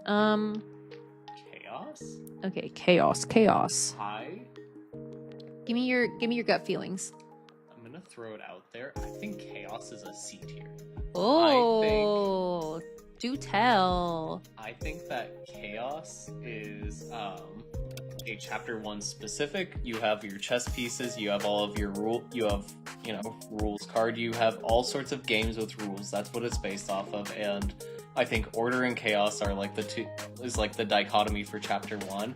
Chaos? Okay, chaos. High? Give me your gut feelings. I'm gonna throw it out there. I think Chaos is a C tier. Oh, do tell. I think that Chaos is a chapter 1 specific. You have your chess pieces, you have all of your rules card, you have all sorts of games with rules. That's what it's based off of, and I think Order and Chaos are like the dichotomy for chapter 1.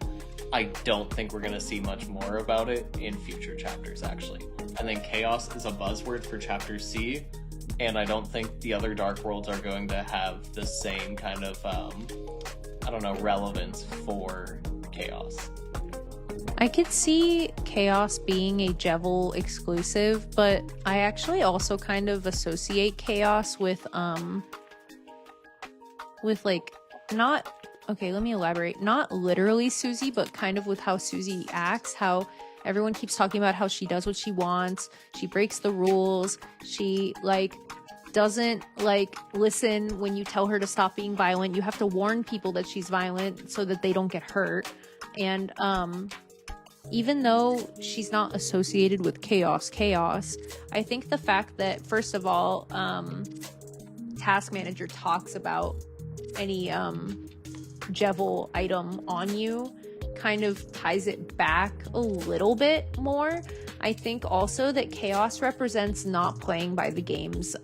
I don't think we're gonna see much more about it in future chapters, actually. I think Chaos is a buzzword for chapter C, and I don't think the other Dark Worlds are going to have the same kind of, relevance for Chaos. I could see Chaos being a Jevil exclusive, but I actually also kind of associate Chaos with like, not... Okay, let me elaborate. Not literally Susie, but kind of with how Susie acts, how everyone keeps talking about how she does what she wants, she breaks the rules, she, like, doesn't like listen when you tell her to stop being violent. You have to warn people that she's violent so that they don't get hurt. And even though she's not associated with chaos, I think the fact that, first of all, Task Manager talks about any Jevil item on you kind of ties it back a little bit more. I think also that chaos represents not playing by the game's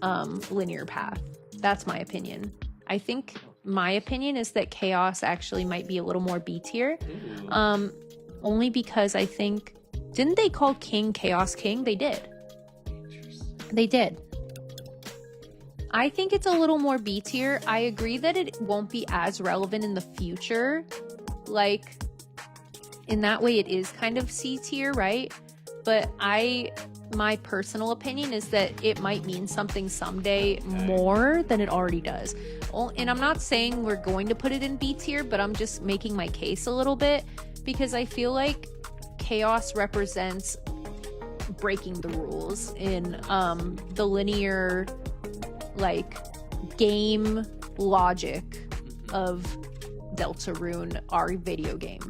linear path. That's my opinion. I think my opinion is that chaos actually might be a little more B tier. Only because I think, didn't they call King Chaos King? They did. They did. I think it's a little more B tier. I agree that it won't be as relevant in the future. Like, in that way it is kind of C tier, right? But my personal opinion is that it might mean something someday more than it already does. And I'm not saying we're going to put it in B tier, but I'm just making my case a little bit. Because I feel like chaos represents breaking the rules in the linear, like, game logic of Deltarune, our video game.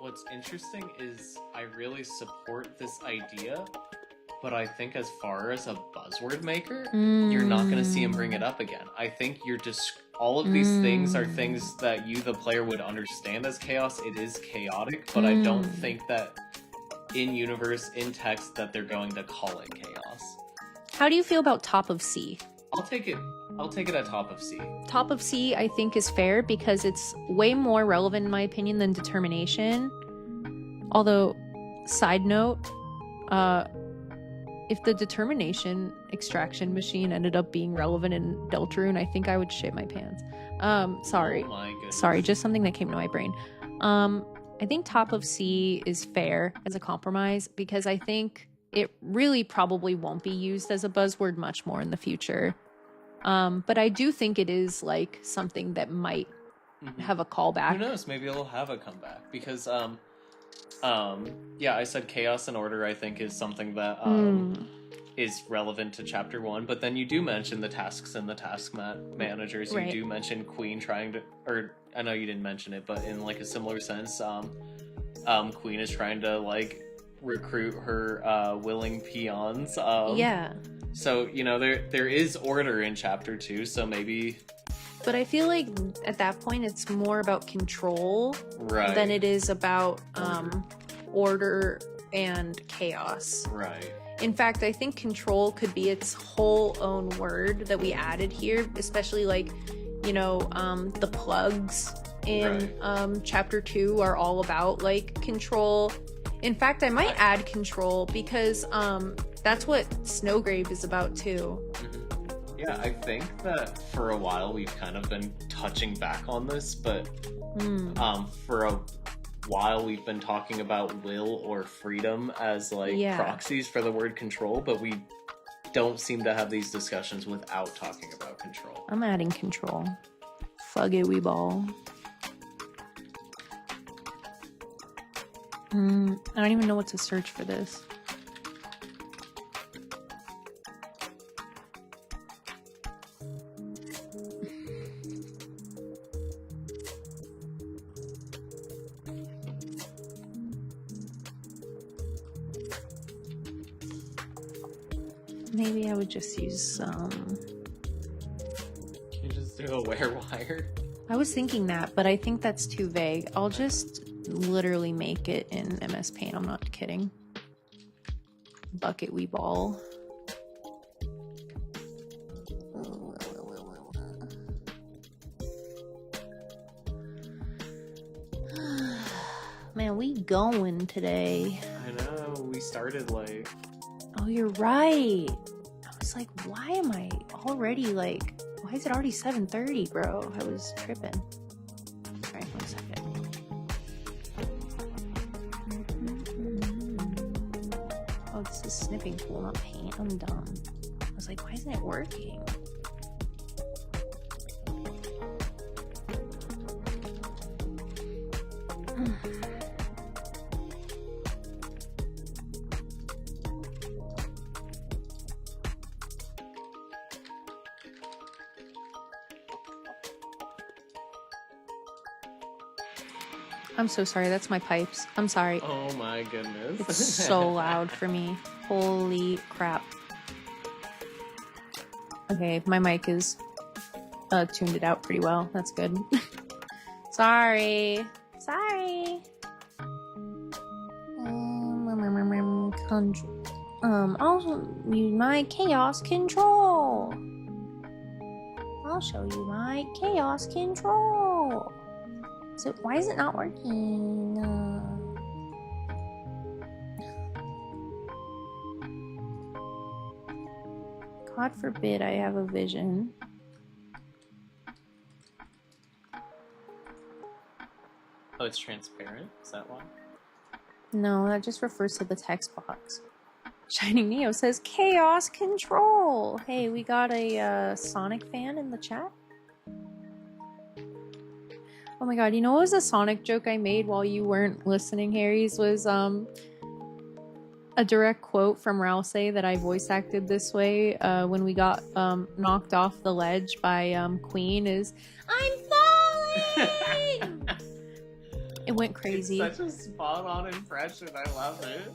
What's interesting is I really support this idea, but I think as far as a buzzword maker, you're not going to see him bring it up again. I think you're just... all of these things are things that you, the player, would understand as chaos. It is chaotic, but I don't think that in universe, in text, that they're going to call it chaos. How do you feel about top of C? I'll take it at top of C. Top of C, I think, is fair because it's way more relevant, in my opinion, than determination. Although, side note, if the determination extraction machine ended up being relevant in Deltarune, I think I would shit my pants. Sorry. Oh my goodness. Sorry, just something that came to my brain. I think top of C is fair as a compromise because I think it really probably won't be used as a buzzword much more in the future. But I do think it is like something that might have a callback. Who knows? Maybe it'll have a comeback because yeah, I said chaos and order I think is something that is relevant to chapter 1, but then you do mention the tasks and the task managers. You do mention Queen trying to, or I know you didn't mention it, but in like a similar sense, Queen is trying to like recruit her willing peons. Yeah. So, you know, there is order in chapter 2, so maybe... But I feel like at that point it's more about control than it is about order and chaos. Right. In fact, I think control could be its whole own word that we added here, especially like, you know, the plugs in chapter 2 are all about like control. In fact, I might add control because that's what Snowgrave is about too. Yeah, I think that for a while we've kind of been touching back on this, but for a while we've been talking about will or freedom as like proxies for the word control, but we don't seem to have these discussions without talking about control. I'm adding control. Fuck it, we ball. I don't even know what to search for this. Maybe I would just use some... Can you just do a wire? I was thinking that, but I think that's too vague. I'll just literally make it in MS Paint. I'm not kidding. Bucket we ball. Man, we going today. I know, we started late. Oh, you're right. I was like, why am I already like, why is it already 7:30, bro? I was tripping. Alright, 1 second. Oh, this is snipping tool, not paint. I'm dumb. I was like, why isn't it working? I'm so sorry. That's my pipes. I'm sorry. Oh my goodness. It's so loud for me. Holy crap. Okay, my mic is tuned it out pretty well. That's good. Sorry. Sorry. I'll use my chaos control. I'll show you my chaos control. So why is it not working? God forbid I have a vision. Oh, it's transparent? Is that why? No, that just refers to the text box. Shining Neo says chaos control. Hey, we got a Sonic fan in the chat. Oh my god, you know what was a Sonic joke I made while you weren't listening, Harry's? Was a direct quote from Rousey that I voice acted this way when we got knocked off the ledge by Queen is, I'm falling! It went crazy. It's such a spot-on impression. I love it.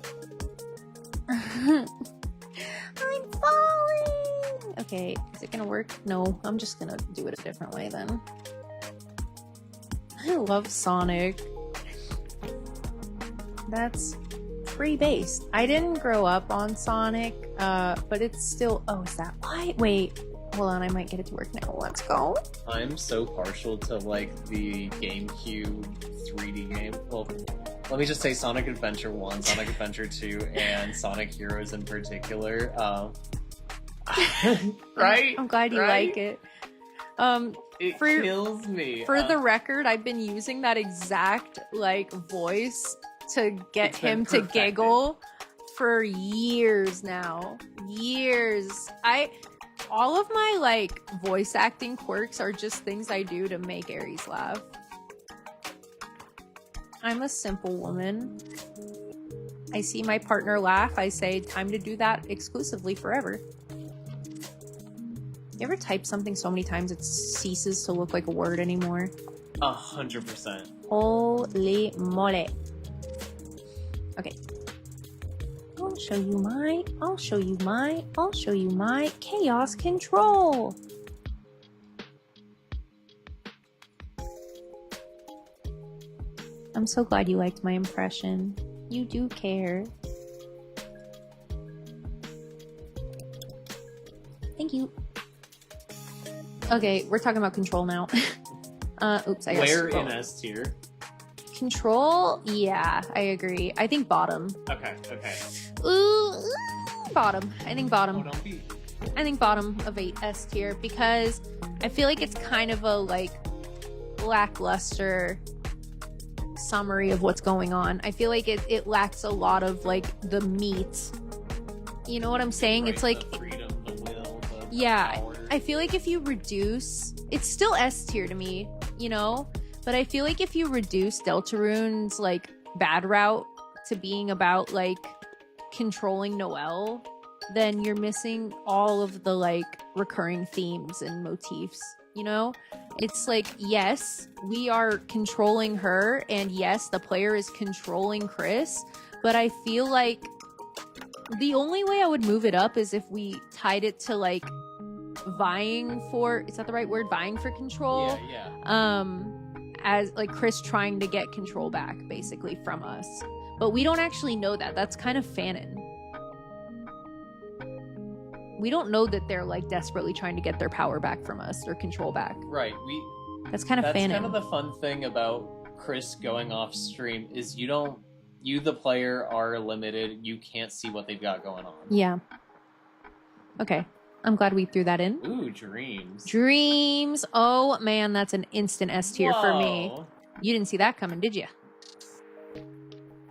I'm falling! Okay, is it gonna work? No, I'm just gonna do it a different way then. I love Sonic. That's free-based. I didn't grow up on Sonic, but it's still... Oh, is that why? Wait, hold on, I might get it to work now. Let's go. I'm so partial to, like, the GameCube 3D game. Well, let me just say Sonic Adventure 1, Sonic Adventure 2, and Sonic Heroes in particular. Right? I'm glad you right? like it. It for- kills me. For the record, I've been using that exact, like, voice to get It's been him to perfected. giggle for years now. Years. All of my, like, voice acting quirks are just things I do to make Aries laugh. I'm a simple woman. I see my partner laugh, I say, time to do that exclusively forever. You ever type something so many times it ceases to look like a word anymore? 100%. Holy moly. Okay. I'll show you my chaos control. I'm so glad you liked my impression. You do care. Thank you. Okay, we're talking about control now. Oops, I got Where in scrolled. S tier? Control? Yeah, I agree. I think bottom. Okay, okay. Ooh, bottom. I think bottom. Oh, don't be... I think bottom of 8 S tier because I feel like it's kind of a like lackluster summary of what's going on. I feel like it lacks a lot of like the meat. You know what I'm saying? Right, it's like the freedom, the will, the yeah, power. I feel like if you reduce, it's still S tier to me, you know? But I feel like if you reduce Deltarune's like bad route to being about like controlling Noelle, then you're missing all of the like recurring themes and motifs, you know? It's like, yes, we are controlling her, and yes, the player is controlling Chris, but I feel like the only way I would move it up is if we tied it to like vying for, is that the right word? Vying for control? Yeah. As like Chris trying to get control back basically from us. But we don't actually know that. That's kind of fanon. We don't know that they're like desperately trying to get their power back from us or control back. Right. That's kind of That's fanon. kind of the fun thing about Chris going off stream is you the player are limited. You can't see what they've got going on. Yeah. Okay. I'm glad we threw that in. Ooh, dreams. Dreams. Oh man, that's an instant S tier for me. Whoa. You didn't see that coming, did you?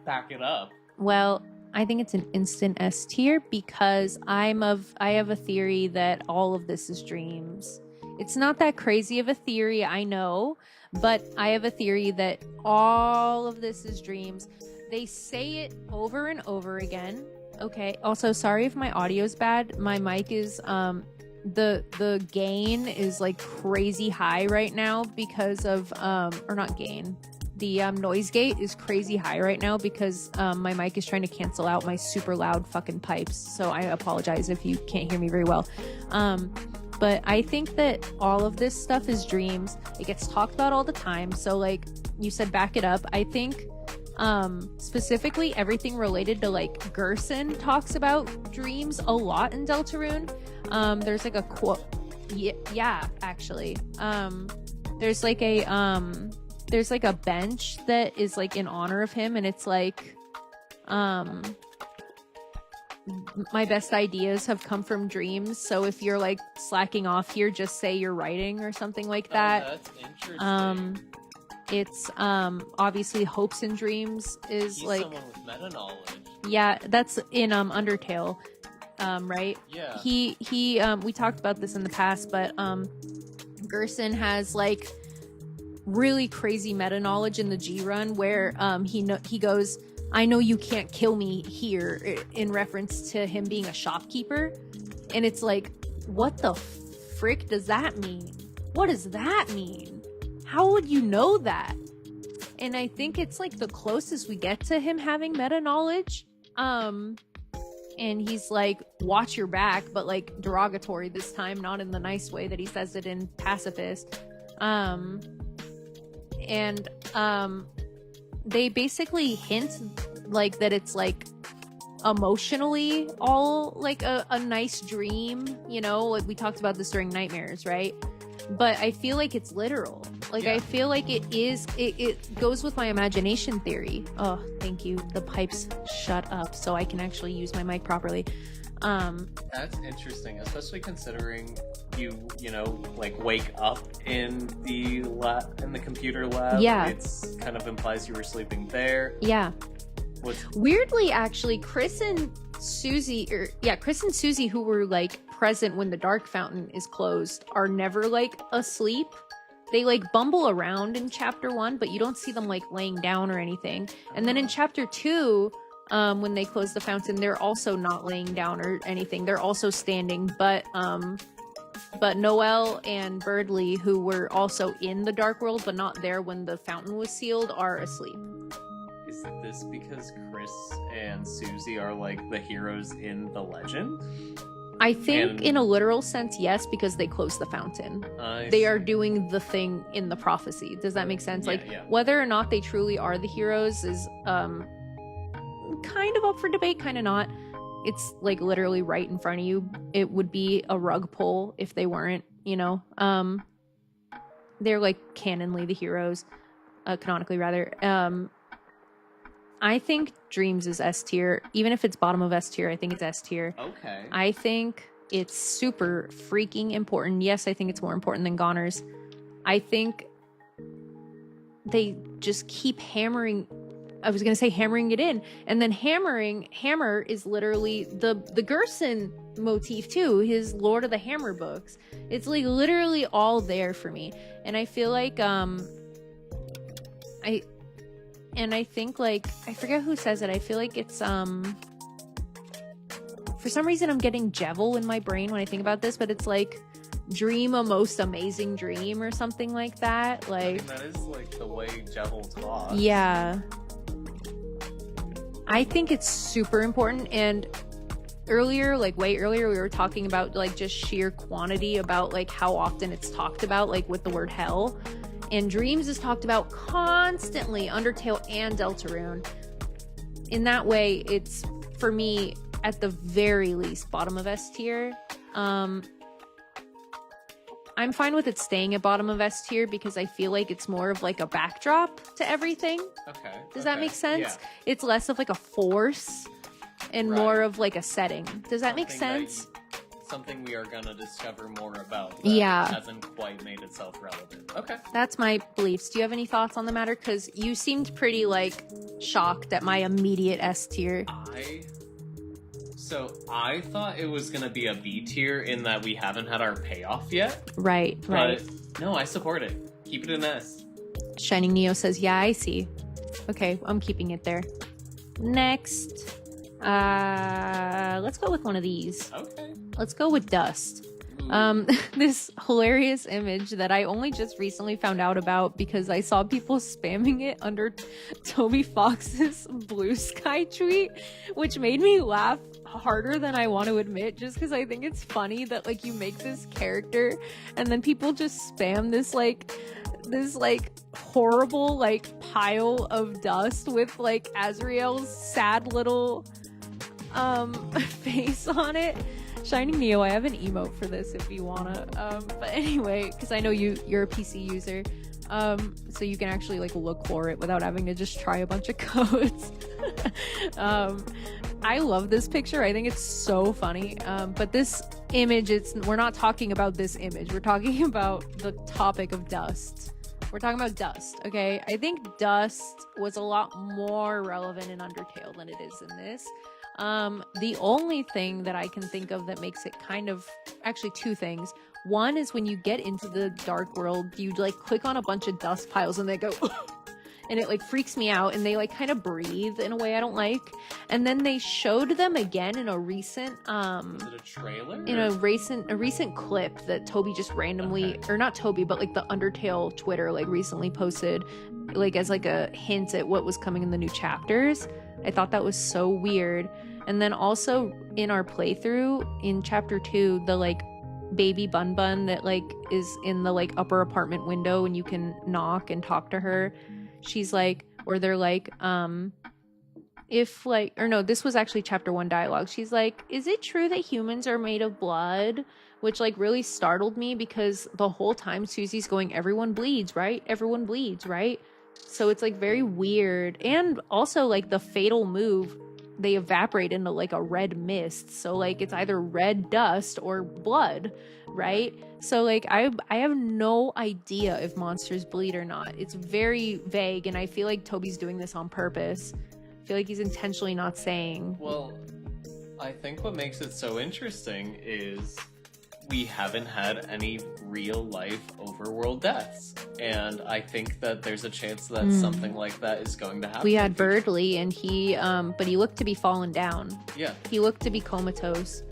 Back it up. Well, I think it's an instant S tier because I have a theory that all of this is dreams. It's not that crazy of a theory, I know, but I have a theory that all of this is dreams. They say it over and over again. Okay. Also, sorry if my audio's bad. My mic is the gain is like crazy high right now because of or not gain. the noise gate is crazy high right now because my mic is trying to cancel out my super loud fucking pipes. So I apologize if you can't hear me very well. But I think that all of this stuff is dreams. It gets talked about all the time. So like you said, back it up. I think specifically everything related to like Gerson talks about dreams a lot in Deltarune. There's like a quote. Yeah, actually. There's like a bench that is like in honor of him, and it's like my best ideas have come from dreams. So if you're like slacking off here, just say you're writing or something like that. Oh, that's interesting. It's obviously hopes and dreams is He's like someone with meta knowledge. yeah, that's in Undertale, right? Yeah. He we talked about this in the past, but Gerson has like really crazy meta knowledge in the G run where he goes, I know you can't kill me here, in reference to him being a shopkeeper. And it's like, what the frick does that mean? What does that mean? How would you know that? And I think it's like the closest we get to him having meta knowledge. And he's like, watch your back, but like derogatory this time, not in the nice way that he says it in Pacifist. They basically hint like that it's like emotionally all like a nice dream, you know, like we talked about this during Nightmares, right? But I feel like it's literal. Like, yeah. I feel like it goes with my imagination theory. Oh, thank you. The pipes shut up so I can actually use my mic properly. That's interesting, especially considering you know, like wake up in the computer lab. Yeah. It's kind of implies you were sleeping there. Yeah. Weirdly, actually, Chris and Susie, who were like present when the dark fountain is closed, are never like asleep. They like bumble around in chapter 1, but you don't see them like laying down or anything. And then in chapter 2, when they close the fountain, they're also not laying down or anything. They're also standing, but Noelle and Birdley, who were also in the dark world but not there when the fountain was sealed, are asleep. Is this because Chris and Susie are like the heroes in the legend? I think in a literal sense, yes, because they closed the fountain. They are doing the thing in the prophecy. Does that make sense? Yeah. Whether or not they truly are the heroes is kind of up for debate, kind of not. It's like literally right in front of you. It would be a rug pull if they weren't, you know. They're like canonly the heroes, canonically rather. I think Dreams is S tier. Even if it's bottom of S tier, I think it's S tier. Okay. I think it's super freaking important. Yes, I think it's more important than Goners. I think they just keep hammering. I was going to say hammering it in. And then Hammer is literally the Gerson motif too. His Lord of the Hammer books. It's like literally all there for me. And I feel like, I think like, I forget who says it. I feel like it's, for some reason I'm getting Jevil in my brain when I think about this, but it's like dream a most amazing dream or something like that. Like, I mean, that is like the way Jevil talks. Yeah. I think it's super important. And earlier, like way earlier, we were talking about like just sheer quantity about like how often it's talked about, like with the word hell. And Dreams is talked about constantly, Undertale and Deltarune. In that way, it's, for me, at the very least, bottom of S tier. I'm fine with it staying at bottom of S tier because I feel like it's more of like a backdrop to everything. Okay. Does that make sense? Yeah. It's less of like a force and more of like a setting. Does that make sense? Something we are gonna discover more about. Yeah. Hasn't quite made itself relevant. Okay. That's my beliefs. Do you have any thoughts on the matter? Because you seemed pretty like shocked at my immediate S tier. So I thought it was gonna be a B tier in that we haven't had our payoff yet. Right. But no, I support it. Keep it in S. Shining Neo says, yeah, I see. Okay, I'm keeping it there. Next. Let's go with one of these. Okay. Let's go with Dust. Ooh. This hilarious image that I only just recently found out about because I saw people spamming it under Toby Fox's Blue Sky tweet, which made me laugh harder than I want to admit, just because I think it's funny that like you make this character and then people just spam this horrible like pile of dust with like Azrael's sad little face on it. Shining Neo, I have an emote for this if you wanna. But anyway, because I know you're a PC user, so you can actually like look for it without having to just try a bunch of codes. I love this picture. I think it's so funny. But this image, we're not talking about this image. We're talking about the topic of dust. We're talking about dust, okay? I think dust was a lot more relevant in Undertale than it is in this. The only thing that I can think of that makes it kind of, actually two things. One is when you get into the dark world, you like click on a bunch of dust piles and they go, and it like freaks me out, and they like kind of breathe in a way I don't like. And then they showed them again in a recent, Was it a trailer? in a recent clip that Toby just randomly, or not Toby, but like the Undertale Twitter like recently posted, like as like a hint at what was coming in the new chapters. I thought that was so weird. And then also in our playthrough in chapter 2, the like baby Bunbun that like is in the like upper apartment window and you can knock and talk to her. She's like, or they're like, if like, or no, this was actually chapter 1 dialogue. She's like, is it true that humans are made of blood? Which like really startled me because the whole time Susie's going, everyone bleeds, right? Everyone bleeds, right? So it's like very weird. And also like the fatal move, they evaporate into like a red mist. So like it's either red dust or blood, right? So like I have no idea if monsters bleed or not. It's very vague, and I feel like Toby's doing this on purpose. I feel like he's intentionally not saying. Well, I think what makes it so interesting is we haven't had any real life overworld deaths, and I think that there's a chance that something like that is going to happen. We had Birdley, and he but he looked to be fallen down. Yeah, he looked to be comatose.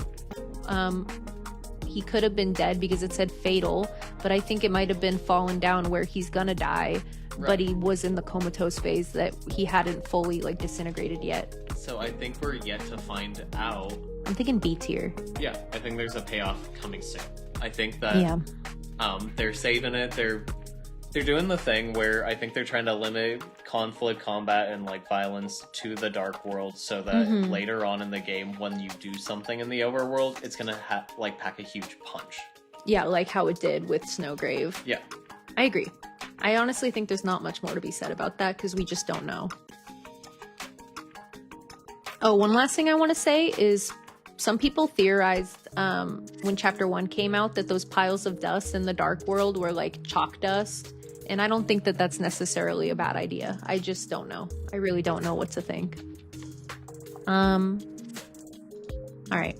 He could have been dead because it said fatal, but I think it might have been fallen down where he's gonna die, but he was in the comatose phase that he hadn't fully like disintegrated yet. So I think we're yet to find out. I'm thinking B tier. Yeah, I think there's a payoff coming soon. I think that they're saving it. They're doing the thing where I think they're trying to limit conflict, combat, and like violence to the dark world, so that later on in the game, when you do something in the overworld, it's gonna like pack a huge punch. Yeah, like how it did with Snowgrave. Yeah, I agree. I honestly think there's not much more to be said about that because we just don't know. Oh, one last thing I want to say is some people theorized when chapter 1 came out that those piles of dust in the dark world were like chalk dust, and I don't think that that's necessarily a bad idea. I just don't know. I really don't know what to think. All right.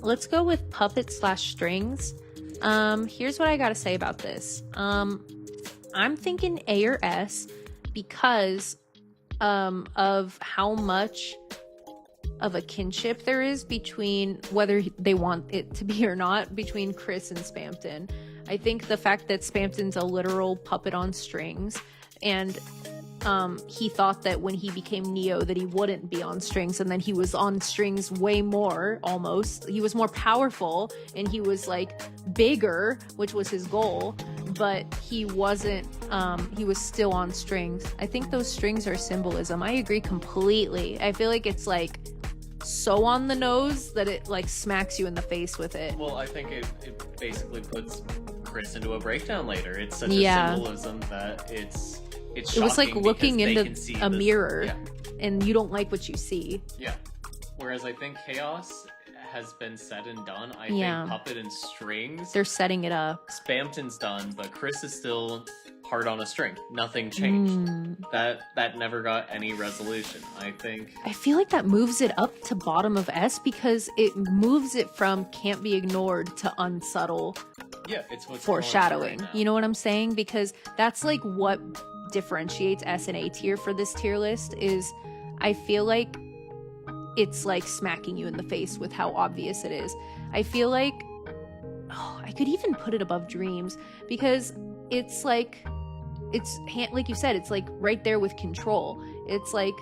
Let's go with puppet/strings. Here's what I gotta say about this. I'm thinking A or S because of how much of a kinship there is between, whether they want it to be or not, between Chris and Spampton. I think the fact that Spampton's a literal puppet on strings, and he thought that when he became Neo that he wouldn't be on strings, and then he was on strings way more, almost. He was more powerful, and he was like bigger, which was his goal, but he wasn't, he was still on strings. I think those strings are symbolism. I agree completely. I feel like it's like so on the nose that it like smacks you in the face with it. Well, I think it basically puts Chris into a breakdown later. It's such a symbolism that it's it was like looking into a mirror, and you don't like what you see. Yeah. Whereas I think Chaos has been said and done. I think Puppet and Strings, they're setting it up. Spampton's done, but Chris is still hard on a string. Nothing changed. That never got any resolution. I feel like that moves it up to bottom of S because it moves it from can't be ignored to unsubtle. Yeah, it's what's foreshadowing. Right, you know what I'm saying? Because that's like what differentiates S and A tier for this tier list is I feel like it's like smacking you in the face with how obvious it is. I feel like I could even put it above Dreams, because it's like like you said, it's like right there with Control. It's like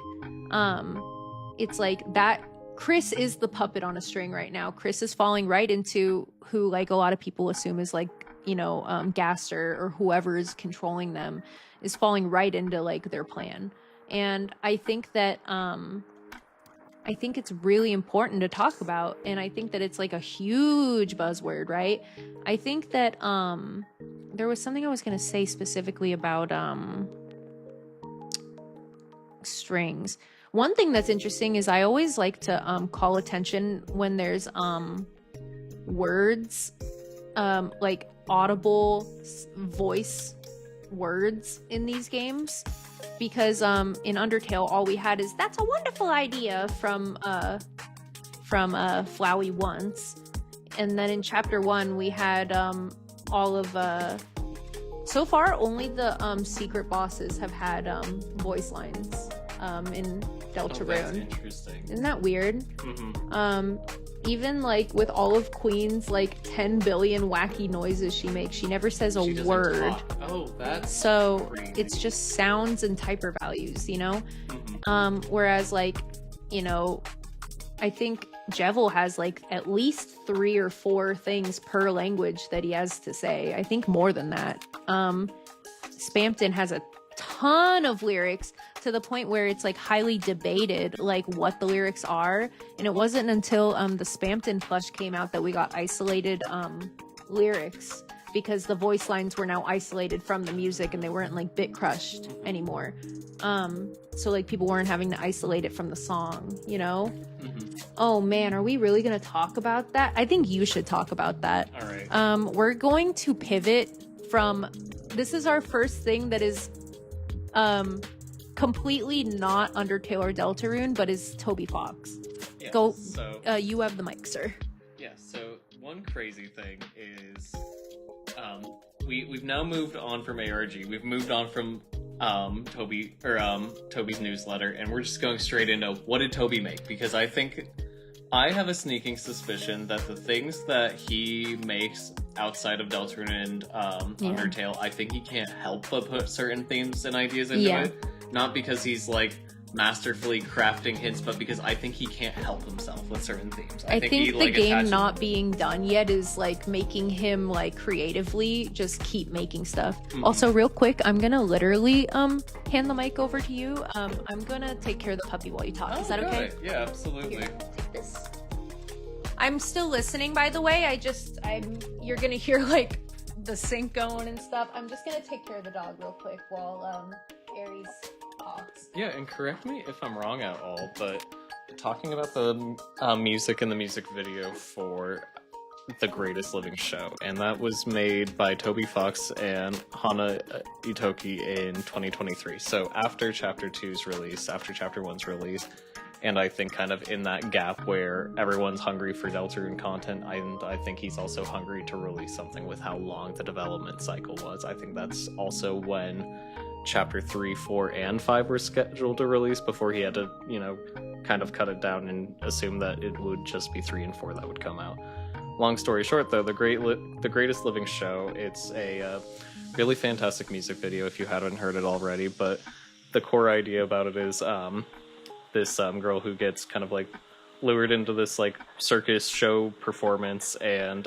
that Chris is the puppet on a string right now. Chris is falling right into who, like, a lot of people assume is like, Gaster or whoever is controlling them, is falling right into like their plan. And I think that I think it's really important to talk about, and I think that it's like a huge buzzword, right? I think that there was something I was going to say specifically about strings. One thing that's interesting is I always like to call attention when there's words, like audible voice words in these games, because in Undertale all we had is "that's a wonderful idea" from Flowey once, and then in chapter 1 we had all of so far only the secret bosses have had voice lines in Deltarune. Oh, that's interesting. Isn't that weird? Mm-hmm. Even like with all of Queen's like 10 billion wacky noises she makes, she never says a word. Talk. Oh, that's so crazy. It's just sounds and typer values, Mm-hmm. Whereas like, I think Jevil has like at least 3 or 4 things per language that he has to say. I think more than that. Spampton has a ton of lyrics, to the point where it's like highly debated like what the lyrics are, and it wasn't until the Spampton plush came out that we got isolated lyrics, because the voice lines were now isolated from the music and they weren't like bit crushed anymore. So like people weren't having to isolate it from the song, Mm-hmm. Oh man, are we really gonna talk about that? I think you should talk about that. All right. We're going to pivot from, this is our first thing that is completely not Undertale or Deltarune, but is Toby Fox. Yeah, Go, so you have the mic, sir. yeah, so one crazy thing is we've now moved on from ARG. We've moved on from Toby's newsletter, and we're just going straight into what did Toby make, because I have a sneaking suspicion that the things that he makes outside of Deltarune and Undertale, I think he can't help but put certain themes and ideas into it. Not because he's like masterfully crafting hints, but because I think he can't help himself with certain themes. I think he, the game not being done yet is like making him like creatively just keep making stuff. Mm-hmm. Also, real quick, I'm gonna literally hand the mic over to you. I'm gonna take care of the puppy while you talk. Is that okay? Yeah, absolutely. Here, take this. I'm still listening, by the way. You're gonna hear like the sink going and stuff. I'm just gonna take care of the dog real quick while Aries talks. Yeah, and correct me if I'm wrong at all, but talking about the music in the music video for The Greatest Living Show, and that was made by Toby Fox and Hana Itoki in 2023. So after Chapter 2's release, after Chapter 1's release, and I think kind of in that gap where everyone's hungry for Deltarune content, and I think he's also hungry to release something with how long the development cycle was. I think that's also when Chapter 3, 4, and 5 were scheduled to release before he had to, kind of cut it down and assume that it would just be 3 and 4 that would come out. Long story short, though, The Greatest Living Show, it's a really fantastic music video if you haven't heard it already, but the core idea about it is this girl who gets kind of like lured into this like circus show performance, and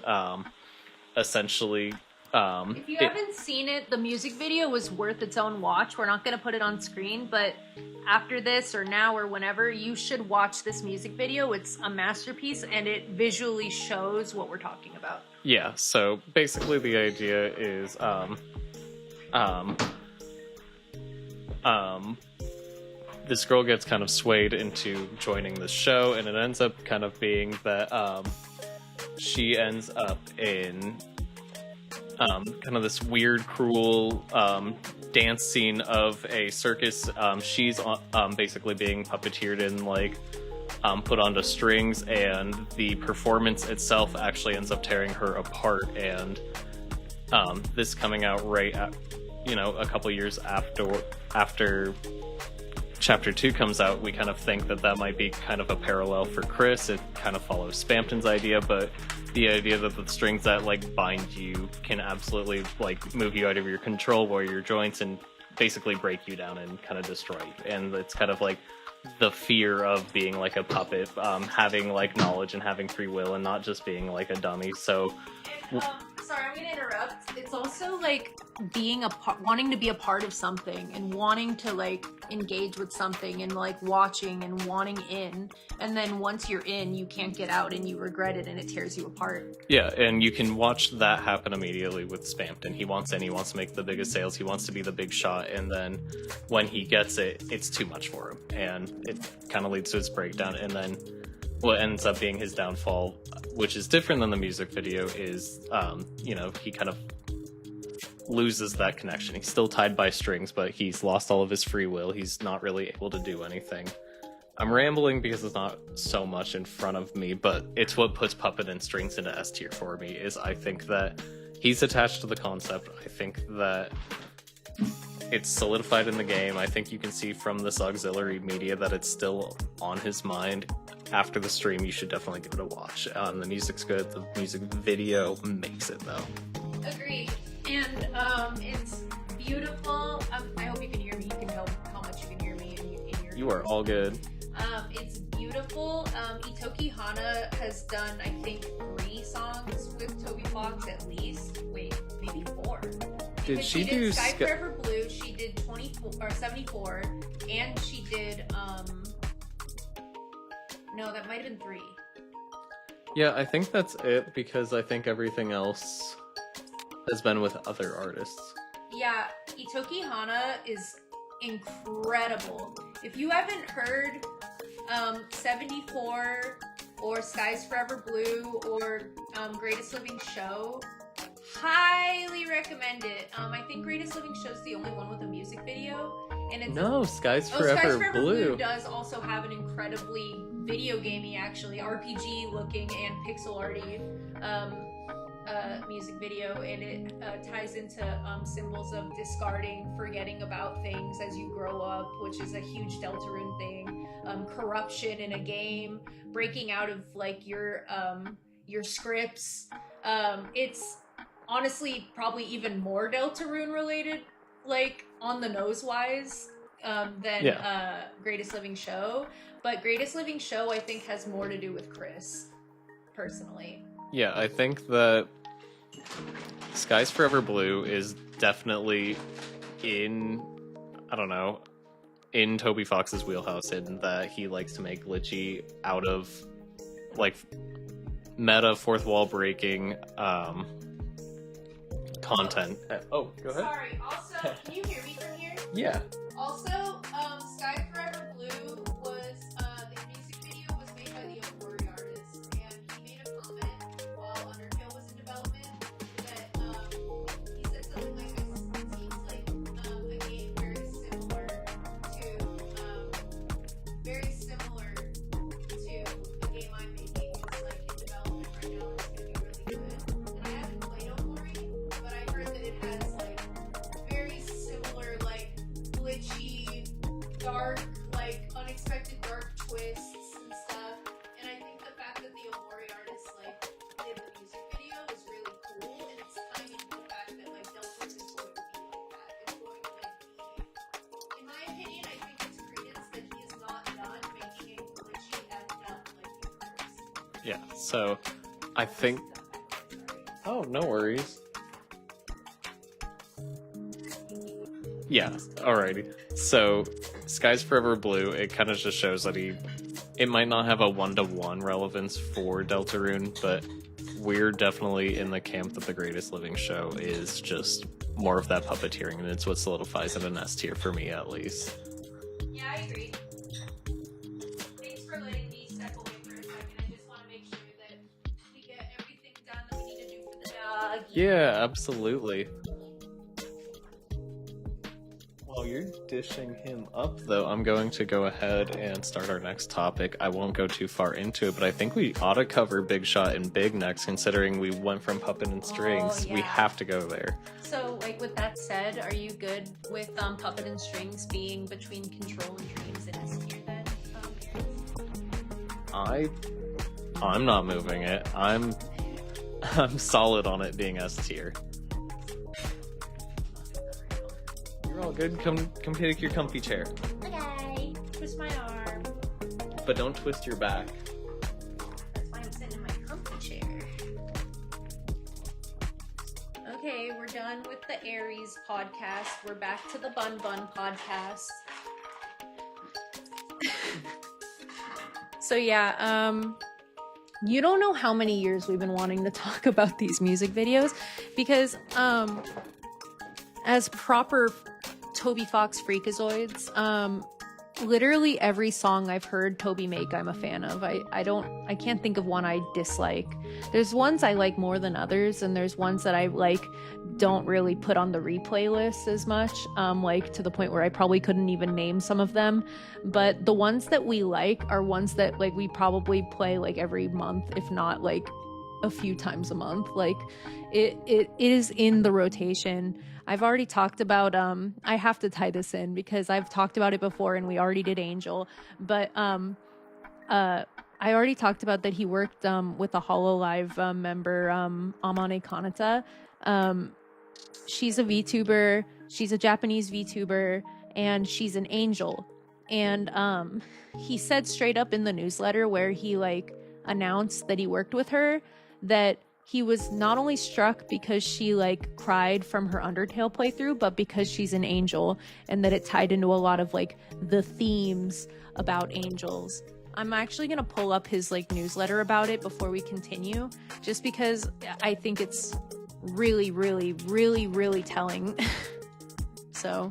essentially if you haven't seen it, the music video was worth its own watch. We're not going to put it on screen, but after this or now or whenever, you should watch this music video. It's a masterpiece, and it visually shows what we're talking about. Yeah, so basically the idea is this girl gets kind of swayed into joining the show, and it ends up kind of being that she ends up in kind of this weird, cruel dance scene of a circus. She's basically being puppeteered and like put onto strings, and the performance itself actually ends up tearing her apart. And this coming out right at, a couple years after Chapter 2 comes out, we kind of think that might be kind of a parallel for Chris. It kind of follows Spampton's idea, but the idea that the strings that like bind you can absolutely like move you out of your control or your joints and basically break you down and kind of destroy you. And it's kind of like the fear of being like a puppet, having like knowledge and having free will and not just being like a dummy. So And, sorry, I'm gonna interrupt. It's also like being wanting to be a part of something and wanting to like engage with something and like watching and wanting in. And then once you're in, you can't get out and you regret it and it tears you apart. yeah, and you can watch that happen immediately with Spampton. He wants in, he wants to make the biggest sales, he wants to be the big shot, and then when he gets it, it's too much for him. And it kind of leads to his breakdown, and then what ends up being his downfall, which is different than the music video, is, you know, he kind of loses that connection. He's still tied by strings, but he's lost all of his free will. He's not really able to do anything. I'm rambling because it's not so much in front of me, but it's what puts Puppet and Strings into S tier for me, is I think that he's attached to the concept. I think that it's solidified in the game. I think you can see from this auxiliary media that it's still on his mind. After the stream, you should definitely give it a watch. The music's good. The music video makes it, though. Agreed. And it's beautiful. I hope you can hear me. You can tell how much you can hear me and you can hear me. You are all good. It's beautiful. Itoki Hana has done, I think, 3 songs with Toby Fox at least. Wait, maybe 4. Did Because she did do Sky Forever Blue? She did 24 or 74, and she did no, that might have been 3. Yeah, I think that's it, because I think everything else has been with other artists. Yeah, Itoki Hana is incredible. If you haven't heard 74 or Skies Forever Blue or Greatest Living Show, highly recommend it. I think Greatest Living Show is the only one with a music video, and it's No, Skies Skies Forever Forever Blue. does also have an incredibly video gamey, actually RPG looking and pixel arty music video, and it ties into symbols of discarding, forgetting about things as you grow up, which is a huge Deltarune thing. Corruption in a game, breaking out of like your scripts. It's honestly probably even more Deltarune related, like on the nose wise, than Greatest Living Show. But Greatest Living Show, I think, has more to do with Chris, personally. Yeah, I think that Skies Forever Blue is definitely in Toby Fox's wheelhouse, in that he likes to make glitchy, out of like meta, fourth wall breaking content. Oh, go ahead. Sorry, also, can you hear me from here? Yeah. Also, Sky Forever Blue was, the music video was made by the Omori artist, and he made a comment while Undertale was in development that, he said something like, it seems like, a game very similar to the game I'm making. It's like in development right now, it's gonna be really good. And I haven't played Omori, but I heard that it has like very similar, like glitchy, dark, like unexpected dark twists and stuff. And I think the fact that the Omori artist like did the music video is really cool, and it's tying into the fact that like Deltarune is going to be like that. It's going to like be, in my opinion, I think it's credence that he is not done making a glitchy and dumb like universe. Yeah, so I think... Oh, no worries. Yeah, alrighty. So, Skies Forever Blue, it kind of just shows that it might not have a one-to-one relevance for Deltarune, but we're definitely in the camp that the Greatest Living Show is just more of that puppeteering, and it's what solidifies it an S tier for me, at least. Yeah, I agree. Thanks for letting me step away for a second. I just want to make sure that we get everything done that we need to do for the dog. Yeah, absolutely. While you're dishing him up, though, I'm going to go ahead and start our next topic. I won't go too far into it, but I think we ought to cover Big Shot and Big next, considering we went from Puppet and Strings. yeah. We have to go there. So, like, with that said, are you good with Puppet and Strings being between Control and Dreams and S tier then? I'm not moving it. I'm I'm solid on it being S tier. You're all good. Come pick your comfy chair. Okay, twist my arm. But don't twist your back. That's why I'm sitting in my comfy chair. Okay, we're done with the Aries podcast. We're back to the Bun-Bun podcast. So yeah, you don't know how many years we've been wanting to talk about these music videos because as proper Toby Fox freakazoids, literally every song I've heard Toby make I'm a fan of. I can't think of one I dislike. There's ones I like more than others, and there's ones that I like don't really put on the replay list as much, like to the point where I probably couldn't even name some of them. But the ones that we like are ones that like we probably play like every month, if not like a few times a month. Like it is in the rotation. I've already talked about I have to tie this in because I've talked about it before and we already did Angel, but I already talked about that he worked with a HoloLive member, Amane Kanata. She's a VTuber, she's a Japanese VTuber, and she's an angel. And he said straight up in the newsletter where he like announced that he worked with her that he was not only struck because she like cried from her Undertale playthrough, but because she's an angel, and that it tied into a lot of like the themes about angels. I'm actually gonna pull up his like newsletter about it before we continue, just because I think it's really, really, really, really telling. So,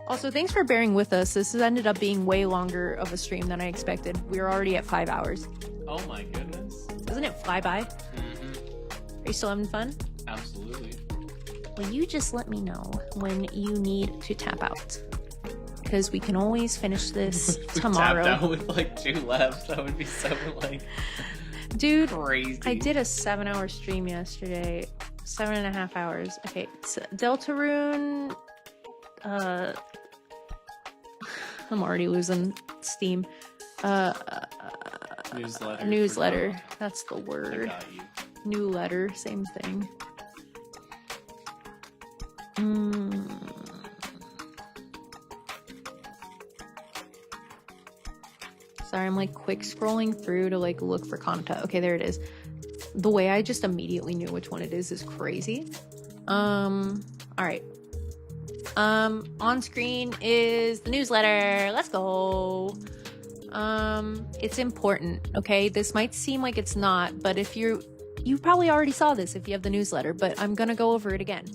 also thanks for bearing with us. This has ended up being way longer of a stream than I expected. We're already at 5 hours. Oh my goodness. Doesn't it fly by? Are you still having fun? Absolutely. Well, you just let me know when you need to tap out, because we can always finish this tomorrow. Tapped out with like 2 left. That would be so like, dude, crazy. I did a 7-hour stream yesterday. 7.5 hours. Okay, so Deltarune. I'm already losing steam. Newsletter. That's the I word. got you. New letter, same thing. Sorry, I'm like quick scrolling through to like look for content. Okay, there it is. The way I just immediately knew which one it is crazy. All right. On screen is the newsletter. Let's go. It's important, okay? This might seem like it's not, but if you probably already saw this if you have the newsletter, but I'm gonna go over it again.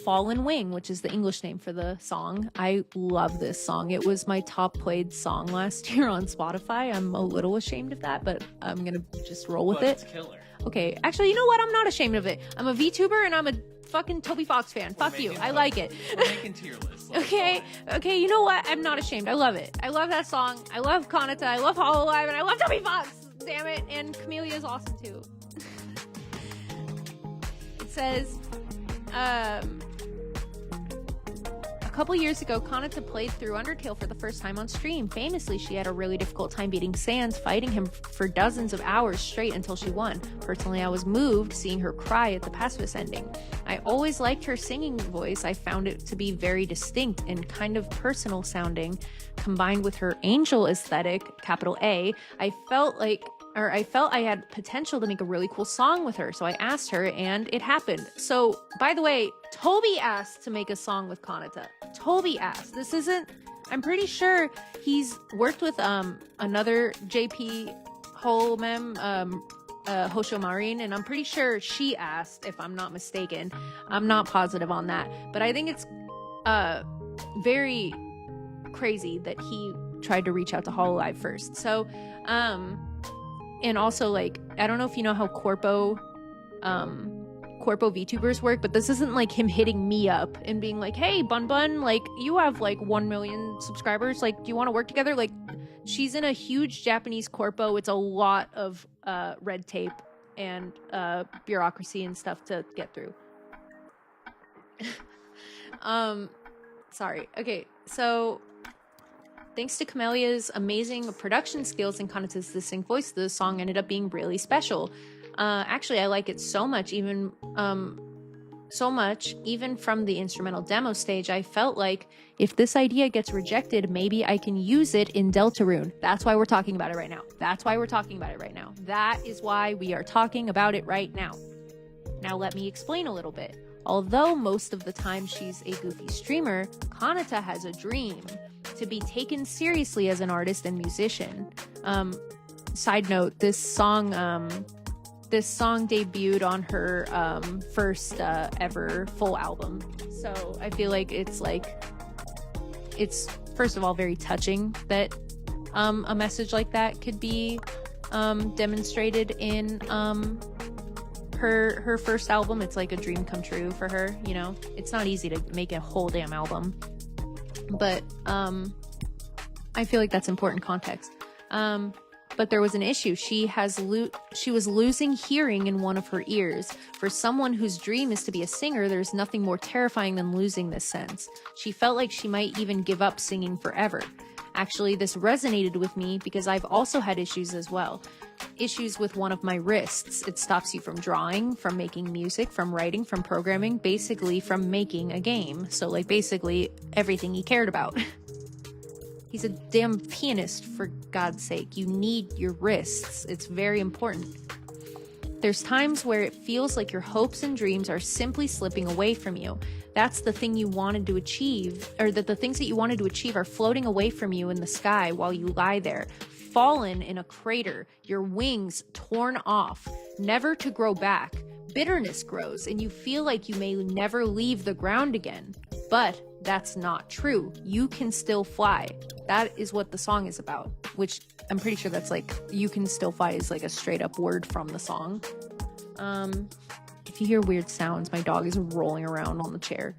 Fallen Wing, which is the English name for the song. I love this song. It was my top played song last year on Spotify. I'm a little ashamed of that, but I'm gonna just roll with it. It's killer. Okay, actually, you know what? I'm not ashamed of it. I'm a VTuber and I'm a fucking Toby Fox fan. Fuck you. I like it. We're making tier lists. Okay, you know what? I'm not ashamed. I love it. I love that song. I love Kanata. I love HoloLive, and I love Toby Fox. Damn it. And Camellia is awesome too. It says, a couple years ago, Kanata played through Undertale for the first time on stream. Famously, she had a really difficult time beating Sans, fighting him for dozens of hours straight until she won. Personally, I was moved seeing her cry at the pacifist ending. I always liked her singing voice. I found it to be very distinct and kind of personal sounding. Combined with her angel aesthetic, capital A, I felt I had potential to make a really cool song with her. So I asked her and it happened. So, by the way, Toby asked to make a song with Kanata. Toby asked. This isn't, I'm pretty sure he's worked with another JP Holmem, Hosho Marin, and I'm pretty sure she asked, if I'm not mistaken. I'm not positive on that. But I think it's very crazy that he tried to reach out to HoloLive first. So, and also, like, I don't know if you know how Corpo VTubers work, but this isn't like him hitting me up and being like, hey, Bun-Bun, like, you have like 1 million subscribers. Like, do you want to work together? Like, she's in a huge Japanese corpo. It's a lot of red tape and bureaucracy and stuff to get through. Sorry. Okay, so thanks to Camelia's amazing production skills and Kanata's distinct voice, the song ended up being really special. Actually, I like it so much, even from the instrumental demo stage. I felt like if this idea gets rejected, maybe I can use it in Deltarune. That's why we're talking about it right now. That is why we are talking about it right now. Now let me explain a little bit. Although most of the time she's a goofy streamer, Kanata has a dream to be taken seriously as an artist and musician. Side note, this song debuted on her first ever full album. So I feel like it's first of all very touching that a message like that could be demonstrated in her first album. It's like a dream come true for her, you know. It's not easy to make a whole damn album, but I feel like that's important context. But there was an issue. She was losing hearing in one of her ears. For someone whose dream is to be a singer, there's nothing more terrifying than losing this sense. She felt like she might even give up singing forever. Actually, this resonated with me because I've also had issues as well. Issues with one of my wrists. It stops you from drawing, from making music, from writing, from programming, basically from making a game. So like basically everything he cared about. He's a damn pianist, for God's sake. You need your wrists. It's very important. There's times where it feels like your hopes and dreams are simply slipping away from you. That's the thing you wanted to achieve, or that the things that you wanted to achieve are floating away from you in the sky while you lie there, fallen in a crater, your wings torn off, never to grow back. Bitterness grows, and you feel like you may never leave the ground again. But that's not true. You can still fly. That is what the song is about, which I'm pretty sure that's like, you can still fly is like a straight up word from the song. If you hear weird sounds, my dog is rolling around on the chair.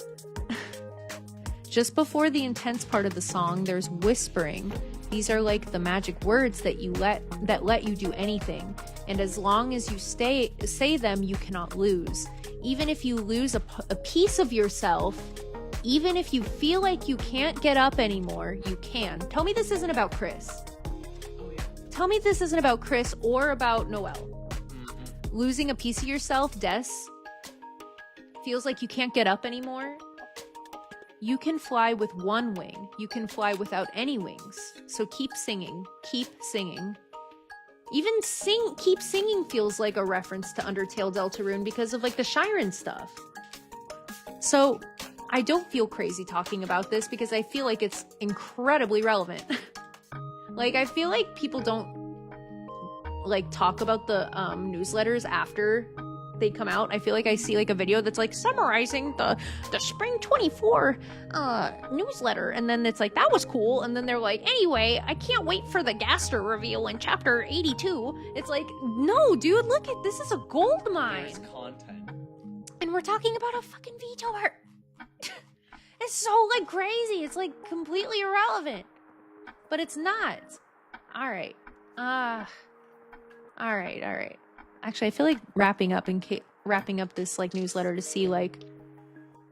Just before the intense part of the song, there's whispering. These are like the magic words that let you do anything. And as long as you say them, you cannot lose. Even if you lose a piece of yourself, even if you feel like you can't get up anymore, you can. Tell me this isn't about Chris. Oh, yeah. Tell me this isn't about Chris or about Noelle. Mm-hmm. Losing a piece of yourself, Des, feels like you can't get up anymore. You can fly with one wing. You can fly without any wings. So keep singing. Keep singing. Even keep singing feels like a reference to Undertale Deltarune because of like the Shiren stuff. So I don't feel crazy talking about this because I feel like it's incredibly relevant. Like, I feel like people don't like talk about the newsletters after they come out. I feel like I see like a video that's like summarizing the spring 24 newsletter, and then it's like, that was cool, and then they're like, anyway, I can't wait for the Gaster reveal in chapter 82. It's like, no dude, look at this, is a gold mine. There's content. And we're talking about a fucking VTuber. It's so like crazy. It's like completely irrelevant, but it's not. All right. All right. Actually, I feel like wrapping up this like newsletter to see like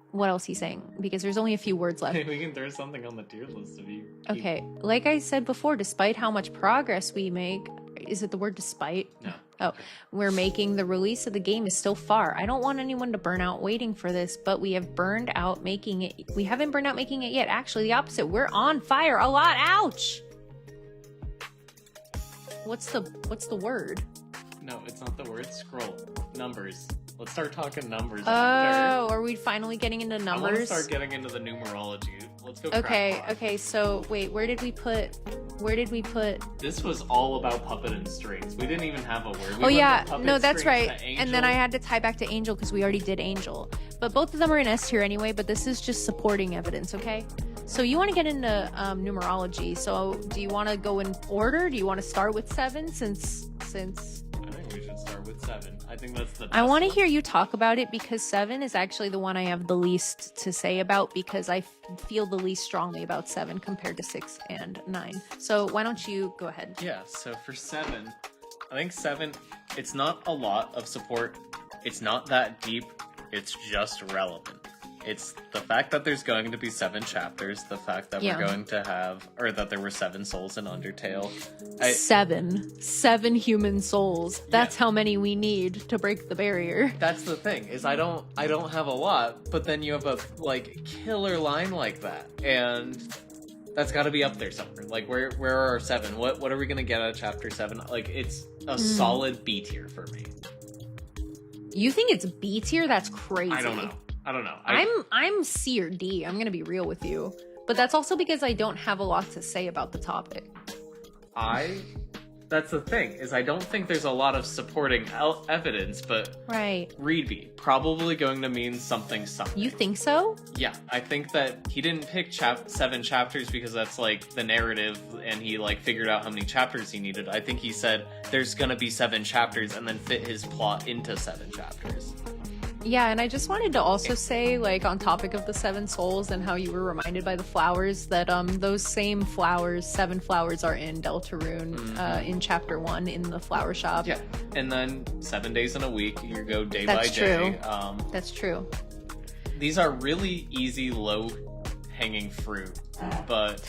what else he's saying, because there's only a few words left. Hey, we can throw something on the tier list if you. Okay, like I said before, despite how much progress we make, is it the word despite? No. Oh, we're making, the release of the game is still far. I don't want anyone to burn out waiting for this, but we have burned out making it. We haven't burned out making it yet. Actually, the opposite. We're on fire a lot. Ouch. What's the word? No, it's not the word. Scroll. Numbers. Let's start talking numbers. Oh, are we finally getting into numbers? I want to start getting into the numerology. Let's go. Okay. So wait, where did we put? This was all about puppet and strings. We didn't even have a word. Oh yeah, no, that's right. And then I had to tie back to Angel because we already did Angel. But both of them are in S tier anyway. But this is just supporting evidence, okay? So you want to get into numerology. So do you want to go in order? Do you want to start with 7 since? I think we should start with 7. I think that's the best I want to one. hear you talk about it because 7 is actually the one I have the least to say about, because I feel the least strongly about 7 compared to 6 and 9. So why don't you go ahead? Yeah, so for 7, I think 7, it's not a lot of support. It's not that deep. It's just relevant. It's the fact that there's going to be 7 chapters, the fact that we're going to have, or that there were 7 souls in Undertale. Seven human souls. That's how many we need to break the barrier. That's the thing, is I don't have a lot, but then you have a, like, killer line like that, and that's gotta be up there somewhere. Like, where are our 7? What are we gonna get out of chapter 7? Like, it's a solid B tier for me. You think it's B tier? That's crazy. I don't know. I'm C or D. I'm gonna be real with you, but that's also because I don't have a lot to say about the topic. That's the thing, is I don't think there's a lot of supporting evidence, but read B probably going to mean something. You think so? Yeah, I think that he didn't pick 7 chapters because that's like the narrative, and he like figured out how many chapters he needed. I think he said there's gonna be 7 chapters and then fit his plot into 7 chapters. Yeah, and I just wanted to also say, like, on topic of the 7 souls and how you were reminded by the flowers, that those same flowers, 7 flowers, are in Deltarune in chapter 1 in the flower shop. Yeah, and then 7 days in a week, you go day by That's day. True. That's true. These are really easy, low-hanging fruit, but...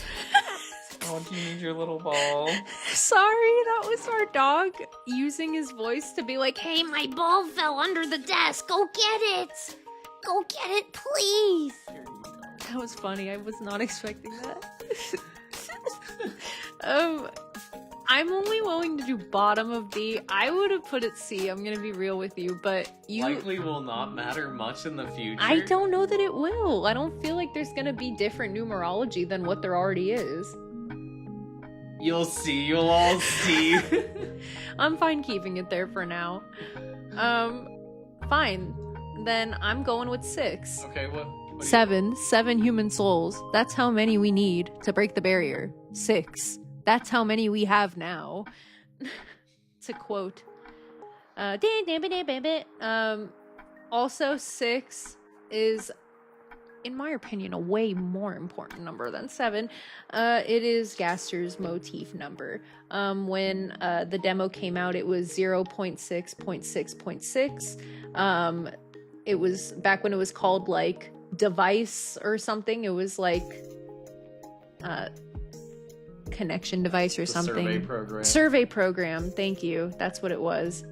Oh, do you need your little ball? Sorry, that was our dog using his voice to be like, hey, my ball fell under the desk. Go get it. Go get it, please. That was funny. I was not expecting that. I'm only willing to do bottom of B. I would have put it C. I'm going to be real with you, but you... Likely will not matter much in the future. I don't know that it will. I don't feel like there's going to be different numerology than what there already is. You'll see. You'll all see. I'm fine keeping it there for now. Fine. Then I'm going with 6. Okay, what 7 human souls. That's how many we need to break the barrier. 6. That's how many we have now. To quote. Also 6 is, in my opinion, a way more important number than 7. It is Gaster's motif number. When the demo came out, it was 0.6.6.6. It was back when it was called, like, device or something. It was like connection device or something. Survey program. Thank you. That's what it was.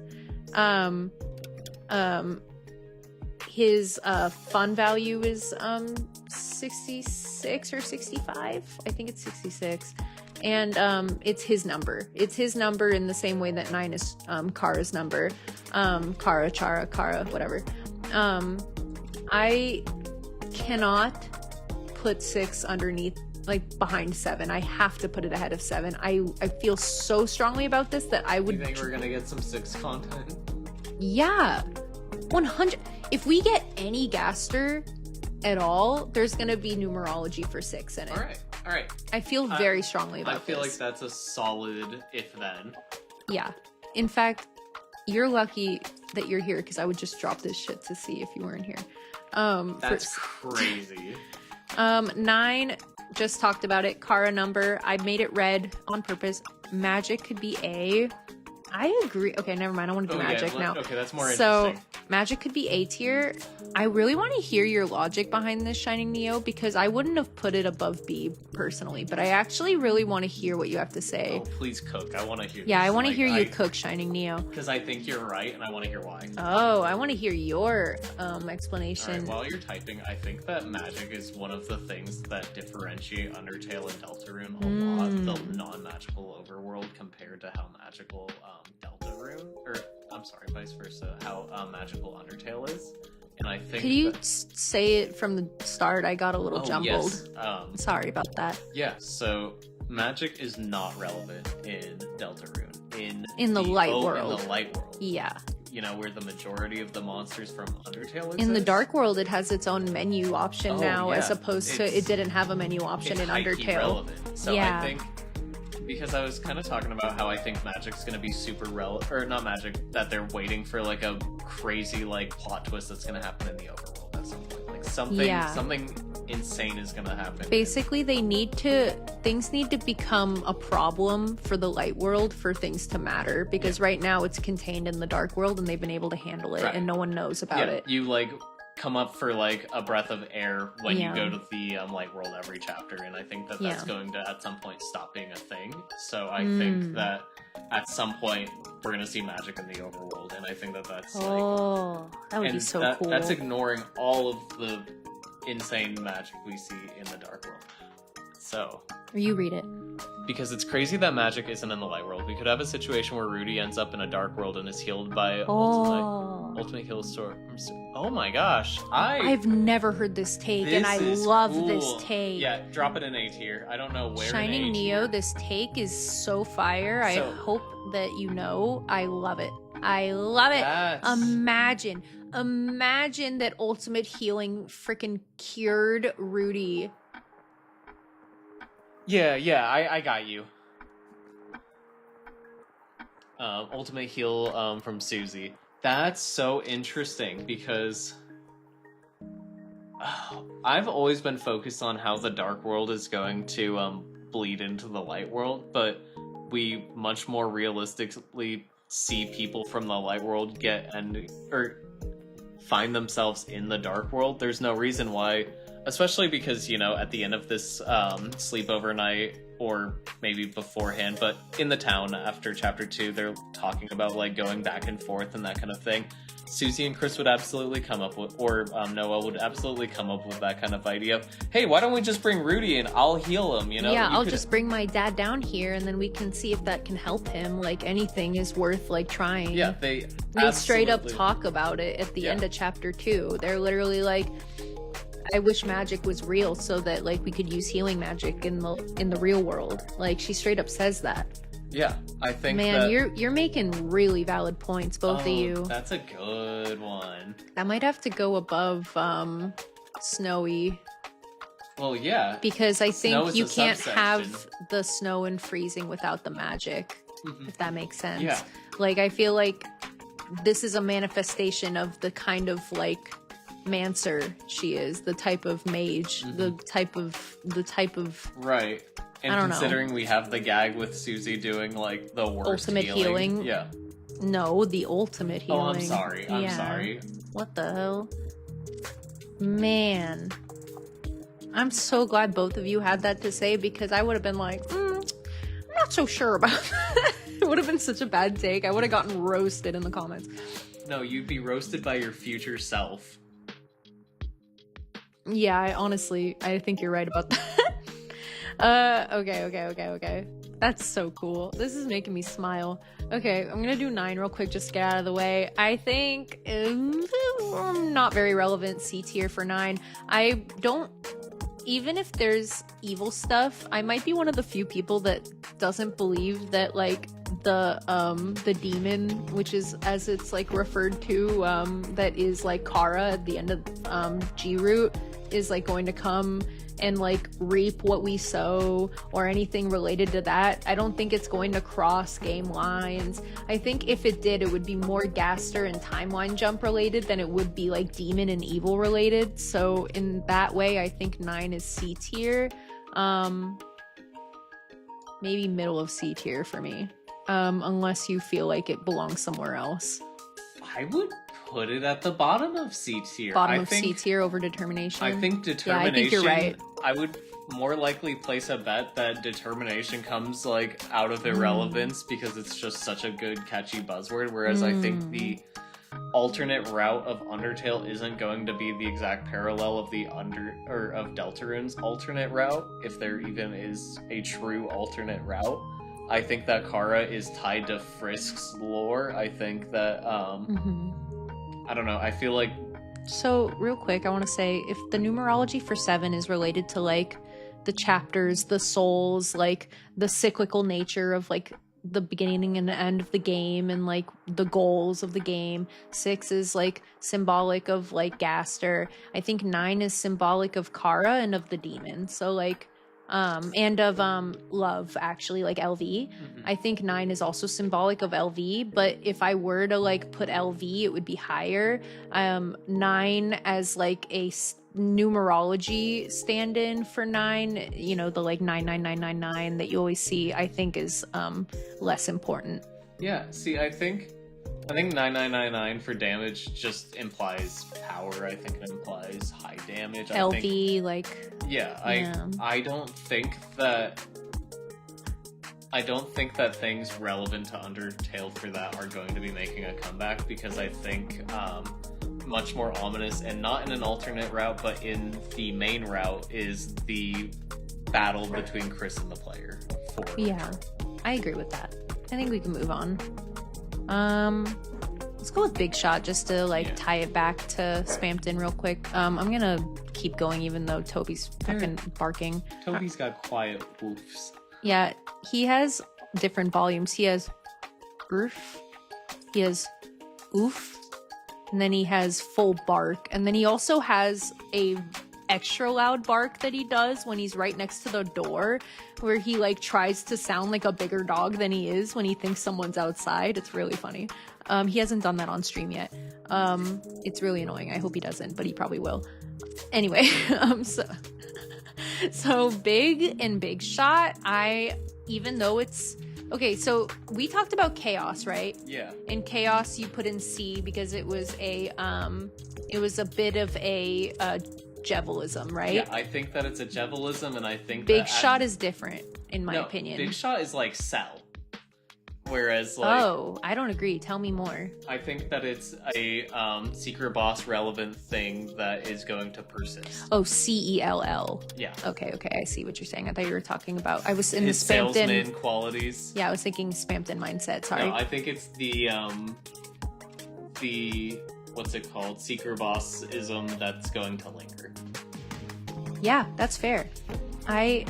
His fun value is 66 or 65. I think it's 66. And it's his number. It's his number in the same way that 9 is Kara's number. Kara, whatever. I cannot put 6 underneath, like, behind 7. I have to put it ahead of 7. I feel so strongly about this that I would... You think we're gonna get some 6 content? Yeah. 100. If we get any Gaster at all, there's gonna be numerology for 6 in it. All right. I feel very strongly about this. I feel like that's a solid if-then. Yeah. In fact, you're lucky that you're here, because I would just drop this shit to see if you weren't here. That's crazy. 9, just talked about it. Kara number. I made it red on purpose. Magic could be A. I agree. Okay, never mind. I want to do magic now. Okay, that's more interesting. So, magic could be A tier. I really want to hear your logic behind this, Shining Neo, because I wouldn't have put it above B personally, but I actually really want to hear what you have to say. Oh, please cook. I want to hear. Yeah, I want to hear you cook, Shining Neo. Because I think you're right, and I want to hear why. Oh, I want to hear your explanation. All right, while you're typing, I think that magic is one of the things that differentiate Undertale and Deltarune a lot. The non-magical overworld compared to how magical Deltarune, or I'm sorry, vice versa, how magical Undertale is. And I think. Could you say it from the start? I got a little jumbled. Yes. Sorry about that. Yeah, so magic is not relevant in Deltarune. In the light world. In the light world. Yeah. You know, where the majority of the monsters from Undertale exist. In the dark world, it has its own menu option now, as opposed to it didn't have a menu option in Undertale. Relevant. So I think, because I was kind of talking about how I think magic's going to be super relevant, or not magic, that they're waiting for like a crazy like plot twist that's going to happen in the overworld at some point. Like something insane is going to happen. Basically, things need to become a problem for the light world for things to matter, because right now it's contained in the dark world and they've been able to handle it and no one knows about it. You like come up for like a breath of air when Yeah. you go to the light world every chapter, and I think that that's Yeah. going to at some point stop being a thing. So I think that at some point we're gonna see magic in the overworld, and I think that that's like, Oh, that would be and so cool. that's ignoring all of the insane magic we see in the dark world. So Or you read it. because it's crazy that magic isn't in the light world, we could have a situation where Rudy ends up in a dark world and is healed by ultimate heal sword. Oh my gosh, I've never heard this take, and I is love cool. this take. Yeah, drop it in A tier. I don't know where. Shining in A Neo, tier. this take is so fire. I So- hope that you know. I love it. I love it. That's- Imagine that ultimate healing freaking cured Rudy. Yeah, I got you. Ultimate heal from Susie. That's so interesting because I've always been focused on how the dark world is going to bleed into the light world, but we much more realistically see people from the light world find themselves in the dark world. There's no reason why, especially because, you know, at the end of this sleepover night, or maybe beforehand, but in the town after chapter 2, they're talking about like going back and forth and that kind of thing. Susie and Chris would absolutely come up with, or Noah would absolutely come up with that kind of idea of, hey, why don't we just bring Rudy and I'll heal him, you know? Yeah, You I'll could- just bring my dad down here, and then we can see if that can help him. Like, anything is worth like trying. Yeah, they straight up absolutely- talk about it at the Yeah. end of chapter 2. They're literally like, I wish magic was real so that like we could use healing magic in the real world. Like, she straight up says that. Yeah, I think Man, that... you're making really valid points, both of you. That's a good one. That might have to go above Snowy, Well, yeah. because I Snow think is you a can't subsection. have the snow and freezing without the magic. Mhm. If that makes sense. Yeah. Like, I feel like this is a manifestation of the kind of like Mancer she is, the type of mage, the type of Right. And I don't know. considering we have the gag with Susie doing like the worst Ultimate healing. Yeah. no, the ultimate healing. Oh, I'm sorry. I'm Yeah. sorry. What the hell? Man. I'm so glad both of you had that to say, because I would have been like, I'm not so sure about that. It would have been such a bad take. I would have gotten roasted in the comments. No, you'd be roasted by your future self. Yeah, I think you're right about that. Okay. That's so cool. This is making me smile. Okay, I'm gonna do 9 real quick just to get out of the way. I think not very relevant C tier for 9. I don't, even if there's evil stuff, I might be one of the few people that doesn't believe that like the demon, which is as it's like referred to, that is like Kara at the end of G-Root, is like going to come and like reap what we sow or anything related to that. I don't think it's going to cross game lines. I think if it did, it would be more Gaster and timeline jump related than it would be like demon and evil related. So in that way, I think 9 is C tier. Maybe middle of C tier for me. Unless you feel like it belongs somewhere else. I would put it at the bottom of C tier. Bottom of C tier over determination. I think Yeah, determination. I think you're right. I would more likely place a bet that determination comes like out of irrelevance because it's just such a good catchy buzzword. Whereas I think the alternate route of Undertale isn't going to be the exact parallel of of Deltarune's alternate route, if there even is a true alternate route. I think that Kara is tied to Frisk's lore. I think that I don't know. I feel like So, real quick, I want to say, if the numerology for 7 is related to, like, the chapters, the souls, like, the cyclical nature of, like, the beginning and the end of the game and, like, the goals of the game, 6 is, like, symbolic of, like, Gaster. I think 9 is symbolic of Kara and of the demon. So, like, and of love, actually, like LV. I think 9 is also symbolic of LV, but if I were to like put LV, it would be higher. 9 as like a numerology stand-in for 9, you know, the like 99999 that you always see, I think is less important. yeah. See, I think I think 9999 for damage just implies power. I think it implies high damage. LV, like... Yeah, I don't think that things relevant to Undertale for that are going to be making a comeback, because I think much more ominous, and not in an alternate route, but in the main route, is the battle between Chris and the player. Yeah, I agree with that. I think we can move on. Let's go with Big Shot just to tie it back to Spampton real quick. I'm gonna keep going even though Toby's fucking barking. Toby's got quiet woofs. Yeah, he has different volumes. He has oof, he has oof, and then he has full bark, and then he also has a extra loud bark that he does when he's right next to the door, where he tries to sound like a bigger dog than he is when he thinks someone's outside. It's really funny. He hasn't done that on stream yet. It's really annoying. I hope he doesn't, but he probably will. Anyway, so Big and Big Shot, even though it's okay, so we talked about Chaos, right? Yeah. In Chaos you put in C because it was a bit of a Jevelism, right? Yeah, I think that it's a Jevelism, and I think Big Shot is different, in my opinion. Big Shot is like Cell. Whereas, I don't agree. Tell me more. I think that it's a secret boss relevant thing that is going to persist. Oh, CELL. Yeah. Okay, I see what you're saying. I thought you were talking about. I was in his the Spampton salesman qualities. Yeah, I was thinking Spampton mindset. Sorry. No, I think it's the what's it called? Secret boss-ism that's going to linger. Yeah, that's fair. I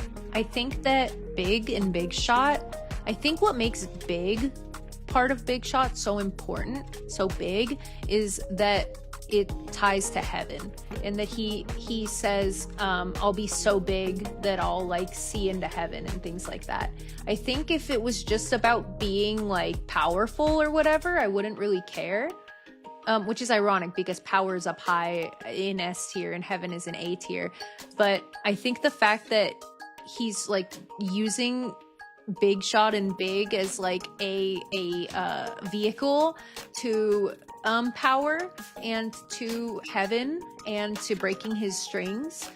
think that Big and Big Shot, I think what makes Big part of Big Shot so important, so big, is that it ties to heaven, and that he says, I'll be so big that I'll see into heaven and things like that. I think if it was just about being powerful or whatever, I wouldn't really care. Which is ironic because power is up high in S tier and heaven is in A tier. But I think the fact that he's using Big Shot and Big as a vehicle to power and to heaven and to breaking his strings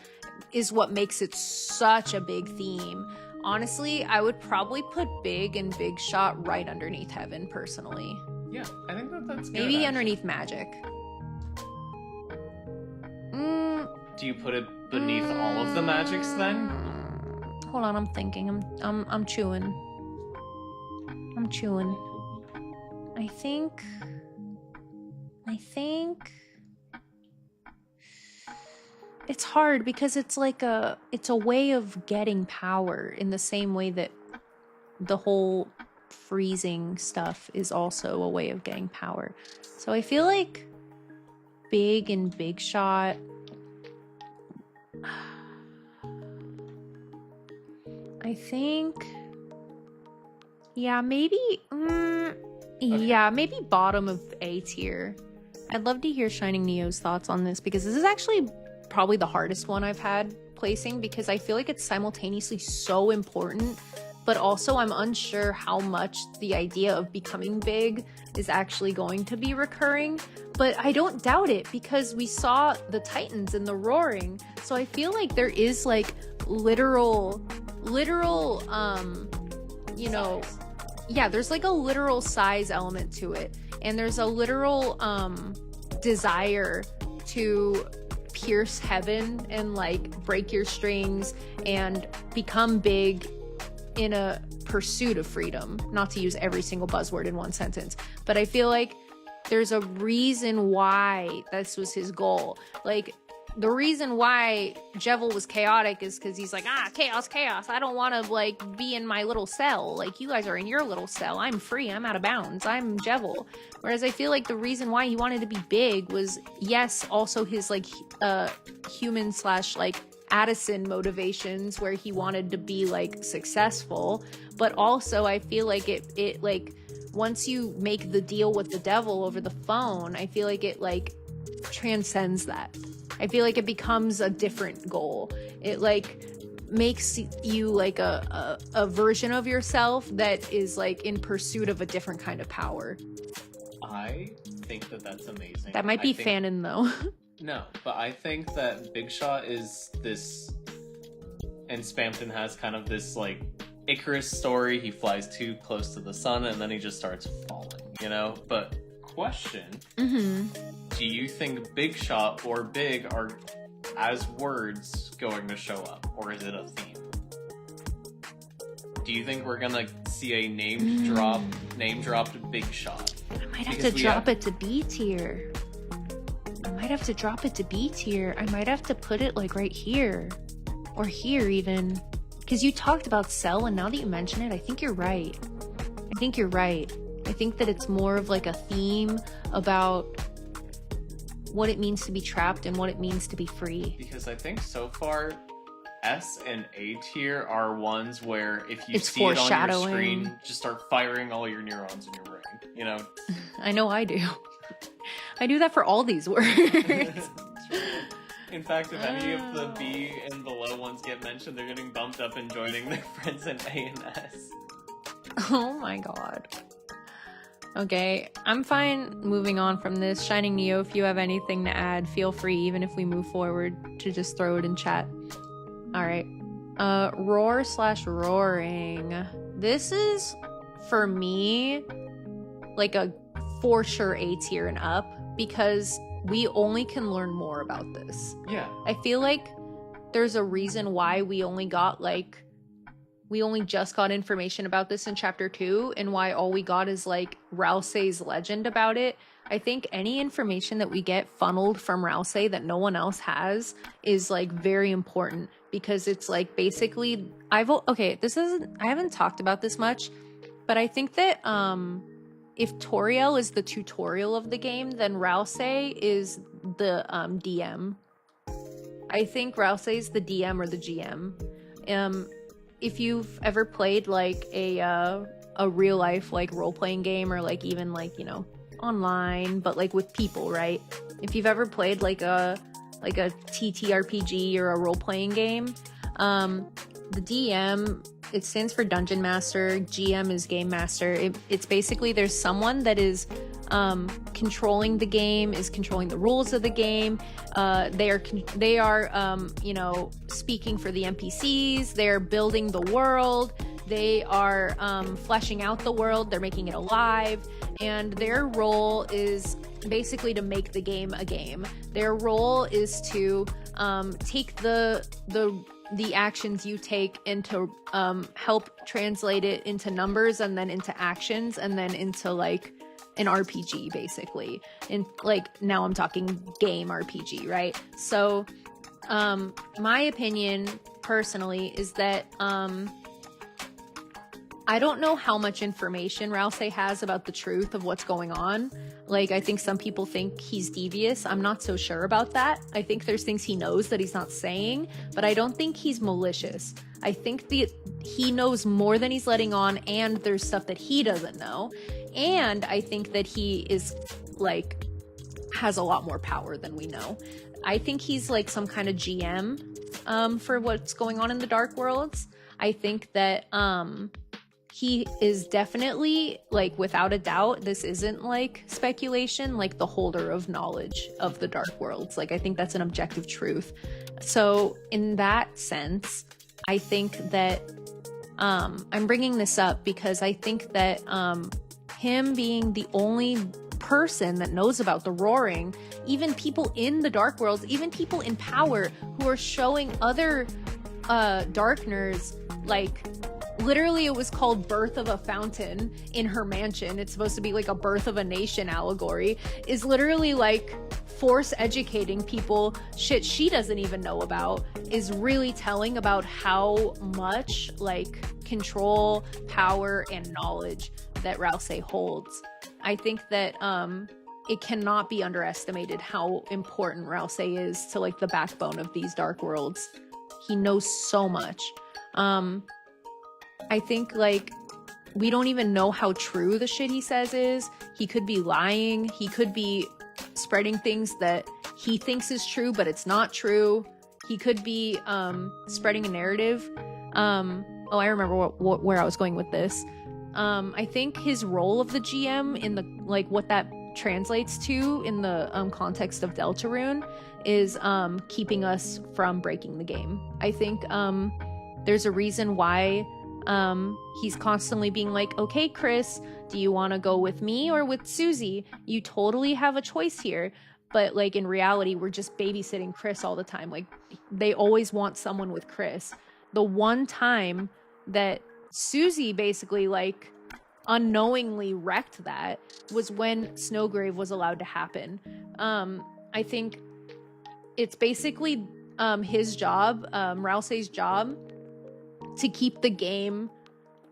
is what makes it such a big theme. Honestly, I would probably put Big and Big Shot right underneath heaven personally. Yeah, I think that's good. Maybe actually. underneath magic. Do you put it beneath all of the magics then? Hold on, I'm thinking. I'm chewing. I think it's hard because it's it's a way of getting power in the same way that the whole freezing stuff is also a way of getting power. So I feel like Big and Big Shot, I think, yeah, maybe, yeah, maybe bottom of A tier. I'd love to hear Shining Neo's thoughts on this, because this is actually probably the hardest one I've had placing, because I feel like it's simultaneously so important, but also I'm unsure how much the idea of becoming big is actually going to be recurring. But I don't doubt it, because we saw the Titans in the Roaring. So I feel like there is literal, you know, yeah, there's a literal size element to it. And there's a literal desire to pierce heaven and break your strings and become big in a pursuit of freedom. Not to use every single buzzword in one sentence, but I feel like there's a reason why this was his goal. The reason why Jevil was chaotic is because he's chaos, I don't want to be in my little cell. You guys are in your little cell. I'm free. I'm out of bounds. I'm Jevil. Whereas I feel like the reason why he wanted to be big was, yes, also his human / Addison motivations, where he wanted to be successful, but also I feel like it once you make the deal with the devil over the phone, I feel like it transcends that. I feel like it becomes a different goal. It makes you a version of yourself that is in pursuit of a different kind of power. I think that that's amazing. That might be fanon though. No, but I think that Big Shot is this, and Spamton has kind of this like Icarus story. He flies too close to the sun and then he just starts falling, you know? But question, do you think Big Shot or Big are as words going to show up, or is it a theme? Do you think we're gonna see a name dropped Big Shot? I might have to drop it to B tier. I might have to drop it to B tier. I might have to put it like right here. Or here even. Because you talked about Cell, and now that you mention it, I think you're right. I think you're right. I think that it's more of like a theme about what it means to be trapped and what it means to be free. Because I think so far, S and A tier are ones where if you It's see it on your foreshadowing. screen, just start firing all your neurons in your brain, you know? I know I do. I do that for all these words. In fact, if any of the B and below ones get mentioned, they're getting bumped up and joining their friends in A and S. Oh my god. Okay, I'm fine moving on from this. Shining Neo, if you have anything to add, feel free, even if we move forward, to just throw it in chat. Alright. Roar/roaring. This is, for me, like a for sure A tier and up, because we only can learn more about this. Yeah. I feel like there's a reason why we only just got information about this in chapter 2, and why all we got is like Rousey's legend about it. I think any information that we get funneled from Rousey that no one else has is like very important, because it's like basically I haven't talked about this much, but I think that if Toriel is the tutorial of the game, then Rousey is the DM. I think Rousey is the DM or the GM. If you've ever played like a real life like role playing game, or like even like, you know, online, but like with people, right? If you've ever played like a TTRPG or a role playing game, the DM, it stands for Dungeon Master, GM is Game Master. It's basically there's someone that is controlling the game, is controlling the rules of the game. They are you know, speaking for the NPCs. They're building the world. They are fleshing out the world. They're making it alive, and their role is basically to make the game a game. Their role is to take the actions you take and to help translate it into numbers, and then into actions, and then into like an RPG basically. And like now I'm talking game RPG, right? So my opinion personally is that I don't know how much information Rousey has about the truth of what's going on. Like, I think some people think he's devious. I'm not so sure about that. I think there's things he knows that he's not saying, but I don't think he's malicious. I think he knows more than he's letting on, and there's stuff that he doesn't know. And I think that he is, like, has a lot more power than we know. I think he's, like, some kind of GM for what's going on in the Dark Worlds. I think that, he is definitely, like, without a doubt, this isn't, like, speculation, like, the holder of knowledge of the Dark Worlds. Like, I think that's an objective truth. So, in that sense, I think that, I'm bringing this up because I think that, him being the only person that knows about the roaring, even people in the Dark Worlds, even people in power who are showing other, Darkners, like, literally, it was called Birth of a Fountain in her mansion. It's supposed to be like a birth of a nation allegory. Is literally like force educating people shit she doesn't even know about. Is really telling about how much like control, power, and knowledge that Rousey holds. I think that it cannot be underestimated how important Rousey is to like the backbone of these Dark Worlds. He knows so much. I think, like, we don't even know how true the shit he says is. He could be lying. He could be spreading things that he thinks is true, but it's not true. He could be spreading a narrative. Oh, I remember where I was going with this. I think his role of the GM in the, like, what that translates to in the context of Deltarune is keeping us from breaking the game. I think there's a reason why he's constantly being like, okay, Chris, do you want to go with me or with Susie? You totally have a choice here. But like in reality, we're just babysitting Chris all the time. Like they always want someone with Chris. The one time that Susie basically like unknowingly wrecked that was when Snowgrave was allowed to happen. I think it's basically his job, Rousey's job, to keep the game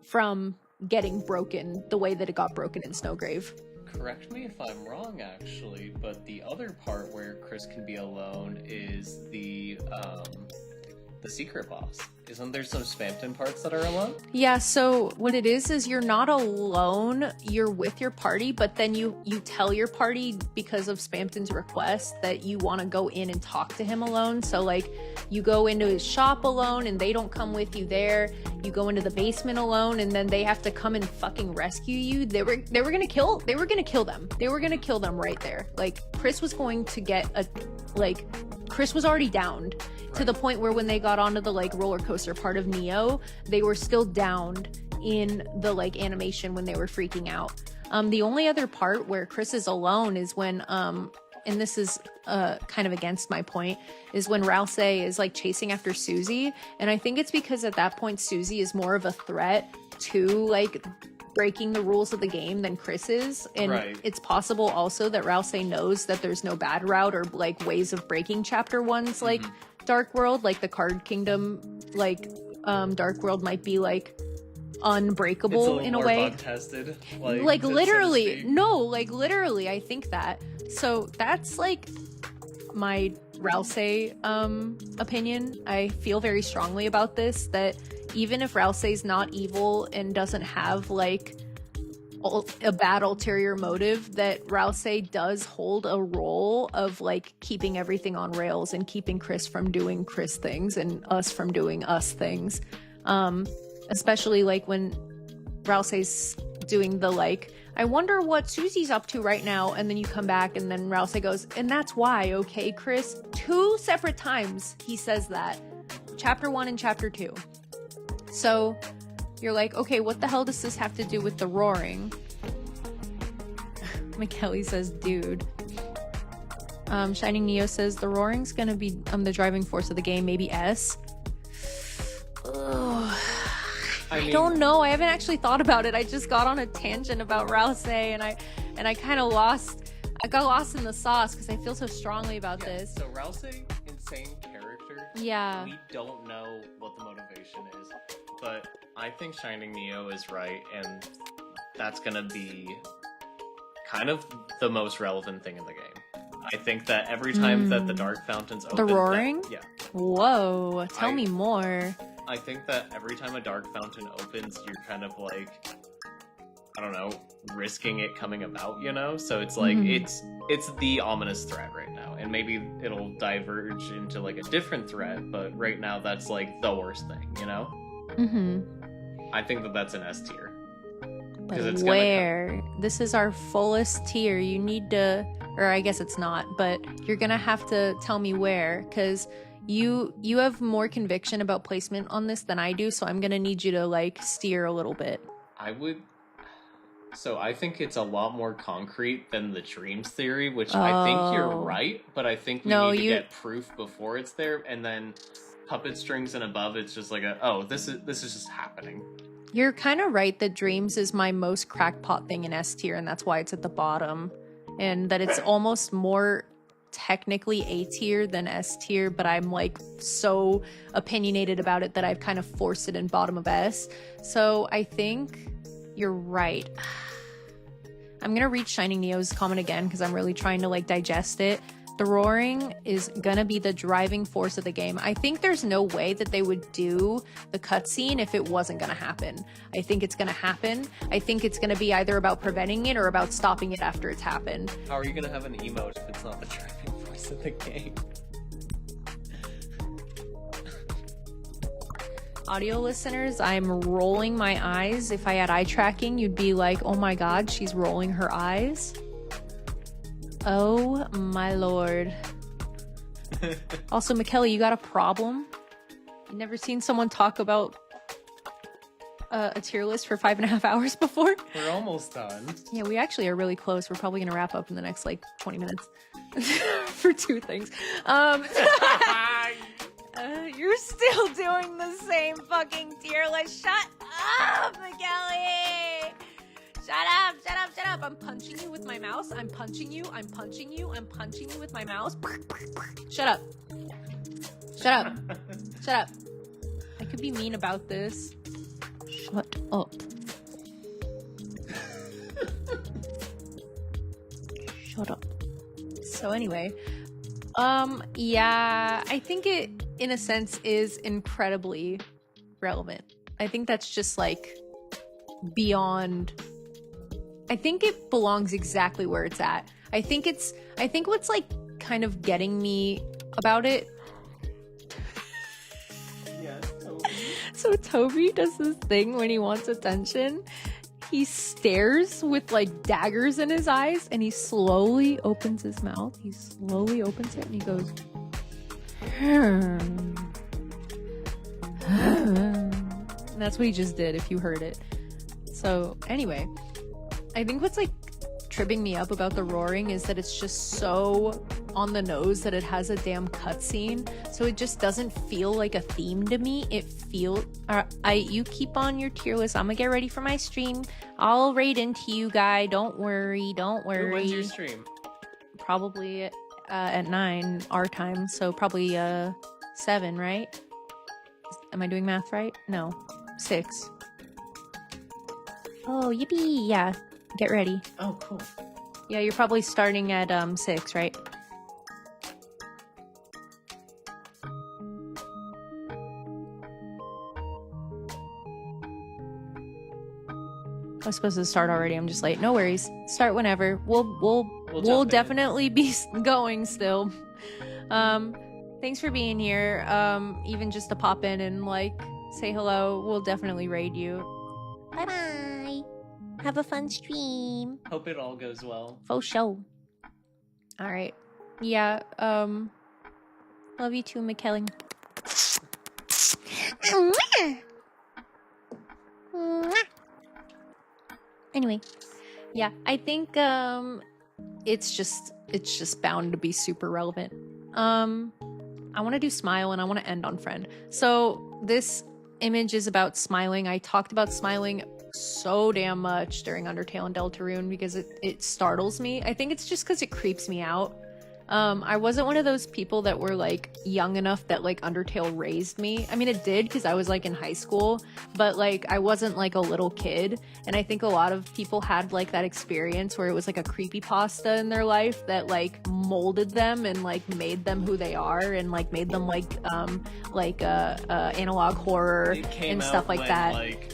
from getting broken the way that it got broken in Snowgrave. Correct me if I'm wrong, actually, but the other part where Chris can be alone is the secret boss. Isn't there some Spamton parts that are alone? Yeah, so what it is you're not alone, you're with your party, but then you tell your party because of Spamton's request that you want to go in and talk to him alone. So like you go into his shop alone and they don't come with you there. You go into the basement alone and then they have to come and fucking rescue you. They were gonna kill them. They were gonna kill them right there. Like Chris was going to get Chris was already downed. To the point where when they got onto the like roller coaster part of Neo, they were still downed in the like animation when they were freaking out. The only other part where Chris is alone is when and this is kind of against my point, is when Rousey is like chasing after Susie, and I think it's because at that point Susie is more of a threat to like breaking the rules of the game than Chris is, and it's possible also that Rousey knows that there's no bad route or like ways of breaking chapter 1's like Dark World, like the Card Kingdom like Dark World might be like unbreakable in a way. Bug-tested, like literally, no, like literally, I think that. So that's like my Rousey opinion. I feel very strongly about this, that even if Rousey's not evil and doesn't have like a bad ulterior motive, that Rousey does hold a role of like keeping everything on rails and keeping Chris from doing Chris things and us from doing us things. Especially like when Rousey's doing the like, I wonder what Susie's up to right now, and then you come back and then Rousey goes, and that's why, okay, Chris? 2 separate times he says that. Chapter 1 and chapter 2. So you're like, okay, what the hell does this have to do with the roaring? McKelly says, dude. Shining Neo says, the roaring's gonna be the driving force of the game, maybe S. Ugh. I don't know. I haven't actually thought about it. I just got on a tangent about Rousey, and I kind of lost. I got lost in the sauce because I feel so strongly about this. So Rousey, insane character. Yeah. We don't know what the motivation is, but I think Shining Neo is right, and that's gonna be kind of the most relevant thing in the game. I think that every time that the Dark Fountains open... The roaring? Yeah. Whoa, tell me more. I think that every time a Dark Fountain opens, you're kind of like, I don't know, risking it coming about, you know? So it's like, it's the ominous threat right now, and maybe it'll diverge into like a different threat, but right now that's like the worst thing, you know? I think that that's an S tier. But where? This is our fullest tier. You need to, or I guess it's not, but you're gonna have to tell me where, because you have more conviction about placement on this than I do, so I'm gonna need you to like steer a little bit. So I think it's a lot more concrete than the dreams theory, which I think you're right, but I think we need to get proof before it's there, and then puppet strings and above, it's just like this is just happening. You're kind of right that dreams is my most crackpot thing in S tier, and that's why it's at the bottom, and that it's almost more technically A tier than S tier, but I'm like so opinionated about it that I've kind of forced it in bottom of S. So I think you're right. I'm gonna read Shining Neo's comment again because I'm really trying to like digest it. The roaring is gonna be the driving force of the game. I think there's no way that they would do the cutscene if it wasn't gonna happen. I think it's gonna happen. I think it's gonna be either about preventing it or about stopping it after it's happened. How are you gonna have an emote if it's not the driving force of the game? Audio listeners, I'm rolling my eyes. If I had eye tracking, you'd be like, oh my god, she's rolling her eyes. Oh my lord. Also, McKelly, you got a problem? You never seen someone talk about a tier list for 5.5 hours before? We're almost done. Yeah, we actually are really close. We're probably gonna wrap up in the next like 20 minutes for 2 things. You're still doing the same fucking tier list. Shut up, McKelly! Shut up, shut up, shut up. I'm punching you with my mouse. I'm punching you. I'm punching you. I'm punching you with my mouse. Shut up. Shut up. Shut up. I could be mean about this. Shut up. Shut up. So anyway, yeah, I think it, in a sense, is incredibly relevant. I think that's just like beyond. I think it belongs exactly where it's at. I think what's like kind of getting me about it. Yeah, Toby. So Toby does this thing when he wants attention. He stares with like daggers in his eyes and he slowly opens his mouth. He slowly opens it and he goes, And that's what he just did if you heard it. So anyway, I think what's like tripping me up about the roaring is that it's just so on the nose that it has a damn cutscene, so it just doesn't feel like a theme to me. It feels you keep on your tier list. I'm gonna get ready for my stream. I'll raid into you, guy. Don't worry, don't worry. When's your stream? Probably at 9 our time, so probably 7, right? Am I doing math right? No, 6. Oh, yippee! Yeah, get ready. Oh, cool. Yeah, you're probably starting at 6, right? I was supposed to start already. I'm just late. No worries. Start whenever. We'll definitely be going still. Thanks for being here. Even just to pop in and like say hello. We'll definitely raid you. Bye bye. Have a fun stream. Hope it all goes well. Faux show. All right. Yeah. Love you too, McKelly. Anyway, yeah, I think it's just bound to be super relevant. I want to do smile and I want to end on friend. So this image is about smiling. I talked about smiling so damn much during Undertale and Deltarune because it startles me. I think it's just because it creeps me out. I wasn't one of those people that were like young enough that like Undertale raised me. I mean, it did because I was like in high school, but like I wasn't like a little kid. And I think a lot of people had like that experience where it was like a creepypasta in their life that like molded them and like made them who they are and like made them like analog horror and stuff like that. Like,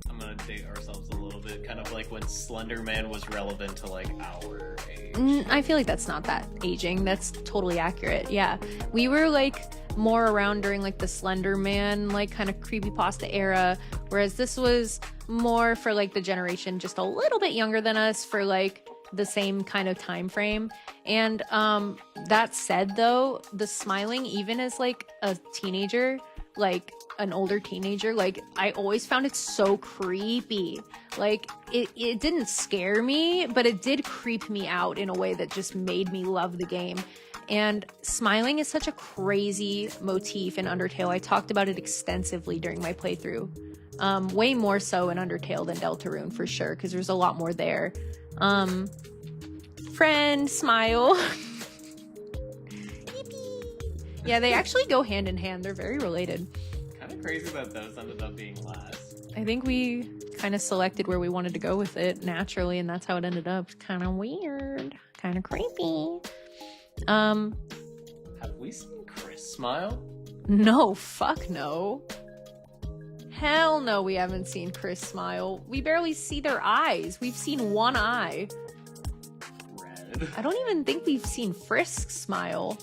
I'm gonna date ourselves a little bit, kind of like when Slender Man was relevant to like our age. I feel like that's not that aging. That's totally accurate. Yeah. We were like more around during like the Slender Man, like kind of creepypasta era, whereas this was more for like the generation just a little bit younger than us for like the same kind of time frame. And that said though, the smiling, even as like a teenager, like an older teenager, like I always found it so creepy. Like it didn't scare me, but it did creep me out in a way that just made me love the game. And smiling is such a crazy motif in Undertale. I talked about it extensively during my playthrough. Way more so in Undertale than Deltarune for sure, because there's a lot more there. Friend, smile. Yeah, they actually go hand in hand. They're very related. Kind of crazy that those ended up being last. I think we kind of selected where we wanted to go with it naturally, and that's how it ended up. Kind of weird. Kind of creepy. Have we seen Chris smile? No, fuck no. Hell no, we haven't seen Chris smile. We barely see their eyes. We've seen one eye. Red. I don't even think we've seen Frisk smile.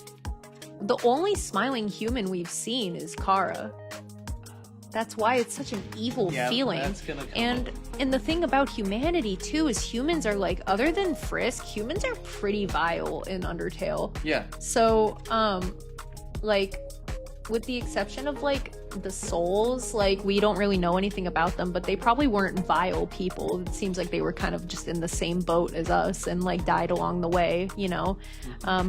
The only smiling human we've seen is Kara. That's why it's such an evil feeling. That's gonna come And the thing about humanity too is humans are like, other than Frisk, humans are pretty vile in Undertale. Yeah. So, like, with the exception of like the souls, like we don't really know anything about them, but they probably weren't vile people. It seems like they were kind of just in the same boat as us and like died along the way, you know.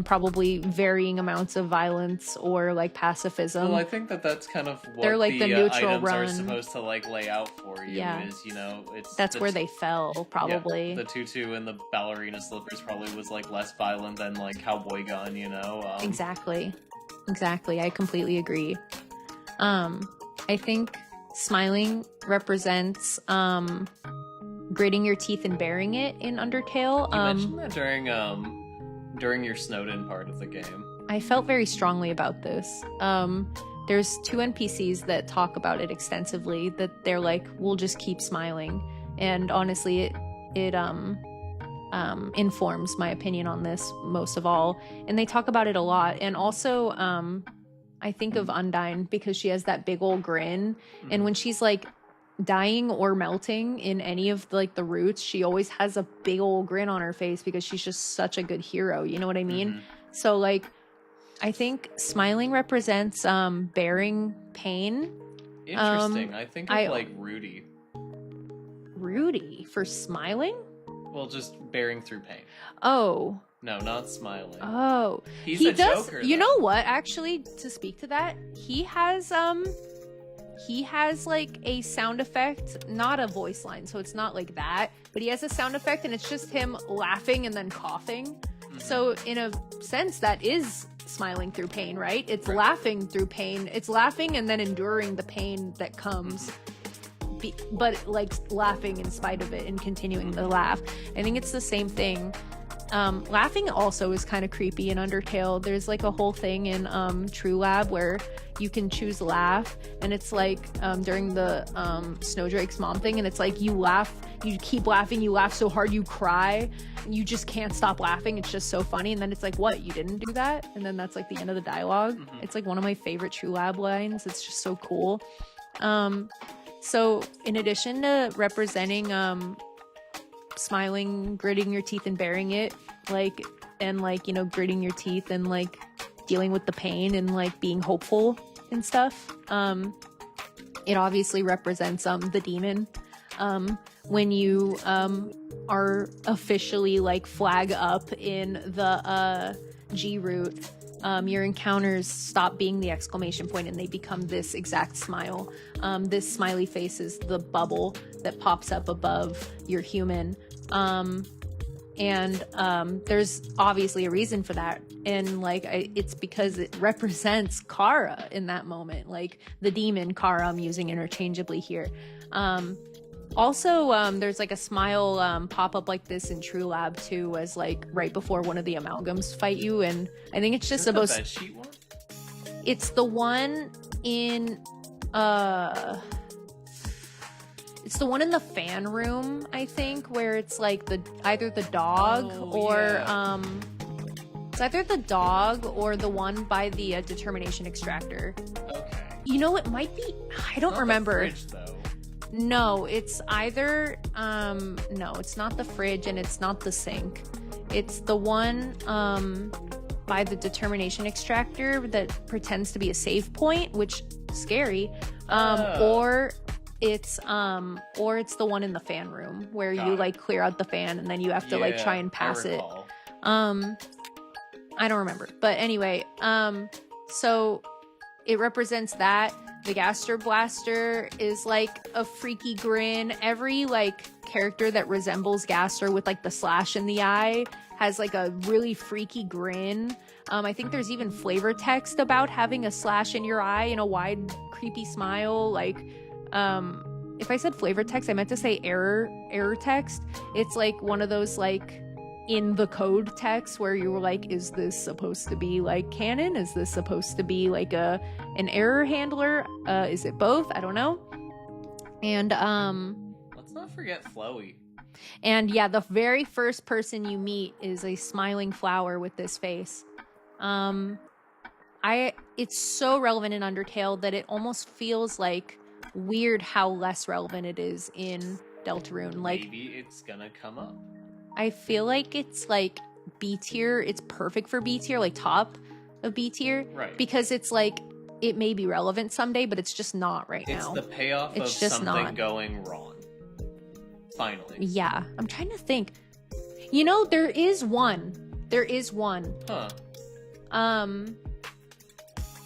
Probably varying amounts of violence or like pacifism. Well, I think that's kind of what they're like the neutral items run are supposed to like lay out for you. Yeah. Is, you know, that's where they fell, probably. Yeah, the tutu and the ballerina slippers probably was like less violent than like cowboy gun, you know. Exactly. I completely agree. I think smiling represents gritting your teeth and bearing it in Undertale. You mentioned that during your Snowden part of the game. I felt very strongly about this. There's 2 NPCs that talk about it extensively, that they're like, we'll just keep smiling. And honestly, it informs my opinion on this most of all. And they talk about it a lot. And also, I think of Undyne because she has that big old grin. And when she's like dying or melting in any of like the routes, she always has a big old grin on her face because she's just such a good hero. You know what I mean? So like, I think smiling represents bearing pain. Interesting. I think of like Rudy. Rudy for smiling? Well, just bearing through pain. Oh. No, not smiling. Oh. He does, Joker, you know what, actually, to speak to that, he has like a sound effect, not a voice line, so it's not like that, but he has a sound effect and it's just him laughing and then coughing. So in a sense, that is smiling through pain, right? It's laughing through pain. It's laughing and then enduring the pain that comes. But like laughing in spite of it and continuing to laugh. I think it's the same thing. Laughing also is kind of creepy in Undertale. There's like a whole thing in True Lab where you can choose laugh, and it's like during the Snowdrake's mom thing, and it's like you laugh, you keep laughing, you laugh so hard you cry, you just can't stop laughing. It's just so funny. And then it's like, what, you didn't do that? And then that's like the end of the dialogue. It's like one of my favorite True Lab lines. It's just so cool. So in addition to representing smiling, gritting your teeth and bearing it, like, and like, you know, gritting your teeth and like dealing with the pain and like being hopeful and stuff, it obviously represents the demon. When you are officially like flag up in the G route, your encounters stop being the exclamation point and they become this exact smile. This smiley face is the bubble that pops up above your human. There's obviously a reason for that. And like, it's because it represents Kara in that moment, like the demon Kara I'm using interchangeably here. Also, there's like a smile pop up like this in True Lab too, as like right before one of the amalgams fight you, and I think it's just supposed. The bedsheet one? It's the one in it's the one in the fan room, I think, where it's like either the dog it's either the dog or the one by the determination extractor. Okay. You know, it might be. I don't remember. The fridge, though. No, it's either no, it's not the fridge and it's not the sink. It's the one by the determination extractor that pretends to be a save point, which is scary. Or it's the one in the fan room where you like clear out the fan and then you have to like try and pass it. I don't remember. But anyway, so it represents that. The Gaster Blaster is like a freaky grin. Every like character that resembles Gaster with like the slash in the eye has like a really freaky grin. I think there's even flavor text about having a slash in your eye and a wide creepy smile. Like, if I said flavor text, I meant to say error text. It's like one of those like in the code text where you were like, is this supposed to be like canon? Is this supposed to be like an error handler? Is it both? I don't know. And let's not forget Flowey. And yeah, the very first person you meet is a smiling flower with this face. It's so relevant in Undertale that it almost feels like weird how less relevant it is in Deltarune. Like, maybe it's gonna come up. I feel like it's like B tier. It's perfect for B tier, like top of B tier. Right. Because it's like, it may be relevant someday, but it's just not right It's now. the payoff It's of just something not. going wrong. Finally. Yeah. I'm trying to think. You know, there is one. There is one. Huh.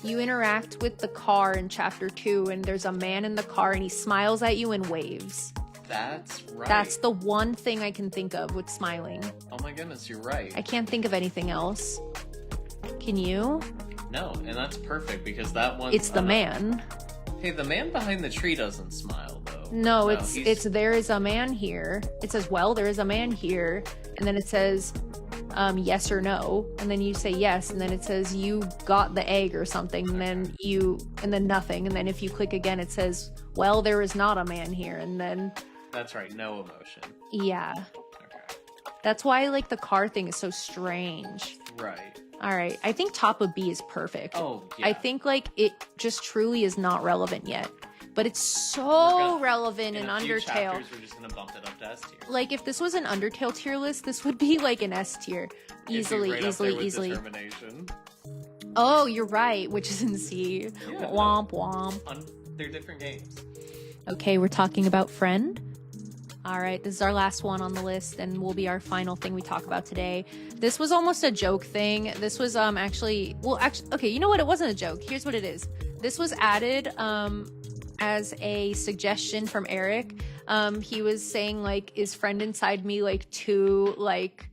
You interact with the car in chapter 2, and there's a man in the car, and he smiles at you and waves. That's right. That's the one thing I can think of with smiling. Oh my goodness, you're right. I can't think of anything else. Can you? No, and that's perfect because that one. It's the man. Hey, the man behind the tree doesn't smile though. No, he's- it's there is a man here. It says, well, there is a man here, and then it says, yes or no, and then you say yes, and then it says you got the egg or something, and then nothing, and then if you click again, it says, well, there is not a man here, and then That's right, no emotion. yeah, Okay. that's why like the car thing is so strange. Right. All right, I think top of B is perfect. Oh, yeah. I think like it just truly is not relevant yet, but it's so gonna- relevant in a few Undertale. chapters, we're just gonna bump it up to S tier. Like if this was an Undertale tier list, this would be like an S tier. Easily, It'd be right up there with easily. Determination. Oh, you're right, which is in C. Yeah, Womp womp. They're different games. Okay, we're talking about Friend. All right, this is our last one on the list and will be our final thing we talk about today. This was almost a joke thing. This was actually, okay, you know what? It wasn't a joke. Here's what it is. This was added as a suggestion from Eric. He was saying like, is Friend inside me like too like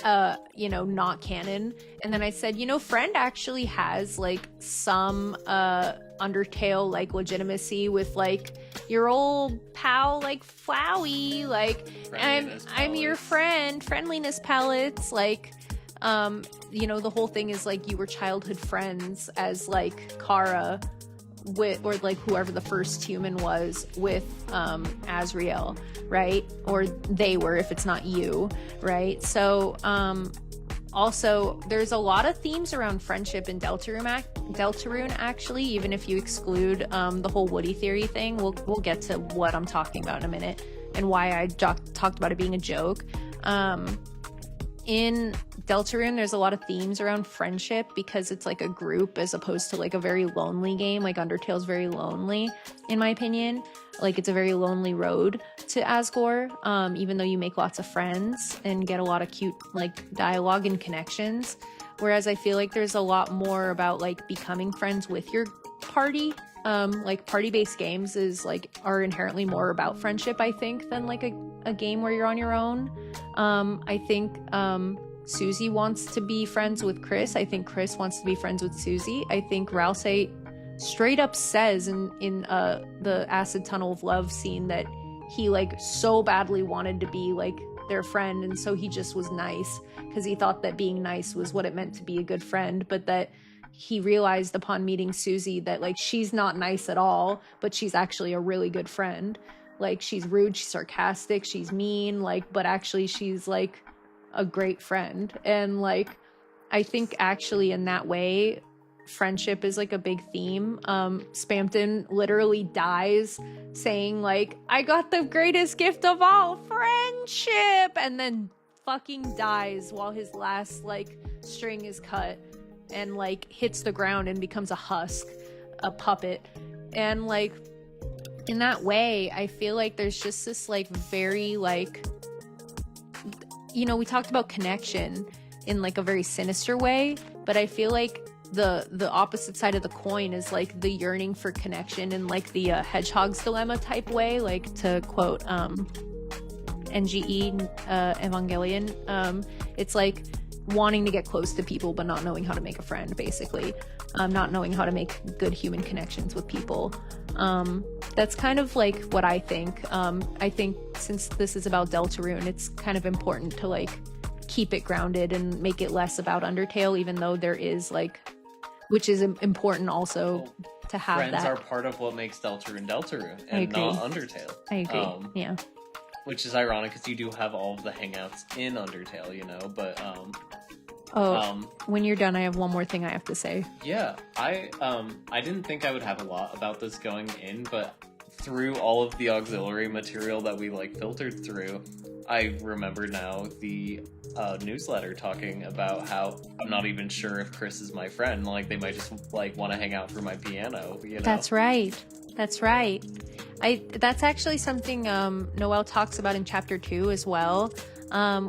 not canon? And then I said, Friend actually has like some Undertale like legitimacy with like your old pal like Flowey, like I'm your friend, friendliness palettes, like the whole thing is like you were childhood friends as like Kara with, or like whoever the first human was with Azriel, right? Or they were if it's not you, right? So also there's a lot of themes around friendship in Deltarune actually, even if you exclude the whole Woody theory thing. We'll get to what I'm talking about in a minute and why I talked about it being a joke. In Deltarune, there's a lot of themes around friendship because it's like a group as opposed to like a very lonely game. Like Undertale's very lonely, in my opinion. Like it's a very lonely road to Asgore, even though you make lots of friends and get a lot of cute like dialogue and connections. Whereas I feel like there's a lot more about like becoming friends with your party. Like party-based games are inherently more about friendship, I think, than like a game where you're on your own. I think Susie wants to be friends with Chris. I think Chris wants to be friends with Susie. I think Rousey straight up says in the Acid Tunnel of Love scene that he like so badly wanted to be like their friend, and so he just was nice because he thought that being nice was what it meant to be a good friend, but that he realized upon meeting Susie that like she's not nice at all, but she's actually a really good friend. Like she's rude, she's sarcastic, she's mean, like, but actually she's like a great friend. And like I think actually in that way friendship is like a big theme. Spampton literally dies saying like, I got the greatest gift of all, friendship, and then fucking dies while his last like string is cut and like hits the ground and becomes a husk, a puppet. And like in that way I feel like there's just this like very like, we talked about connection in like a very sinister way, but I feel like the opposite side of the coin is like the yearning for connection in like the hedgehog's dilemma type way, like to quote NGE Evangelion. It's like wanting to get close to people but not knowing how to make a friend, basically. Not knowing how to make good human connections with people. That's kind of like what I think. I think since this is about Deltarune, it's kind of important to like keep it grounded and make it less about Undertale, even though there is like, which is important also to have Friends that. are part of what makes Deltarune and not Undertale. I agree. Yeah. Which is ironic because you do have all of the hangouts in Undertale, but when you're done, I have one more thing I have to say. Yeah, I didn't think I would have a lot about this going in, but through all of the auxiliary material that we like filtered through, I remember now the newsletter talking about how I'm not even sure if Chris is my friend. Like, they might just like want to hang out for my piano, you know? That's right. That's right. That's actually something Noelle talks about in chapter 2 as well.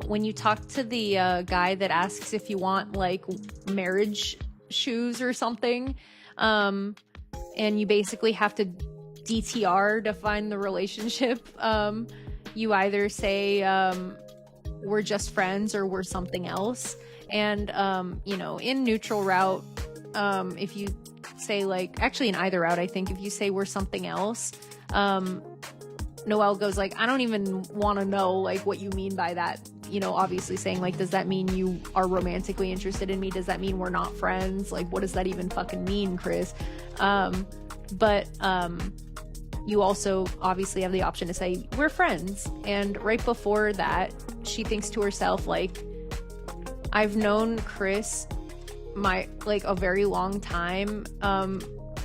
When you talk to the guy that asks if you want like marriage shoes or something, and you basically have to DTR define the relationship. You either say we're just friends or we're something else. And you know, in neutral route, if you say like, actually in either route, I think if you say we're something else, Noelle goes like, I don't even want to know like what you mean by that. You know, obviously saying like, does that mean you are romantically interested in me? Does that mean we're not friends? Like, what does that even fucking mean, Chris? But you also obviously have the option to say we're friends. And right before that, she thinks to herself like, I've known Chris like a very long time.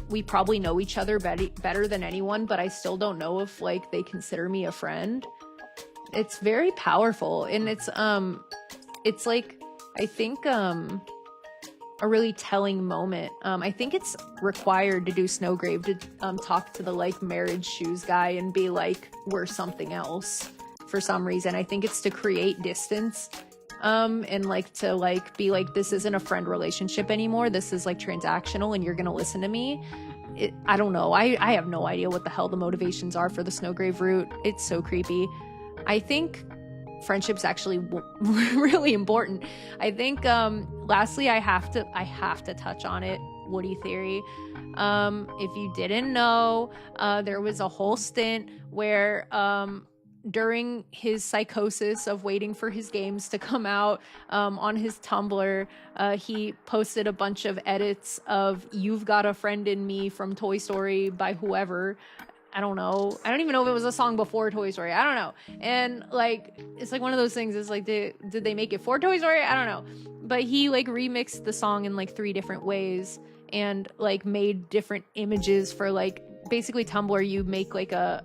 We probably know each other better than anyone, but I still don't know if like they consider me a friend. It's very powerful, and it's like, I think a really telling moment. I think it's required to do Snowgrave to talk to the like marriage shoes guy and be like, we're something else for some reason. I think it's to create distance, and like to like be like, this isn't a friend relationship anymore. This is like transactional, and you're gonna listen to me. I don't know. I have no idea what the hell the motivations are for the Snowgrave route. It's so creepy. I think friendship's actually really important. I think lastly, I have to touch on it, Woody theory. If you didn't know, there was a whole stint where during his psychosis of waiting for his games to come out, on his Tumblr, he posted a bunch of edits of "You've Got a Friend in Me" from Toy Story by whoever. I don't know. I don't even know if it was a song before Toy Story. I don't know. And like, it's like one of those things. It's like, did they make it for Toy Story? I don't know. But he like remixed the song in like 3 different ways, and like made different images for like, basically Tumblr. You make like a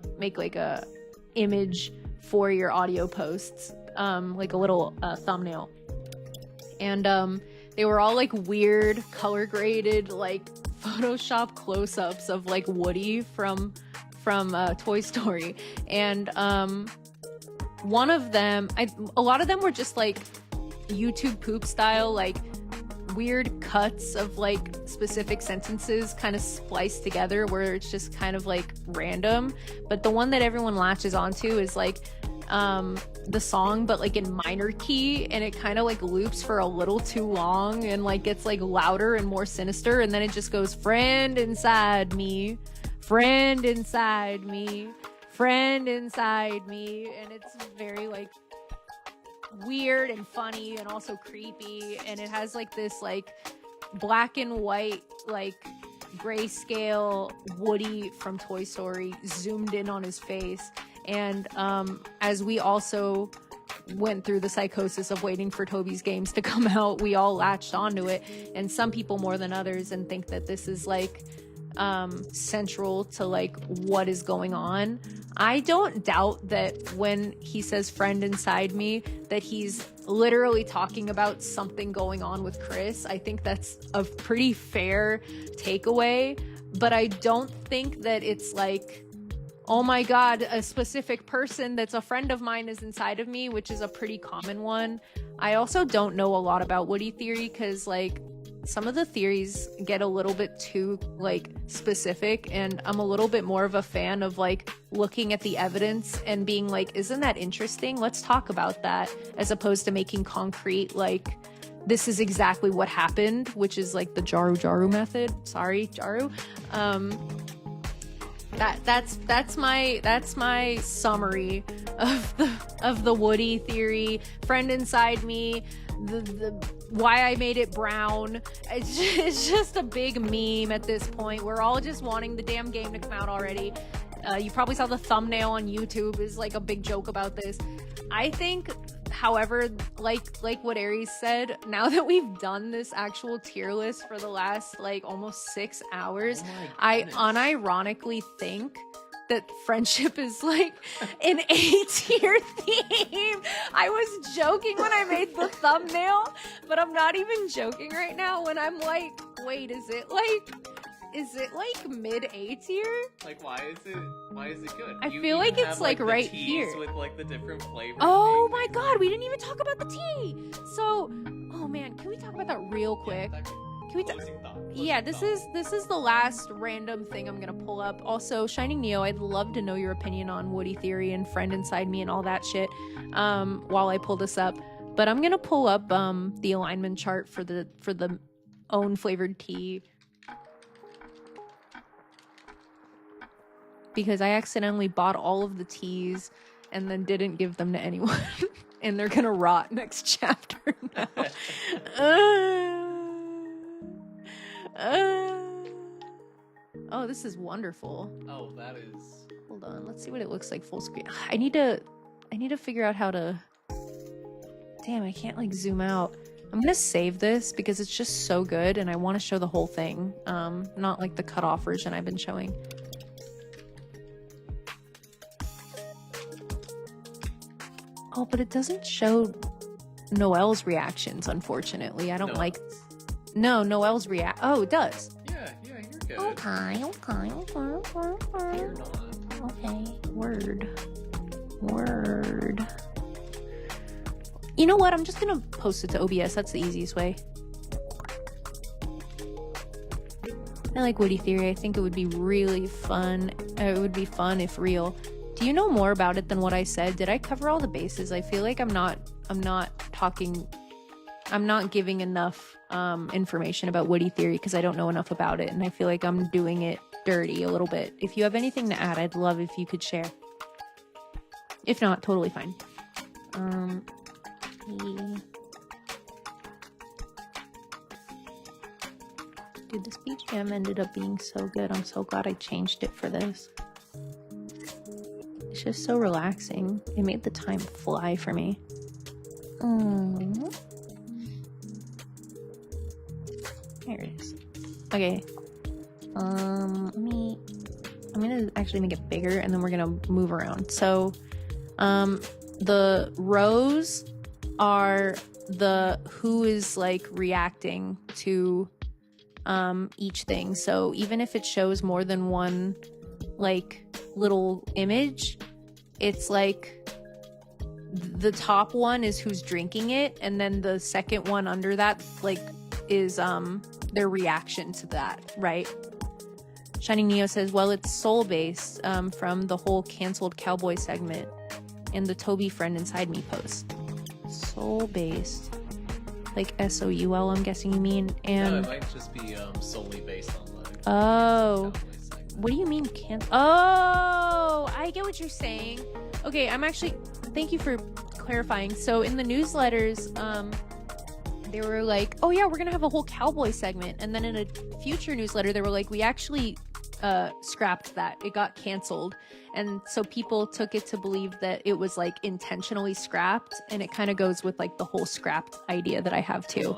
image for your audio posts, like a little thumbnail. And they were all like weird color graded like Photoshop close-ups of like Woody from Toy Story. And one of them, a lot of them were just like YouTube poop style, like weird cuts of like specific sentences kind of spliced together where it's just kind of like random. But the one that everyone latches onto is like the song, but like in minor key, and it kind of like loops for a little too long and like gets like louder and more sinister, and then it just goes, friend inside me, friend inside me, friend inside me. And it's very like weird and funny and also creepy, and it has like this like black and white like grayscale Woody from Toy Story zoomed in on his face. And as we also went through the psychosis of waiting for Toby's games to come out, we all latched onto it, and some people more than others, and think that this is like central to like what is going on. I don't doubt that when he says friend inside me that he's literally talking about something going on with Chris. I think that's a pretty fair takeaway, but I don't think that it's like, oh my god, a specific person that's a friend of mine is inside of me, which is a pretty common one. I also don't know a lot about Woody theory, because like some of the theories get a little bit too like specific, and I'm a little bit more of a fan of like looking at the evidence and being like, isn't that interesting? Let's talk about that, as opposed to making concrete like this is exactly what happened, which is like the Jaru method. Sorry, Jaru. That's my summary of the Woody theory. Friend inside me, the why I made it brown. It's just a big meme at this point. We're all just wanting the damn game to come out already. You probably saw the thumbnail on YouTube is like a big joke about this. I think, however, like what Aries said, now that we've done this actual tier list for the last like almost 6 hours, I unironically think that friendship is like an A-tier theme. I was joking when I made the thumbnail, but I'm not even joking right now when I'm like, wait, is it like mid A-tier? Like, why is it good? I feel like it's have, like the right teas here. with like the different flavors. Oh my god, we didn't even talk about the tea. So, oh man, can we talk about that real quick? Can we yeah, this is the last random thing I'm gonna pull up. Also, Shining Neo, I'd love to know your opinion on Woody Theory and Friend Inside Me and all that shit while I pull this up. But I'm gonna pull up the alignment chart for the own flavored tea, because I accidentally bought all of the teas and then didn't give them to anyone. And they're gonna rot next chapter now. Oh, this is wonderful. Oh, that is... Hold on, let's see what it looks like full screen. I need to figure out how to... Damn, I can't like zoom out. I'm gonna save this because it's just so good and I want to show the whole thing. Not like the cut off version I've been showing. Oh, but it doesn't show Noelle's reactions, unfortunately. I don't like... No, Noelle's Oh, it does. Yeah, you're good. Okay. You're not. Okay. Word. You know what? I'm just gonna post it to OBS. That's the easiest way. I like Woody Theory. I think it would be really fun. It would be fun if real. Do you know more about it than what I said? Did I cover all the bases? I feel like I'm not giving enough information about Woody Theory because I don't know enough about it, and I feel like I'm doing it dirty a little bit. If you have anything to add, I'd love if you could share. If not, totally fine. Dude, this BGM ended up being so good. I'm so glad I changed it for this. It's just so relaxing. It made the time fly for me. Here it is. Okay. I'm gonna actually make it bigger and then we're gonna move around. So, the rows are who is like reacting to each thing. So even if it shows more than one like little image, it's like the top one is who's drinking it, and then the second one under that like is their reaction to that, right? Shining Neo says, well, it's soul based from the whole canceled cowboy segment in the Toby Friend Inside Me post. Soul based, like SOUL, I'm guessing you mean. And no, it might just be solely based on the oh, what do you mean oh, I get what you're saying. Okay, I'm actually, thank you for clarifying. So in the newsletters, they were like, oh yeah, we're gonna have a whole cowboy segment, and then in a future newsletter they were like, we actually scrapped that, it got canceled. And so people took it to believe that it was like intentionally scrapped, and it kind of goes with like the whole scrapped idea that I have too.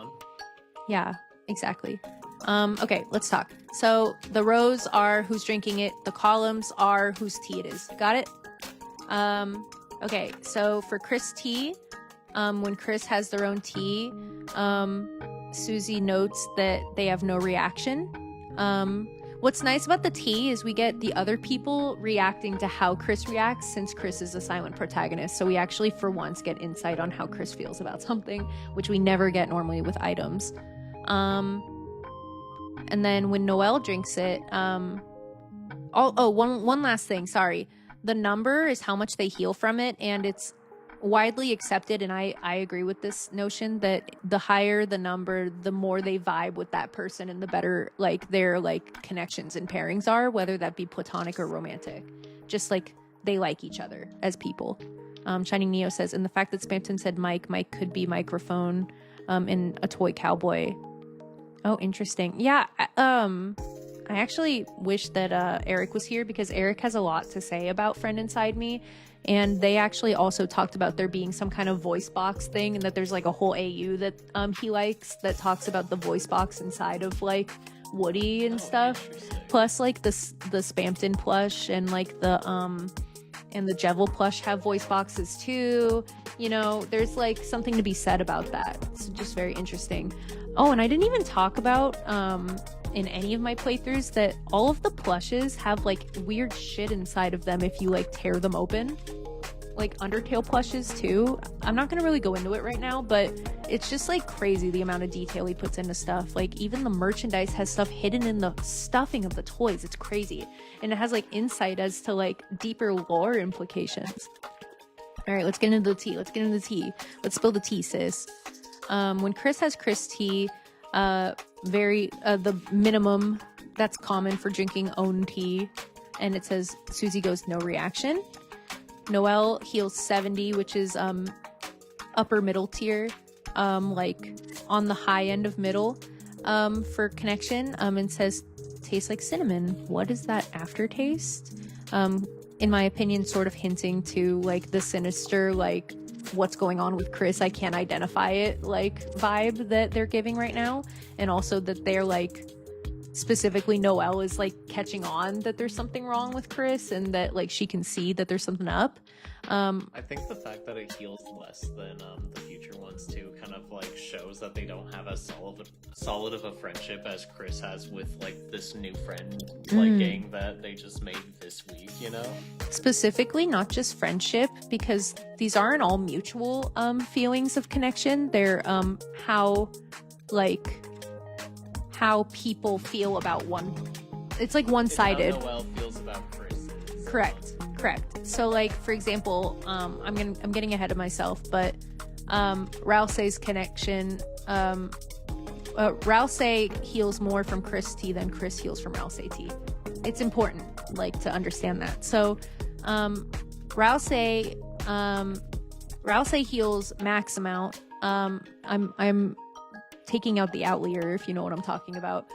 Yeah, exactly. Okay, let's talk. So the rows are who's drinking it, the columns are whose tea it is. Got it? Okay, so for Chris tea, when Chris has their own tea, Susie notes that they have no reaction. What's nice about the tea is we get the other people reacting to how Chris reacts, since Chris is a silent protagonist. So we actually, for once, get insight on how Chris feels about something, which we never get normally with items. And then when Noelle drinks it, one last thing, sorry. The number is how much they heal from it, and it's widely accepted, and I agree with this notion, that the higher the number, the more they vibe with that person and the better like their like connections and pairings are, whether that be platonic or romantic. Just like they like each other as people. Shining Neo says, and the fact that Spamton said Mike could be microphone in a toy cowboy. Oh, interesting. Yeah, I actually wish that Eric was here, because Eric has a lot to say about Friend Inside Me. And they actually also talked about there being some kind of voice box thing, and that there's like a whole AU that he likes that talks about the voice box inside of like woody and stuff. Plus, like the Spampton plush and like the Jevil plush have voice boxes too. You know, there's like something to be said about that. It's just very interesting. Oh, and I didn't even talk about in any of my playthroughs that all of the plushes have like weird shit inside of them if you like tear them open. Like Undertale plushes too. I'm not gonna really go into it right now, but it's just like crazy the amount of detail he puts into stuff. Like even the merchandise has stuff hidden in the stuffing of the toys. It's crazy. And it has like insight as to like deeper lore implications. All right, let's get into the tea. Let's Let's spill the tea, sis. When Chris has Chris tea, the minimum that's common for drinking own tea, and it says Susie goes no reaction. Noelle heals 70, which is upper middle tier, like on the high end of middle for connection, and says tastes like cinnamon. What is that aftertaste? In my opinion, sort of hinting to like the sinister, like what's going on with Chris, I can't identify it, like vibe that they're giving right now. And also that they're like, specifically Noelle is like catching on that there's something wrong with Chris and that like she can see that there's something up. I think the fact that it heals less than the future ones too kind of like shows that they don't have as solid of a friendship as Chris has with like this new friend like gang that they just made this week, you know? Specifically, not just friendship, because these aren't all mutual feelings of connection. They're how people feel about one. It's like one-sided. It's how Noelle feels about Chris. Correct. So like for example, I'm getting ahead of myself, but Rousey's connection, Rousey heals more from Chris T than Chris heals from Rousey T. It's important like to understand that. So Rousey heals max amount. I'm taking out the outlier, if you know what I'm talking about.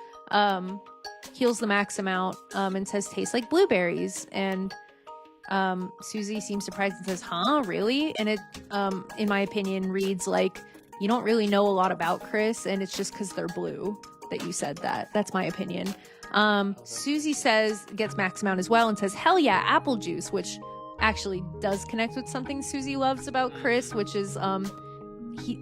Heals the max amount and says tastes like blueberries. And Susie seems surprised and says, huh, really? And it, in my opinion, reads like you don't really know a lot about Chris, and it's just because they're blue that you said that. That's my opinion. Susie gets max amount as well and says, hell yeah, apple juice, which actually does connect with something Susie loves about Chris, which is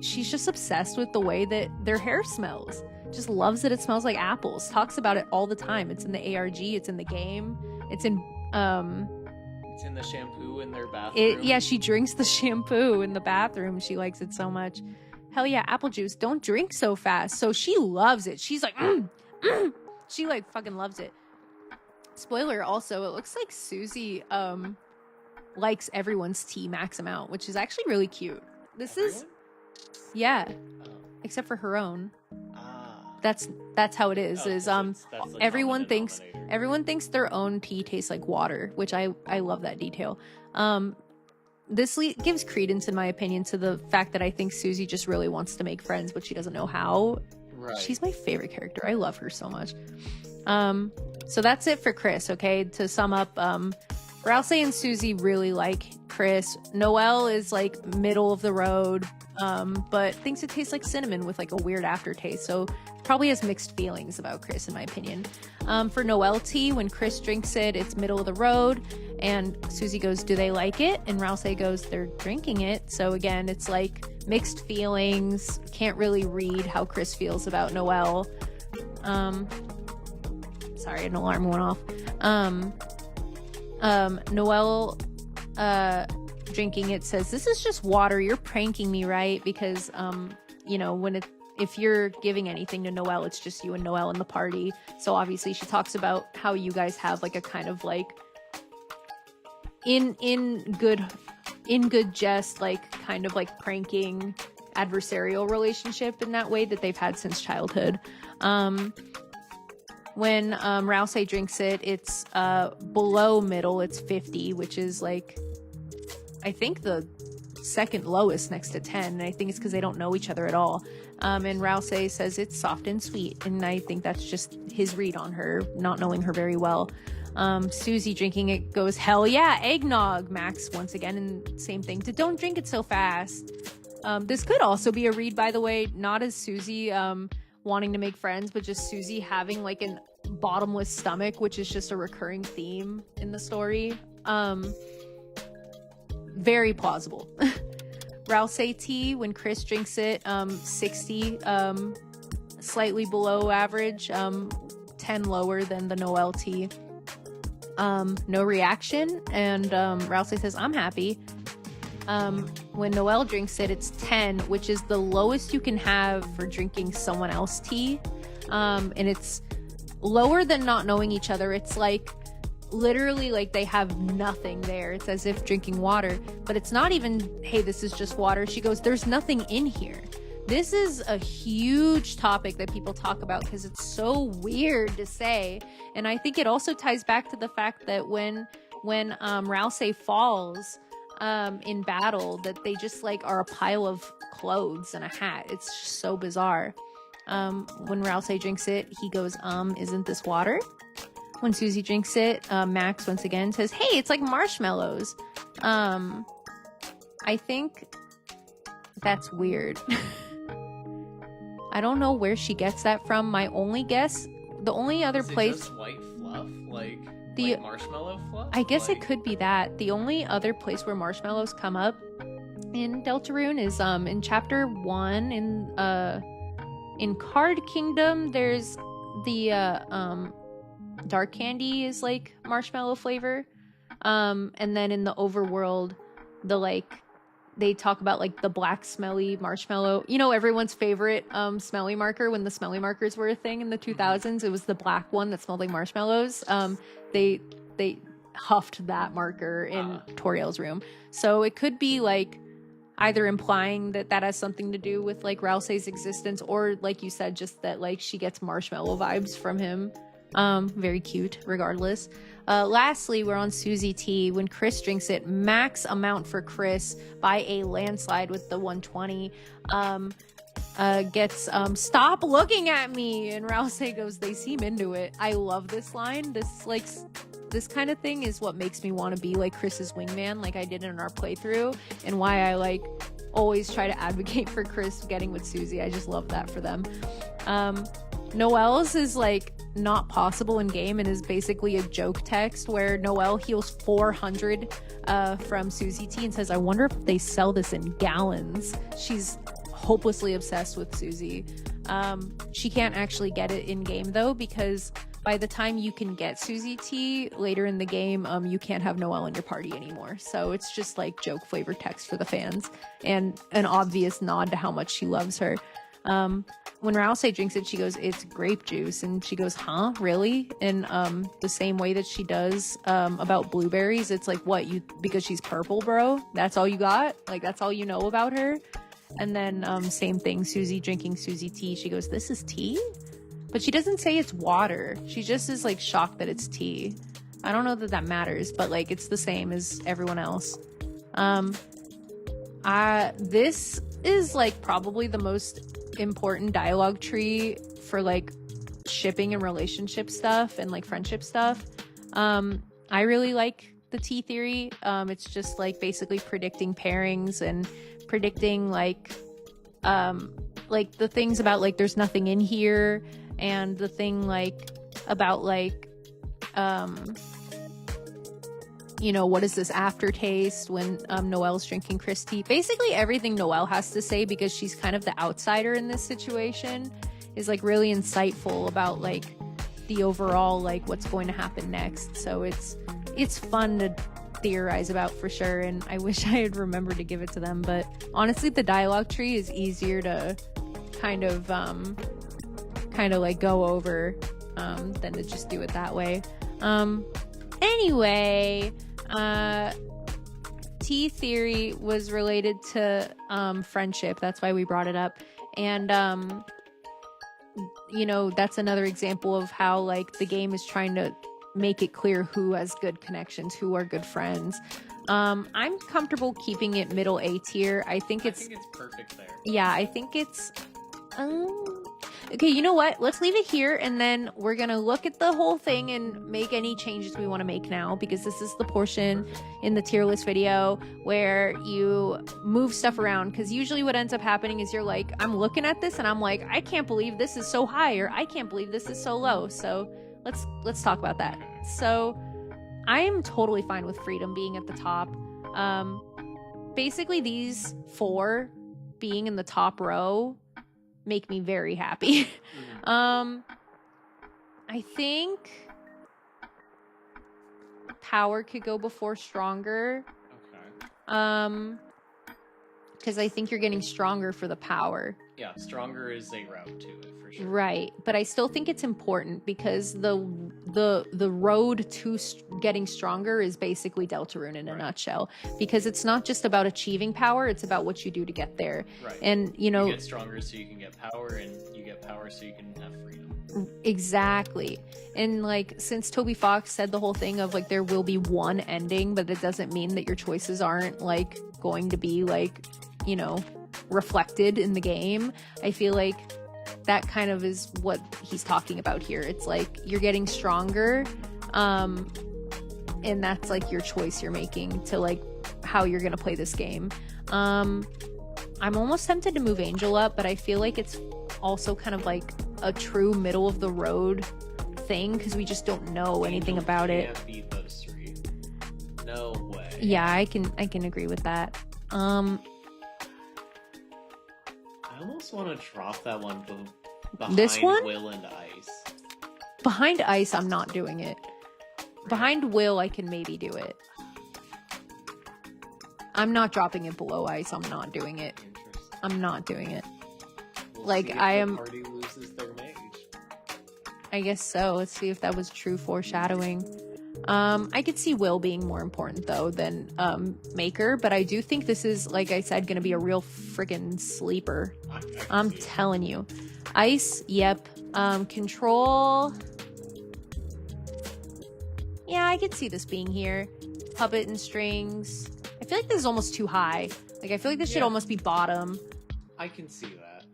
she's just obsessed with the way that their hair smells. Just loves that it smells like apples. Talks about it all the time. It's in the ARG, it's in the game, it's in the shampoo in their bathroom. Yeah, she drinks the shampoo in the bathroom. She likes it so much. Hell yeah, apple juice. Don't drink so fast. So she loves it. She's like, she like fucking loves it. Spoiler also, it looks like Susie likes everyone's tea max amount, which is actually really cute. Yeah, except for her own. That's how it is. Everyone thinks their own tea tastes like water, which I love that detail. This gives credence, in my opinion, to the fact that I think Susie just really wants to make friends, but she doesn't know how. Right. She's my favorite character. I love her so much. So that's it for Chris. Okay, to sum up, Rousey and Susie really like Chris. Noelle is like middle of the road, but thinks it tastes like cinnamon with like a weird aftertaste. So probably has mixed feelings about Chris, in my opinion. For Noelle tea, when Chris drinks it, it's middle of the road. And Susie goes, do they like it? And Rousey goes, they're drinking it. So again, it's like mixed feelings. Can't really read how Chris feels about Noelle. Sorry, an alarm went off. Noelle drinking it says, this is just water. You're pranking me, right? Because, you know, if you're giving anything to Noelle, it's just you and Noelle in the party. So obviously she talks about how you guys have like a kind of like in good jest, like kind of like pranking adversarial relationship in that way that they've had since childhood. When Rousey drinks it, it's below middle, it's 50, which is like I think the second lowest next to 10, and I think it's because they don't know each other at all. And Rousey says it's soft and sweet, and I think that's just his read on her, not knowing her very well. Susie drinking it goes, hell yeah, eggnog. Max once again, and same thing, don't drink it so fast. This could also be a read, by the way, not as Susie wanting to make friends, but just Susie having like an bottomless stomach, which is just a recurring theme in the story. Very plausible. Rouse tea, when Chris drinks it, 60, slightly below average, 10 lower than the Noelle tea. No reaction, and Rouse says, I'm happy. When Noelle drinks it, it's 10, which is the lowest you can have for drinking someone else's tea. And it's lower than not knowing each other. It's like literally like they have nothing there. It's as if drinking water, but it's not even, hey, this is just water. She goes, there's nothing in here. This is a huge topic that people talk about because it's so weird to say. And I think it also ties back to the fact that when Rouse falls in battle, that they just like are a pile of clothes and a hat. It's just so bizarre. When Rouse drinks it, he goes, isn't this water? When Susie drinks it, Max once again says, hey, it's like marshmallows. I think that's weird. I don't know where she gets that from. My only guess, the only other place... Just white fluff? Like marshmallow fluff? I guess it could be that. The only other place where marshmallows come up in Deltarune is in chapter 1 in Card Kingdom. There's the dark candy is like marshmallow flavor, and then in the overworld, they talk about like the black smelly marshmallow, everyone's favorite smelly marker. When the smelly markers were a thing in the 2000s, it was the black one that smelled like marshmallows. They huffed that marker in Toriel's room, so it could be like either implying that has something to do with like Rouse's existence, or like you said, just that like she gets marshmallow vibes from him. Very cute regardless. Lastly, we're on Susie T. When Chris drinks it, max amount for Chris by a landslide with the 120. Gets stop looking at me, and Rouse goes, they seem into it. I love this line. This kind of thing is what makes me want to be like Chris's wingman, like I did in our playthrough, and why I like always try to advocate for Chris getting with Susie. I just love that for them. Noelle's is like not possible in game and is basically a joke text where Noelle heals 400 from Susie T and says, I wonder if they sell this in gallons. She's hopelessly obsessed with Susie. She can't actually get it in game though, because by the time you can get Susie T later in the game, you can't have Noelle in your party anymore. So it's just like joke flavored text for the fans and an obvious nod to how much she loves her. When Rouse drinks it, she goes, it's grape juice. And she goes, huh, really? In the same way that she does about blueberries. It's like, what, because she's purple, bro? That's all you got? Like, that's all you know about her? And then same thing, Susie drinking Susie tea. She goes, this is tea? But she doesn't say it's water. She just is like shocked that it's tea. I don't know that matters, but like it's the same as everyone else. This is like probably the most important dialogue tree for like shipping and relationship stuff and like friendship stuff. I really like the tea theory. It's just like basically predicting pairings and predicting like the things about like there's nothing in here, and the thing like about like what is this aftertaste when Noelle's drinking Chris tea. Basically everything Noelle has to say, because she's kind of the outsider in this situation, is like really insightful about like the overall like what's going to happen next. So it's fun to theorize about for sure, and I wish I had remembered to give it to them, but honestly the dialogue tree is easier to kind of like go over than to just do it that way. Anyway, tea theory was related to friendship. That's why we brought it up. And that's another example of how like the game is trying to make it clear who has good connections, who are good friends. I'm comfortable keeping it middle A tier. I think it's perfect there. Yeah, I think it's Okay, you know what? Let's leave it here, and then we're gonna look at the whole thing and make any changes we want to make now, because this is the portion in the tier list video where you move stuff around. Because usually what ends up happening is you're like, I'm looking at this and I'm like, I can't believe this is so high, or I can't believe this is so low. So let's talk about that. So I am totally fine with freedom being at the top. Basically these 4 being in the top row make me very happy. I think power could go before stronger. Okay. Because I think you're getting stronger for the power. Yeah, stronger is a route to it for sure. Right, but I still think it's important because the road to getting stronger is basically Deltarune in a nutshell. Because it's not just about achieving power; it's about what you do to get there. Right. And you know, you get stronger so you can get power, and you get power so you can have freedom. Exactly. And like, since Toby Fox said the whole thing of like there will be one ending, but it doesn't mean that your choices aren't like going to be like, you know, reflected in the game. I feel like that kind of is what he's talking about here. It's like you're getting stronger, and that's like your choice you're making to like how you're gonna play this game. I'm almost tempted to move Angel up, but I feel like it's also kind of like a true middle of the road thing because we just don't know anything about it. Can't beat those 3. No way. Yeah, I can agree with that. I almost want to drop that one behind This one? Will and Ice. Behind Ice, I'm not doing it. Behind Will, I can maybe do it. I'm not dropping it below Ice. I'm not doing it. Interesting. I'm not doing it. We'll Like, see if I the am- party loses their mage. I guess so. Let's see if that was true foreshadowing. I could see Will being more important though than Maker, but I do think this is, like I said, gonna be a real freaking sleeper. I can I'm see it. telling you. Ice, yep. Control. Yeah, I could see this being here. Puppet and strings. I feel like this is almost too high. Like, I feel like this should Yeah. almost be bottom, I can see that.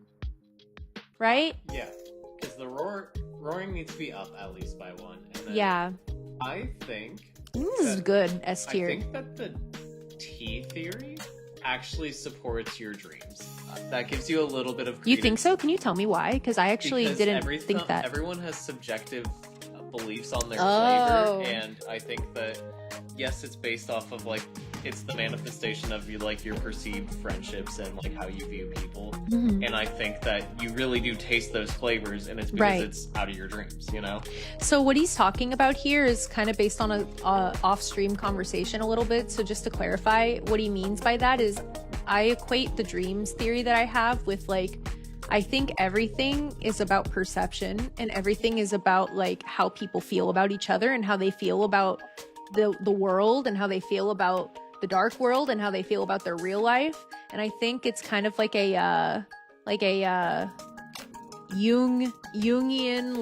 right? Yeah, because the roaring needs to be up at least by 1. And then Yeah. I think This is that- good, S I tier. think that the T theory actually supports your dreams. That gives you a little bit of You think credence so? Can you tell me why? Because I actually because didn't think that. everyone has subjective beliefs on their Oh. flavor, and I think that yes, it's based off of like it's the manifestation of you like your perceived friendships and like how you view people. Mhm. And I think that you really do taste those flavors, and it's because Right. it's out of your dreams, you know? So what he's talking about here is kind of based on a off-stream conversation a little bit. So just to clarify, what he means by that is I equate the dreams theory that I have with like, I think everything is about perception and everything is about like how people feel about each other and how they feel about the world and how they feel about the dark world and how they feel about their real life. And I think it's kind of like a Jungian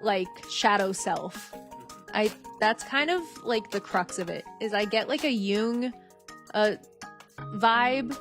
like shadow self. That's kind of like the crux of it, is I get like a Jung vibe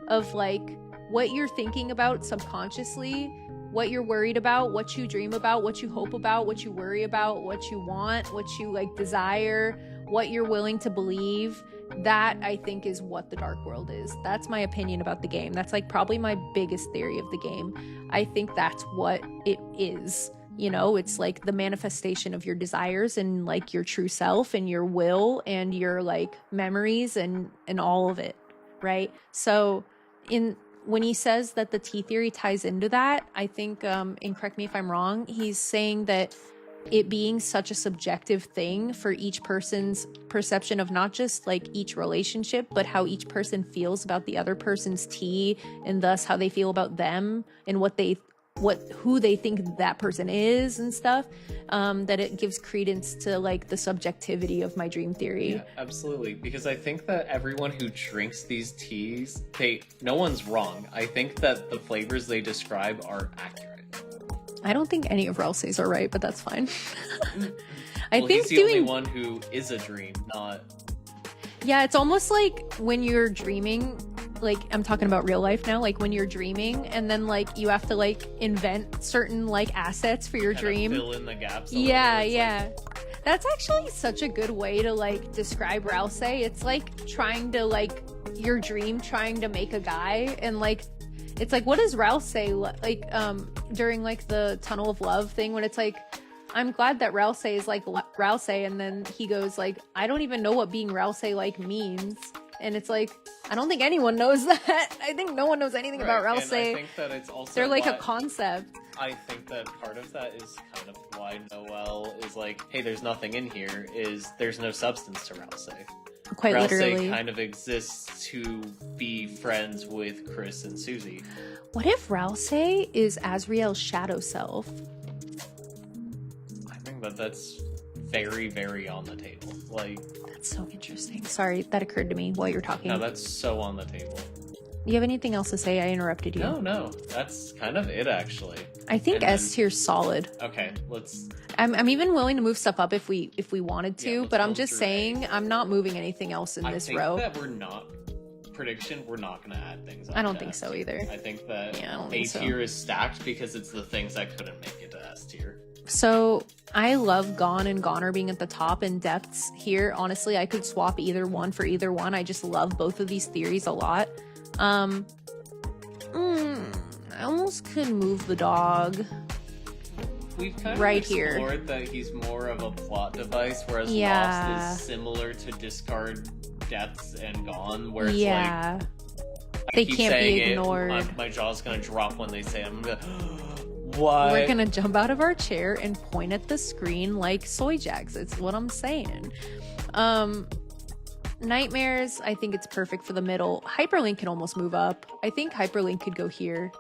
of like what you're thinking about subconsciously, what you're worried about, what you dream about, what you hope about, what you worry about, what you want, what you like desire, what you're willing to believe. That I think is what the dark world is. That's my opinion about the game. That's like probably my biggest theory of the game. I think that's what it is. You know, it's like the manifestation of your desires and like your true self and your will and your like memories and all of it, right? So when he says that the T theory ties into that, I think, and correct me if I'm wrong, he's saying that it being such a subjective thing for each person's perception of not just like each relationship, but how each person feels about the other person's T, and thus how they feel about them and who they think that person is and stuff, that it gives credence to like the subjectivity of my dream theory. Yeah, absolutely. Because I think that everyone who drinks these teas, no one's wrong. I think that the flavors they describe are accurate. I don't think any of Ralsei's are right, but that's fine. I Well, think he's the only one who is a dream, not... Yeah, it's almost like when you're dreaming, like I'm talking about real life now, like when you're dreaming and then like you have to like invent certain like assets for your dream. Fill in the gaps. Yeah. That's actually such a good way to like describe Rouse. It's like trying to like your dream trying to make a guy, and like it's like, what does Rouse like during like the Tunnel of Love thing when it's like, I'm glad that Rouse is like Rouse, and then he goes like, I don't even know what being Rouse like means, and it's like, I don't think anyone knows that. I think no one knows anything about Rouse. I think that it's also they're like a concept. I think that part of that is kind of why Noelle is like, hey, there's nothing in here, is there's no substance to Rouse. Quite Rouse literally kind of exists to be friends with Chris and Susie. What if Rouse is Azriel's shadow self? I think that's very, very on the table. Like, that's so interesting. Sorry, that occurred to me while you were talking. No, that's so on the table. You have anything else to say? I interrupted you. No, that's kind of it, actually. I think S tier's solid. Okay, let's... I'm even willing to move stuff up if we wanted to, but I'm just saying I'm not moving anything else in this row. I think that we're not going to add things up. I don't think so either. I think that A tier is stacked because it's the things that couldn't make it to S tier. So I love Gone and Goner being at the top, and Depths here. Honestly, I could swap either one for either one. I just love both of these theories a lot. I almost could move the dog. We've kind of right explored here that he's more of a plot device, whereas Lost is similar to Discard, Depths, and Gone, where it's like... They can't be ignored. My jaw's gonna drop when they say it. I'm gonna... What? We're gonna jump out of our chair and point at the screen like soy jacks. It's what I'm saying. Nightmares, I think it's perfect for the middle. Hyperlink can almost move up. I think Hyperlink could go here.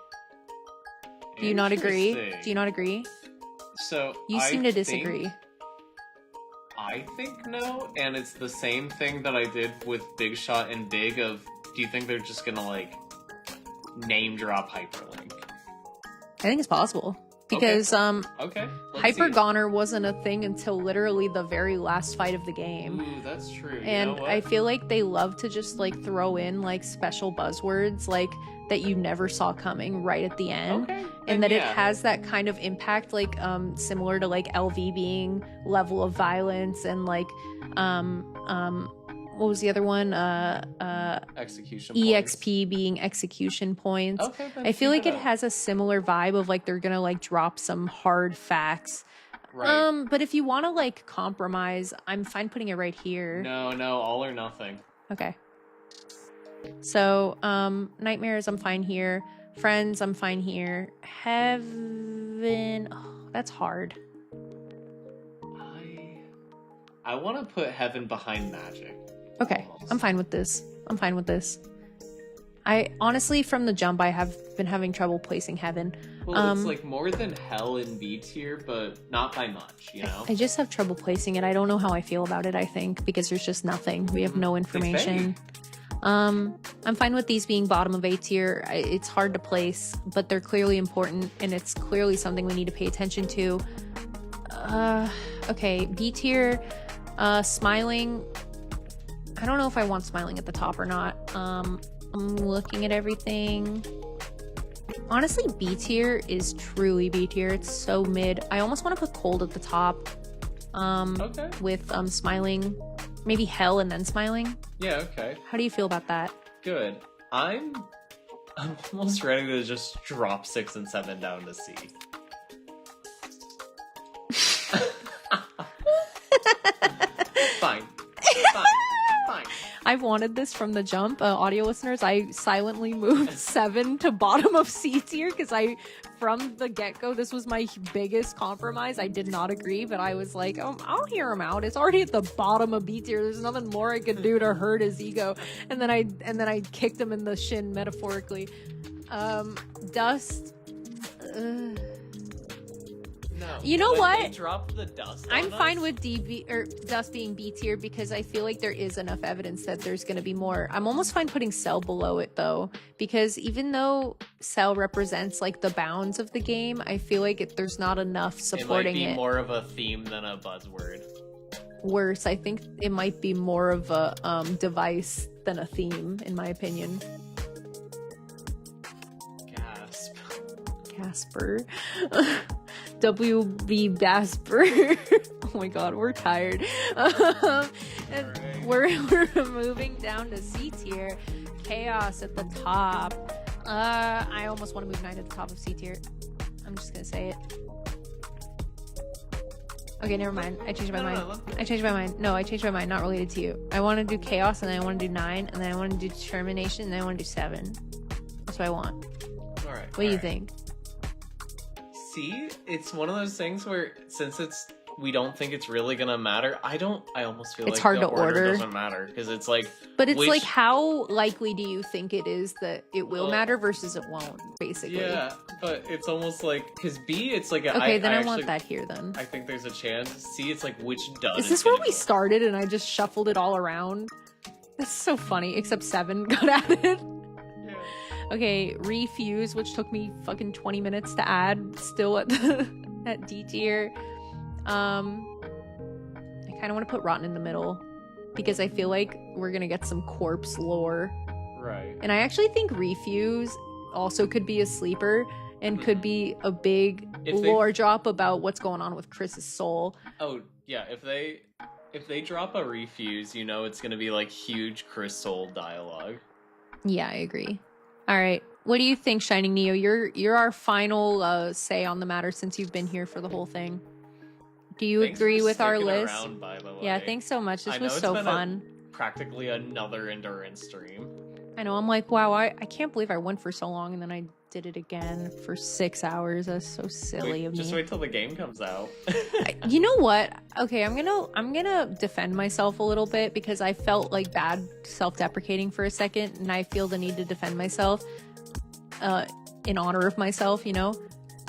Do you not agree? Do you not agree? So you seem to disagree. I think no, and it's the same thing that I did with Big Shot and Big of, do you think they're just gonna like name drop Hyperlink? I think it's possible. Because Hyper Goner wasn't a thing until literally the very last fight of the game. Ooh, that's true. And you know what? I feel like they love to just like throw in like special buzzwords like that you never saw coming right at the end. And that it has that kind of impact, like similar to like LV being level of violence, and like what was the other one? Execution EXP points. Being execution points. I feel like it has a similar vibe of like they're gonna like drop some hard facts. Right. But if you want to like compromise, I'm fine putting it right here. No, all or nothing. Okay. So, Nightmares, I'm fine here. Friends, I'm fine here. Heaven, that's hard. I want to put Heaven behind Magic. Okay, I'm fine with this. I honestly, from the jump, I have been having trouble placing Heaven. Well, it's like more than Hell in B tier, but not by much, you know? I just have trouble placing it. I don't know how I feel about it, I think, because there's just nothing. We have no information. I'm fine with these being bottom of A tier. It's hard to place, but they're clearly important, and it's clearly something we need to pay attention to. Okay, B tier, Smiling. I don't know if I want Smiling at the top or not. I'm looking at everything. Honestly, B tier is truly B tier. It's so mid. I almost want to put Cold at the top. With Smiling. Maybe Hell and then Smiling. Yeah, okay. How do you feel about that? Good. I'm almost ready to just drop 6 and 7 down to C. Fine. I've wanted this from the jump. Audio listeners, I silently moved 7 to bottom of C tier because from the get-go, this was my biggest compromise. I did not agree, but I was like, I'll hear him out. It's already at the bottom of B tier. There's nothing more I could do to hurt his ego. And then I kicked him in the shin metaphorically. Dust. No. You know what? They dropped the Dust on I'm fine us? with Dust being B tier because I feel like there is enough evidence that there's going to be more. I'm almost fine putting Cell below it though, because even though Cell represents like the bounds of the game, I feel like there's not enough supporting it. Might be more of a theme than a buzzword. Worse, I think it might be more of a device than a theme, in my opinion. Casper. WB Basper. Oh my god, we're tired. And we're moving down to C tier. Chaos at the top. I almost want to move 9 to the top of C tier. I'm just gonna say it. Okay, never mind. I changed my mind. I changed my mind. No, I changed my mind. Not related to you. I want to do Chaos, and then I want to do 9, and then I want to do Determination, and then I want to do 7. That's what I want. All right. What do you think? See, it's one of those things where since we don't think it's really gonna matter. I almost feel It's like hard the to order order. doesn't matter because it's like. But it's like, how likely do you think it is that it will matter versus it won't, basically? Yeah, but it's almost like, because B, it's like... Okay, then I actually want that here, then. I think there's a chance. C, it's like which does. Is this where we started and I just shuffled it all around? That's so funny, except 7 got added. Yeah. Okay, Refuse, which took me fucking 20 minutes to add, still at at D tier. I kind of want to put Rotten in the middle because I feel like we're gonna get some corpse lore. Right. And I actually think Refuse also could be a sleeper and could be a big lore drop about what's going on with Chris's soul. Oh, yeah, if they drop a Refuse, you know it's gonna be like huge Chris Soul dialogue. Yeah, I agree. All right. What do you think, Shining Neo? You're our final say on the matter since you've been here for the whole thing. Do you agree with our list? Around, by the way. Yeah, thanks so much. This was so fun. Practically another endurance stream. I know. I'm like, wow, I can't believe I went for so long and then I did it again for 6 hours. That's so silly of me. Just wait till the game comes out. You know what? Okay, I'm gonna defend myself a little bit because I felt like bad self-deprecating for a second, and I feel the need to defend myself in honor of myself, you know?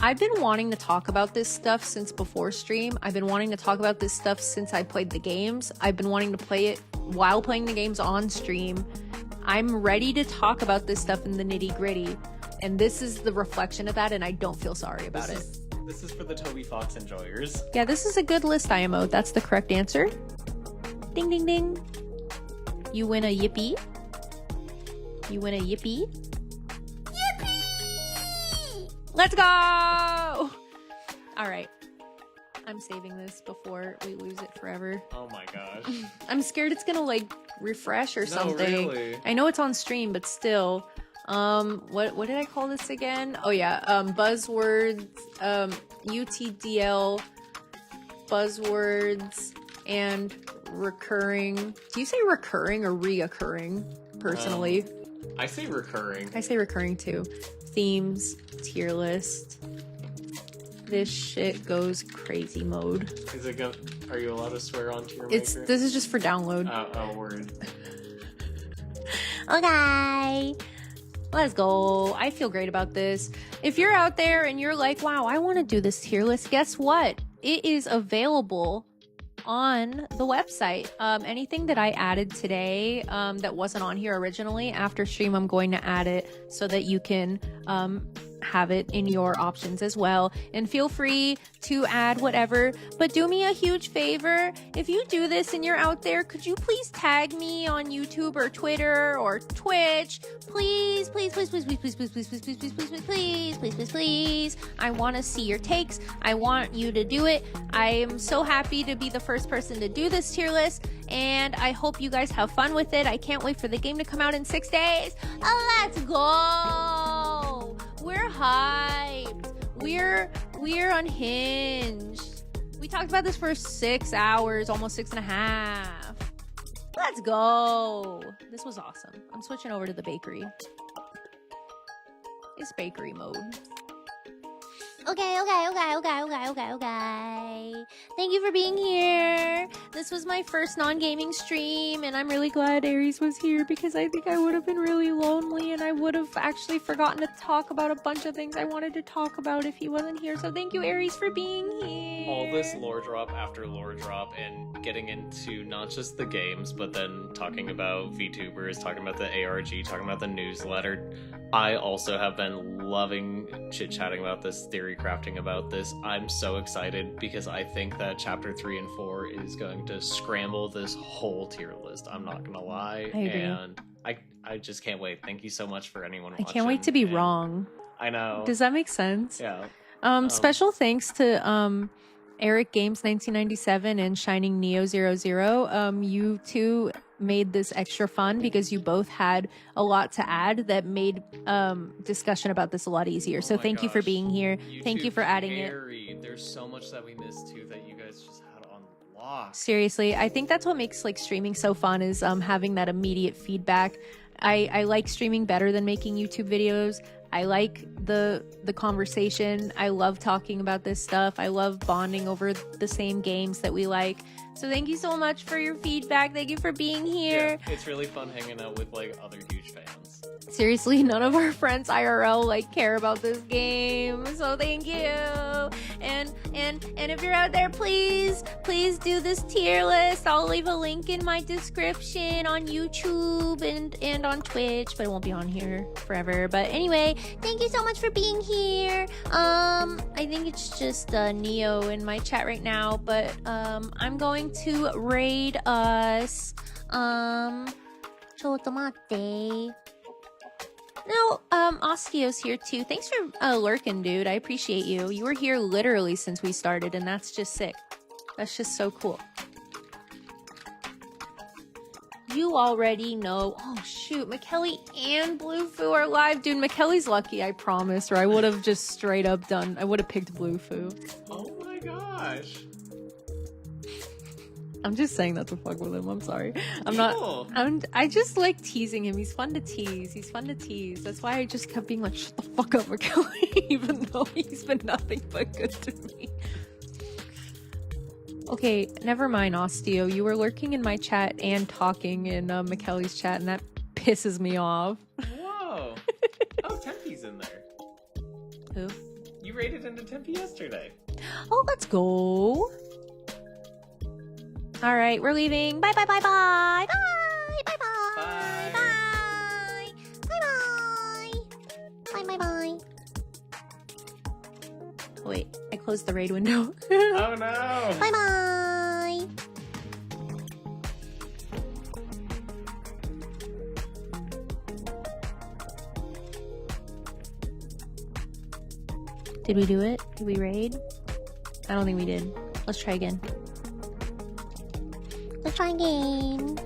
I've been wanting to talk about this stuff since before stream. I've been wanting to talk about this stuff since I played the games. I've been wanting to play it while playing the games on stream. I'm ready to talk about this stuff in the nitty-gritty, and this is the reflection of that, and I don't feel sorry about it. This is for the Toby Fox enjoyers. Yeah, this is a good list, IMO. That's the correct answer. Ding, ding, ding. You win a yippee. You win a yippee. Let's go! All right. I'm saving this before we lose it forever. Oh my gosh. I'm scared it's gonna like refresh or something. Really. I know it's on stream, but still. What did I call this again? Oh yeah, buzzwords, UTDL, buzzwords, and recurring. Do you say recurring or reoccurring, personally? I say recurring. I say recurring too. Themes, tier list. This shit goes crazy mode. Is it go? Are you allowed to swear on tier This is just for download. Oh, word. Okay. Let's go. I feel great about this. If you're out there and you're like, wow, I want to do this tier list, guess what? It is available on the website. Anything that I added today that wasn't on here originally, after stream I'm going to add it so that you can have it in your options as well, and feel free to add whatever, but do me a huge favor. If you do this and you're out there, could you please tag me on YouTube or Twitter or Twitch? Please, please, please, please, please, please, please, please, please, please, please, please, please, please, please, please, please. I want to see your takes. I want you to do it. I am so happy to be the first person to do this tier list, and I hope you guys have fun with it. I can't wait for the game to come out in 6 days. Let's go! We're hyped. We're unhinged. We talked about this for 6 hours, almost 6.5. Let's go. This was awesome. I'm switching over to the bakery. It's bakery mode. Okay. Thank you for being here. This was my first non-gaming stream, and I'm really glad Aries was here because I think I would have been really lonely, and I would have actually forgotten to talk about a bunch of things I wanted to talk about if he wasn't here. So thank you, Aries, for being here. All this lore drop after lore drop and getting into not just the games, but then talking about VTubers, talking about the ARG, talking about the newsletter. I also have been loving chit-chatting about this, theory crafting about this. I'm so excited because I think that chapter 3 and 4 is going to scramble this whole tier list. I'm not gonna lie. I agree. And I just can't wait. Thank you so much for anyone watching. I can't wait to be wrong. I know. Does that make sense? Yeah. Special thanks to Eric Games 1997 and Shining Neo 00. You two made this extra fun because you both had a lot to add that made discussion about this a lot easier. So thank you for being here. Thank you for adding it. There's so much that we missed too that you guys just had on lock. Seriously, I think that's what makes like streaming so fun is having that immediate feedback. I like streaming better than making YouTube videos. I like the conversation. I love talking about this stuff. I love bonding over the same games that we like. So thank you so much for your feedback. Thank you for being here. Yeah, it's really fun hanging out with like other huge fans. Seriously, none of our friends IRL like care about this game. So thank you. And if you're out there, please do this tier list. I'll leave a link in my description on YouTube and on Twitch, but it won't be on here forever. But anyway, Thank you so much for being here. I think it's just Neo in my chat right now, but I'm going to raid us. ちょっと待って。 No, Ostio's here too. Thanks for lurking, dude. I appreciate you. You were here literally since we started, and that's just sick. That's just so cool. You already know. Oh, shoot. McKelly and Bluefoo are live. Dude, McKelly's lucky, I promise. Or I would have just straight up done... I would have picked Bluefoo. Oh my gosh. I'm just saying that to fuck with him. I'm sorry. Cool. I just like teasing him. He's fun to tease. That's why I just kept being like, shut the fuck up, McKelly. Even though he's been nothing but good to me. Okay, never mind, Osteo. You were lurking in my chat and talking in McKelly's chat, and that pisses me off. Whoa. Oh, Tempe's in there. Who? You raided into Tempe yesterday. Oh, let's go. All right, we're leaving. Bye, bye, bye, bye. Bye, bye, bye, Bye. bye, bye, bye, bye, bye. Oh, wait, I closed the raid window. Oh no. Bye, bye. Did we do it? Did we raid? I don't think we did. Let's try again. Let's try again.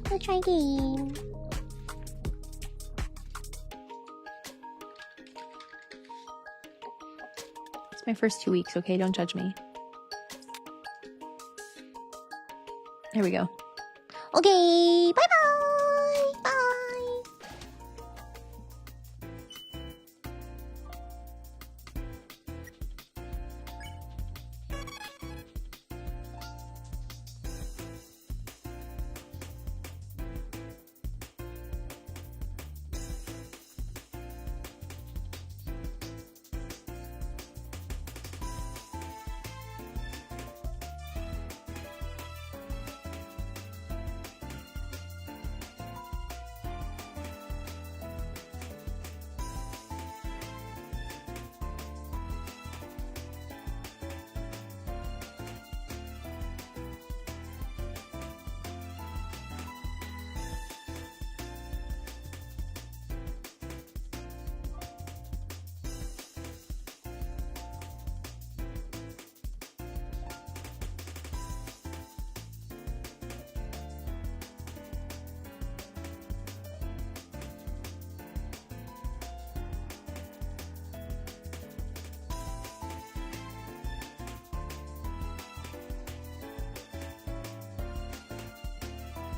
Let's try again. It's my first 2 weeks, okay? Don't judge me. There we go. Okay, bye bye.